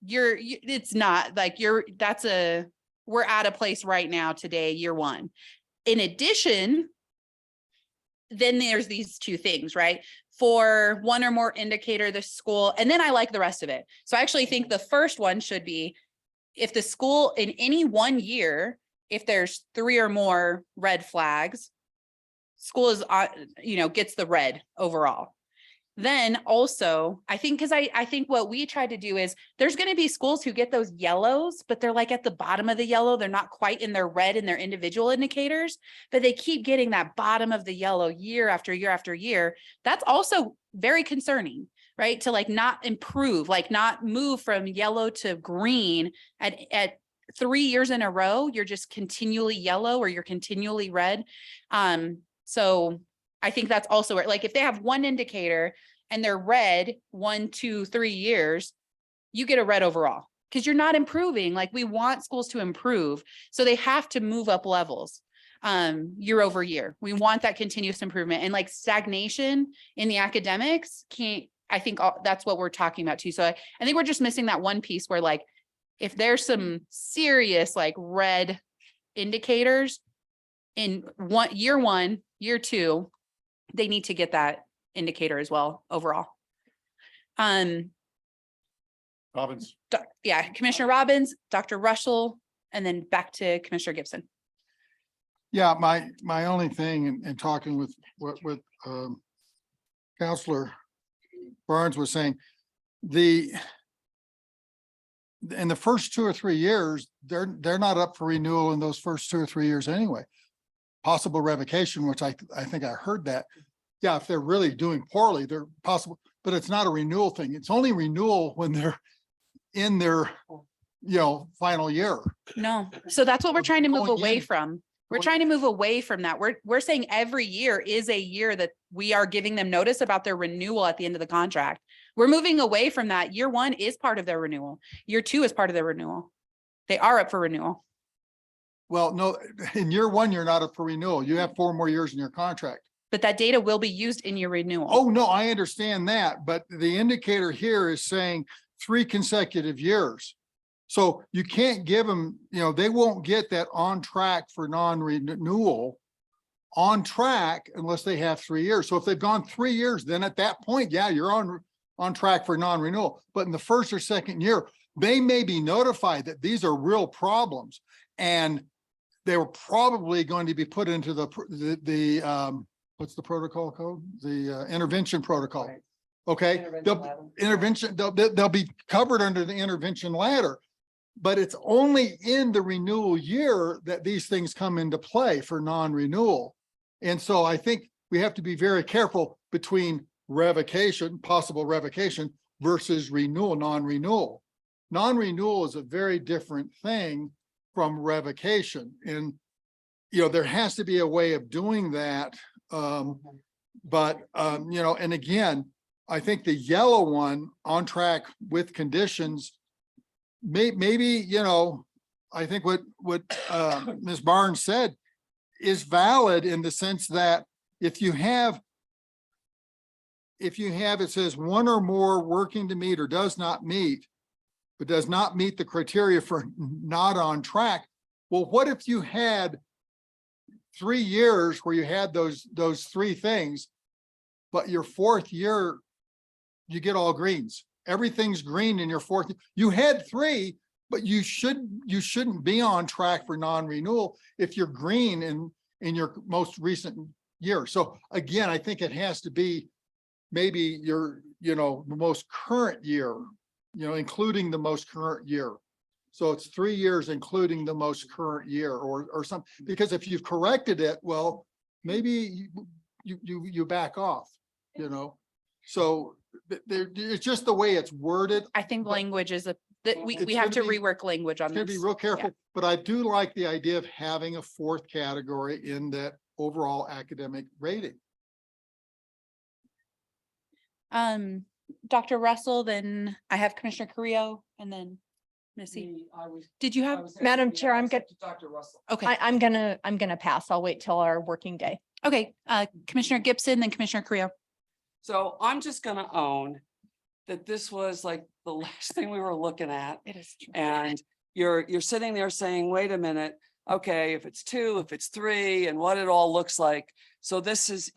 it's not we're at a place right now today, year 1. In addition, then there's these two things, right? For one or more indicator, the school, and then I like the rest of it. So I actually think the first one should be if the school in any one year, if there's 3 or more red flags, school is, gets the red overall. Then also, I think, because I think what we try to do is there's going to be schools who get those yellows, but they're like at the bottom of the yellow. They're not quite in their red in their individual indicators, but they keep getting that bottom of the yellow year after year after year. That's also very concerning, right? To like not improve, like not move from yellow to green at 3 years in a row. You're just continually yellow or you're continually red. So I think that's also where, like, if they have one indicator and they're red 1, 2, 3 years, you get a red overall because you're not improving. Like, we want schools to improve. So they have to move up levels year over year. We want that continuous improvement, and like stagnation in the academics I think that's what we're talking about too. So I think we're just missing that one piece where, like, if there's some serious like red indicators in year one, year two, they need to get that indicator as well overall. Robbins. Commissioner Robbins, Dr. Russell, and then back to Commissioner Gibson. Yeah, my only thing in talking with what Counselor Barnes was saying, in the first 2 or 3 years, they're not up for renewal in those first 2 or 3 years anyway. Possible revocation, which I think I heard that. Yeah, if they're really doing poorly, they're possible, but it's not a renewal thing. It's only renewal when they're in their, final year. No, so that's what we're trying to move away in. from. We're trying to move away from that. We're saying every year is a year that we are giving them notice about their renewal at the end of the contract. We're moving away from that. Year one is part of their renewal. Year two is part of their renewal. They are up for renewal. Well, no, in year one, you're not up for renewal. You have 4 more years in your contract. But that data will be used in your renewal. Oh, no, I understand that, but the indicator here is saying 3 consecutive years. So you can't give them, they won't get that on track for non-renewal on track unless they have 3 years. So if they've gone 3 years, then at that point, yeah, you're on track for non-renewal. But in the first or second year, they may be notified that these are real problems, and they were probably going to be put into the what's the protocol code? The intervention protocol. Right. Okay, they'll be covered under the intervention ladder, but it's only in the renewal year that these things come into play for non-renewal. And so I think we have to be very careful between revocation, possible revocation, versus renewal, non-renewal. Non-renewal is a very different thing from revocation. And, there has to be a way of doing that. And again, I think the yellow one, on track with conditions, maybe, I think what Ms. Barnes said is valid in the sense that if you have, it says 1 or more working to meet or does not meet, but does not meet the criteria for not on track. Well, what if you had 3 years where you had those 3 things, but your 4th year, you get all greens. Everything's green in your 4th. You had 3, but you shouldn't be on track for non-renewal if you're green in your most recent year. So again, I think it has to be maybe your, the most current year, including the most current year. So it's 3 years, including the most current year or something, because if you've corrected it, well, maybe you back off, So it's just the way it's worded. I think language is we It's have to gonna be- rework language on It's gonna this. be real careful, but I do like the idea of having a 4th category in that overall academic rating. Dr. Russell, then I have Commissioner Carrillo, and then Missy. Did you have? Madam Chair, I'm good. Dr. Russell. Okay, I'm gonna pass. I'll wait till our working day. okay. Commissioner Gibson, then Commissioner Carrillo. So I'm just gonna own that this was like the last thing we were looking at. It is true. And you're sitting there saying, wait a minute, okay, if it's 2, if it's 3, and what it all looks like. So this is,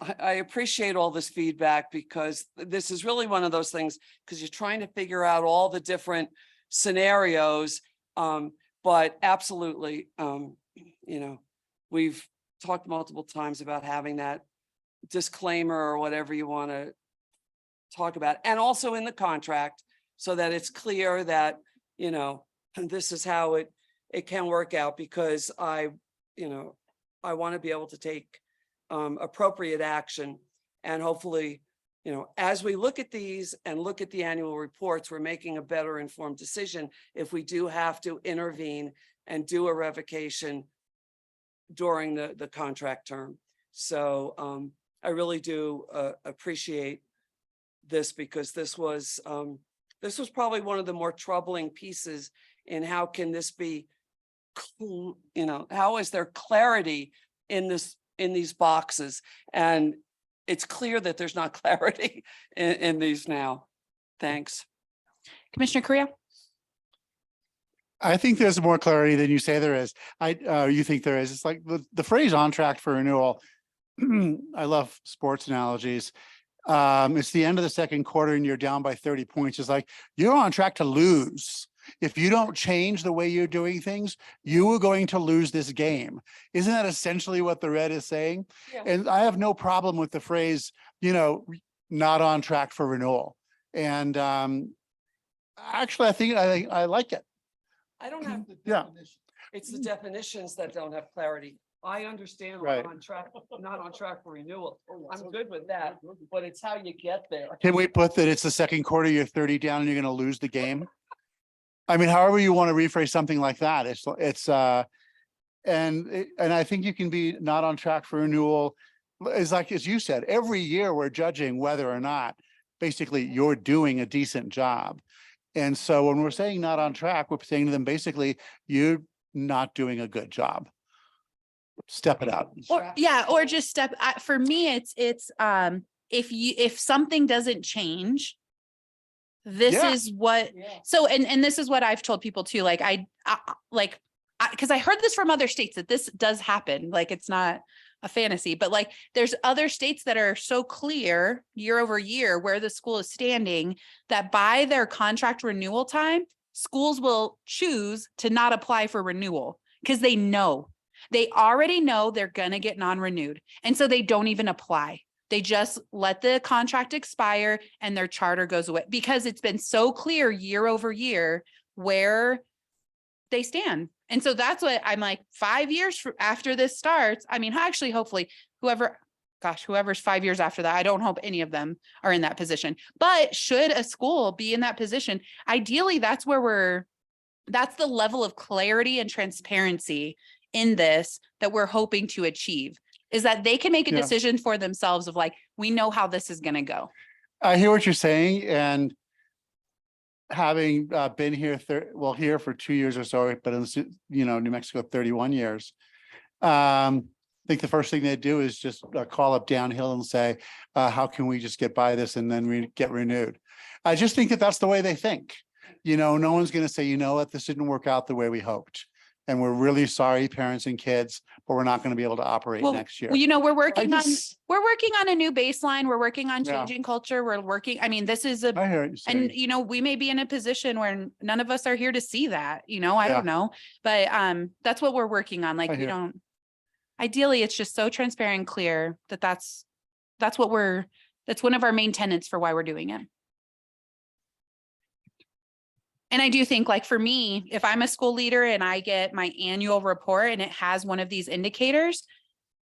I appreciate all this feedback, because this is really one of those things, because you're trying to figure out all the different scenarios. But absolutely, we've talked multiple times about having that disclaimer or whatever you want to talk about, and also in the contract, so that it's clear that, this is how it can work out, because I want to be able to take appropriate action. And hopefully, as we look at these and look at the annual reports, we're making a better informed decision if we do have to intervene and do a revocation during the contract term. So I really do appreciate this, because this was probably one of the more troubling pieces in how can this be, how is there clarity in these boxes? And it's clear that there's not clarity in these now. Thanks. Commissioner Correa? I think there's more clarity than you say there is. You think there is. It's like the phrase "on track for renewal." I love sports analogies. It's the end of the second quarter and you're down by 30 points. It's like you're on track to lose. If you don't change the way you're doing things, you are going to lose this game. Isn't that essentially what the red is saying? Yeah. And I have no problem with the phrase, not on track for renewal. And actually, I like it. I don't have the Yeah. definition. It's the definitions that don't have clarity. I understand Right. we're on track, not on track for renewal. I'm good with that, but it's how you get there. Can we put that it's the second quarter, you're 30 down and you're going to lose the game? I mean, however you want to rephrase something like that, and I think you can be not on track for renewal. It's like, as you said, every year we're judging whether or not basically you're doing a decent job. And so when we're saying not on track, we're saying to them, basically, you're not doing a good job. Step it up. Or just for me, it's if something doesn't change, this Yeah. is what, so, and this is what I've told people too, because I heard this from other states that this does happen. Like, it's not a fantasy, but like there's other states that are so clear year over year where the school is standing that by their contract renewal time, schools will choose to not apply for renewal because they already know they're going to get non-renewed. And so they don't even apply. They just let the contract expire and their charter goes away, because it's been so clear year over year where they stand. And so that's what I'm like, 5 years after this starts. I mean, actually, hopefully whoever's 5 years after that, I don't hope any of them are in that position. But should a school be in that position, ideally, that's the level of clarity and transparency in this that we're hoping to achieve, is that they can make a decision for themselves of like, we know how this is going to go. I hear what you're saying, and having been here, here for 2 years or so, but in New Mexico, 31 years. I think the first thing they do is just call up downhill and say, how can we just get by this and then get renewed? I just think that that's the way they think. No one's going to say, what, this didn't work out the way we hoped. And we're really sorry, parents and kids, but we're not going to be able to operate next year. Well, we're working on a new baseline. We're working on changing culture. This is I hear what you're saying. and we may be in a position where none of us are here to see that, I don't know, but that's what we're working on. Like, ideally, it's just so transparent and clear that's one of our main tenets for why we're doing it. And I do think, like, for me, if I'm a school leader and I get my annual report and it has one of these indicators,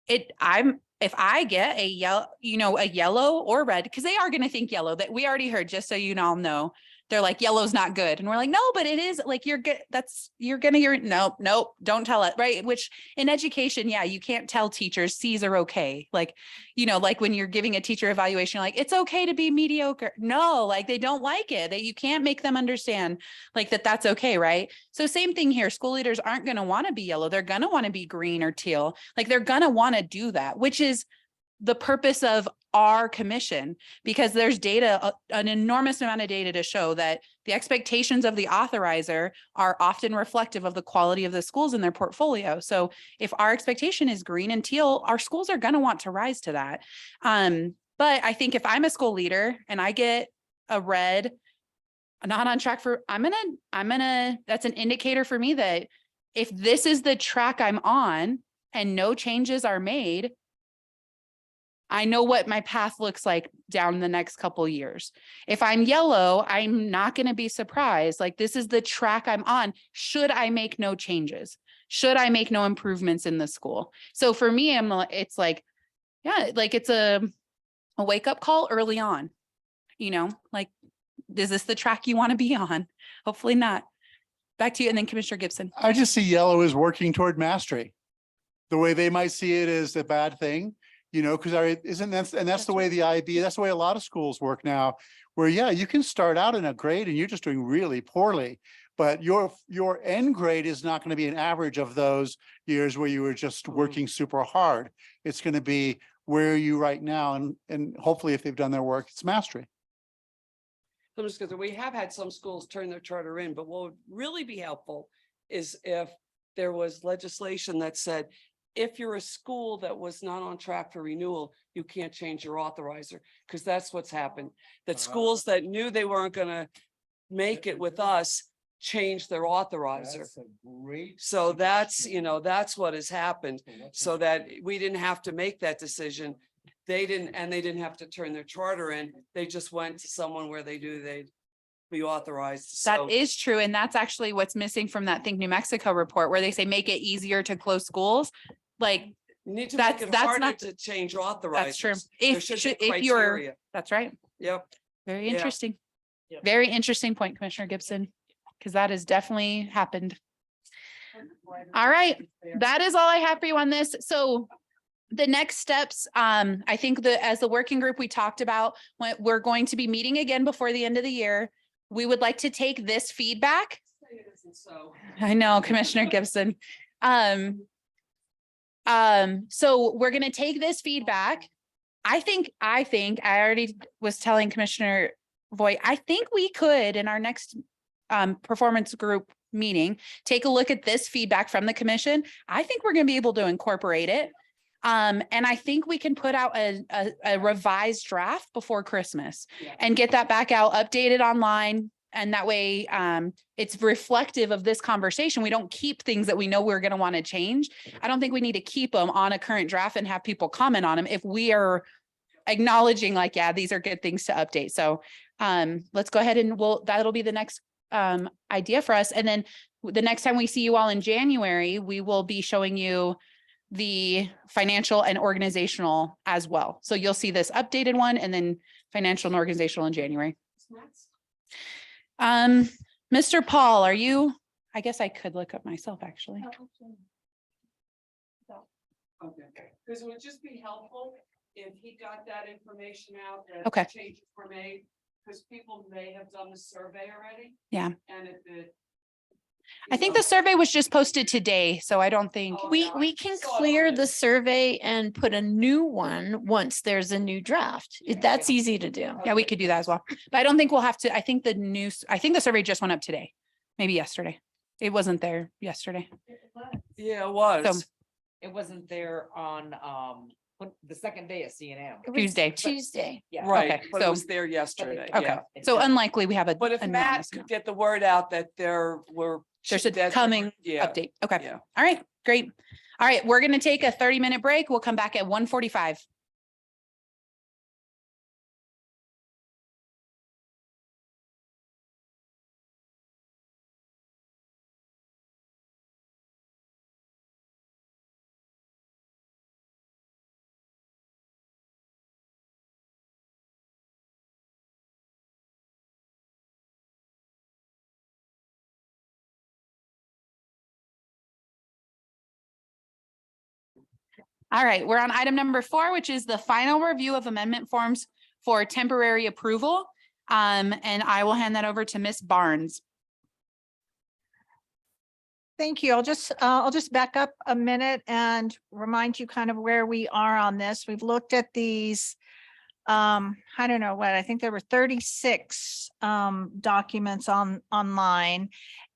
if I get a yellow or red, because they are going to think yellow, that we already heard, just so you all know, they're like, yellow's not good. And we're like, no, but it is. Like, you're good. Nope, don't tell it. Right. Which in education, you can't tell teachers C's are okay. Like, like when you're giving a teacher evaluation, like, it's okay to be mediocre. No, like, they don't like it. You can't make them understand like that's okay. Right. So same thing here. School leaders aren't going to want to be yellow. They're going to want to be green or teal. Like, they're going to want to do that, which is the purpose of our commission, because there's data, an enormous amount of data to show that the expectations of the authorizer are often reflective of the quality of the schools in their portfolio. So if our expectation is green and teal, our schools are going to want to rise to that. But I think if I'm a school leader and I get a red, not on track for, that's an indicator for me that if this is the track I'm on and no changes are made, I know what my path looks like down the next couple years. If I'm yellow, I'm not going to be surprised. Like, this is the track I'm on. Should I make no changes? Should I make no improvements in the school? So for me, it's like, yeah, like it's a wake up call early on, like, is this the track you want to be on? Hopefully not. Back to you. And then Commissioner Gibson. I just see yellow as working toward mastery. The way they might see it is a bad thing. Because that's the way the IB, that's the way a lot of schools work now, where, yeah, you can start out in a grade and you're just doing really poorly, but your end grade is not going to be an average of those years where you were just working super hard. It's going to be where are you right now, and hopefully if they've done their work, it's mastery. I'm just because we have had some schools turn their charter in, but what would really be helpful is if there was legislation that said, if you're a school that was not on track for renewal, you can't change your authorizer, because that's what's happened. That schools that knew they weren't going to make it with us changed their authorizer. So that's, that's what has happened, so that we didn't have to make that decision. They didn't have to turn their charter in. They just went to someone where they knew they'd be authorized. That is true. And that's actually what's missing from that Think New Mexico report, where they say make it easier to close schools. Like, you need to that's make it not harder to change authorizers. That's true. There should be If you're, criteria. that's right. Yep. Very Yeah. interesting. Yep. Very interesting point, Commissioner Gibson, because that has definitely happened. All right. That is all I have for you on this. So the next steps, I think as the working group we talked about, we're going to be meeting again before the end of the year. We would like to take this feedback. I know, Commissioner Gibson. So we're going to take this feedback. I think I already was telling Commissioner Voigt, I think we could in our next performance group meeting, take a look at this feedback from the commission. I think we're going to be able to incorporate it. And I think we can put out a revised draft before Christmas and get that back out, updated online. And that way it's reflective of this conversation. We don't keep things that we know we're going to want to change. I don't think we need to keep them on a current draft and have people comment on them if we are acknowledging like, yeah, these are good things to update. So let's go ahead and that'll be the next idea for us. And then the next time we see you all in January, we will be showing you the financial and organizational as well. So you'll see this updated one and then financial and organizational in January. Mr. Paul, are you, I guess I could look up myself actually. Okay, because it would just be helpful if he got that information out, that Okay. changes were made, because people may have done the survey already. Yeah. And if it. I think the survey was just posted today, so I don't think. Oh, We, yeah. we can Saw it clear already. the survey and put a new one once there's a new draft. That's easy to do. Yeah, we could do that as well. But I don't think we'll have to, I think the survey just went up today, maybe yesterday. It wasn't there yesterday. Yeah, it was. It wasn't there on, the second day at CNM. It was Tuesday. Tuesday. Yeah. Right, Okay, but it so- was there yesterday. Okay, Yeah. so unlikely we have a. But if enormous Matt could amount. get the word out that there were. There's a that- coming Yeah. update. Okay. Yeah. All right, great. All right, we're going to take a 30-minute break. We'll come back at 1:45. All right, we're on item number 4, which is the final review of amendment forms for temporary approval. And I will hand that over to Ms. Barnes. Thank you. I'll just back up a minute and remind you kind of where we are on this. We've looked at these. I don't know what, I think there were 36 documents online.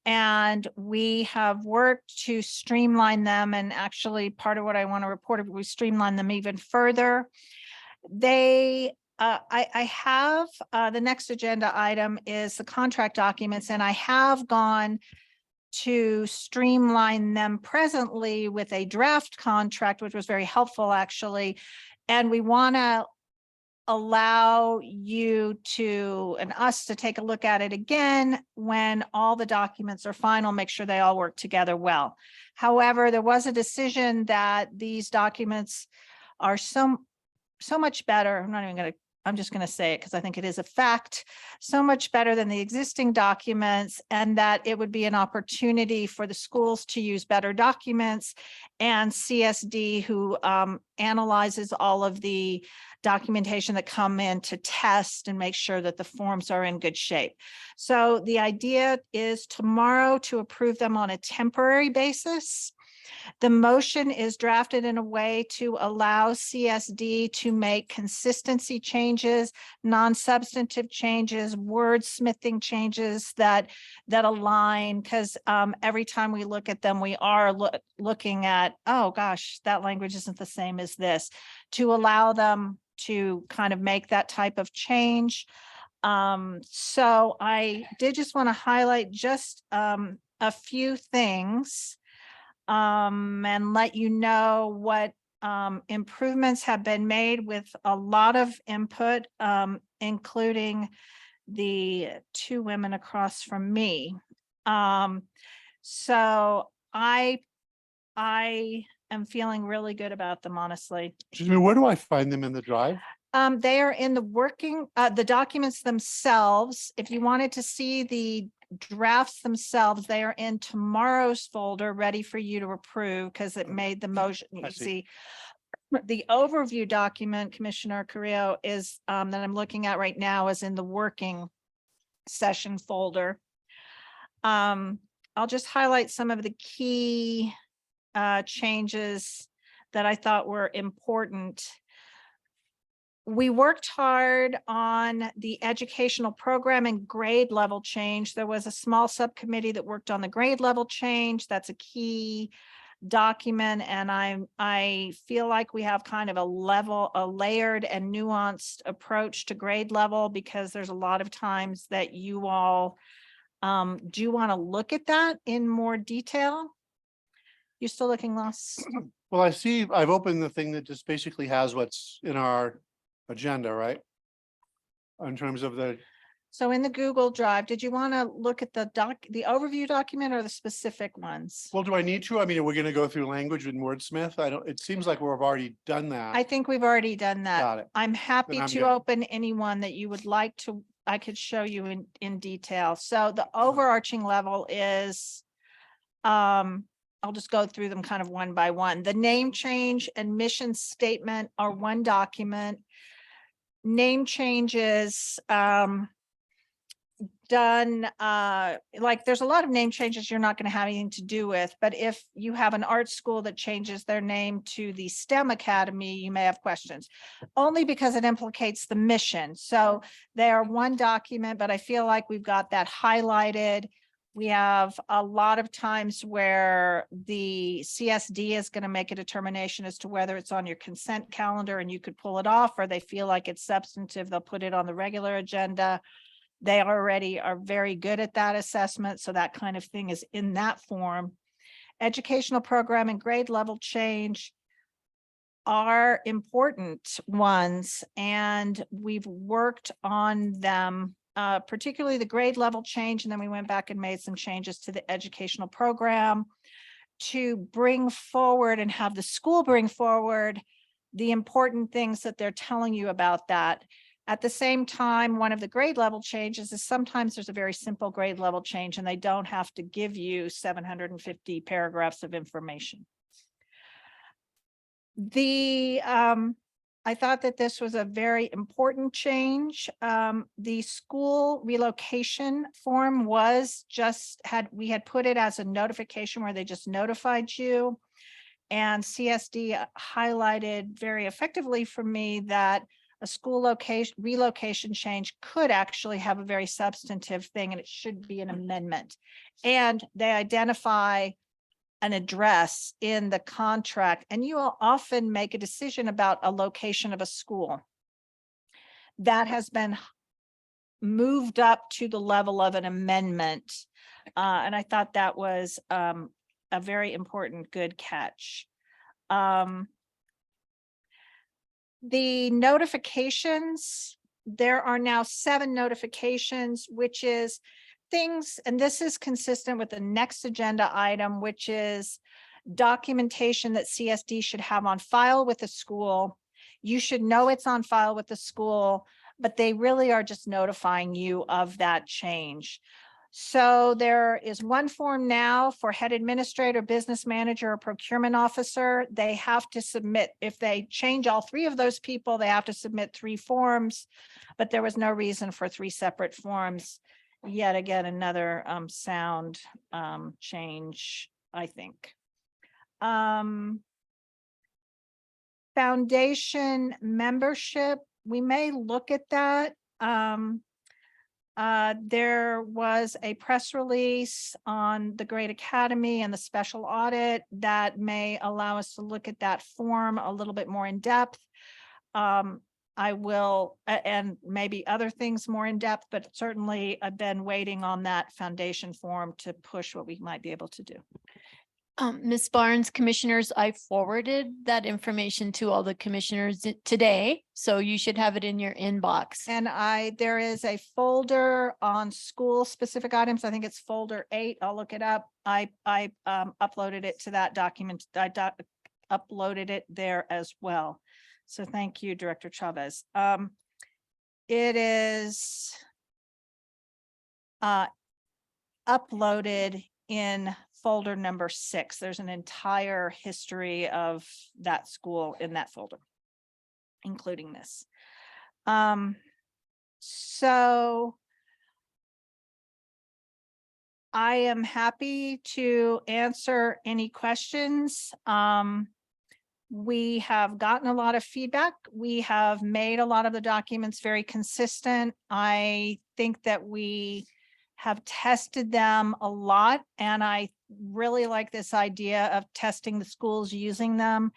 And we have worked to streamline them. And actually part of what I want to report, we streamline them even further. I have, the next agenda item is the contract documents, and I have gone to streamline them presently with a draft contract, which was very helpful actually. And we want to allow you to, and us to take a look at it again when all the documents are final, make sure they all work together well. However, there was a decision that these documents are so much better. I'm just going to say it because I think it is a fact, so much better than the existing documents, and that it would be an opportunity for the schools to use better documents, and CSD, who analyzes all of the documentation that come in, to test and make sure that the forms are in good shape. So the idea is tomorrow to approve them on a temporary basis. The motion is drafted in a way to allow CSD to make consistency changes, non-substantive changes, wordsmithing changes that align, because every time we look at them, we are looking at, oh gosh, that language isn't the same as this, to allow them to kind of make that type of change. So I did just want to highlight just a few things and let you know what improvements have been made with a lot of input, including the two women across from me. So I am feeling really good about them, honestly. Excuse me, where do I find them in the drive? They are in the documents themselves. If you wanted to see the drafts themselves, they are in tomorrow's folder, ready for you to approve, because it made the motion. I You see. see, the overview document, Commissioner Carrillo, is that I'm looking at right now, is in the working session folder. I'll just highlight some of the key changes that I thought were important. We worked hard on the educational program and grade level change. There was a small subcommittee that worked on the grade level change. That's a key document. And I feel like we have kind of a layered and nuanced approach to grade level, because there's a lot of times that you all do want to look at that in more detail. You're still looking lost. Well, I see, I've opened the thing that just basically has what's in our agenda, right? In terms of the, So in the Google Drive, did you want to look at the overview document or the specific ones? well, do I need to? I mean, we're going to go through language with wordsmith. It seems like we've already done that. I think we've already done that. Got it. I'm happy I'm to good. open any one that you would like to, I could show you in detail. So the overarching level is, I'll just go through them kind of one by one. The name change and mission statement are one document. Name changes done, like there's a lot of name changes you're not going to have anything to do with, but if you have an art school that changes their name to the STEM Academy, you may have questions, only because it implicates the mission. So they are one document, but I feel like we've got that highlighted. We have a lot of times where the CSD is going to make a determination as to whether it's on your consent calendar and you could pull it off, or they feel like it's substantive, they'll put it on the regular agenda. They already are very good at that assessment. So that kind of thing is in that form. Educational program and grade level change are important ones, and we've worked on them. Particularly the grade level change, and then we went back and made some changes to the educational program to bring forward and have the school bring forward the important things that they're telling you about that. At the same time, one of the grade level changes is sometimes there's a very simple grade level change and they don't have to give you 750 paragraphs of information. I thought that this was a very important change. The school relocation form was we had put it as a notification where they just notified you. And CSD highlighted very effectively for me that a school relocation change could actually have a very substantive thing, and it should be an amendment. And they identify an address in the contract, and you will often make a decision about a location of a school. That has been moved up to the level of an amendment. And I thought that was a very important, good catch. The notifications, there are now 7 notifications, which is things, and this is consistent with the next agenda item, which is documentation that CSD should have on file with the school. You should know it's on file with the school, but they really are just notifying you of that change. So there is one form now for head administrator, business manager, or procurement officer. They have to submit, if they change all 3 of those people, they have to submit 3 forms, but there was no reason for 3 separate forms. Yet again, another sound change, I think. Foundation membership, we may look at that. There was a press release on the Great Academy and the special audit that may allow us to look at that form a little bit more in depth. I will, and maybe other things more in depth, but certainly I've been waiting on that foundation form to push what we might be able to do. Ms. Barnes, commissioners, I forwarded that information to all the commissioners today, so you should have it in your inbox. And there is a folder on school specific items. I think it's folder 8. I'll look it up. I uploaded it to that document. I uploaded it there as well. So thank you, Director Chavez. It is uploaded in folder number 6. There's an entire history of that school in that folder, including this. So I am happy to answer any questions. We have gotten a lot of feedback. We have made a lot of the documents very consistent. I think that we have tested them a lot, and I really like this idea of testing the schools using them.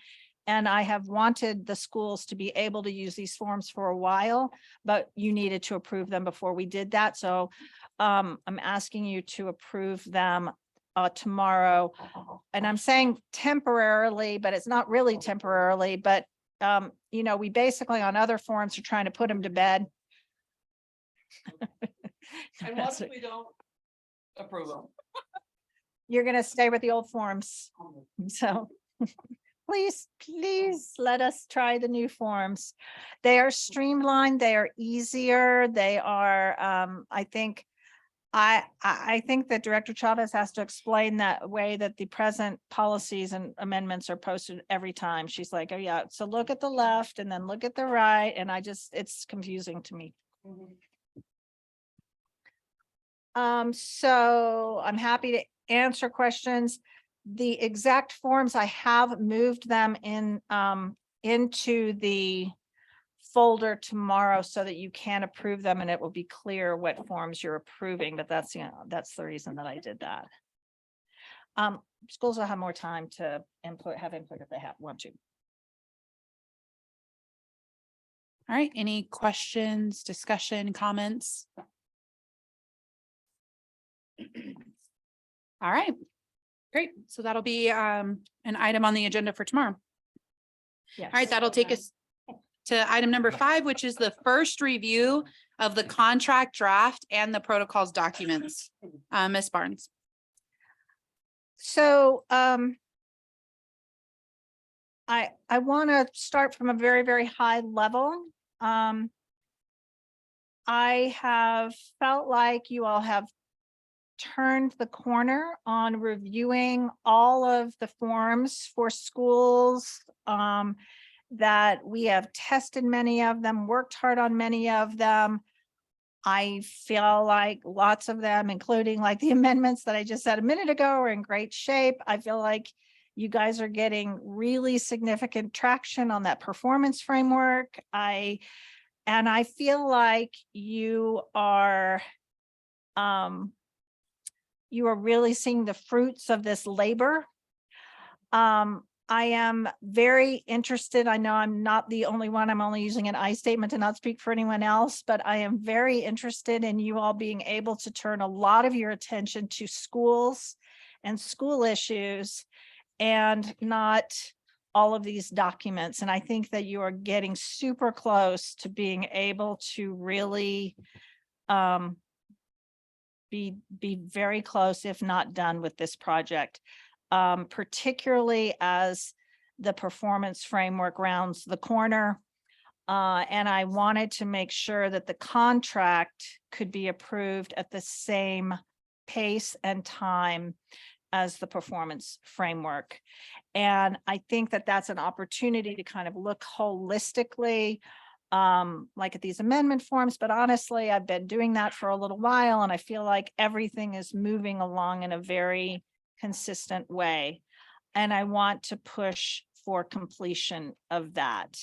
And I have wanted the schools to be able to use these forms for a while, but you needed to approve them before we did that. So I'm asking you to approve them tomorrow. And I'm saying temporarily, but it's not really temporarily, but we basically on other forms are trying to put them to bed. And what if we don't approve them? You're going to stay with the old forms. So please let us try the new forms. They are streamlined. They are easier. They are, I think that Director Chavez has to explain that way that the present policies and amendments are posted every time. She's like, oh yeah, so look at the left and then look at the right. And it's confusing to me. So I'm happy to answer questions. The exact forms, I have moved them in into the folder tomorrow so that you can approve them and it will be clear what forms you're approving, but that's the reason that I did that. Schools will have more time to have input if they want to. All right, any questions, discussion, comments? All right, great. So that'll be an item on the agenda for tomorrow. Yes. All right, that'll take us to item number 5, which is the first review of the contract draft and the protocols documents. Ms. Barnes. So I want to start from a very, very high level. I have felt like you all have turned the corner on reviewing all of the forms for schools. that we have tested many of them, worked hard on many of them. I feel like lots of them, including like the amendments that I just said a minute ago, are in great shape. I feel like you guys are getting really significant traction on that performance framework. And I feel like you are really seeing the fruits of this labor. I am very interested. I know I'm not the only one. I'm only using an I statement to not speak for anyone else, but I am very interested in you all being able to turn a lot of your attention to schools and school issues and not all of these documents. And I think that you are getting super close to being able to really be very close, if not done, with this project. Particularly as the performance framework rounds the corner. And I wanted to make sure that the contract could be approved at the same pace and time as the performance framework. And I think that that's an opportunity to kind of look holistically, like at these amendment forms, but honestly, I've been doing that for a little while, and I feel like everything is moving along in a very consistent way. And I want to push for completion of that.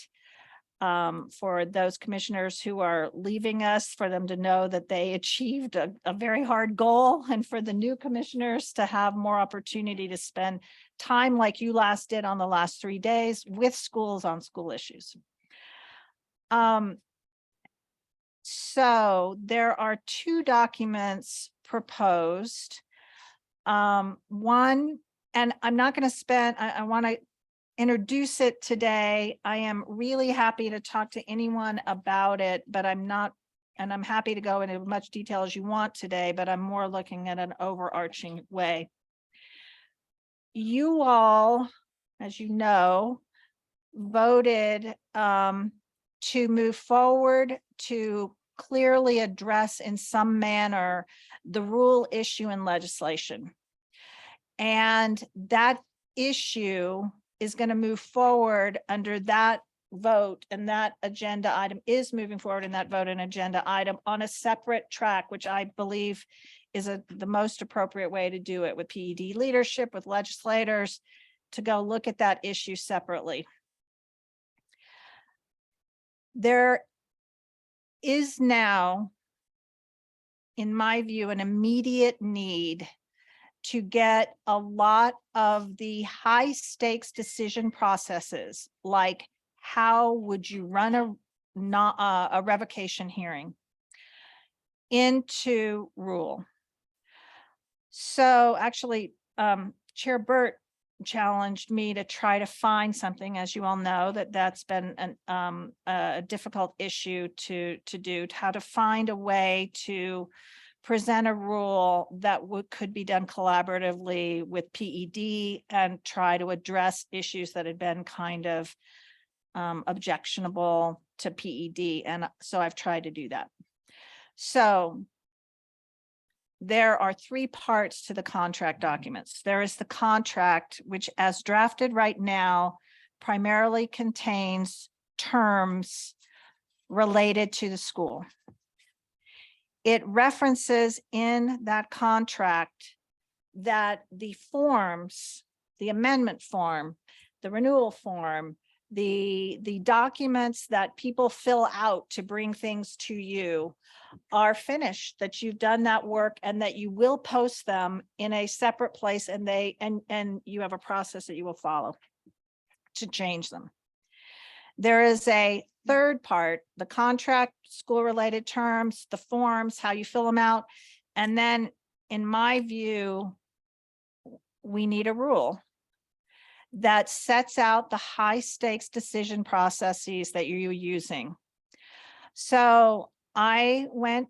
For those commissioners who are leaving us, for them to know that they achieved a very hard goal, and for the new commissioners to have more opportunity to spend time like you last did on the last 3 days with schools on school issues. So there are 2 documents proposed. One, and I'm not going to spend, I want to introduce it today. I am really happy to talk to anyone about it, but I'm not, and I'm happy to go into as much detail as you want today, but I'm more looking at an overarching way. You all, as you know, voted to move forward to clearly address in some manner the rule issue in legislation. And that issue is going to move forward under that vote, and that agenda item is moving forward in that vote and agenda item on a separate track, which I believe is the most appropriate way to do it, with PED leadership, with legislators, to go look at that issue separately. There is now, in my view, an immediate need to get a lot of the high stakes decision processes, like how would you run a revocation hearing, into rule. So actually, Chair Burt challenged me to try to find something, as you all know, that's been a difficult issue to do, how to find a way to present a rule that could be done collaboratively with PED and try to address issues that had been kind of objectionable to PED. And so I've tried to do that. So there are 3 parts to the contract documents. There is the contract, which as drafted right now, primarily contains terms related to the school. It references in that contract that the forms, the amendment form, the renewal form, the documents that people fill out to bring things to you are finished, that you've done that work, and that you will post them in a separate place, and you have a process that you will follow to change them. There is a third part, the contract, school related terms, the forms, how you fill them out. And then in my view, we need a rule that sets out the high stakes decision processes that you're using. So I went,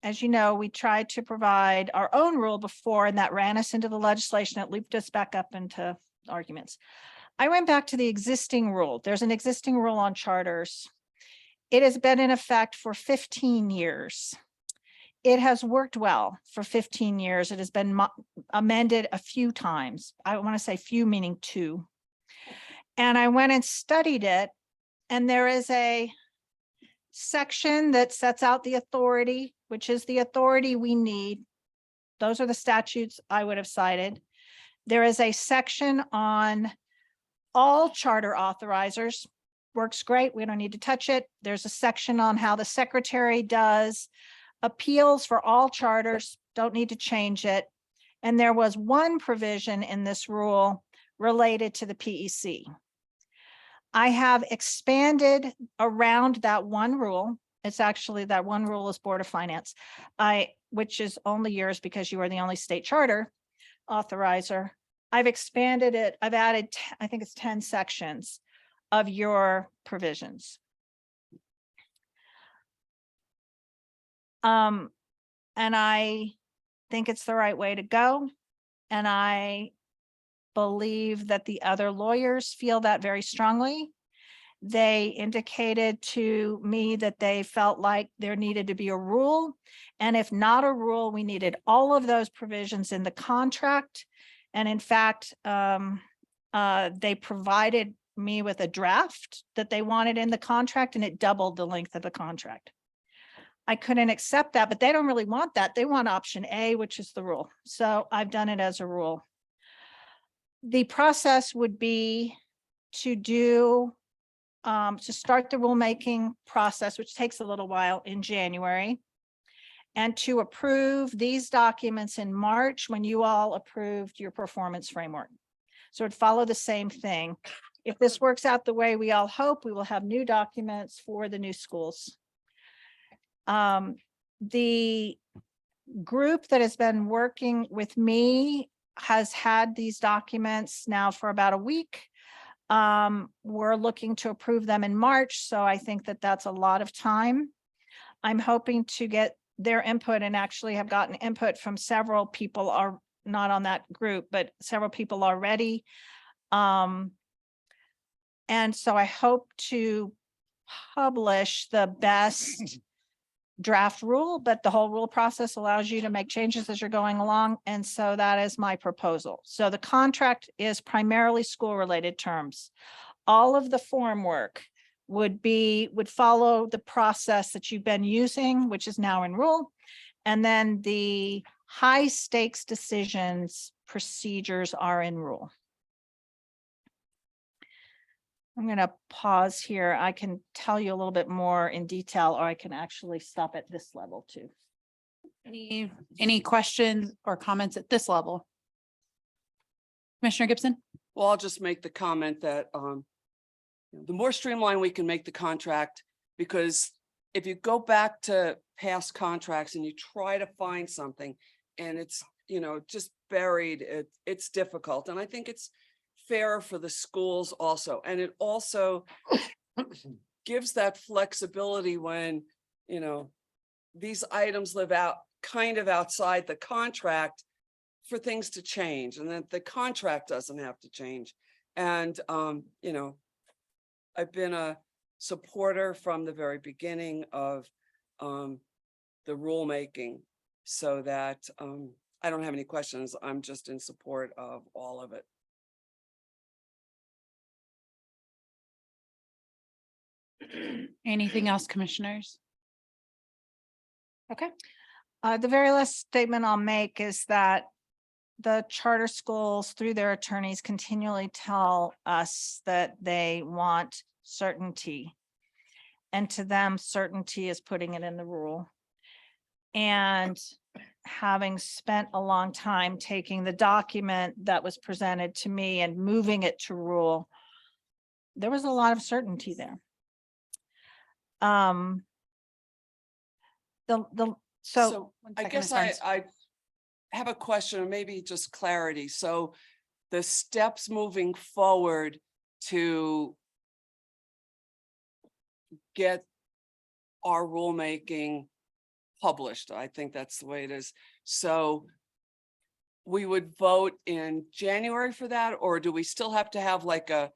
as you know, we tried to provide our own rule before, and that ran us into the legislation that looped us back up into arguments. I went back to the existing rule. There's an existing rule on charters. It has been in effect for 15 years. It has worked well for 15 years. It has been amended a few times. I want to say few meaning 2. And I went and studied it And there is a section that sets out the authority, which is the authority we need. Those are the statutes I would have cited. There is a section on all charter authorizers. Works great. We don't need to touch it. There's a section on how the secretary does appeals for all charters. Don't need to change it. And there was one provision in this rule related to the PEC. I have expanded around that one rule. It's actually that one rule is Board of Finance, which is only yours because you are the only state charter authorizer. I've expanded it. I've added, I think it's 10 sections of your provisions. And I think it's the right way to go. And I believe that the other lawyers feel that very strongly. They indicated to me that they felt like there needed to be a rule. And if not a rule, we needed all of those provisions in the contract. And in fact, they provided me with a draft that they wanted in the contract, and it doubled the length of the contract. I couldn't accept that, but they don't really want that. They want option A, which is the rule. So I've done it as a rule. The process would be to do, to start the rulemaking process, which takes a little while in January, and to approve these documents in March when you all approved your performance framework. So it'd follow the same thing. If this works out the way we all hope, we will have new documents for the new schools. The group that has been working with me has had these documents now for about a week. We're looking to approve them in March, so I think that that's a lot of time. I'm hoping to get their input, and actually have gotten input from several people, are not on that group, but several people already. And so I hope to publish the best draft rule, but the whole rule process allows you to make changes as you're going along. And so that is my proposal. So the contract is primarily school-related terms. All of the form work would follow the process that you've been using, which is now in rule. And then the high stakes decisions procedures are in rule. I'm going to pause here. I can tell you a little bit more in detail, or I can actually stop at this level too. Any questions or comments at this level? Commissioner Gibson? Well, I'll just make the comment that the more streamlined we can make the contract, because if you go back to past contracts and you try to find something and it's, just buried, it's difficult. And I think it's fair for the schools also. And it also gives that flexibility when, these items live out kind of outside the contract for things to change, and that the contract doesn't have to change. And, I've been a supporter from the very beginning of the rulemaking, so that I don't have any questions. I'm just in support of all of it. Anything else, commissioners? Okay. The very last statement I'll make is that the charter schools, through their attorneys, continually tell us that they want certainty. And to them, certainty is putting it in the rule. And having spent a long time taking the document that was presented to me and moving it to rule, there was a lot of certainty there. So I guess I have a question, or maybe just clarity. So the steps moving forward to get our rulemaking published, I think that's the way it is. So we would vote in January for that, or do we still have to have like a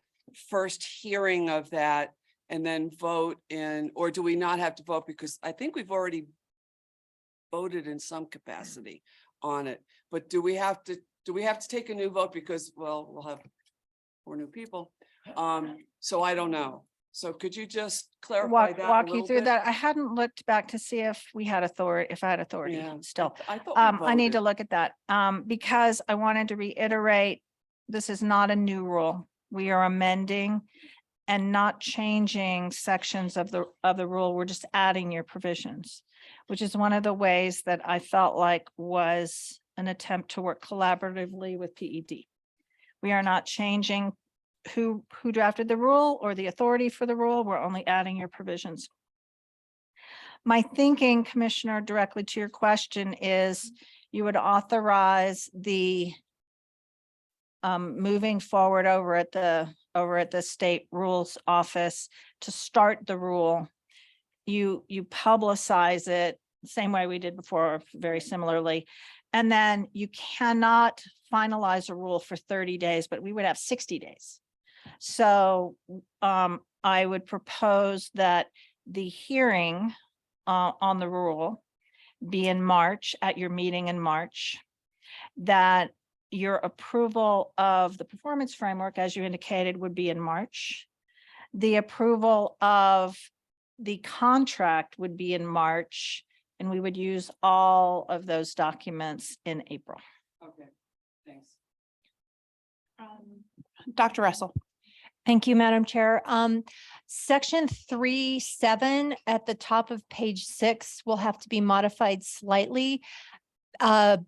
first hearing of that and then vote in, or do we not have to vote? Because I think we've already voted in some capacity on it, but do we have to take a new vote? Because, well, we'll have 4 new people. So I don't know. So could you just clarify Walk, that a walk you little through bit? that. I hadn't looked back to see if we had authority, if I had authority Yeah, still. I thought we I need to voted. look at that, because I wanted to reiterate, this is not a new rule. We are amending and not changing sections of the rule. We're just adding your provisions, which is one of the ways that I felt like was an attempt to work collaboratively with PED. We are not changing who drafted the rule or the authority for the rule. We're only adding your provisions. My thinking, Commissioner, directly to your question is you would authorize the moving forward over at the state rules office to start the rule. You publicize it the same way we did before, very similarly. And then you cannot finalize a rule for 30 days, but we would have 60 days. So I would propose that the hearing on the rule be in March, at your meeting in March, that your approval of the performance framework, as you indicated, would be in March. The approval of the contract would be in March, and we would use all of those documents in April. Okay, thanks. Dr. Russell. Thank you, Madam Chair. Section 3.7 at the top of page 6 will have to be modified slightly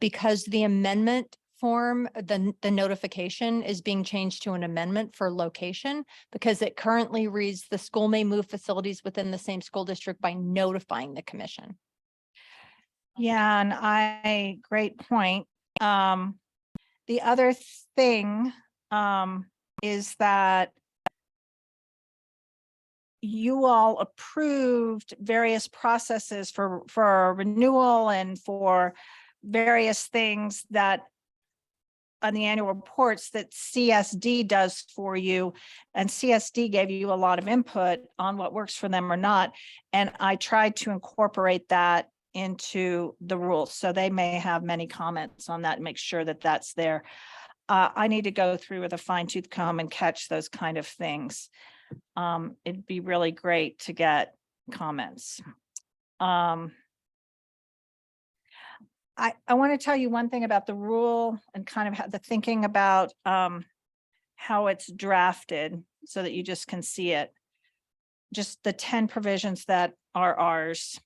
because the amendment form, the notification is being changed to an amendment for location because it currently reads the school may move facilities within the same school district by notifying the commission. Yeah, and great point. The other thing is that you all approved various processes for renewal and for various things that on the annual reports that CSD does for you. And CSD gave you a lot of input on what works for them or not. And I tried to incorporate that into the rules. So they may have many comments on that and make sure that that's there. I need to go through with a fine tooth comb and catch those kind of things. It'd be really great to get comments. I want to tell you one thing about the rule and kind of the thinking about how it's drafted so that you just can see it. Just the 10 provisions that are ours.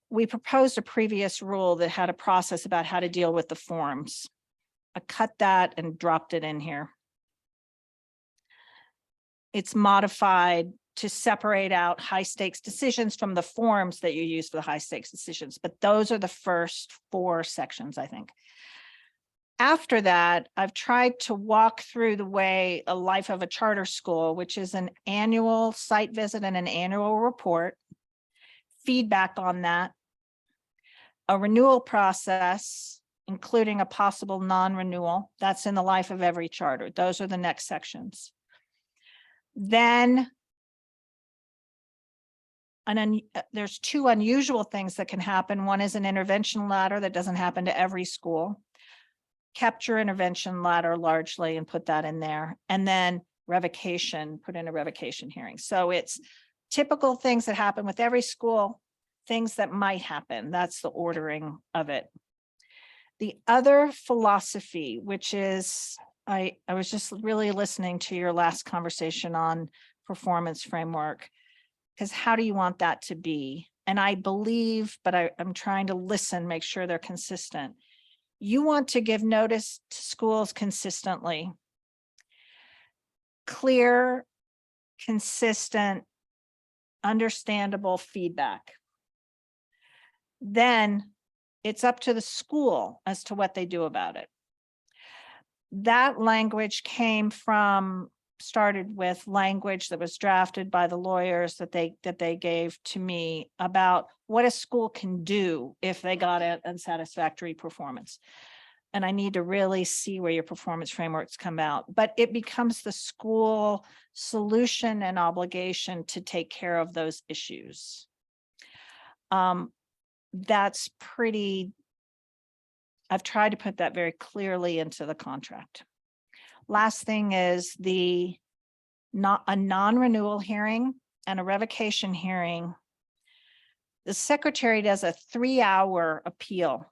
We proposed a previous rule that had a process about how to deal with the forms. I cut that and dropped it in here. It's modified to separate out high stakes decisions from the forms that you use for the high stakes decisions. But those are the first 4 sections, I think. After that, I've tried to walk through the way a life of a charter school, which is an annual site visit and an annual report, feedback on that, a renewal process, including a possible non-renewal. That's in the life of every charter. Those are the next sections. Then there's 2 unusual things that can happen. One is an intervention ladder that doesn't happen to every school. Kept your intervention ladder largely and put that in there. And then revocation, put in a revocation hearing. So it's typical things that happen with every school, things that might happen. That's the ordering of it. The other philosophy, which is, I was just really listening to your last conversation on performance framework, because how do you want that to be? And I believe, but I'm trying to listen, make sure they're consistent. You want to give notice to schools consistently. Clear, consistent, understandable feedback. Then it's up to the school as to what they do about it. That language started with language that was drafted by the lawyers that they gave to me about what a school can do if they got an unsatisfactory performance. And I need to really see where your performance frameworks come out, but it becomes the school solution and obligation to take care of those issues. That's pretty, I've tried to put that very clearly into the contract. Last thing is the not a non-renewal hearing and a revocation hearing, the secretary does a 3-hour appeal.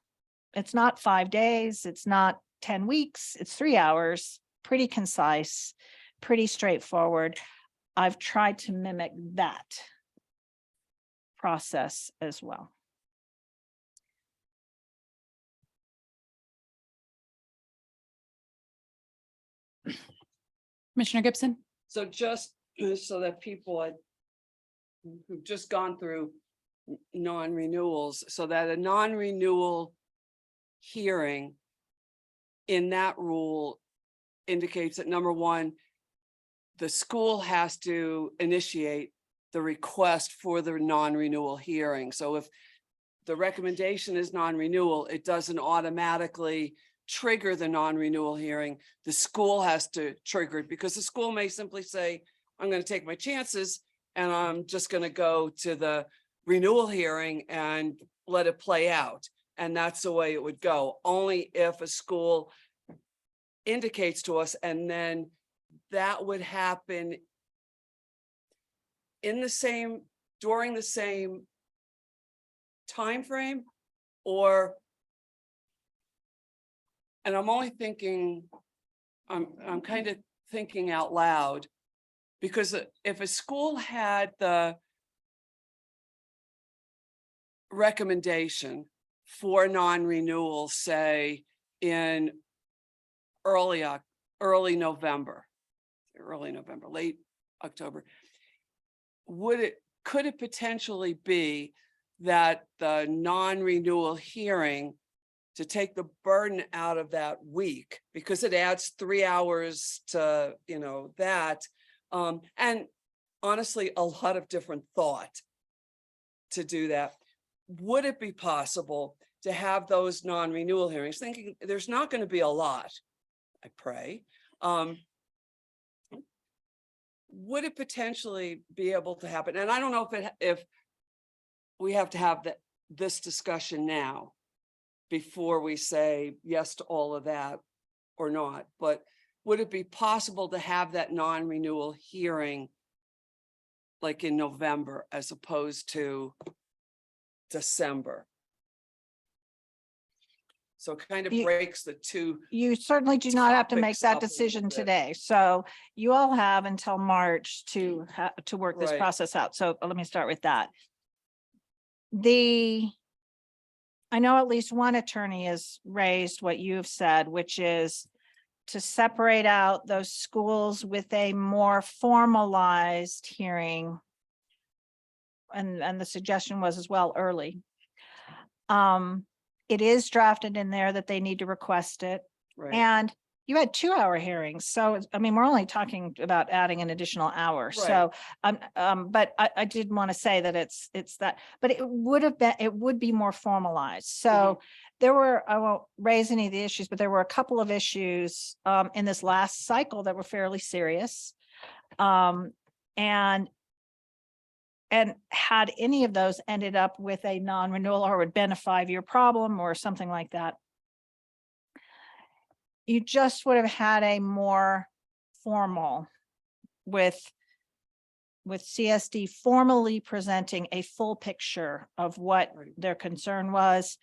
It's not 5 days, it's not 10 weeks, it's 3 hours, pretty concise, pretty straightforward. I've tried to mimic that process as well. Commissioner Gibson? So just so that people who've just gone through non-renewals, so that a non-renewal hearing in that rule indicates that, number one, the school has to initiate the request for the non-renewal hearing. So if the recommendation is non-renewal, it doesn't automatically trigger the non-renewal hearing. The school has to trigger it, because the school may simply say, I'm going to take my chances and I'm just going to go to the renewal hearing and let it play out. And that's the way it would go, only if a school indicates to us, and then that would happen in the same, during the same time frame, or, and I'm only thinking, I'm kind of thinking out loud, because if a school had the recommendation for non-renewal, say in early November, late October, could it potentially be that the non-renewal hearing, to take the burden out of that week, because it adds 3 hours to, that, and honestly, a lot of different thought to do that. Would it be possible to have those non-renewal hearings, thinking there's not going to be a lot, I pray, would it potentially be able to happen? And I don't know if we have to have this discussion now before we say yes to all of that or not, but would it be possible to have that non-renewal hearing like in November as opposed to December? So it kind of breaks the two. You certainly do not have to make topics that up a decision little bit. today. So you all have until March to work this Right. process out. So let me start with that. I know at least one attorney has raised what you've said, which is to separate out those schools with a more formalized hearing. And the suggestion was as well early. It is drafted in there that they need to request it. Right. And you had 2-hour hearings. So, I mean, we're only talking about adding an additional hour. Right. So, but I did want to say that it's that, but it would be more formalized. So there were, I won't raise any of the issues, but there were a couple of issues in this last cycle that were fairly serious. And had any of those ended up with a non-renewal, or had been a 5-year problem or something like that, you just would have had a more formal with CSD formally presenting a full picture of what their concern was,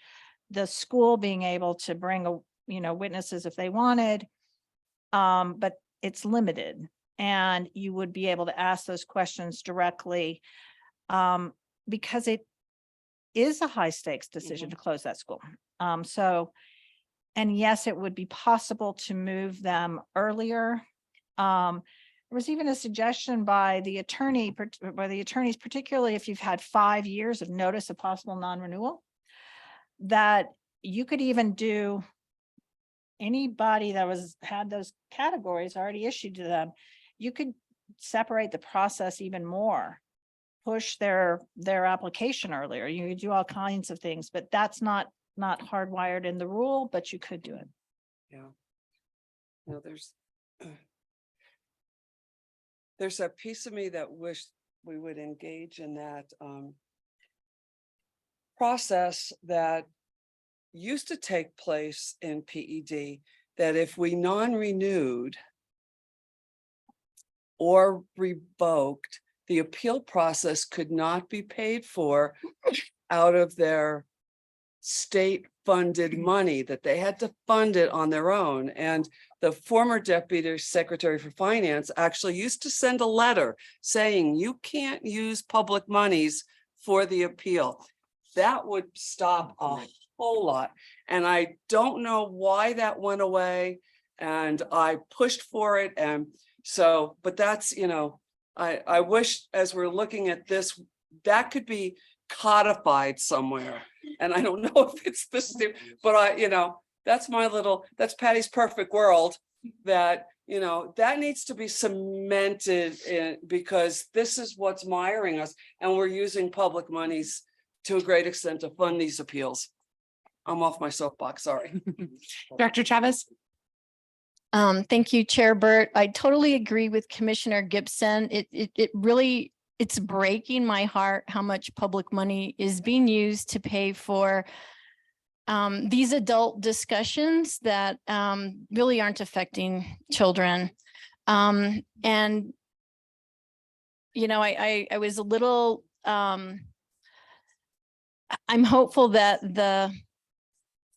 the school being able to bring witnesses if they wanted, but it's limited, and you would be able to ask those questions directly, because it is a high stakes decision to close that school. And yes, it would be possible to move them earlier. There was even a suggestion by the attorneys, particularly if you've had 5 years of notice of possible non-renewal, that you could even do anybody that had those categories already issued to them. You could separate the process even more, push their application earlier. You could do all kinds of things, but that's not hardwired in the rule, but you could do it. Yeah. No, there's a piece of me that wished we would engage in that process that used to take place in PED, that if we non-renewed or revoked, the appeal process could not be paid for out of their state-funded money, that they had to fund it on their own. And the former Deputy Secretary for Finance actually used to send a letter saying, you can't use public monies for the appeal. That would stop a whole lot. And I don't know why that went away. And I pushed for it. And so, but that's, you know, I wish, as we're looking at this, that could be codified somewhere. And I don't know if it's this, but you know, that's Patty's perfect world, that, you know, that needs to be cemented in, because this is what's miring us. And we're using public monies to a great extent to fund these appeals. I'm off my soapbox, sorry. Director Chavez? Thank you, Chair Burt. I totally agree with Commissioner Gibson. It really, it's breaking my heart how much public money is being used to pay for these adult discussions that really aren't affecting children. And, you know, I was a little, I'm hopeful that the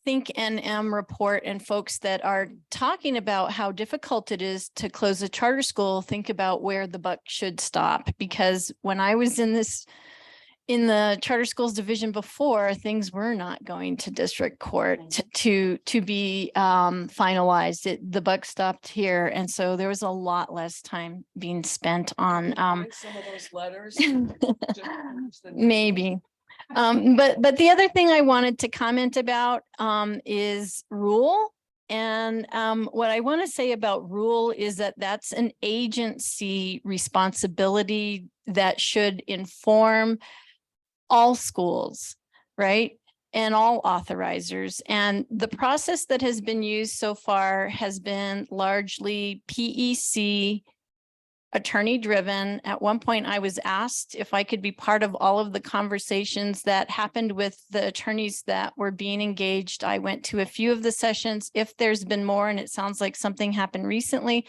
Think NM report and folks that are talking about how difficult it is to close a charter school think about where the buck should stop. Because when I was in the charter schools division before, things were not going to district court to be finalized. The buck stopped here. And so there was a lot less time being spent on Some of those letters. maybe. But the other thing I wanted to comment about is rule. And what I want to say about rule is that that's an agency responsibility that should inform all schools, right? And all authorizers. And the process that has been used so far has been largely PEC attorney driven. At one point, I was asked if I could be part of all of the conversations that happened with the attorneys that were being engaged. I went to a few of the sessions. If there's been more, and it sounds like something happened recently,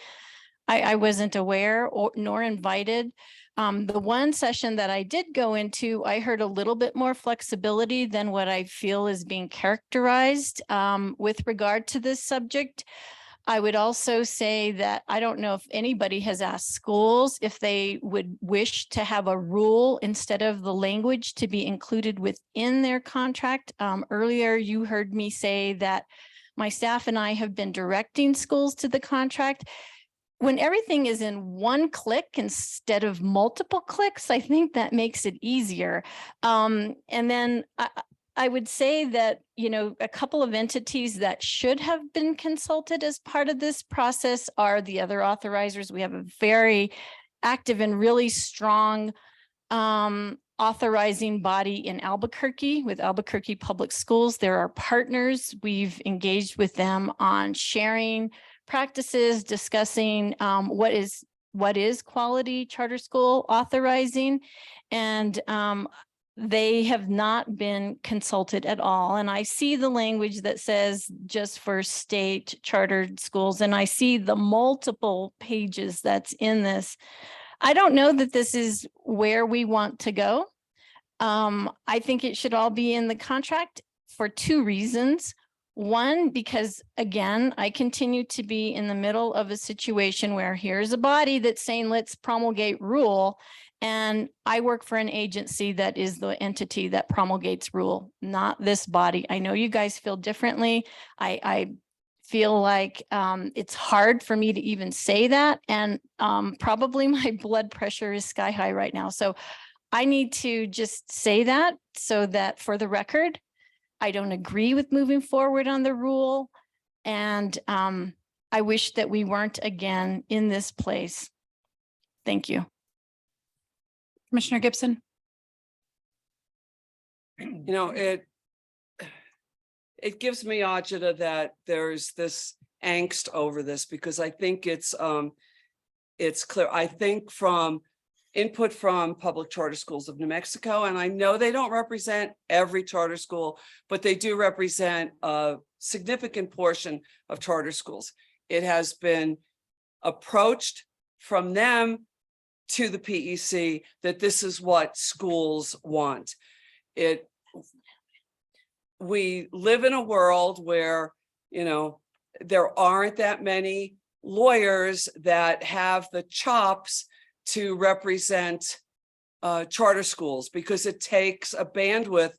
I wasn't aware nor invited. The one session that I did go into, I heard a little bit more flexibility than what I feel is being characterized with regard to this subject. I would also say that I don't know if anybody has asked schools if they would wish to have a rule instead of the language to be included within their contract. Earlier, you heard me say that my staff and I have been directing schools to the contract. When everything is in one click instead of multiple clicks, I think that makes it easier. And then I would say that, you know, a couple of entities that should have been consulted as part of this process are the other authorizers. We have a very active and really strong authorizing body in Albuquerque with Albuquerque Public Schools. They're our partners. We've engaged with them on sharing practices, discussing what is quality charter school authorizing, and they have not been consulted at all. And I see the language that says just for state chartered schools, and I see the multiple pages that's in this. I don't know that this is where we want to go. I think it should all be in the contract for two reasons. One, because again, I continue to be in the middle of a situation where here's a body that's saying, let's promulgate rule. And I work for an agency that is the entity that promulgates rule, not this body. I know you guys feel differently. I feel like it's hard for me to even say that. And probably my blood pressure is sky high right now. So I need to just say that so that for the record, I don't agree with moving forward on the rule. And I wish that we weren't again in this place. Thank you. Commissioner Gibson? You know, it gives me agita that there's this angst over this, because I think it's clear. I think from input from Public Charter Schools of New Mexico, and I know they don't represent every charter school, but they do represent a significant portion of charter schools. It has been approached from them to the PEC that this is what schools want. We live in a world where, you know, there aren't that many lawyers that have the chops to represent charter schools, because it takes a bandwidth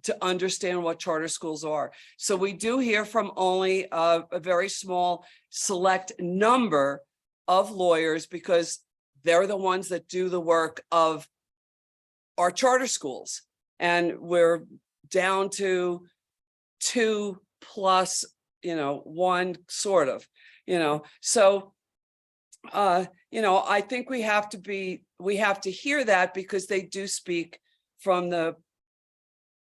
to understand what charter schools are. So we do hear from only a very small select number of lawyers, because they're the ones that do the work of our charter schools. And we're down to 2 plus, you know, 1 sort of, you know, so, you know, I think we have to hear that, because they do speak from the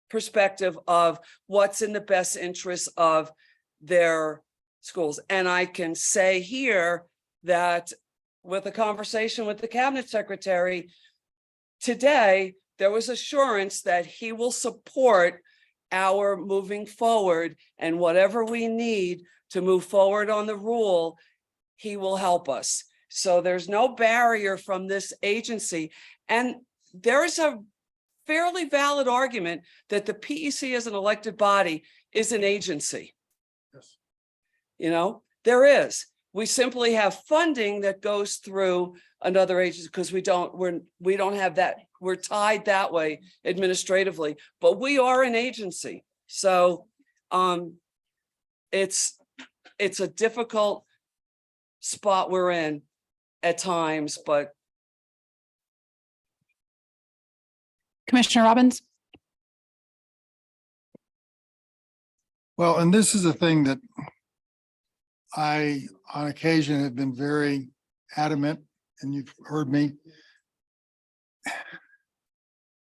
perspective of what's in the best interest of their schools. And I can say here that with a conversation with the cabinet secretary today, there was assurance that he will support our moving forward, and whatever we need to move forward on the rule, he will help us. So there's no barrier from this agency. And there's a fairly valid argument that the PEC as an elected body is an agency. Yes. You know, there is. We simply have funding that goes through another agency, because we don't have that. We're tied that way administratively, but we are an agency. So it's a difficult spot we're in at times, but. Commissioner Robbins? Well, and this is a thing that I, on occasion, have been very adamant, and you've heard me.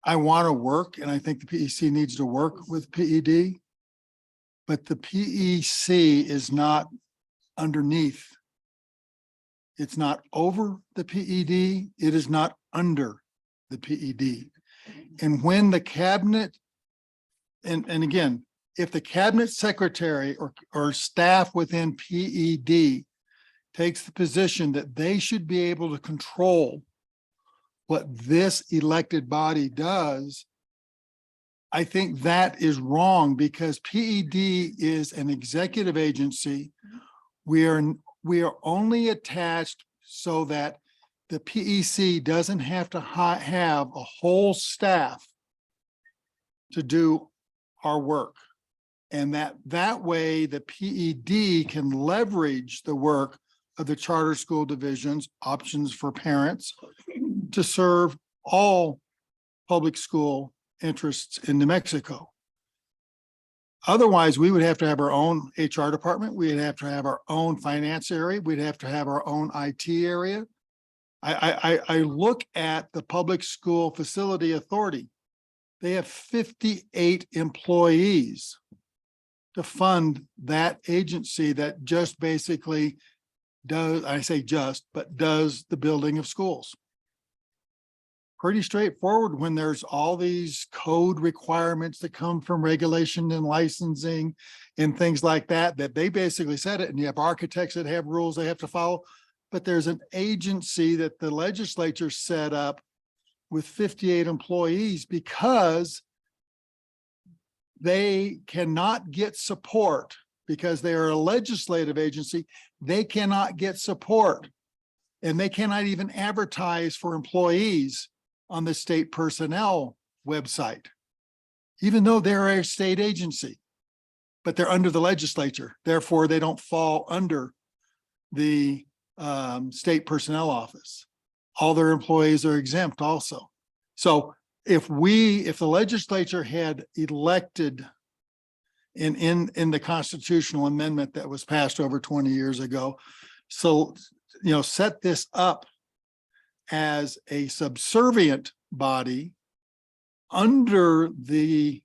I want to work, and I think the PEC needs to work with PED, but the PEC is not underneath. It's not over the PED. It is not under the PED. And when the cabinet, and again, if the cabinet secretary or staff within PED takes the position that they should be able to control what this elected body does, I think that is wrong, because PED is an executive agency. We are only attached so that the PEC doesn't have to have a whole staff to do our work. And that way the PED can leverage the work of the charter school divisions, options for parents, to serve all public school interests in New Mexico. Otherwise, we would have to have our own HR department. We'd have to have our own finance area. We'd have to have our own IT area. I look at the Public School Facility Authority. They have 58 employees to fund that agency that just basically does, I say just, but does the building of schools. Pretty straightforward when there's all these code requirements that come from regulation and licensing and things like that, that they basically said it, and you have architects that have rules they have to follow. But there's an agency that the legislature set up with 58 employees because they cannot get support, because they are a legislative agency. They cannot get support, and they cannot even advertise for employees on the state personnel website, even though they're a state agency, but they're under the legislature. Therefore, they don't fall under the state personnel office. All their employees are exempt also. So if the legislature had elected in the constitutional amendment that was passed over 20 years ago, so, set this up as a subservient body under the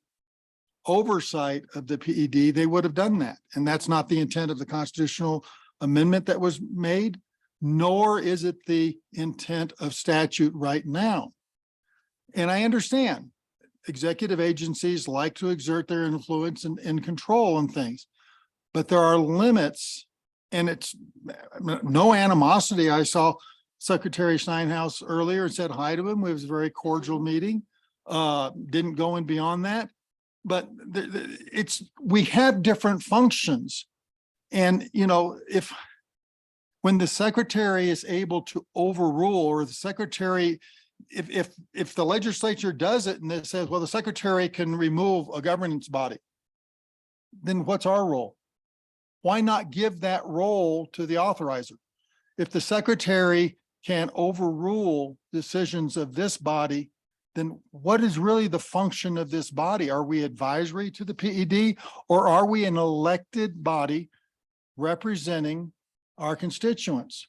oversight of the PED, they would have done that. And that's not the intent of the constitutional amendment that was made, nor is it the intent of statute right now. And I understand executive agencies like to exert their influence and control on things, but there are limits, and it's no animosity I saw Secretary Steinhaus earlier and said hi to him. It was a very cordial meeting. Didn't go in beyond that. But we have different functions. And, you know, when the secretary is able to overrule, or the secretary, if the legislature does it and it says, well, the secretary can remove a governance body, then what's our role? Why not give that role to the authorizer? If the secretary can overrule decisions of this body, then what is really the function of this body? Are we advisory to the PED, or are we an elected body representing our constituents?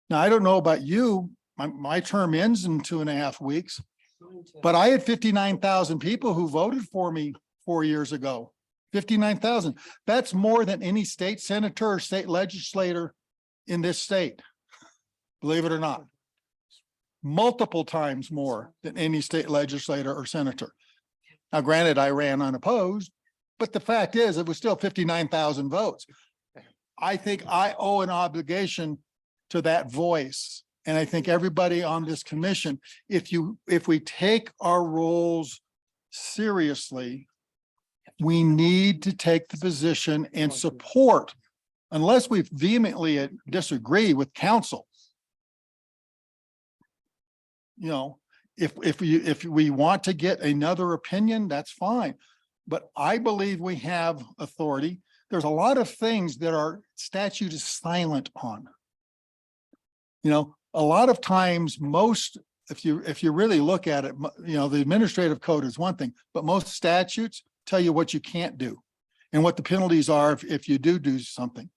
Now, I don't know about you, my term ends in 2.5 weeks, but I had 59,000 people who voted for me 4 years ago. 59,000. That's more than any state senator or state legislator in this state, believe it or not. Multiple times more than any state legislator or senator. Now, granted, I ran unopposed, but the fact is it was still 59,000 votes. I think I owe an obligation to that voice. And I think everybody on this commission, if we take our roles seriously, we need to take the position and support, unless we vehemently disagree with counsel. You know, if we want to get another opinion, that's fine. But I believe we have authority. There's a lot of things that our statute is silent on. You know, a lot of times, if you really look at it, you know, the administrative code is one thing, but most statutes tell you what you can't do and what the penalties are if you do something.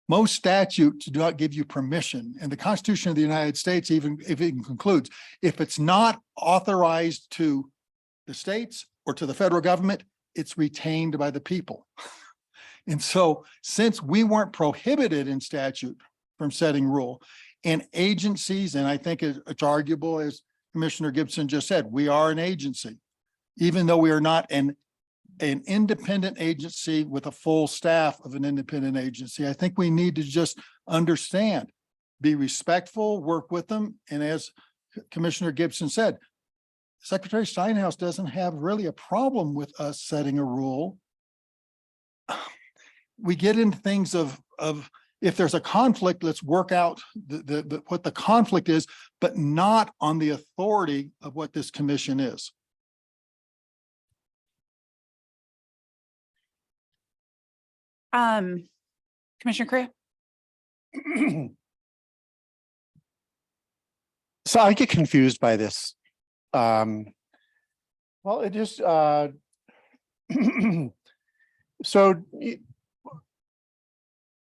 Most statutes do not give you permission, and the Constitution of the United States even concludes, if it's not authorized to the states or to the federal government, it's retained by the people. And so, since we weren't prohibited in statute from setting rule, and agencies, and I think it's arguable, as Commissioner Gibson just said, we are an agency, even though we are not an independent agency with a full staff of an independent agency. I think we need to just understand, be respectful, work with them. And as Commissioner Gibson said, Secretary Steinhaus doesn't have really a problem with us setting a rule. We get into things of if there's a conflict, let's work out what the conflict is, but not on the authority of what this commission is. Commissioner Correa? So I get confused by this. Well, it just, so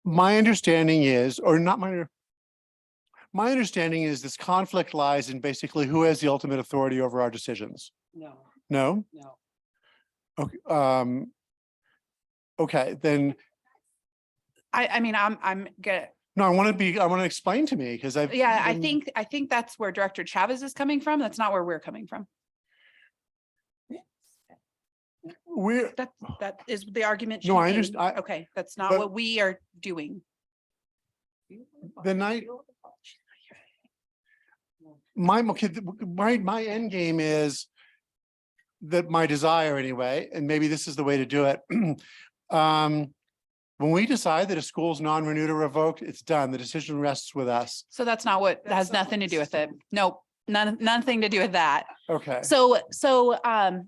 my understanding is, or not my understanding is this conflict lies in basically who has the ultimate authority over our decisions. No, No? no. Okay, okay, then, I mean, I'm good. no, I want to explain to me, because I've. Yeah, I been- think that's where Director Chavez is coming from. That's not where we're coming from. We're, That is the argument. No, she I made. understand. Okay, that's not but- what we are doing. the night. My end game is that my desire anyway, and maybe this is the way to do it. When we decide that a school's non-renewed or revoked, it's done. The decision rests with us. So that's not what, that has nothing to do with it. Nope, nothing to do with that. Okay. So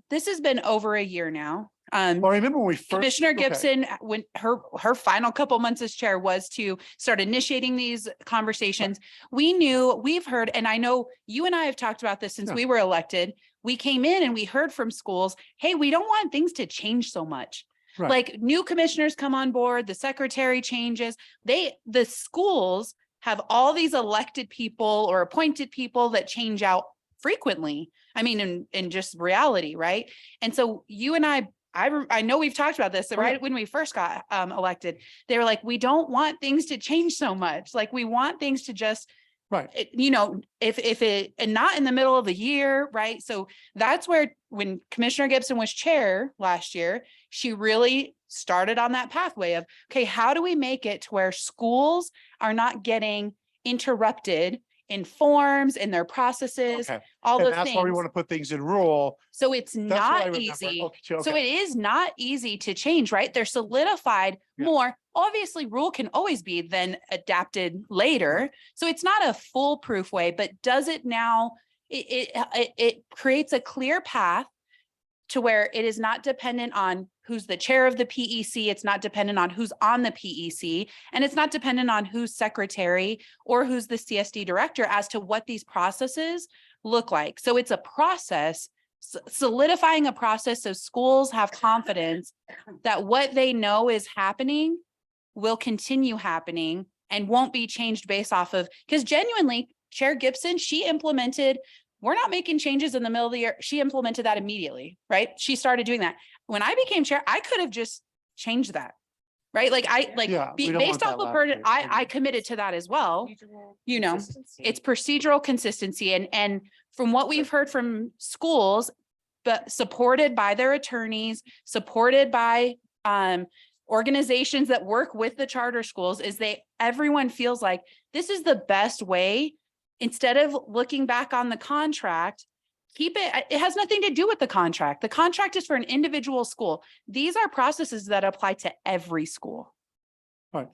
this has been over a year now. Well, I remember when we first. Commissioner okay. Gibson, when her final couple months as chair was to start initiating these conversations. We've heard, and I know you and I have talked about this since Yeah. we were elected. We came in and we heard from schools, hey, we don't want things to change so much. Right. Like new commissioners come on board, the secretary changes, the schools have all these elected people or appointed people that change out frequently. I mean, in just reality, right? And so you and I know we've talked about this, right? When we first got elected, they were like, we don't want things to change so much. Like we want things to just, Right. you know, if it, and not in the middle of the year, right? So that's where, when Commissioner Gibson was chair last year, she really started on that pathway of, okay, how do we make it to where schools are not getting interrupted in forms, in their processes, Okay. all And those that's why we things. want to put things in rule. So it's That's what I not remember. easy. Okay, So okay. it is not easy to change, right? They're solidified Yeah. more. Obviously, rule can always be then adapted later. So it's not a foolproof way, but does it now, it creates a clear path to where it is not dependent on who's the chair of the PEC. It's not dependent on who's on the PEC, and it's not dependent on who's secretary or who's the CSD director as to what these processes look like. So it's a process, solidifying a process so schools have confidence that what they know is happening will continue happening and won't be changed based off of, because genuinely, Chair Gibson, she implemented, we're not making changes in the middle of the year. She implemented that immediately, right? She started doing that. When I became chair, I could have just changed that, right? Like Yeah, we don't based want off that of her, latitude. I committed to that as well. You know, it's procedural consistency, and from what we've heard from schools, but supported by their attorneys, supported by organizations that work with the charter schools, is everyone feels like this is the best way. Instead of looking back on the contract, keep it. It has nothing to do with the contract. The contract is for an individual school. These are processes that apply to every school. Right.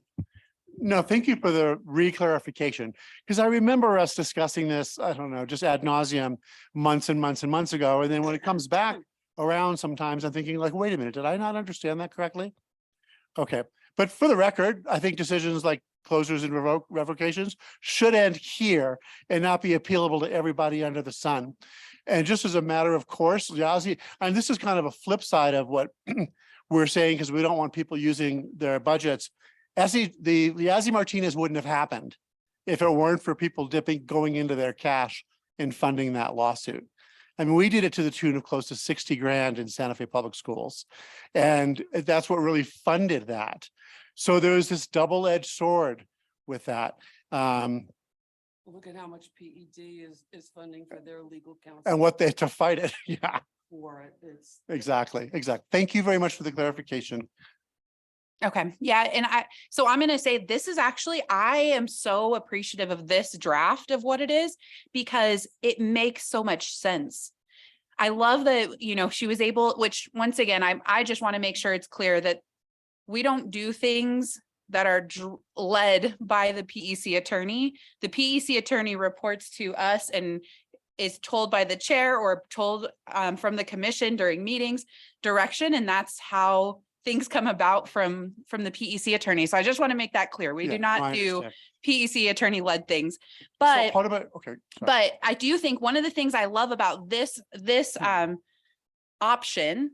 No, thank you for the re-clarification, because I remember us discussing this, I don't know, just ad nauseum months and months and months ago. And then when it comes back around, sometimes I'm thinking like, wait a minute, did I not understand that correctly? Okay, but for the record, I think decisions like closures and revocations should end here and not be appealable to everybody under the sun. And just as a matter of course, Yazzie, and this is kind of a flip side of what we're saying, because we don't want people using their budgets. The Yazzie Martinez wouldn't have happened if it weren't for people going into their cash and funding that lawsuit. I mean, we did it to the tune of close to 60 grand in Santa Fe Public Schools. And that's what really funded that. So there's this double-edged sword with that. Look at how much PED is funding for their legal counsel. And what they, to fight it, yeah. For it, it's. Exactly. Thank you very much for the clarification. Okay, yeah, and so I'm gonna say this is actually, I am so appreciative of this draft of what it is, because it makes so much sense. I love that, you know, she was able, which once again, I just want to make sure it's clear that we don't do things that are led by the PEC attorney. The PEC attorney reports to us and is told by the chair or told from the commission during meetings direction, and that's how things come about from the PEC attorney. So I just want to make that clear. We Yeah, do not I do understand. PEC attorney led things, So but part of it, okay. sorry. but I do think one of the things I love about this option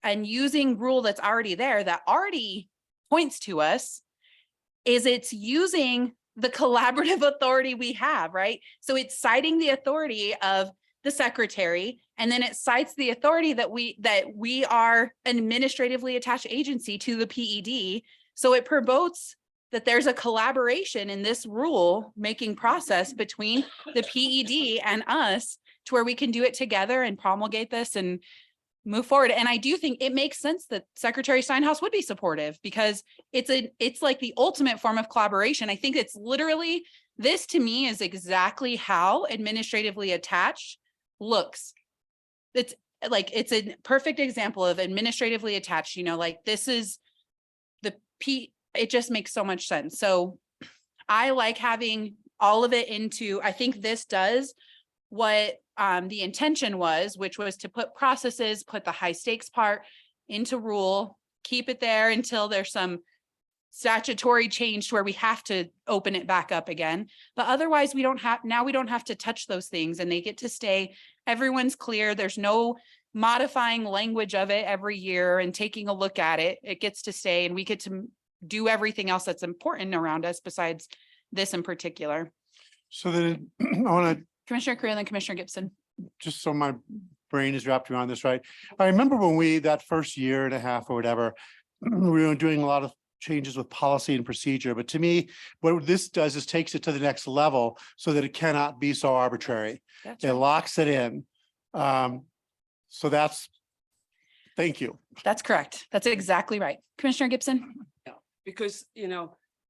and using rule that's already there, that already points to us, is it's using the collaborative authority we have, right? So it's citing the authority of the secretary, and then it cites the authority that we are an administratively attached agency to the PED. So it promotes that there's a collaboration in this rule making process between the PED and us, to where we can do it together and promulgate this and move forward. And I do think it makes sense that Secretary Steinhaus would be supportive, because it's like the ultimate form of collaboration. I think it's literally, this to me is exactly how administratively attached looks. It's like, it's a perfect example of administratively attached, you know, like this is it just makes so much sense. So I like having all of it into, I think this does what the intention was, which was to put processes, put the high stakes part into rule, keep it there until there's some statutory change to where we have to open it back up again. But otherwise we don't have to touch those things, and they get to stay. Everyone's clear. There's no modifying language of it every year and taking a look at it. It gets to stay, and we get to do everything else that's important around us besides this in particular. So then I want to, Commissioner Creel and Commissioner Gibson. just so my brain is wrapped around this, right? I remember when that first year and a half or whatever, we were doing a lot of changes with policy and procedure. But to me, what this does is takes it to the next level so that it cannot be so arbitrary. That's It right. locks it in. So thank you. That's correct. That's exactly right. Commissioner Gibson. Because,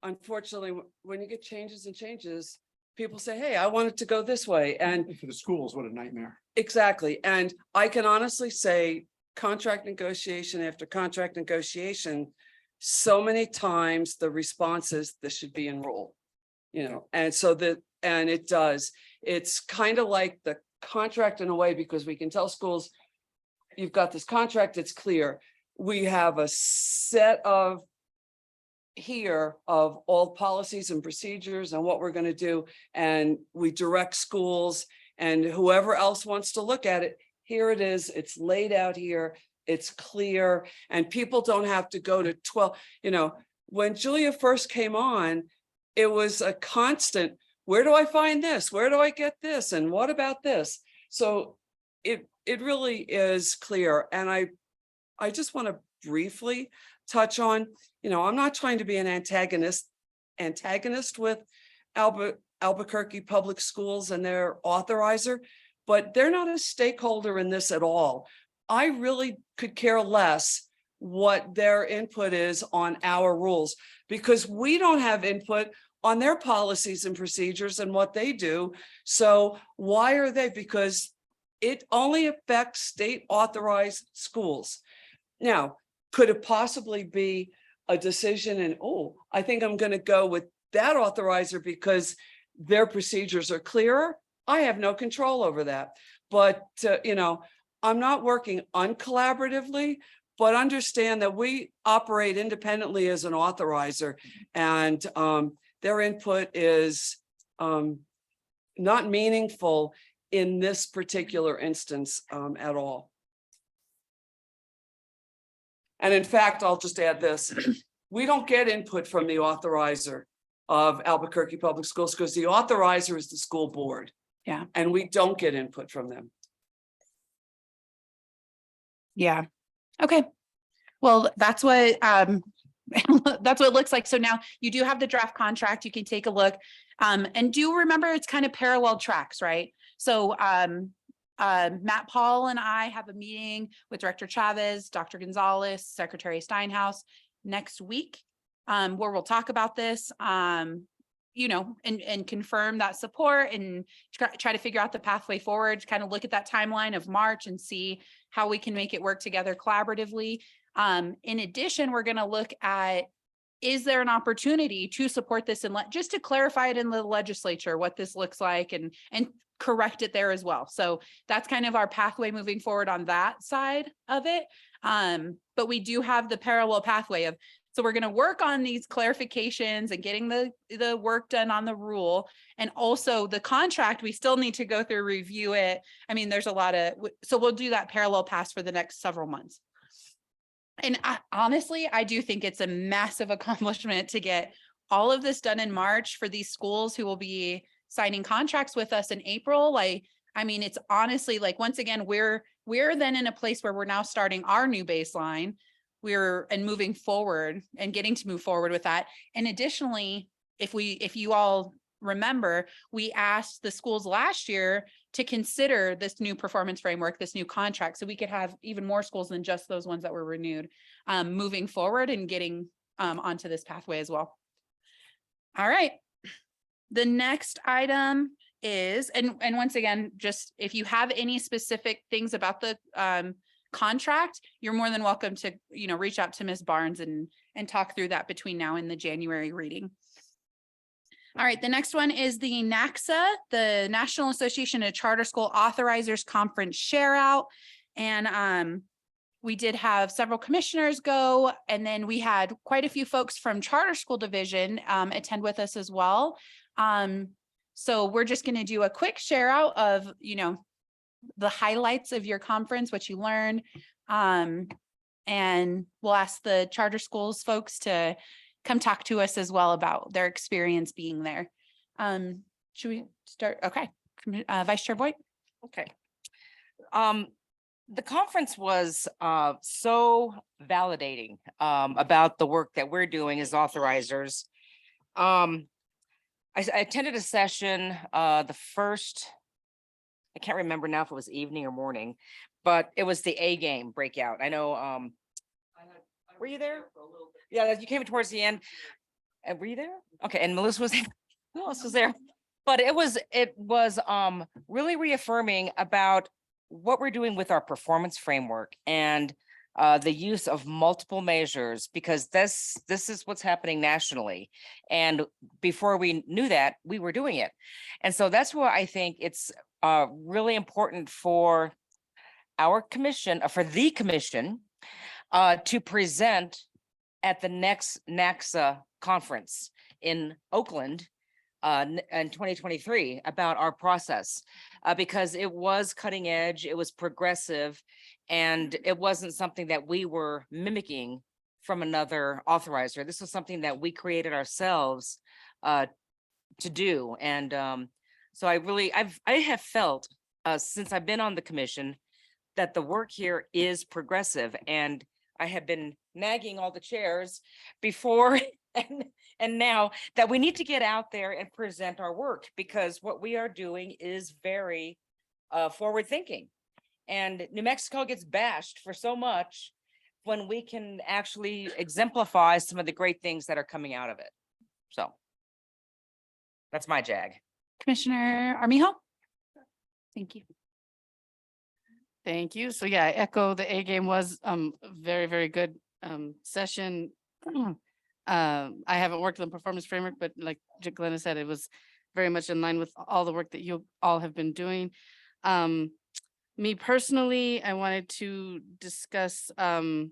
unfortunately, when you get changes and changes, people say, hey, I want it to go this way. And For the schools, what a nightmare. exactly. And I can honestly say, contract negotiation after contract negotiation, so many times the response is this should be enrolled. And so and it does. It's kind of like the contract in a way, because we can tell schools, you've got this contract, it's clear. We have a set of here of all policies and procedures and what we're going to do. And we direct schools and whoever else wants to look at it. Here it is. It's laid out here. It's clear. And people don't have to go to 12. When Julia first came on, it was a constant, where do I find this? Where do I get this? And what about this? So it really is clear. And I just want to briefly touch on, I'm not trying to be an antagonist with Albuquerque Public Schools and their authorizer, but they're not a stakeholder in this at all. I really could care less what their input is on our rules, because we don't have input on their policies and procedures and what they do. So why are they? Because it only affects state authorized schools. Now, could it possibly be a decision and, I think I'm going to go with that authorizer because their procedures are clearer? I have no control over that. But, I'm not working uncollaboratively, but understand that we operate independently as an authorizer, and their input is not meaningful in this particular instance at all. And in fact, I'll just add this. We don't get input from the authorizer of Albuquerque Public Schools because the authorizer is the school board. Yeah. And we don't get input from them. Yeah. Okay. Well, that's what that's what it looks like. So now you do have the draft contract. You can take a look. And do remember it's kind of parallel tracks, right? So Matt Paul and I have a meeting with Director Chavez, Dr. Gonzalez, Secretary Steinhaus next week, where we'll talk about this, and confirm that support and try to figure out the pathway forward, kind of look at that timeline of March and see how we can make it work together collaboratively. In addition, we're going to look at, is there an opportunity to support this and just to clarify it in the legislature, what this looks like and correct it there as well. So that's kind of our pathway moving forward on that side of it. But we do have the parallel pathway of, so we're going to work on these clarifications and getting the work done on the rule. And also the contract, we still need to go through, review it. I mean, there's a lot of, so we'll do that parallel path for the next several months. And honestly, I do think it's a massive accomplishment to get all of this done in March for these schools who will be signing contracts with us in April. It's honestly once again, we're then in a place where we're now starting our new baseline. And moving forward and getting to move forward with that. And additionally, if you all remember, we asked the schools last year to consider this new performance framework, this new contract, so we could have even more schools than just those ones that were renewed, moving forward and getting onto this pathway as well. All right. The next item is, and once again, just if you have any specific things about the contract, you're more than welcome to, reach out to Ms. Barnes and talk through that between now and the January reading. All right, the next one is the NACSA, the National Association of Charter School Authorizers Conference Share Out. And we did have several commissioners go, and then we had quite a few folks from Charter School Division attend with us as well. So we're just going to do a quick share out of, the highlights of your conference, what you learned. And we'll ask the charter schools folks to come talk to us as well about their experience being there. Should we start? Okay. Vice Chair Boyd. Okay. The conference was so validating about the work that we're doing as authorizers. I attended a session, the first, I can't remember now if it was evening or morning, but it was the A game breakout. I know, were you there? Yeah, you came towards the end. Were you there? Okay, and Melissa was there. Who else was there? But it was really reaffirming about what we're doing with our performance framework and the use of multiple measures, because this is what's happening nationally. And before we knew that, we were doing it. And so that's why I think it's really important for our commission, for the commission, to present at the next NACSA conference in Oakland in 2023 about our process, because it was cutting edge, it was progressive, and it wasn't something that we were mimicking from another authorizer. This was something that we created ourselves to do. And so I have felt since I've been on the commission that the work here is progressive, and I have been nagging all the chairs before and now that we need to get out there and present our work, because what we are doing is very forward thinking. And New Mexico gets bashed for so much when we can actually exemplify some of the great things that are coming out of it. So that's my jag. Commissioner Armijo? Thank you. Thank you. So yeah, I echo the A game was very, very good session. I haven't worked on the performance framework, but like Glenna said, it was very much in line with all the work that you all have been doing. Me personally, I wanted to discuss the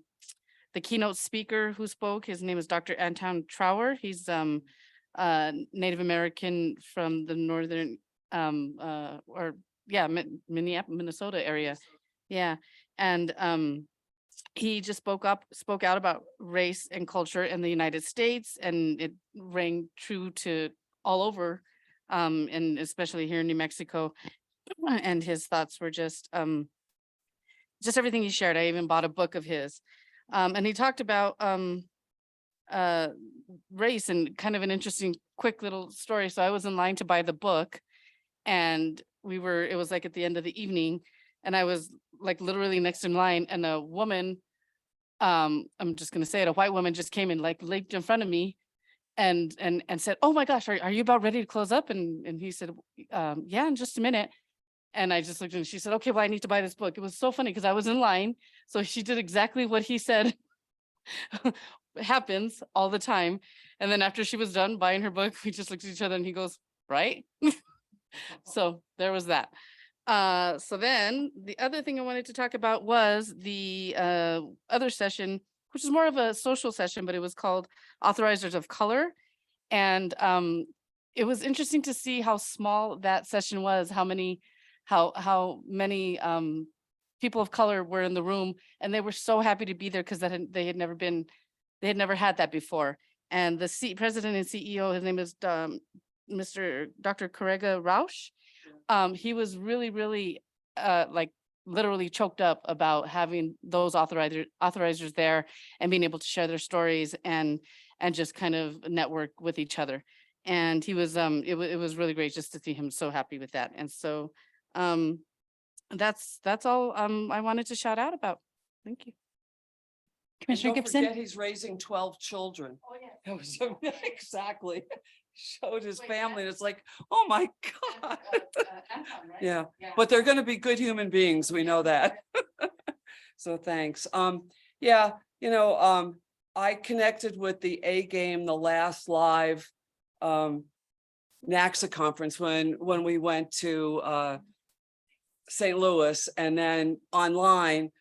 keynote speaker who spoke. His name is Dr. Anton Trower. He's Native American from the northern Minneapolis, Minnesota area. Yeah. And he just spoke out about race and culture in the United States, and it rang true to all over, and especially here in New Mexico. And his thoughts were just everything he shared. I even bought a book of his. And he talked about race, and kind of an interesting, quick little story. So I was in line to buy the book, and it was like at the end of the evening, and I was like literally next in line, and a woman, I'm just gonna say it, a white woman just came and like leaped in front of me and said, "Oh my gosh, are you about ready to close up?" And he said, "Yeah, in just a minute." And I just looked and she said, "Okay, well, I need to buy this book." It was so funny because I was in line. So she did exactly what he said happens all the time. And then after she was done buying her book, we just looked at each other and he goes, "Right?" So there was that. So then the other thing I wanted to talk about was the other session, which is more of a social session, but it was called Authorizers of Color. And it was interesting to see how small that session was, how many people of color were in the room, and they were so happy to be there because they had never had that before. And the president and CEO, his name is Dr. Correga Rausch. He was really like literally choked up about having those authorizers there and being able to share their stories and just kind of network with each other. And he was it was really great just to see him so happy with that. And so that's all I wanted to shout out about. Thank you. Commissioner Don't Gibson? forget he's raising 12 children. Oh, yeah. That was exactly. Showed his family, and it's like, oh my God. Yeah, but they're gonna be good human beings, we know that. So thanks. Yeah, I connected with the A game, the last live NACSA conference when we went to St. Louis, and then online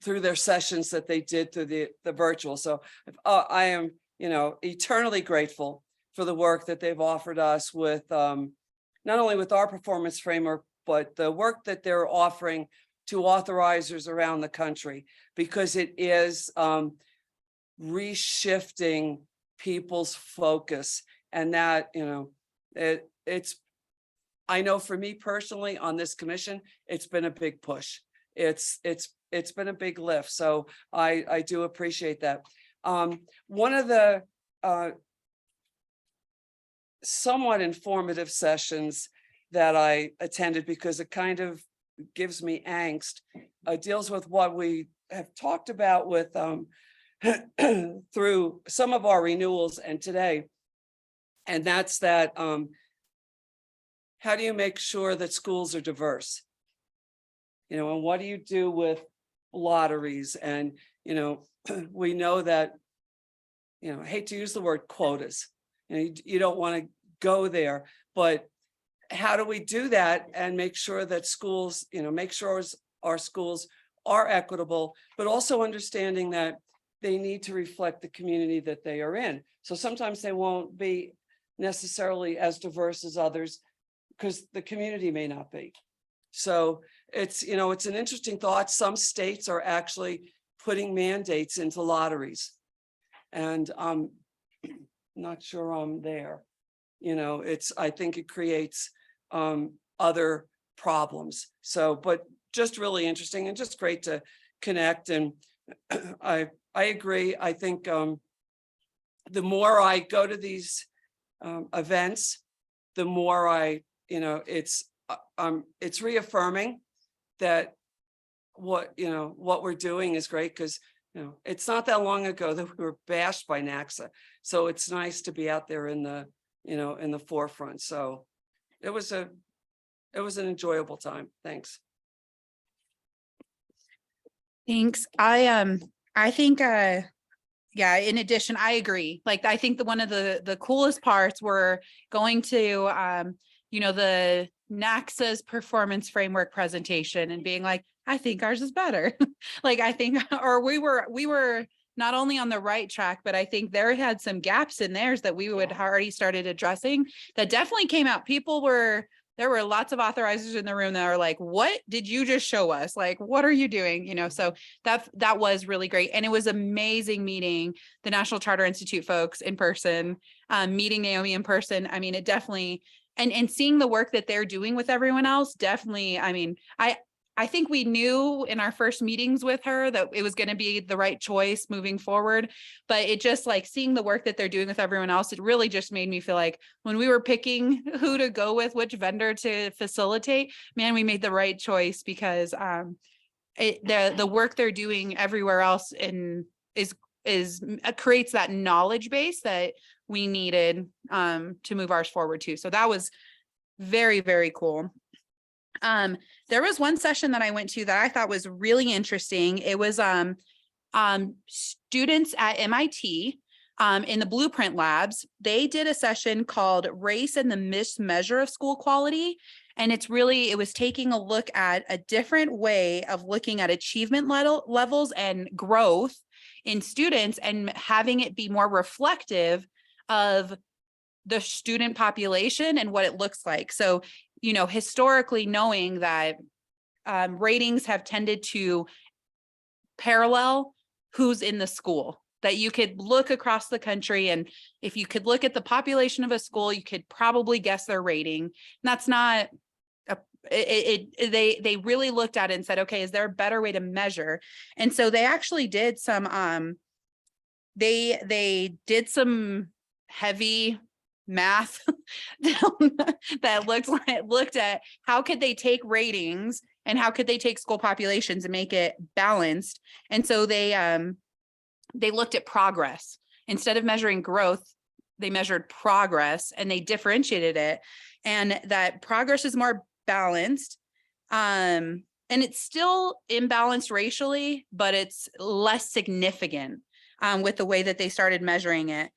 through their sessions that they did through the virtual. So I am, eternally grateful for the work that they've offered us with not only with our performance framework, but the work that they're offering to authorizers around the country, because it is reshifting people's focus. And that, it's, I know for me personally on this commission, it's been a big push. It's been a big lift. So I do appreciate that. One of the somewhat informative sessions that I attended, because it kind of gives me angst, deals with what we have talked about with through some of our renewals and today. And that's that how do you make sure that schools are diverse? You know, and what do you do with lotteries? And, you know, we know that, you know, I hate to use the word quotas. You know, you don't want to go there, but how do we do that and make sure that schools, you know, make sure our schools are equitable, but also understanding that they need to reflect the community that they are in. So sometimes they won't be necessarily as diverse as others because the community may not be. So it's, you know, it's an interesting thought. Some states are actually putting mandates into lotteries. And I'm not sure I'm there. You know, I think it creates other problems. So, but just really interesting and just great to connect. And I agree. I think the more I go to these events, the more it's reaffirming that what we're doing is great, because it's not that long ago that we were bashed by NACSA. So it's nice to be out there in the in the forefront. So it was an enjoyable time. Thanks. Thanks. I think yeah, in addition, I agree. Like, I think one of the coolest parts were going to the NACSA's performance framework presentation and being like, I think ours is better. Like, I think, or we were not only on the right track, but I think there had some gaps in theirs that we would already started addressing that definitely came out. There were lots of authorizers in the room that are like, what did you just show us? Like, what are you doing? So that was really great. And it was amazing meeting the National Charter Institute folks in person, meeting Naomi in person. I mean, it definitely, and seeing the work that they're doing with everyone else, definitely. I mean, I think we knew in our first meetings with her that it was going to be the right choice moving forward, but it just, like, seeing the work that they're doing with everyone else, it really just made me feel like when we were picking who to go with, which vendor to facilitate, man, we made the right choice, because the work they're doing everywhere else creates that knowledge base that we needed to move ours forward too. So that was very, very cool. There was one session that I went to that I thought was really interesting. It was students at MIT in the Blueprint Labs. They did a session called Race and the Mismeasure of School Quality. And it was taking a look at a different way of looking at achievement levels and growth in students and having it be more reflective of the student population and what it looks like. So, historically, knowing that ratings have tended to parallel who's in the school, that you could look across the country, and if you could look at the population of a school, you could probably guess their rating. And that's not they really looked at it and said, okay, is there a better way to measure? And so they actually did some they did some heavy math that looked at how could they take ratings and how could they take school populations and make it balanced. And so they looked at progress. Instead of measuring growth, they measured progress, and they differentiated it, and that progress is more balanced. And it's still imbalanced racially, but it's less significant with the way that they started measuring it.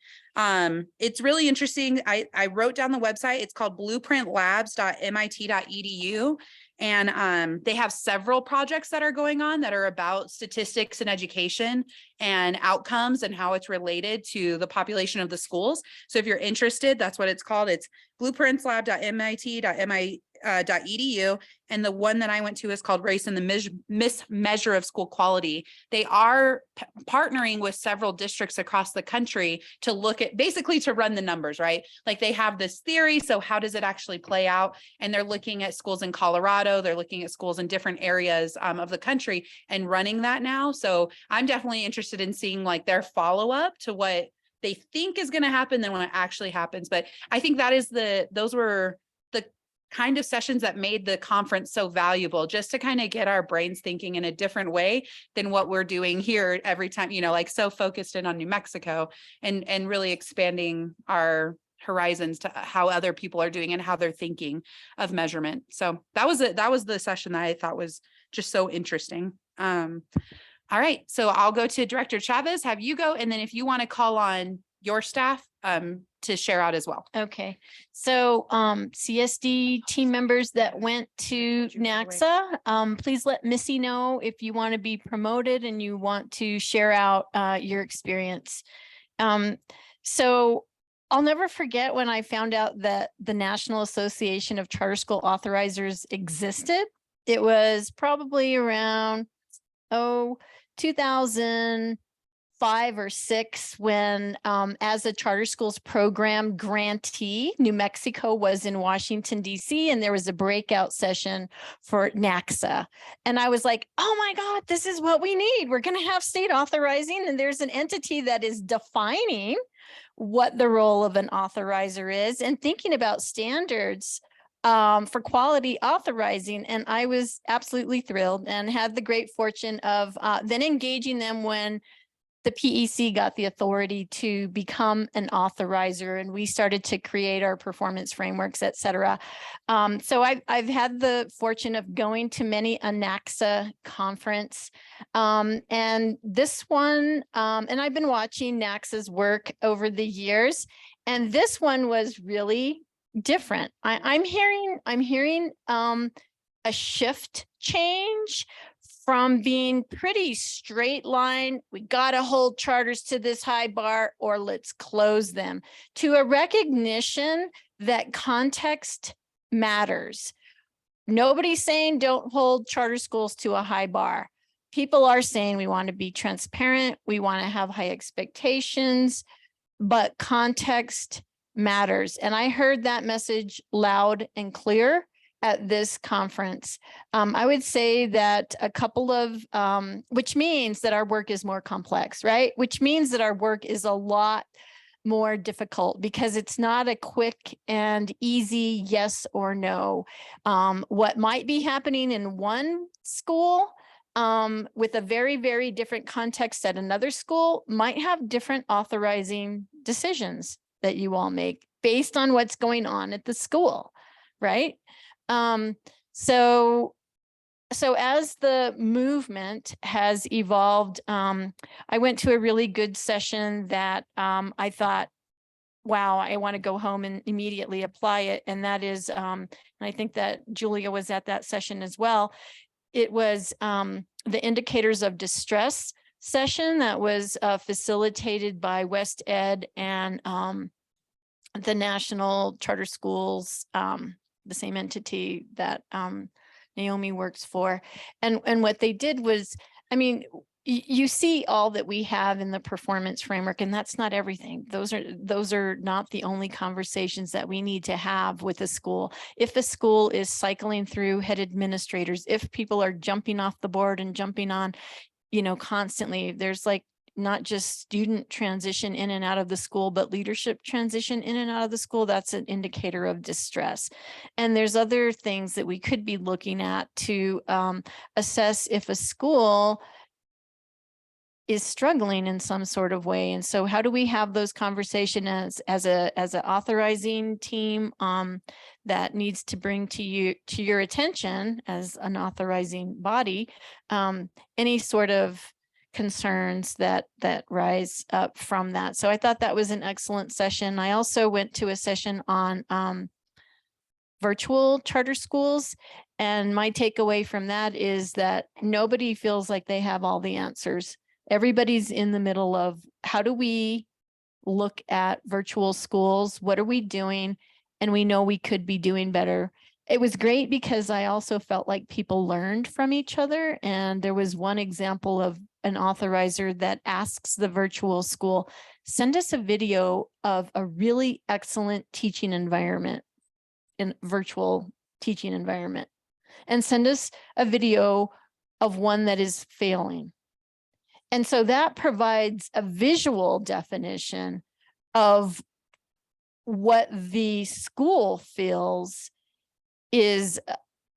It's really interesting. I wrote down the website. It's called blueprintlabs.mit.edu. And they have several projects that are going on that are about statistics and education and outcomes and how it's related to the population of the schools. So if you're interested, that's what it's called. It's blueprintlab.mit.edu. And the one that I went to is called Race and the Mismeasure of School Quality. They are partnering with several districts across the country to look at, basically to run the numbers, right? Like, they have this theory. So how does it actually play out? And they're looking at schools in Colorado. They're looking at schools in different areas of the country and running that now. So I'm definitely interested in seeing, like, their follow-up to what they think is going to happen than when it actually happens. But I think those were the kind of sessions that made the conference so valuable, just to kind of get our brains thinking in a different way than what we're doing here every time, like, so focused in on New Mexico, and really expanding our horizons to how other people are doing and how they're thinking of measurement. So that was it. That was the session that I thought was just so interesting. All right, so I'll go to Director Chavez, have you go, and then if you want to call on your staff to share out as well. Okay, so CSD team members that went to NACSA, please let Missy know if you want to be promoted and you want to share out your experience. So I'll never forget when I found out that the National Association of Charter School Authorizers existed. It was probably around 2005 or 6 when as a charter schools program grantee, New Mexico was in Washington, DC, and there was a breakout session for NACSA. And I was like, oh my God, this is what we need. We're going to have state authorizing, and there's an entity that is defining what the role of an authorizer is and thinking about standards for quality authorizing. And I was absolutely thrilled and had the great fortune of then engaging them when the PEC got the authority to become an authorizer, and we started to create our performance frameworks, et cetera. So I've had the fortune of going to many a NACSA conference, and this one, and I've been watching NACSA's work over the years, and this one was really different. I'm hearing a shift change from being pretty straight line, we got to hold charters to this high bar or let's close them, to a recognition that context matters. Nobody's saying don't hold charter schools to a high bar. People are saying we want to be transparent, we want to have high expectations, but context matters. And I heard that message loud and clear at this conference. I would say that a couple of, which means that our work is more complex, right? Which means that our work is a lot more difficult because it's not a quick and easy yes or no. What might be happening in one school with a very, very different context at another school might have different authorizing decisions that you all make based on what's going on at the school, right? So as the movement has evolved, I went to a really good session that I thought, wow, I want to go home and immediately apply it. And that is, and I think that Julia was at that session as well. It was the indicators of distress session that was facilitated by West Ed and the National Charter Schools, the same entity that Naomi works for. And what they did was, I mean, you see all that we have in the performance framework, and that's not everything. Those are not the only conversations that we need to have with a school. If a school is cycling through head administrators, if people are jumping off the board and jumping on, constantly, there's like not just student transition in and out of the school, but leadership transition in and out of the school, that's an indicator of distress. And there's other things that we could be looking at to assess if a school is struggling in some sort of way. And so how do we have those conversations as an authorizing team that needs to bring to your attention as an authorizing body, any sort of concerns that rise up from that. So I thought that was an excellent session. I also went to a session on virtual charter schools. And my takeaway from that is that nobody feels like they have all the answers. Everybody's in the middle of how do we look at virtual schools? What are we doing? And we know we could be doing better. It was great because I also felt like people learned from each other. And there was one example of an authorizer that asks the virtual school, send us a video of a really excellent teaching environment in virtual teaching environment, and send us a video of one that is failing. And so that provides a visual definition of what the school feels is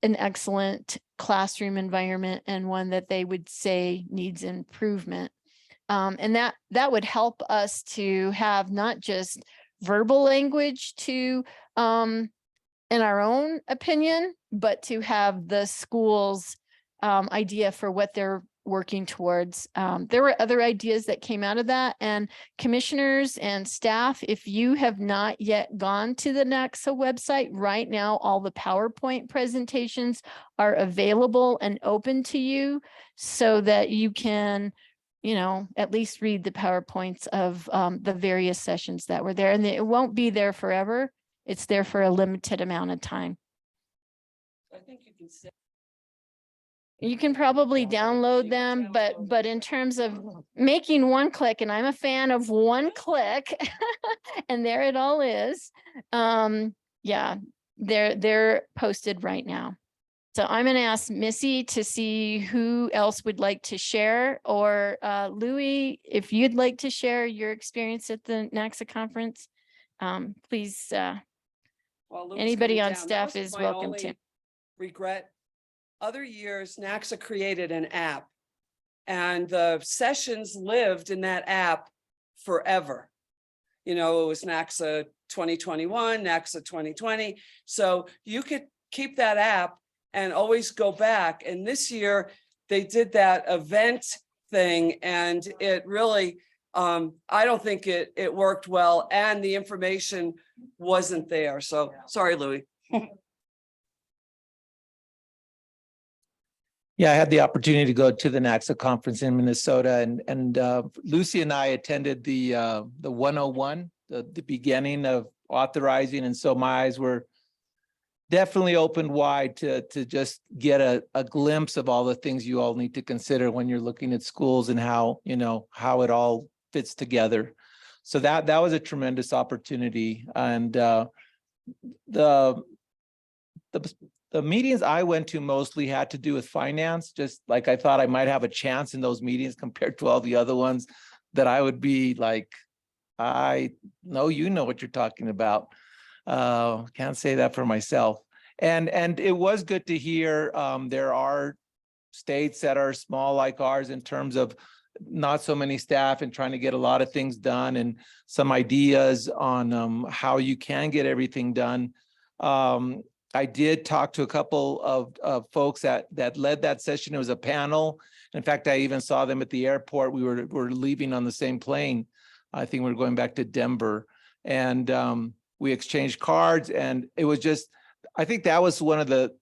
an excellent classroom environment and one that they would say needs improvement. And that would help us to have not just verbal language to, in our own opinion, but to have the school's idea for what they're working towards. There were other ideas that came out of that, and commissioners and staff, if you have not yet gone to the NACSA website right now, all the PowerPoint presentations are available and open to you so that you can, you know, at least read the PowerPoints of the various sessions that were there, and it won't be there forever. It's there for a limited amount of time. I think you can say. You can probably download them, but in terms of making one click, and I'm a fan of one click, and there it all is. Yeah, they're posted right now. So I'm gonna ask Missy to see who else would like to share, or Louis, if you'd like to share your experience at the NACSA conference, please, While Lou's anybody coming on down, that staff was is my welcome to. only regret. Other years, NACSA created an app, and the sessions lived in that app forever. You know, it was NACSA 2021, NACSA 2020. So you could keep that app and always go back. And this year they did that event thing, and it really, I don't think it worked well, and the information wasn't there. So sorry, Louis. Yeah, I had the opportunity to go to the NACSA conference in Minnesota, and Lucy and I attended the 101, the beginning of authorizing, and so my eyes were definitely opened wide to just get a glimpse of all the things you all need to consider when you're looking at schools and how, you know, how it all fits together. So that was a tremendous opportunity, and the meetings I went to mostly had to do with finance, just like I thought I might have a chance in those meetings compared to all the other ones that I would be like, I know you know what you're talking about. Can't say that for myself. And it was good to hear there are states that are small like ours in terms of not so many staff and trying to get a lot of things done, and some ideas on how you can get everything done. I did talk to a couple of folks that led that session. It was a panel. In fact, I even saw them at the airport. We were leaving on the same plane. I think we were going back to Denver, and we exchanged cards, and it was just, I think that was one of the,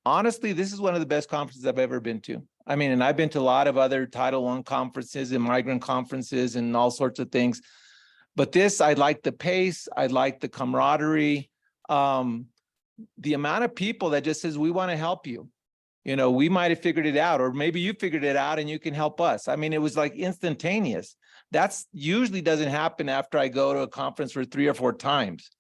honestly, this is one of the best conferences I've ever been to. I mean, and I've been to a lot of other Title I conferences and migrant conferences and all sorts of things. But this, I like the pace, I like the camaraderie. The amount of people that just says, we want to help you. You know, we might have figured it out, or maybe you figured it out and you can help us. I mean, it was like instantaneous. That's usually doesn't happen after I go to a conference for 3 or 4 times.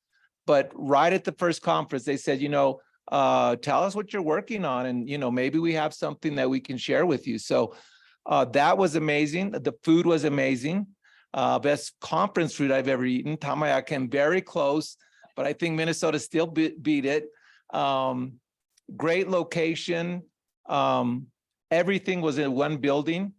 But right at the first conference, they said, you know, tell us what you're working on, and, you know, maybe we have something that we can share with you. So that was amazing. The food was amazing. Best conference food I've ever eaten. Tamaya came very close, but I think Minnesota still beat it. Great location. Everything was in one building.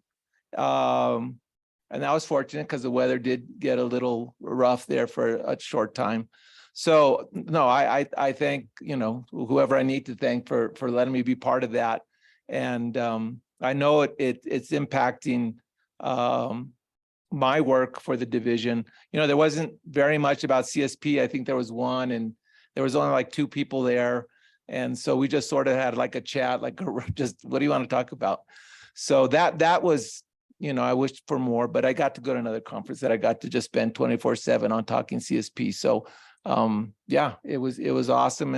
And I was fortunate because the weather did get a little rough there for a short time. So no, I thank, you know, whoever I need to thank for letting me be part of that. And I know it's impacting my work for the division. You know, there wasn't very much about CSP. I think there was one, and there was only like 2 people there. And so we just sort of had like a chat, like just, what do you want to talk about? So that was, you know, I wished for more, but I got to go to another conference that I got to just spend 24/7 on talking CSP. So yeah, it was awesome.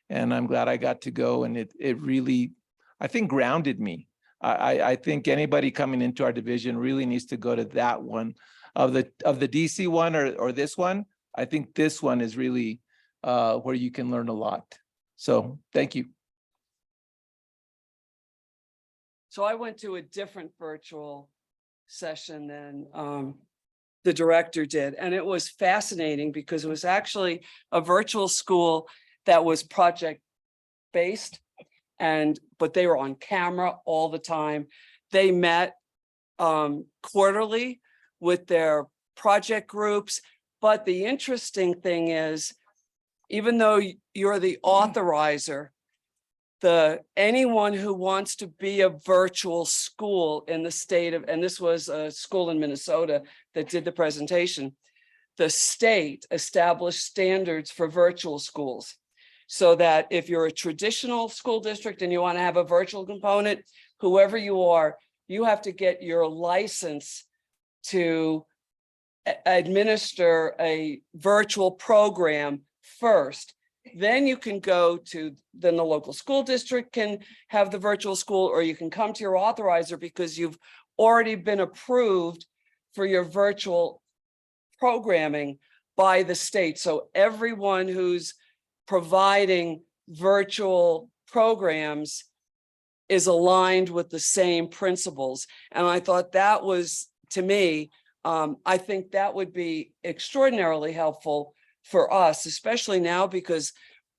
And I'm glad I got to go, and it really, I think, grounded me. I think anybody coming into our division really needs to go to that one. Of the DC one or this one, I think this one is really where you can learn a lot. So thank you. So I went to a different virtual session than the director did, and it was fascinating because it was actually a virtual school that was project based, but they were on camera all the time. They met quarterly with their project groups. But the interesting thing is, even though you're the authorizer, anyone who wants to be a virtual school in the state of, and this was a school in Minnesota that did the presentation, the state established standards for virtual schools. So that if you're a traditional school district and you want to have a virtual component, whoever you are, you have to get your license to administer a virtual program first. Then you can go to, then the local school district can have the virtual school, or you can come to your authorizer because you've already been approved for your virtual programming by the state. So everyone who's providing virtual programs is aligned with the same principles. And I thought that was, to me, I think that would be extraordinarily helpful for us, especially now because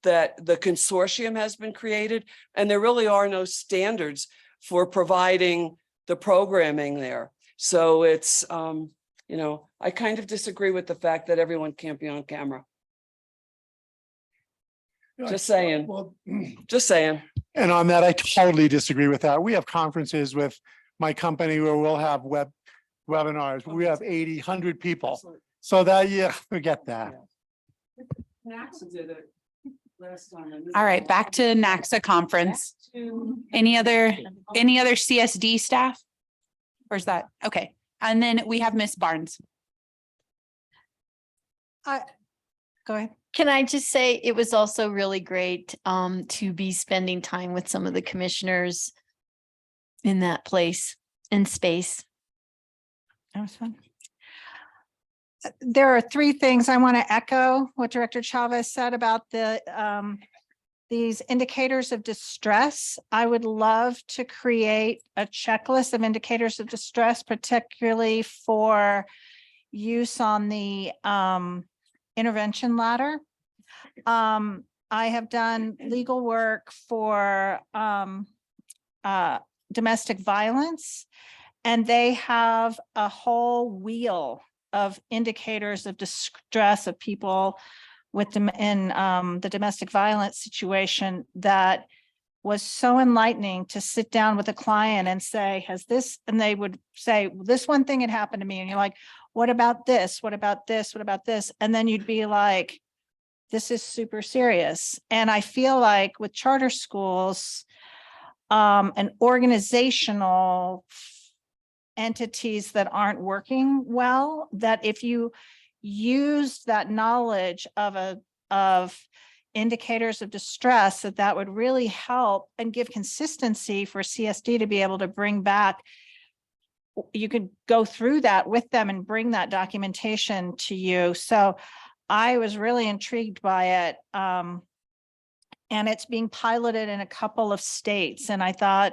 that the consortium has been created and there really are no standards for providing the programming there. So it's, you know, I kind of disagree with the fact that everyone can't be on camera. Just saying, Well, just saying. and on that, I totally disagree with that. We have conferences with my company where we'll have webinars. We have 80, 100 people. So that, yeah, forget that. NACSA did it last time. All right, back to NACSA conference. Any other CSD staff? Or is that, okay. And then we have Miss Barnes. Go ahead. Can I just say, it was also really great to be spending time with some of the commissioners in that place and space. That was fun. There are three things I want to echo what Director Chavez said about these indicators of distress. I would love to create a checklist of indicators of distress, particularly for use on the intervention ladder. I have done legal work for domestic violence, and they have a whole wheel of indicators of distress of people with them in the domestic violence situation that was so enlightening to sit down with a client and say, has this, and they would say, this one thing had happened to me. And you're like, what about this? What about this? What about this? And then you'd be like, this is super serious. And I feel like with charter schools and organizational entities that aren't working well, that if you use that knowledge of indicators of distress, that would really help and give consistency for CSD to be able to bring back. You could go through that with them and bring that documentation to you. So I was really intrigued by it. And it's being piloted in a couple of states. And I thought,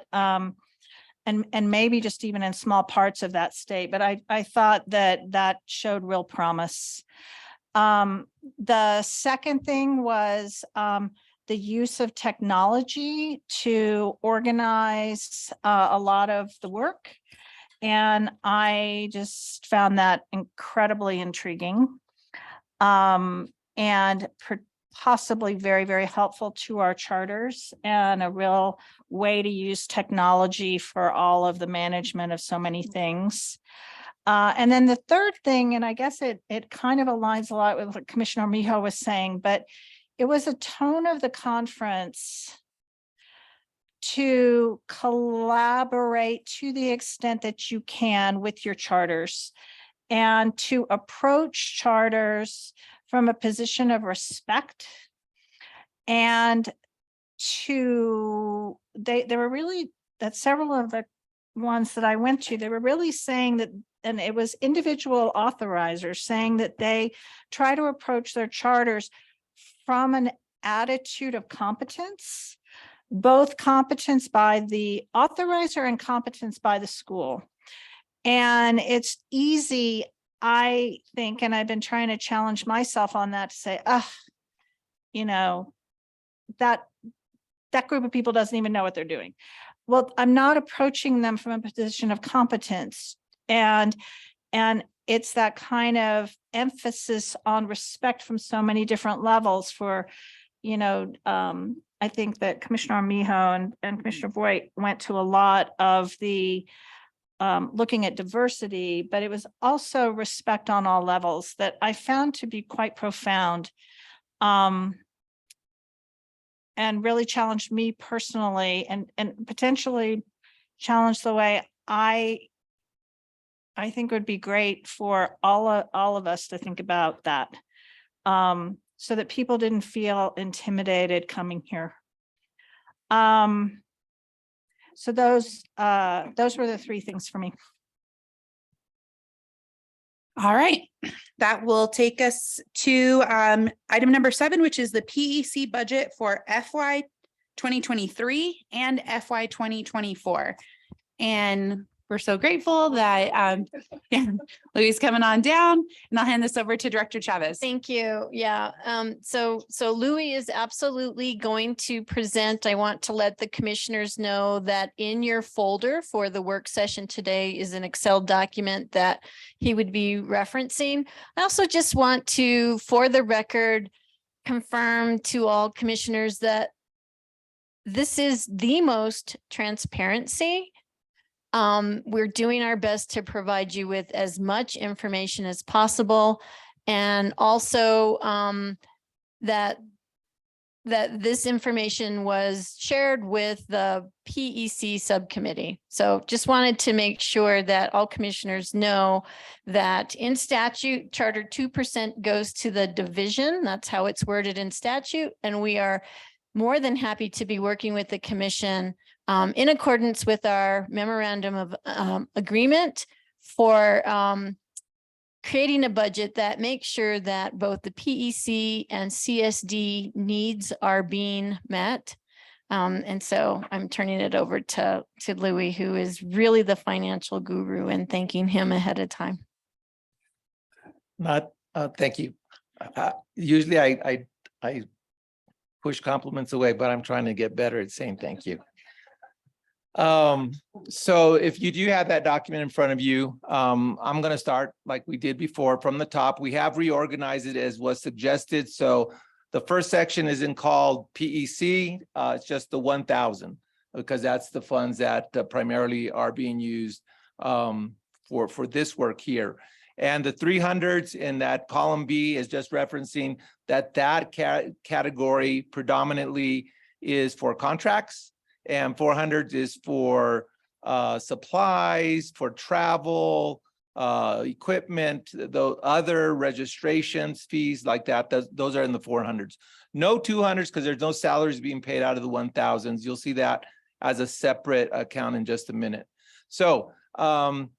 and maybe just even in small parts of that state, but I thought that showed real promise. The second thing was the use of technology to organize a lot of the work. And I just found that incredibly intriguing and possibly very, very helpful to our charters and a real way to use technology for all of the management of so many things. And then the third thing, and I guess it kind of aligns a lot with what Commissioner Mijo was saying, but it was a tone of the conference to collaborate to the extent that you can with your charters and to approach charters from a position of respect. And they were really, that several of the ones that I went to, they were really saying that, and it was individual authorizers saying that they try to approach their charters from an attitude of competence, both competence by the authorizer and competence by the school. And it's easy, I think, and I've been trying to challenge myself on that to say, you know, that group of people doesn't even know what they're doing. Well, I'm not approaching them from a position of competence. And it's that kind of emphasis on respect from so many different levels for, you know, I think that Commissioner Armijo and Commissioner Voigt went to a lot of the looking at diversity, but it was also respect on all levels that I found to be quite profound. And really challenged me personally and potentially challenged the way I think would be great for all of us to think about that. So that people didn't feel intimidated coming here. So those were the three things for me. All right, that will take us to item number 7, which is the PEC budget for FY 2023 and FY 2024. And we're so grateful that Louis coming on down, and I'll hand this over to Director Chavez. Thank you. Yeah. So Louis is absolutely going to present. I want to let the commissioners know that in your folder for the work session today is an Excel document that he would be referencing. I also just want to, for the record, confirm to all commissioners that this is the most transparency. We're doing our best to provide you with as much information as possible. And also that this information was shared with the PEC subcommittee. So just wanted to make sure that all commissioners know that in statute, Charter 2% goes to the division. That's how it's worded in statute. And we are more than happy to be working with the commission in accordance with our memorandum of agreement for creating a budget that makes sure that both the PEC and CSD needs are being met. And so I'm turning it over to Louis, who is really the financial guru, and thanking him ahead of time. Thank you. Usually I push compliments away, but I'm trying to get better at saying thank you. So if you do have that document in front of you, I'm going to start like we did before from the top. We have reorganized it as was suggested. So the first section isn't called PEC. It's just the 1,000, because that's the funds that primarily are being used for this work here. And the 300s in that column B is just referencing that category predominantly is for contracts, and 400 is for supplies, for travel, equipment, the other registrations, fees like that. Those are in the 400s. No 200s, because there's no salaries being paid out of the 1,000s. You'll see that as a separate account in just a minute. So one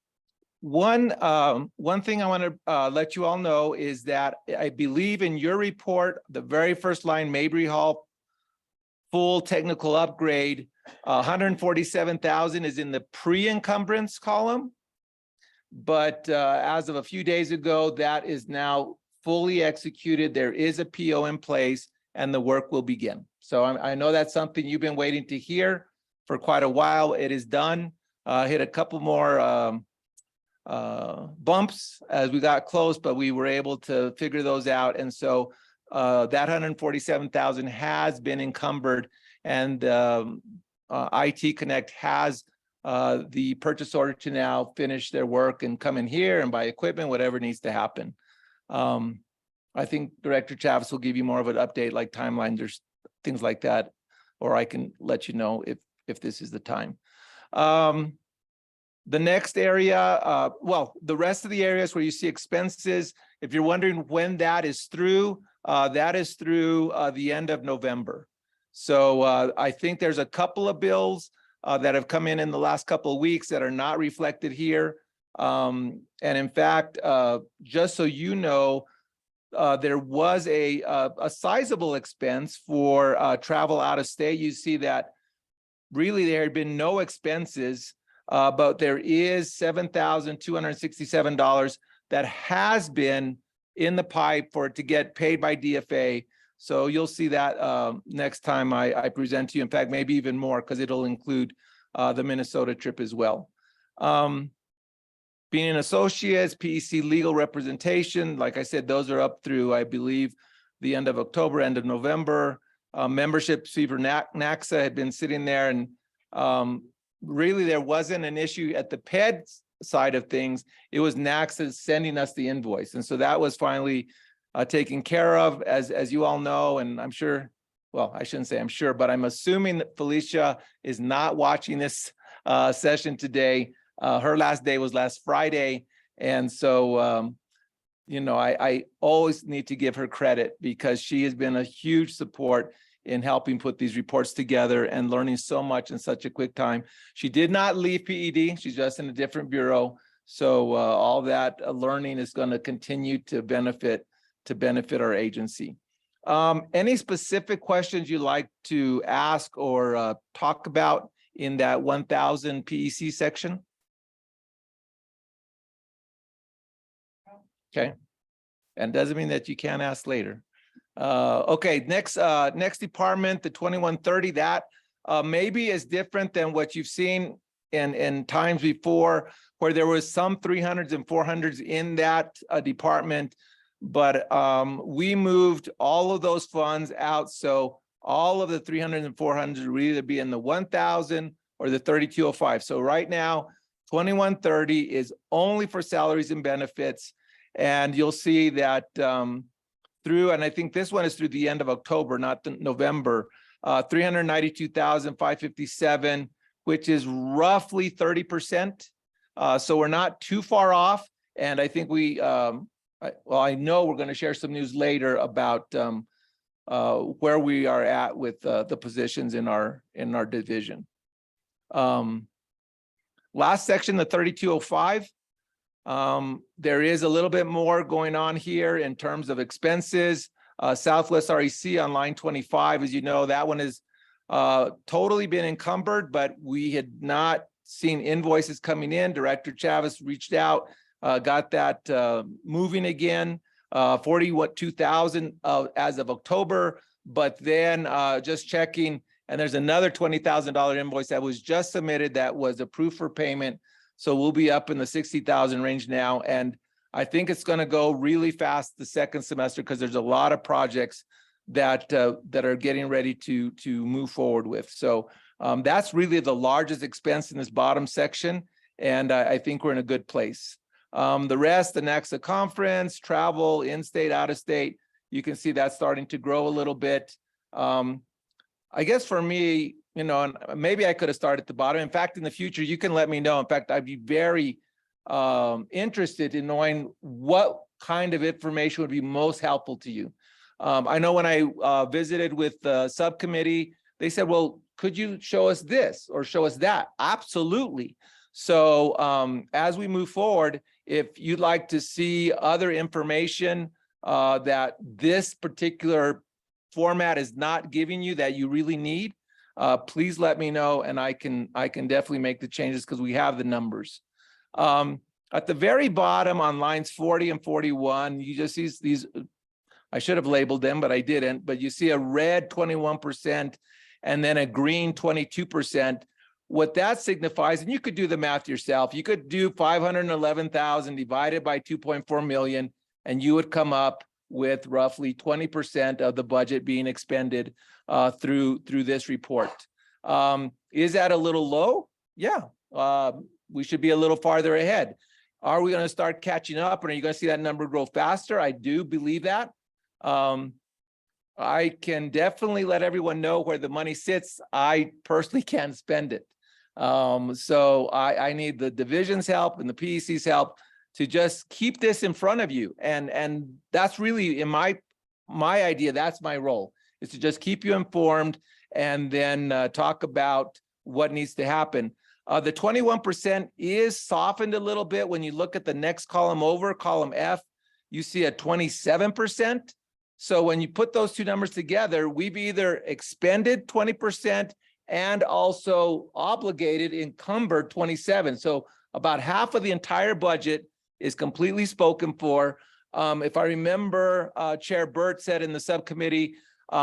thing I want to let you all know is that I believe in your report, the very first line, Mabry Hall full technical upgrade, 147,000 is in the pre-encumbrance column. But as of a few days ago, that is now fully executed. There is a PO in place and the work will begin. So I know that's something you've been waiting to hear for quite a while. It is done. Hit a couple more bumps as we got close, but we were able to figure those out. And so that 147,000 has been encumbered, and IT Connect has the purchase order to now finish their work and come in here and buy equipment, whatever needs to happen. I think Director Chavez will give you more of an update, like timelines or things like that, or I can let you know if this is the time. The next area, well, the rest of the areas where you see expenses, if you're wondering when that is through the end of November. So I think there's a couple of bills that have come in the last couple of weeks that are not reflected here. And in fact, just so you know, there was a sizable expense for travel out of state. You see that really there had been no expenses, but there is $7,267 that has been in the pipe for it to get paid by DFA. So you'll see that next time I present to you. In fact, maybe even more, because it'll include the Minnesota trip as well. Being an associates, PEC legal representation, like I said, those are up through, I believe, the end of October, end of November. Membership fee for NACSA had been sitting there, and really there wasn't an issue at the PED side of things. It was NACSA sending us the invoice. And so that was finally taken care of, as you all know, and I'm sure, well, I shouldn't say I'm sure, but I'm assuming that Felicia is not watching this session today. Her last day was last Friday. And so, you know, I always need to give her credit because she has been a huge support in helping put these reports together and learning so much in such a quick time. She did not leave PED. She's just in a different bureau. So all that learning is going to continue to benefit our agency. Any specific questions you'd like to ask or talk about in that 1000 PEC section? Okay. And doesn't mean that you can't ask later. Okay, next department, the 2130, that maybe is different than what you've seen in times before, where there was some 300s and 400s in that department, but we moved all of those funds out. So all of the 300s and 400s will either be in the 1000 or the 3205. So right now, 2130 is only for salaries and benefits. And you'll see that through, and I think this one is through the end of October, not November, 392,557, which is roughly 30%. So we're not too far off. And I think I know we're going to share some news later about where we are at with the positions in our division. Last section, the 3205. There is a little bit more going on here in terms of expenses. Southwest REC on line 25, as you know, that one is totally been encumbered, but we had not seen invoices coming in. Director Chavez reached out, got that moving again, 42,000 as of October, but then just checking, and there's another $20,000 invoice that was just submitted that was approved for payment. So we'll be up in the 60,000 range now. And I think it's going to go really fast the second semester because there's a lot of projects that are getting ready to move forward with. So that's really the largest expense in this bottom section. And I think we're in a good place. The rest, the NACSA conference, travel, in-state, out-of-state, you can see that's starting to grow a little bit. I guess for me, you know, and maybe I could have started at the bottom. In fact, in the future, you can let me know. In fact, I'd be very interested in knowing what kind of information would be most helpful to you. I know when I visited with the subcommittee, they said, well, could you show us this or show us that? Absolutely. So as we move forward, if you'd like to see other information that this particular format is not giving you that you really need, please let me know, and I can definitely make the changes because we have the numbers. At the very bottom on lines 40 and 41, you just see these, I should have labeled them, but I didn't, but you see a red 21% and then a green 22%. What that signifies, and you could do the math yourself, you could do 511,000 divided by 2.4 million, and you would come up with roughly 20% of the budget being expended through this report. Is that a little low? Yeah, we should be a little farther ahead. Are we going to start catching up, and are you going to see that number grow faster? I do believe that. I can definitely let everyone know where the money sits. I personally can't spend it. So I need the division's help and the PEC's help to just keep this in front of you. And that's really in my idea, that's my role, is to just keep you informed and then talk about what needs to happen. The 21% is softened a little bit. When you look at the next column over, column F, you see a 27%. So when you put those two numbers together, we've either expended 20% and also obligated, encumbered 27. So about half of the entire budget is completely spoken for. If I remember, Chair Burt said in the subcommittee,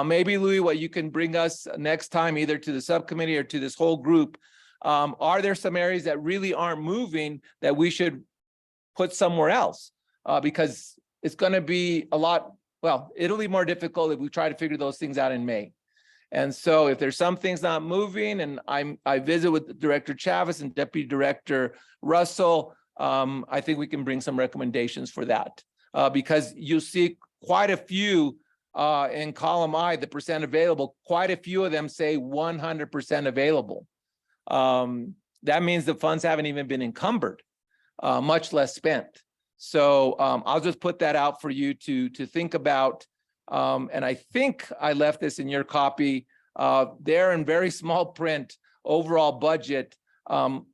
maybe Louis, what you can bring us next time, either to the subcommittee or to this whole group, are there some areas that really aren't moving that we should put somewhere else. Because it's gonna be a lot, well, it'll be more difficult if we try to figure those things out in May. And so if there's some things not moving and I visit with Director Chavez and Deputy Director Russell, I think we can bring some recommendations for that. Because you see quite a few in column I, the percent available, quite a few of them say 100% available. That means the funds haven't even been encumbered, much less spent. So I'll just put that out for you to think about. And I think I left this in your copy there in very small print, overall budget,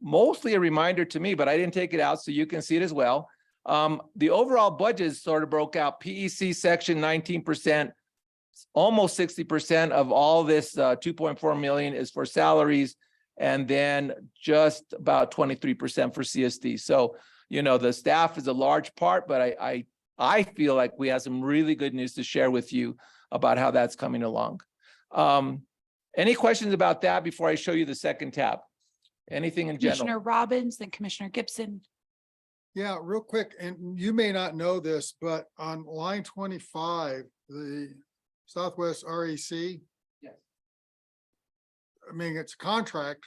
mostly a reminder to me, but I didn't take it out so you can see it as well. The overall budget is sort of broke out. PEC section 19%, almost 60% of all this 2.4 million is for salaries, and then just about 23% for CSD. So, you know, the staff is a large part, but I feel like we have some really good news to share with you about how that's coming along. Any questions about that before I show you the second tab? Anything in general? Commissioner Robbins, then Commissioner Gibson. Yeah, real quick, and you may not know this, but on line 25, the Southwest REC. Yes. I mean, it's a contract.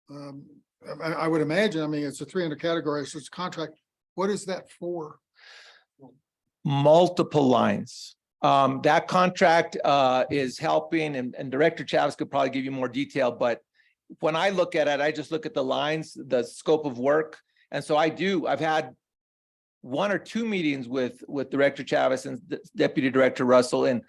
I would imagine, I mean, it's a 300 category, so it's a contract. What is that for? Multiple lines. That contract is helping, and Director Chavez could probably give you more detail, but when I look at it, I just look at the lines, the scope of work. And so I've had 1 or 2 meetings with Director Chavez and Deputy Director Russell, and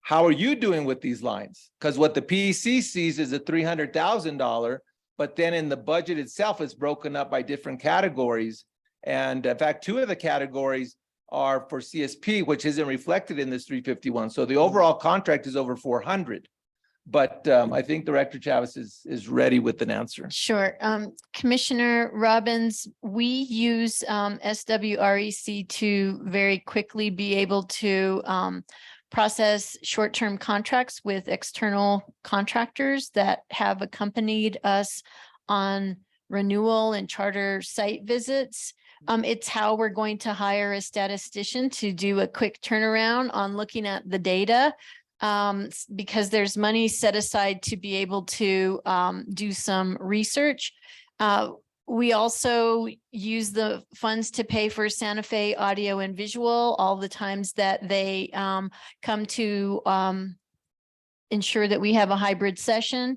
how are you doing with these lines? Because what the PEC sees is a $300,000, but then in the budget itself, it's broken up by different categories. And in fact, 2 of the categories are for CSP, which isn't reflected in this 351. So the overall contract is over 400. But I think Director Chavez is ready with an answer. Sure. Commissioner Robbins, we use SWREC to very quickly be able to process short-term contracts with external contractors that have accompanied us on renewal and charter site visits. It's how we're going to hire a statistician to do a quick turnaround on looking at the data. Because there's money set aside to be able to do some research. We also use the funds to pay for Santa Fe audio and visual all the times that they come to ensure that we have a hybrid session.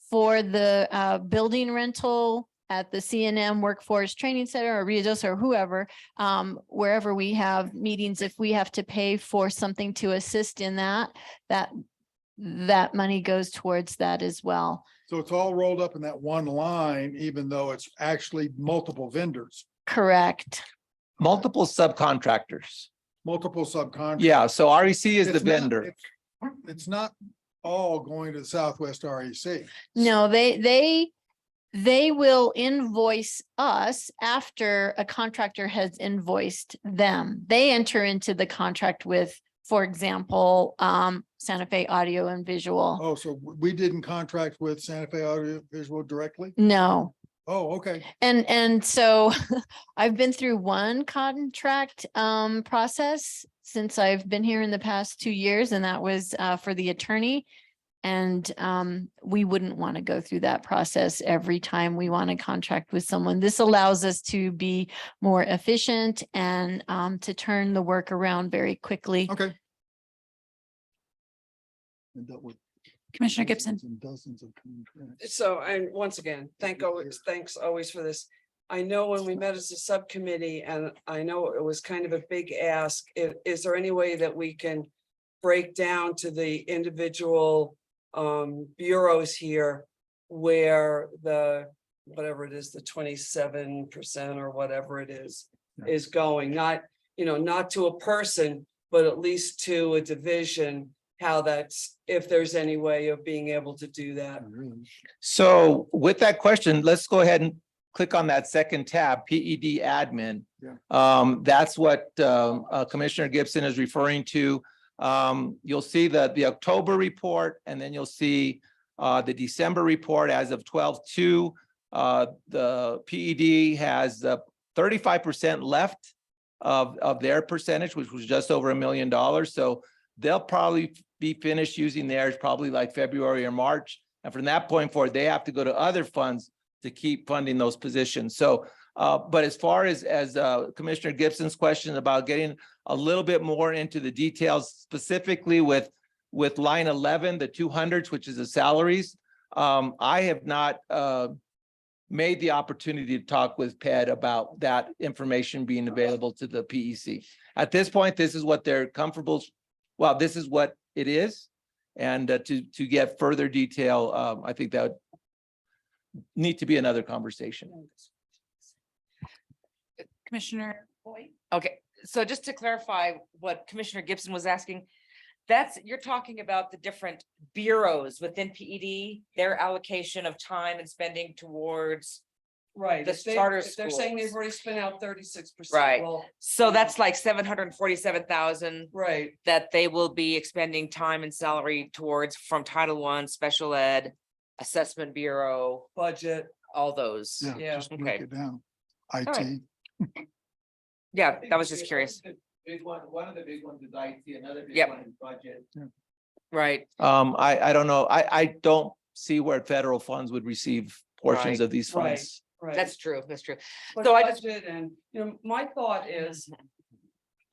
For the building rental at the CNM Workforce Training Center or Rios or whoever, wherever we have meetings, if we have to pay for something to assist in that money goes towards that as well. So it's all rolled up in that one line, even though it's actually multiple vendors, Correct. Multiple subcontractors. multiple subcontractors. Yeah, so REC is the It's not- vendor. It's not all going to the Southwest REC. No, they will invoice us after a contractor has invoiced them. They enter into the contract with, for example, Santa Fe Audio and Visual. Oh, so we didn't contract with Santa Fe Audio Visual directly? No. Oh, okay. And so I've been through one contract process since I've been here in the past 2 years, and that was for the attorney. And we wouldn't want to go through that process every time we want to contract with someone. This allows us to be more efficient and to turn the work around very quickly. Okay. Commissioner Gibson. Dozens of contracts. So, and once again, thanks always for this. I know when we met as a subcommittee, and I know it was kind of a big ask, is there any way that we can break down to the individual bureaus here where the, whatever it is, the 27% or whatever it is going, not, not to a person, but at least to a division, how that's, if there's any way of being able to do that. So with that question, let's go ahead and click on that second tab, PED admin. Yeah. That's what Commissioner Gibson is referring to. You'll see the October report, and then you'll see the December report as of 12/2. The PED has 35% left of their percentage, which was just over $1 million. So they'll probably be finished using theirs probably like February or March. And from that point forward, they have to go to other funds to keep funding those positions. So, but as far as Commissioner Gibson's question about getting a little bit more into the details, specifically with line 11, the 200s, which is the salaries, I have not made the opportunity to talk with PED about that information being available to the PEC. At this point, this is what they're comfortable. Well, this is what it is. And to get further detail, I think that would need to be another conversation. Commissioner Boyd? Okay, so just to clarify what Commissioner Gibson was asking, you're talking about the different bureaus within PED, their allocation of time and spending towards, Right. The if they- charter if they're saying they've schools. already spent out 36%. Right. Well, so that's like 747,000 right. that they will be expending time and salary towards from Title I, Special Ed, Assessment Bureau, Budget. all those. Yeah, Just break okay. it down. right. IT. Yeah, that was just curious. One of the big ones is IT, another big Yep. one is budget. Right. I don't know. I don't see where federal funds would receive portions Right. of these Right. funds. Right. That's true. That's true. But so I just- budget and, my thought is,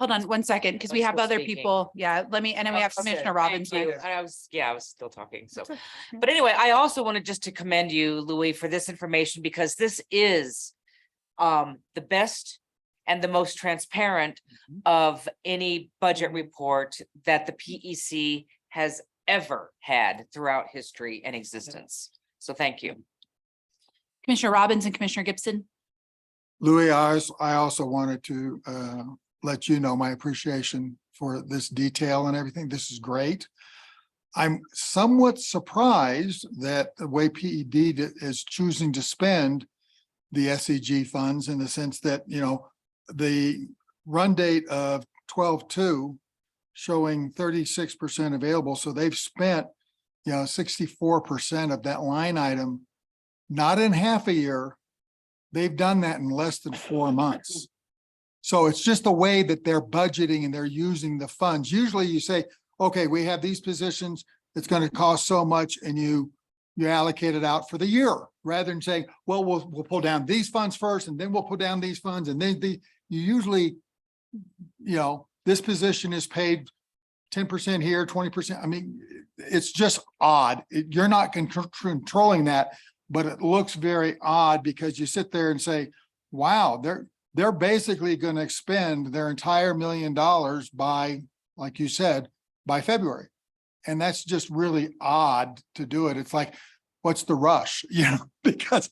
Hold on one second, because we I'm have still other speaking. people. Yeah, and then we have Okay, Commissioner thank Robbins. you. next. And I was still talking, so. But anyway, I also wanted just to commend you, Louis, for this information, because this is the best and the most transparent of any budget report that the PEC has ever had throughout history and existence. So thank you. Commissioner Robbins and Commissioner Gibson. Louis, I also wanted to let you know my appreciation for this detail and everything. This is great. I'm somewhat surprised that the way PED is choosing to spend the SEG funds, in the sense that, the run date of 12/2 showing 36% available. So they've spent, 64% of that line item, not in half a year. They've done that in less than 4 months. So it's just the way that they're budgeting and they're using the funds. Usually you say, okay, we have these positions, it's going to cost so much, and you allocate it out for the year, rather than saying, well, we'll pull down these funds first, and then we'll pull down these funds, and then you usually, this position is paid 10% here, 20%. I mean, it's just odd. You're not controlling that, but it looks very odd, because you sit there and say, wow, they're basically going to expend their entire $1 million by, like you said, by February. And that's just really odd to do it. It's like, what's the rush? Because,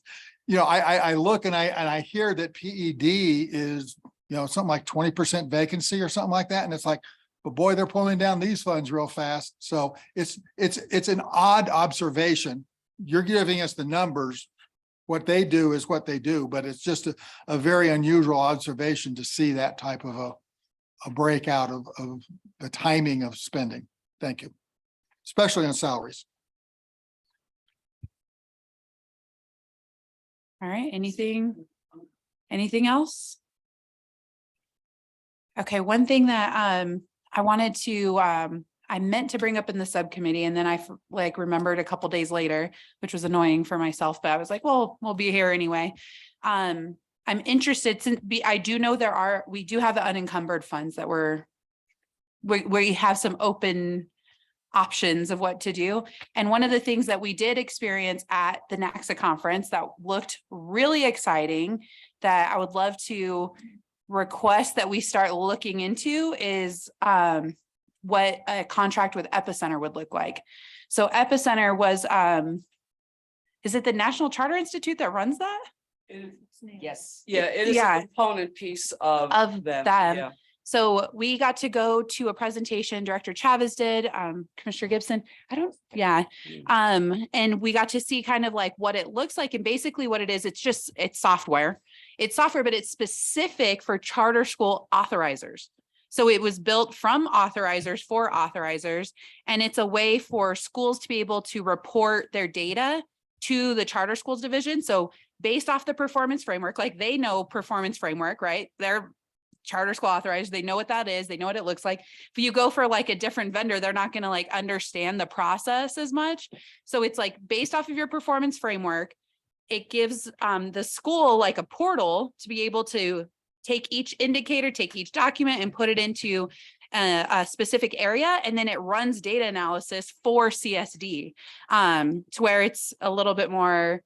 I look and I hear that PED is, something like 20% vacancy or something like that. And it's like, but boy, they're pulling down these funds real fast. So it's an odd observation. You're giving us the numbers. What they do is what they do, but it's just a very unusual observation to see that type of a breakout of the timing of spending. Thank you. Especially on salaries. All right, anything else? Okay, one thing that I wanted to I meant to bring up in the subcommittee, and then I remembered a couple days later, which was annoying for myself, but I was like, well, we'll be here anyway. I'm interested, since I do know we do have the unencumbered funds that we have some open options of what to do. And one of the things that we did experience at the NACSA conference that looked really exciting, that I would love to request that we start looking into, is what a contract with Epicenter would look like. So Epicenter was, is it the National Charter Institute that runs that? Yes. yeah, it is Yeah. a component piece of Of them. them. Yeah. So we got to go to a presentation, Director Chavez did, Commissioner Gibson, and we got to see kind of like what it looks like, and basically what it is, it's software. It's software, but it's specific for charter school authorizers. So it was built from authorizers for authorizers, and it's a way for schools to be able to report their data to the charter schools division. So based off the performance framework, like they know performance framework, right? They're charter school authorized. They know what that is. They know what it looks like. If you go for like a different vendor, they're not going to like understand the process as much. So it's like based off of your performance framework, it gives the school like a portal to be able to take each indicator, take each document and put it into a specific area. And then it runs data analysis for CSD to where it's a little bit more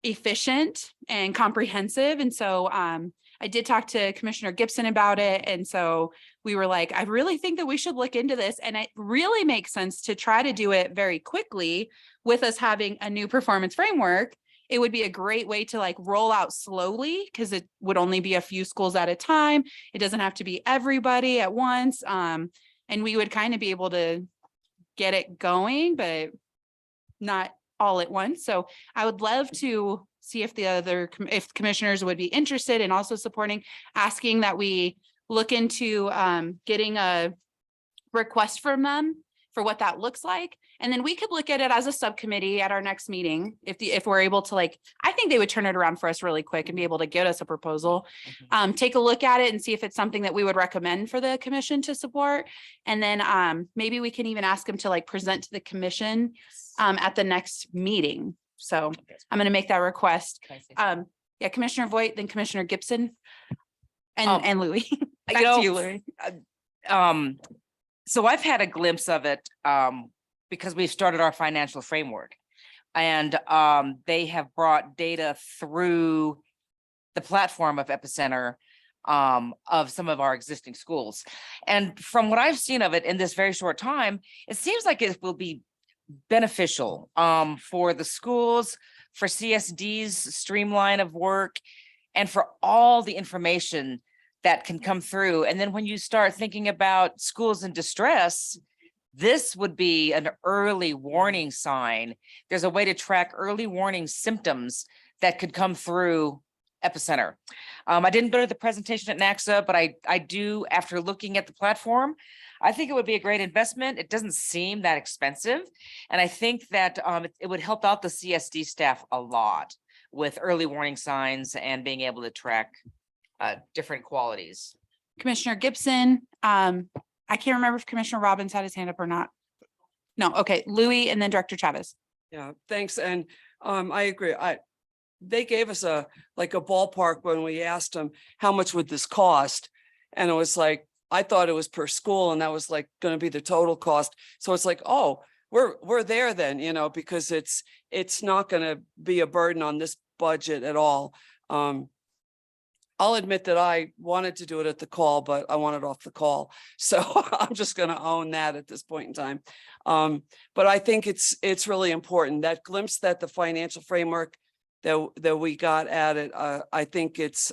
efficient and comprehensive. And so I did talk to Commissioner Gibson about it. And so we were like, I really think that we should look into this. And it really makes sense to try to do it very quickly with us having a new performance framework. It would be a great way to like roll out slowly because it would only be a few schools at a time. It doesn't have to be everybody at once. And we would kind of be able to get it going, but not all at once. So I would love to see if if commissioners would be interested in also supporting, asking that we look into getting a request from them for what that looks like. And then we could look at it as a subcommittee at our next meeting. If we're able to like, I think they would turn it around for us really quick and be able to get us a proposal, take a look at it and see if it's something that we would recommend for the commission to support. And then maybe we can even ask them to like present to the commission at the next meeting. So I'm going to make that request. Yeah, Commissioner Voigt, then Commissioner Gibson and Louis. Back to you, Louis. So I've had a glimpse of it because we've started our financial framework, and they have brought data through the platform of Epicenter of some of our existing schools. And from what I've seen of it in this very short time, it seems like it will be beneficial for the schools, for CSD's streamline of work, and for all the information that can come through. And then when you start thinking about schools in distress, this would be an early warning sign. There's a way to track early warning symptoms that could come through Epicenter. I didn't go to the presentation at NACSA, but I do, after looking at the platform, I think it would be a great investment. It doesn't seem that expensive. And I think that it would help out the CSD staff a lot with early warning signs and being able to track different qualities. Commissioner Gibson, I can't remember if Commissioner Robbins had his hand up or not. No, okay, Louis and then Director Chavez. Yeah, thanks. And I agree. They gave us a ballpark when we asked them, how much would this cost? And it was like, I thought it was per school and that was like going to be the total cost. So it's like, oh, we're there then, because it's not going to be a burden on this budget at all. I'll admit that I wanted to do it at the call, but I wanted off the call. So I'm just going to own that at this point in time. But I think it's really important, that glimpse that the financial framework that we got at it. I think it's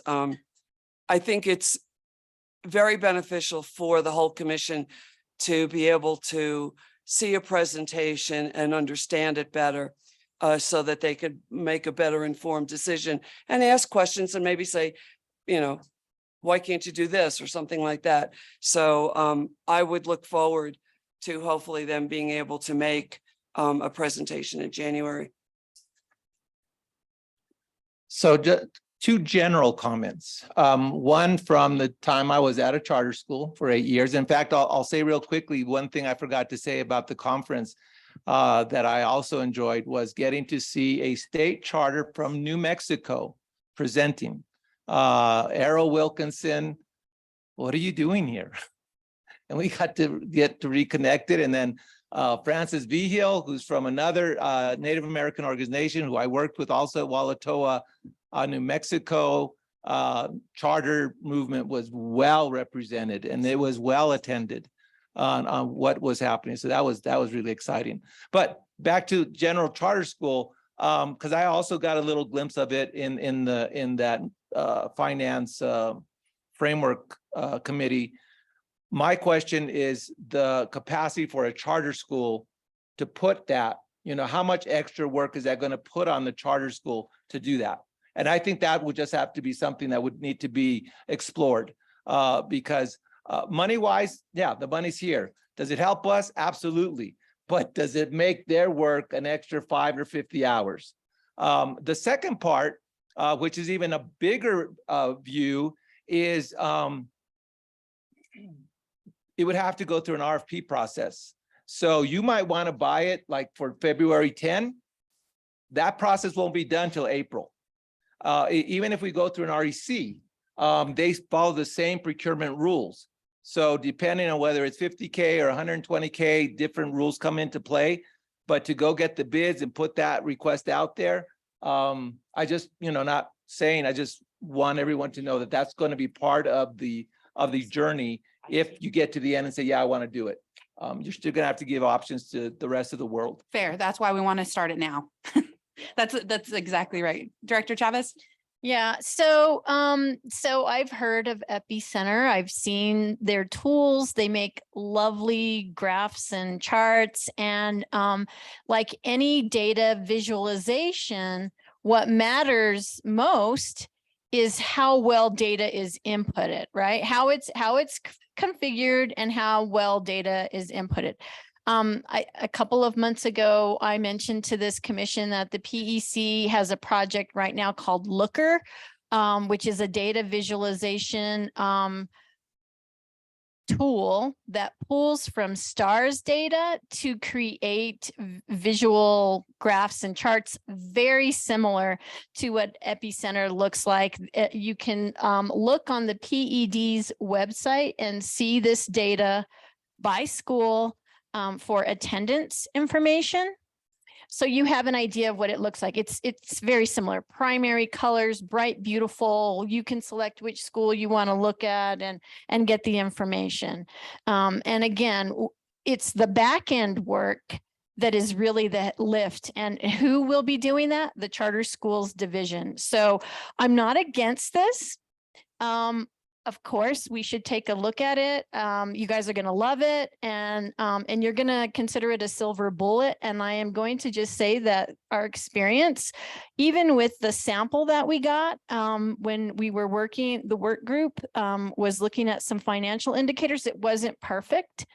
very beneficial for the whole commission to be able to see a presentation and understand it better, so that they could make a better informed decision and ask questions and maybe say, why can't you do this or something like that? So I would look forward to hopefully them being able to make a presentation in January. So just two general comments. One from the time I was at a charter school for 8 years. In fact, I'll say real quickly, one thing I forgot to say about the conference that I also enjoyed was getting to see a state charter from New Mexico presenting. Errol Wilkinson, what are you doing here? And we got to get reconnected. And then Francis Vigil, who's from another Native American organization who I worked with also at Walatoa, New Mexico. Charter movement was well represented and it was well attended on what was happening. So that was really exciting. But back to general charter school, because I also got a little glimpse of it in that finance framework committee. My question is the capacity for a charter school to put that, how much extra work is that going to put on the charter school to do that? And I think that would just have to be something that would need to be explored because money wise, yeah, the money's here. Does it help us? Absolutely. but does it make their work an extra 5 or 50 hours? The second part, which is even a bigger view, is it would have to go through an RFP process. So you might want to buy it like for February 10. That process won't be done till April. Even if we go through an REC, they follow the same procurement rules. So depending on whether it's 50K or 120K, different rules come into play. But to go get the bids and put that request out there, I just, not saying, I just want everyone to know that that's going to be part of the journey. If you get to the end and say, yeah, I want to do it, you're still going to have to give options to the rest of the world. Fair. That's why we want to start it now. That's exactly right. Director Chavez? Yeah, so I've heard of Epicenter. I've seen their tools. They make lovely graphs and charts, and like any data visualization, what matters most is how well data is inputted, right? How it's configured and how well data is inputted. A couple of months ago, I mentioned to this commission that the PEC has a project right now called Looker, which is a data visualization tool that pulls from STARS data to create visual graphs and charts very similar to what Epicenter looks like. You can look on the PED's website and see this data by school for attendance information. So you have an idea of what it looks like. It's very similar. Primary colors, bright, beautiful. You can select which school you want to look at and get the information. And again, it's the back end work that is really the lift. And who will be doing that? The charter schools division. So I'm not against this. Of course, we should take a look at it. You guys are going to love it, and you're going to consider it a silver bullet. And I am going to just say that our experience, even with the sample that we got when we were working, the work group was looking at some financial indicators. It wasn't perfect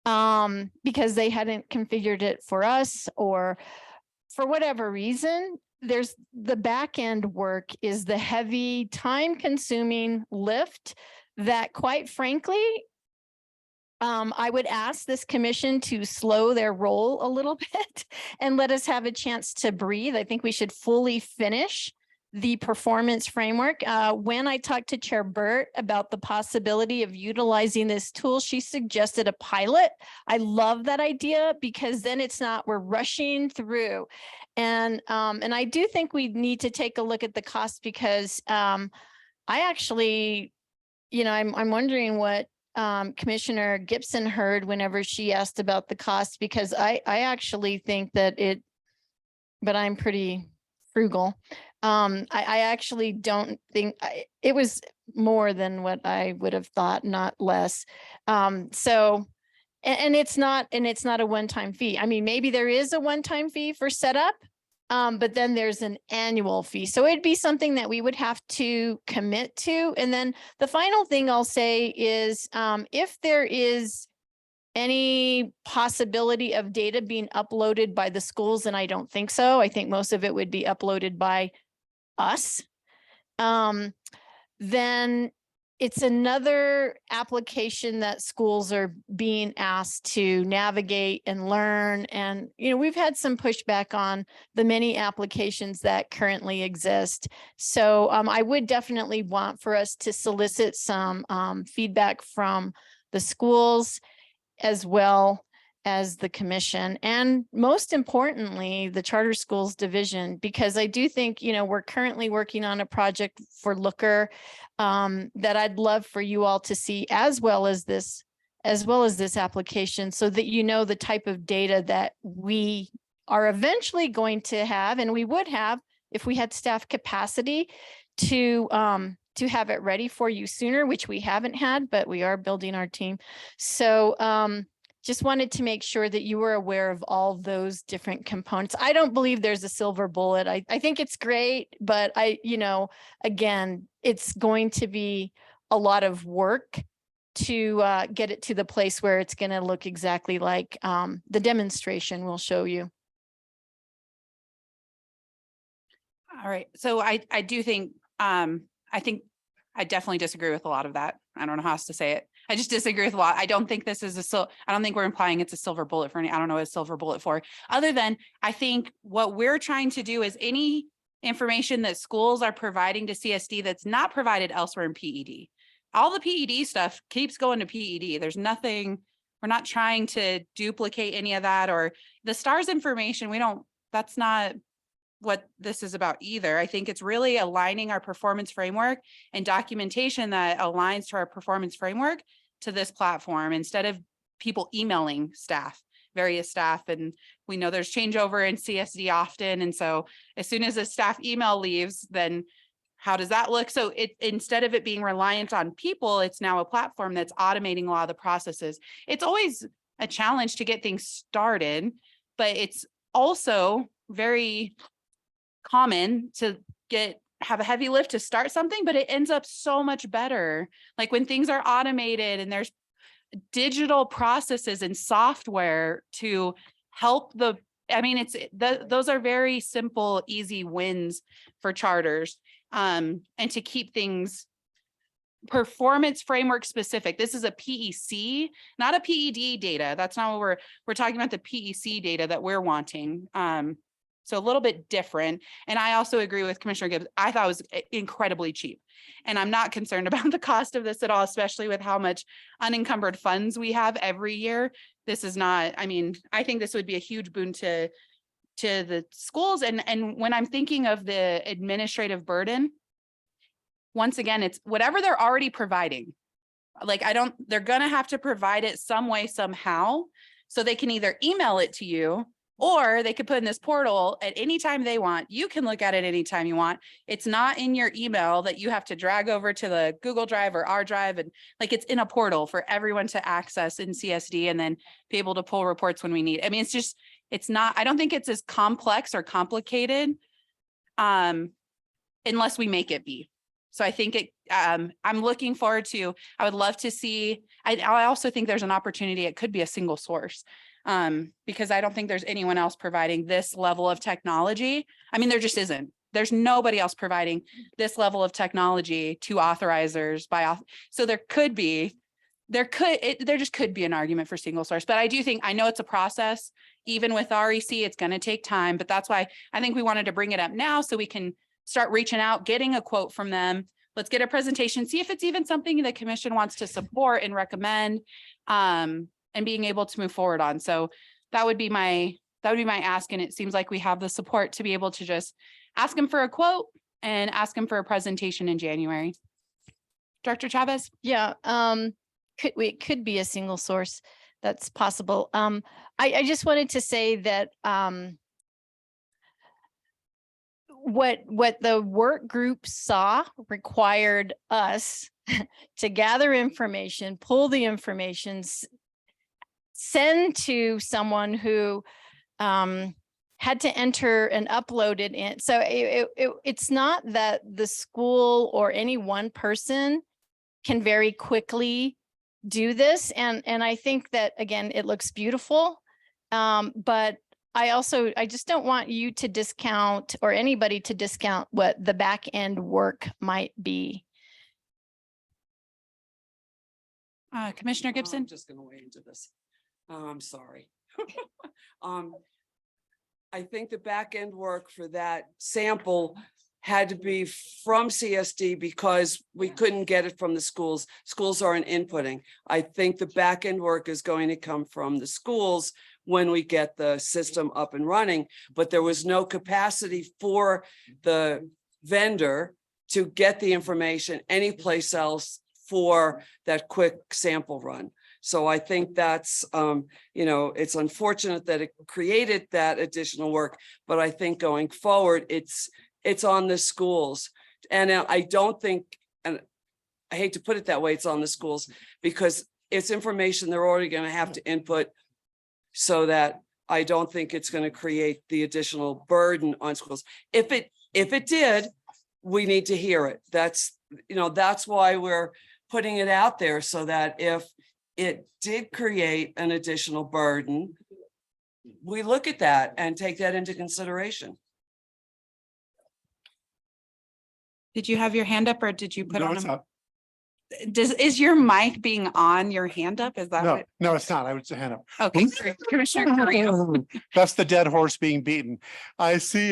because they hadn't configured it for us, or for whatever reason. There's the back end work is the heavy time consuming lift that, quite frankly, I would ask this commission to slow their roll a little bit and let us have a chance to breathe. I think we should fully finish the performance framework. When I talked to Chair Burt about the possibility of utilizing this tool, she suggested a pilot. I love that idea because then it's not, we're rushing through. And I do think we need to take a look at the cost because I actually, I'm wondering what Commissioner Gibson heard whenever she asked about the cost, because I actually think that but I'm pretty frugal. I actually don't think it was more than what I would have thought, not less. And it's not a one-time fee. I mean, maybe there is a one-time fee for setup, but then there's an annual fee. So it'd be something that we would have to commit to. And then the final thing I'll say is if there is any possibility of data being uploaded by the schools, and I don't think so. I think most of it would be uploaded by us. Then it's another application that schools are being asked to navigate and learn. And, we've had some pushback on the many applications that currently exist. So I would definitely want for us to solicit some feedback from the schools as well as the commission, and most importantly, the charter schools division, because I do think, we're currently working on a project for Looker that I'd love for you all to see, as well as this application, so that the type of data that we are eventually going to have, and we would have if we had staff capacity to have it ready for you sooner, which we haven't had, but we are building our team. So just wanted to make sure that you were aware of all those different components. I don't believe there's a silver bullet. I think it's great, but again, it's going to be a lot of work to get it to the place where it's going to look exactly like the demonstration we'll show you. All right, so I do think, I think I definitely disagree with a lot of that. I don't know how else to say it. I just disagree with a lot. I don't think this is I don't think we're implying it's a silver bullet for any, I don't know what a silver bullet for, other than I think what we're trying to do is any information that schools are providing to CSD that's not provided elsewhere in PED. All the PED stuff keeps going to PED. There's nothing, we're not trying to duplicate any of that, or the STARS information. That's not what this is about either. I think it's really aligning our performance framework and documentation that aligns to our performance framework to this platform instead of people emailing various staff. And we know there's changeover in CSD often. And so as soon as a staff email leaves, then how does that look? So instead of it being reliant on people, it's now a platform that's automating a lot of the processes. It's always a challenge to get things started, but it's also very common to have a heavy lift to start something, but it ends up so much better. Like when things are automated and there's digital processes and software to help those are very simple, easy wins for charters. And to keep things performance framework specific. This is a PEC, not a PED data. That's not what we're talking about, the PEC data that we're wanting. So a little bit different. And I also agree with Commissioner Gibbs. I thought it was incredibly cheap. And I'm not concerned about the cost of this at all, especially with how much unencumbered funds we have every year. This is not, I think this would be a huge boon to the schools. And when I'm thinking of the administrative burden, once again, it's whatever they're already providing. Like they're gonna have to provide it some way, somehow. So they can either email it to you, or they could put in this portal at any time they want. You can look at it anytime you want. It's not in your email that you have to drag over to the Google Drive or our drive. And like, it's in a portal for everyone to access in CSD and then be able to pull reports when we need. It's not, I don't think it's as complex or complicated unless we make it be. So I think I'm looking forward to, I would love to see, I also think there's an opportunity, it could be a single source. Because I don't think there's anyone else providing this level of technology. There just isn't. There's nobody else providing this level of technology to authorizers so there just could be an argument for single source, but I know it's a process. Even with REC, it's going to take time, but that's why I think we wanted to bring it up now so we can start reaching out, getting a quote from them. Let's get a presentation, see if it's even something the commission wants to support and recommend. And being able to move forward on. So that would be my ask. And it seems like we have the support to be able to just ask them for a quote and ask them for a presentation in January. Director Chavez? Yeah, it could be a single source. That's possible. I just wanted to say that what the work group saw required us to gather information, pull the information, send to someone who had to enter and upload it in. So it's not that the school or any one person can very quickly do this. And I think that, again, it looks beautiful. But I just don't want you to discount or anybody to discount what the back end work might be. Commissioner Gibson? I'm just going to weigh into this. I'm sorry. I think the back end work for that sample had to be from CSD because we couldn't get it from the schools. Schools aren't inputting. I think the back end work is going to come from the schools when we get the system up and running, but there was no capacity for the vendor to get the information anyplace else for that quick sample run. So I think that's, it's unfortunate that it created that additional work, but I think going forward, it's on the schools. And I don't think, and I hate to put it that way, it's on the schools because it's information they're already going to have to input, so that I don't think it's going to create the additional burden on schools. If it did, we need to hear it. That's why we're putting it out there so that if it did create an additional burden, we look at that and take that into consideration. Did you have your hand up or did you put No, on? it's a- not. Is your mic being on your hand up? Is that No, what? no, it's not. I would say hand up. Okay, great. Commissioner Carrillo. That's the dead horse being beaten. I see,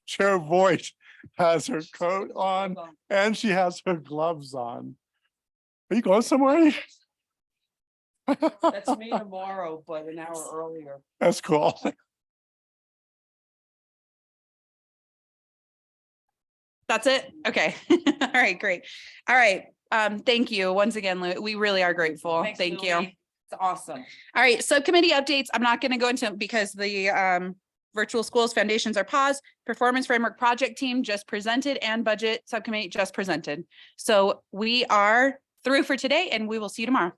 Chair Voigt has her coat on and she has her gloves on. Are you going somewhere? That's me tomorrow, but an hour earlier. That's cool. That's it? Okay. All right, great. All right. Thank you once again, Lou. We really are grateful. Thanks, Thank you. Lily. It's awesome. All right, subcommittee updates. I'm not going to go into because the virtual schools foundations are paused. Performance framework project team just presented and budget subcommittee just presented. So we are through for today and we will see you tomorrow.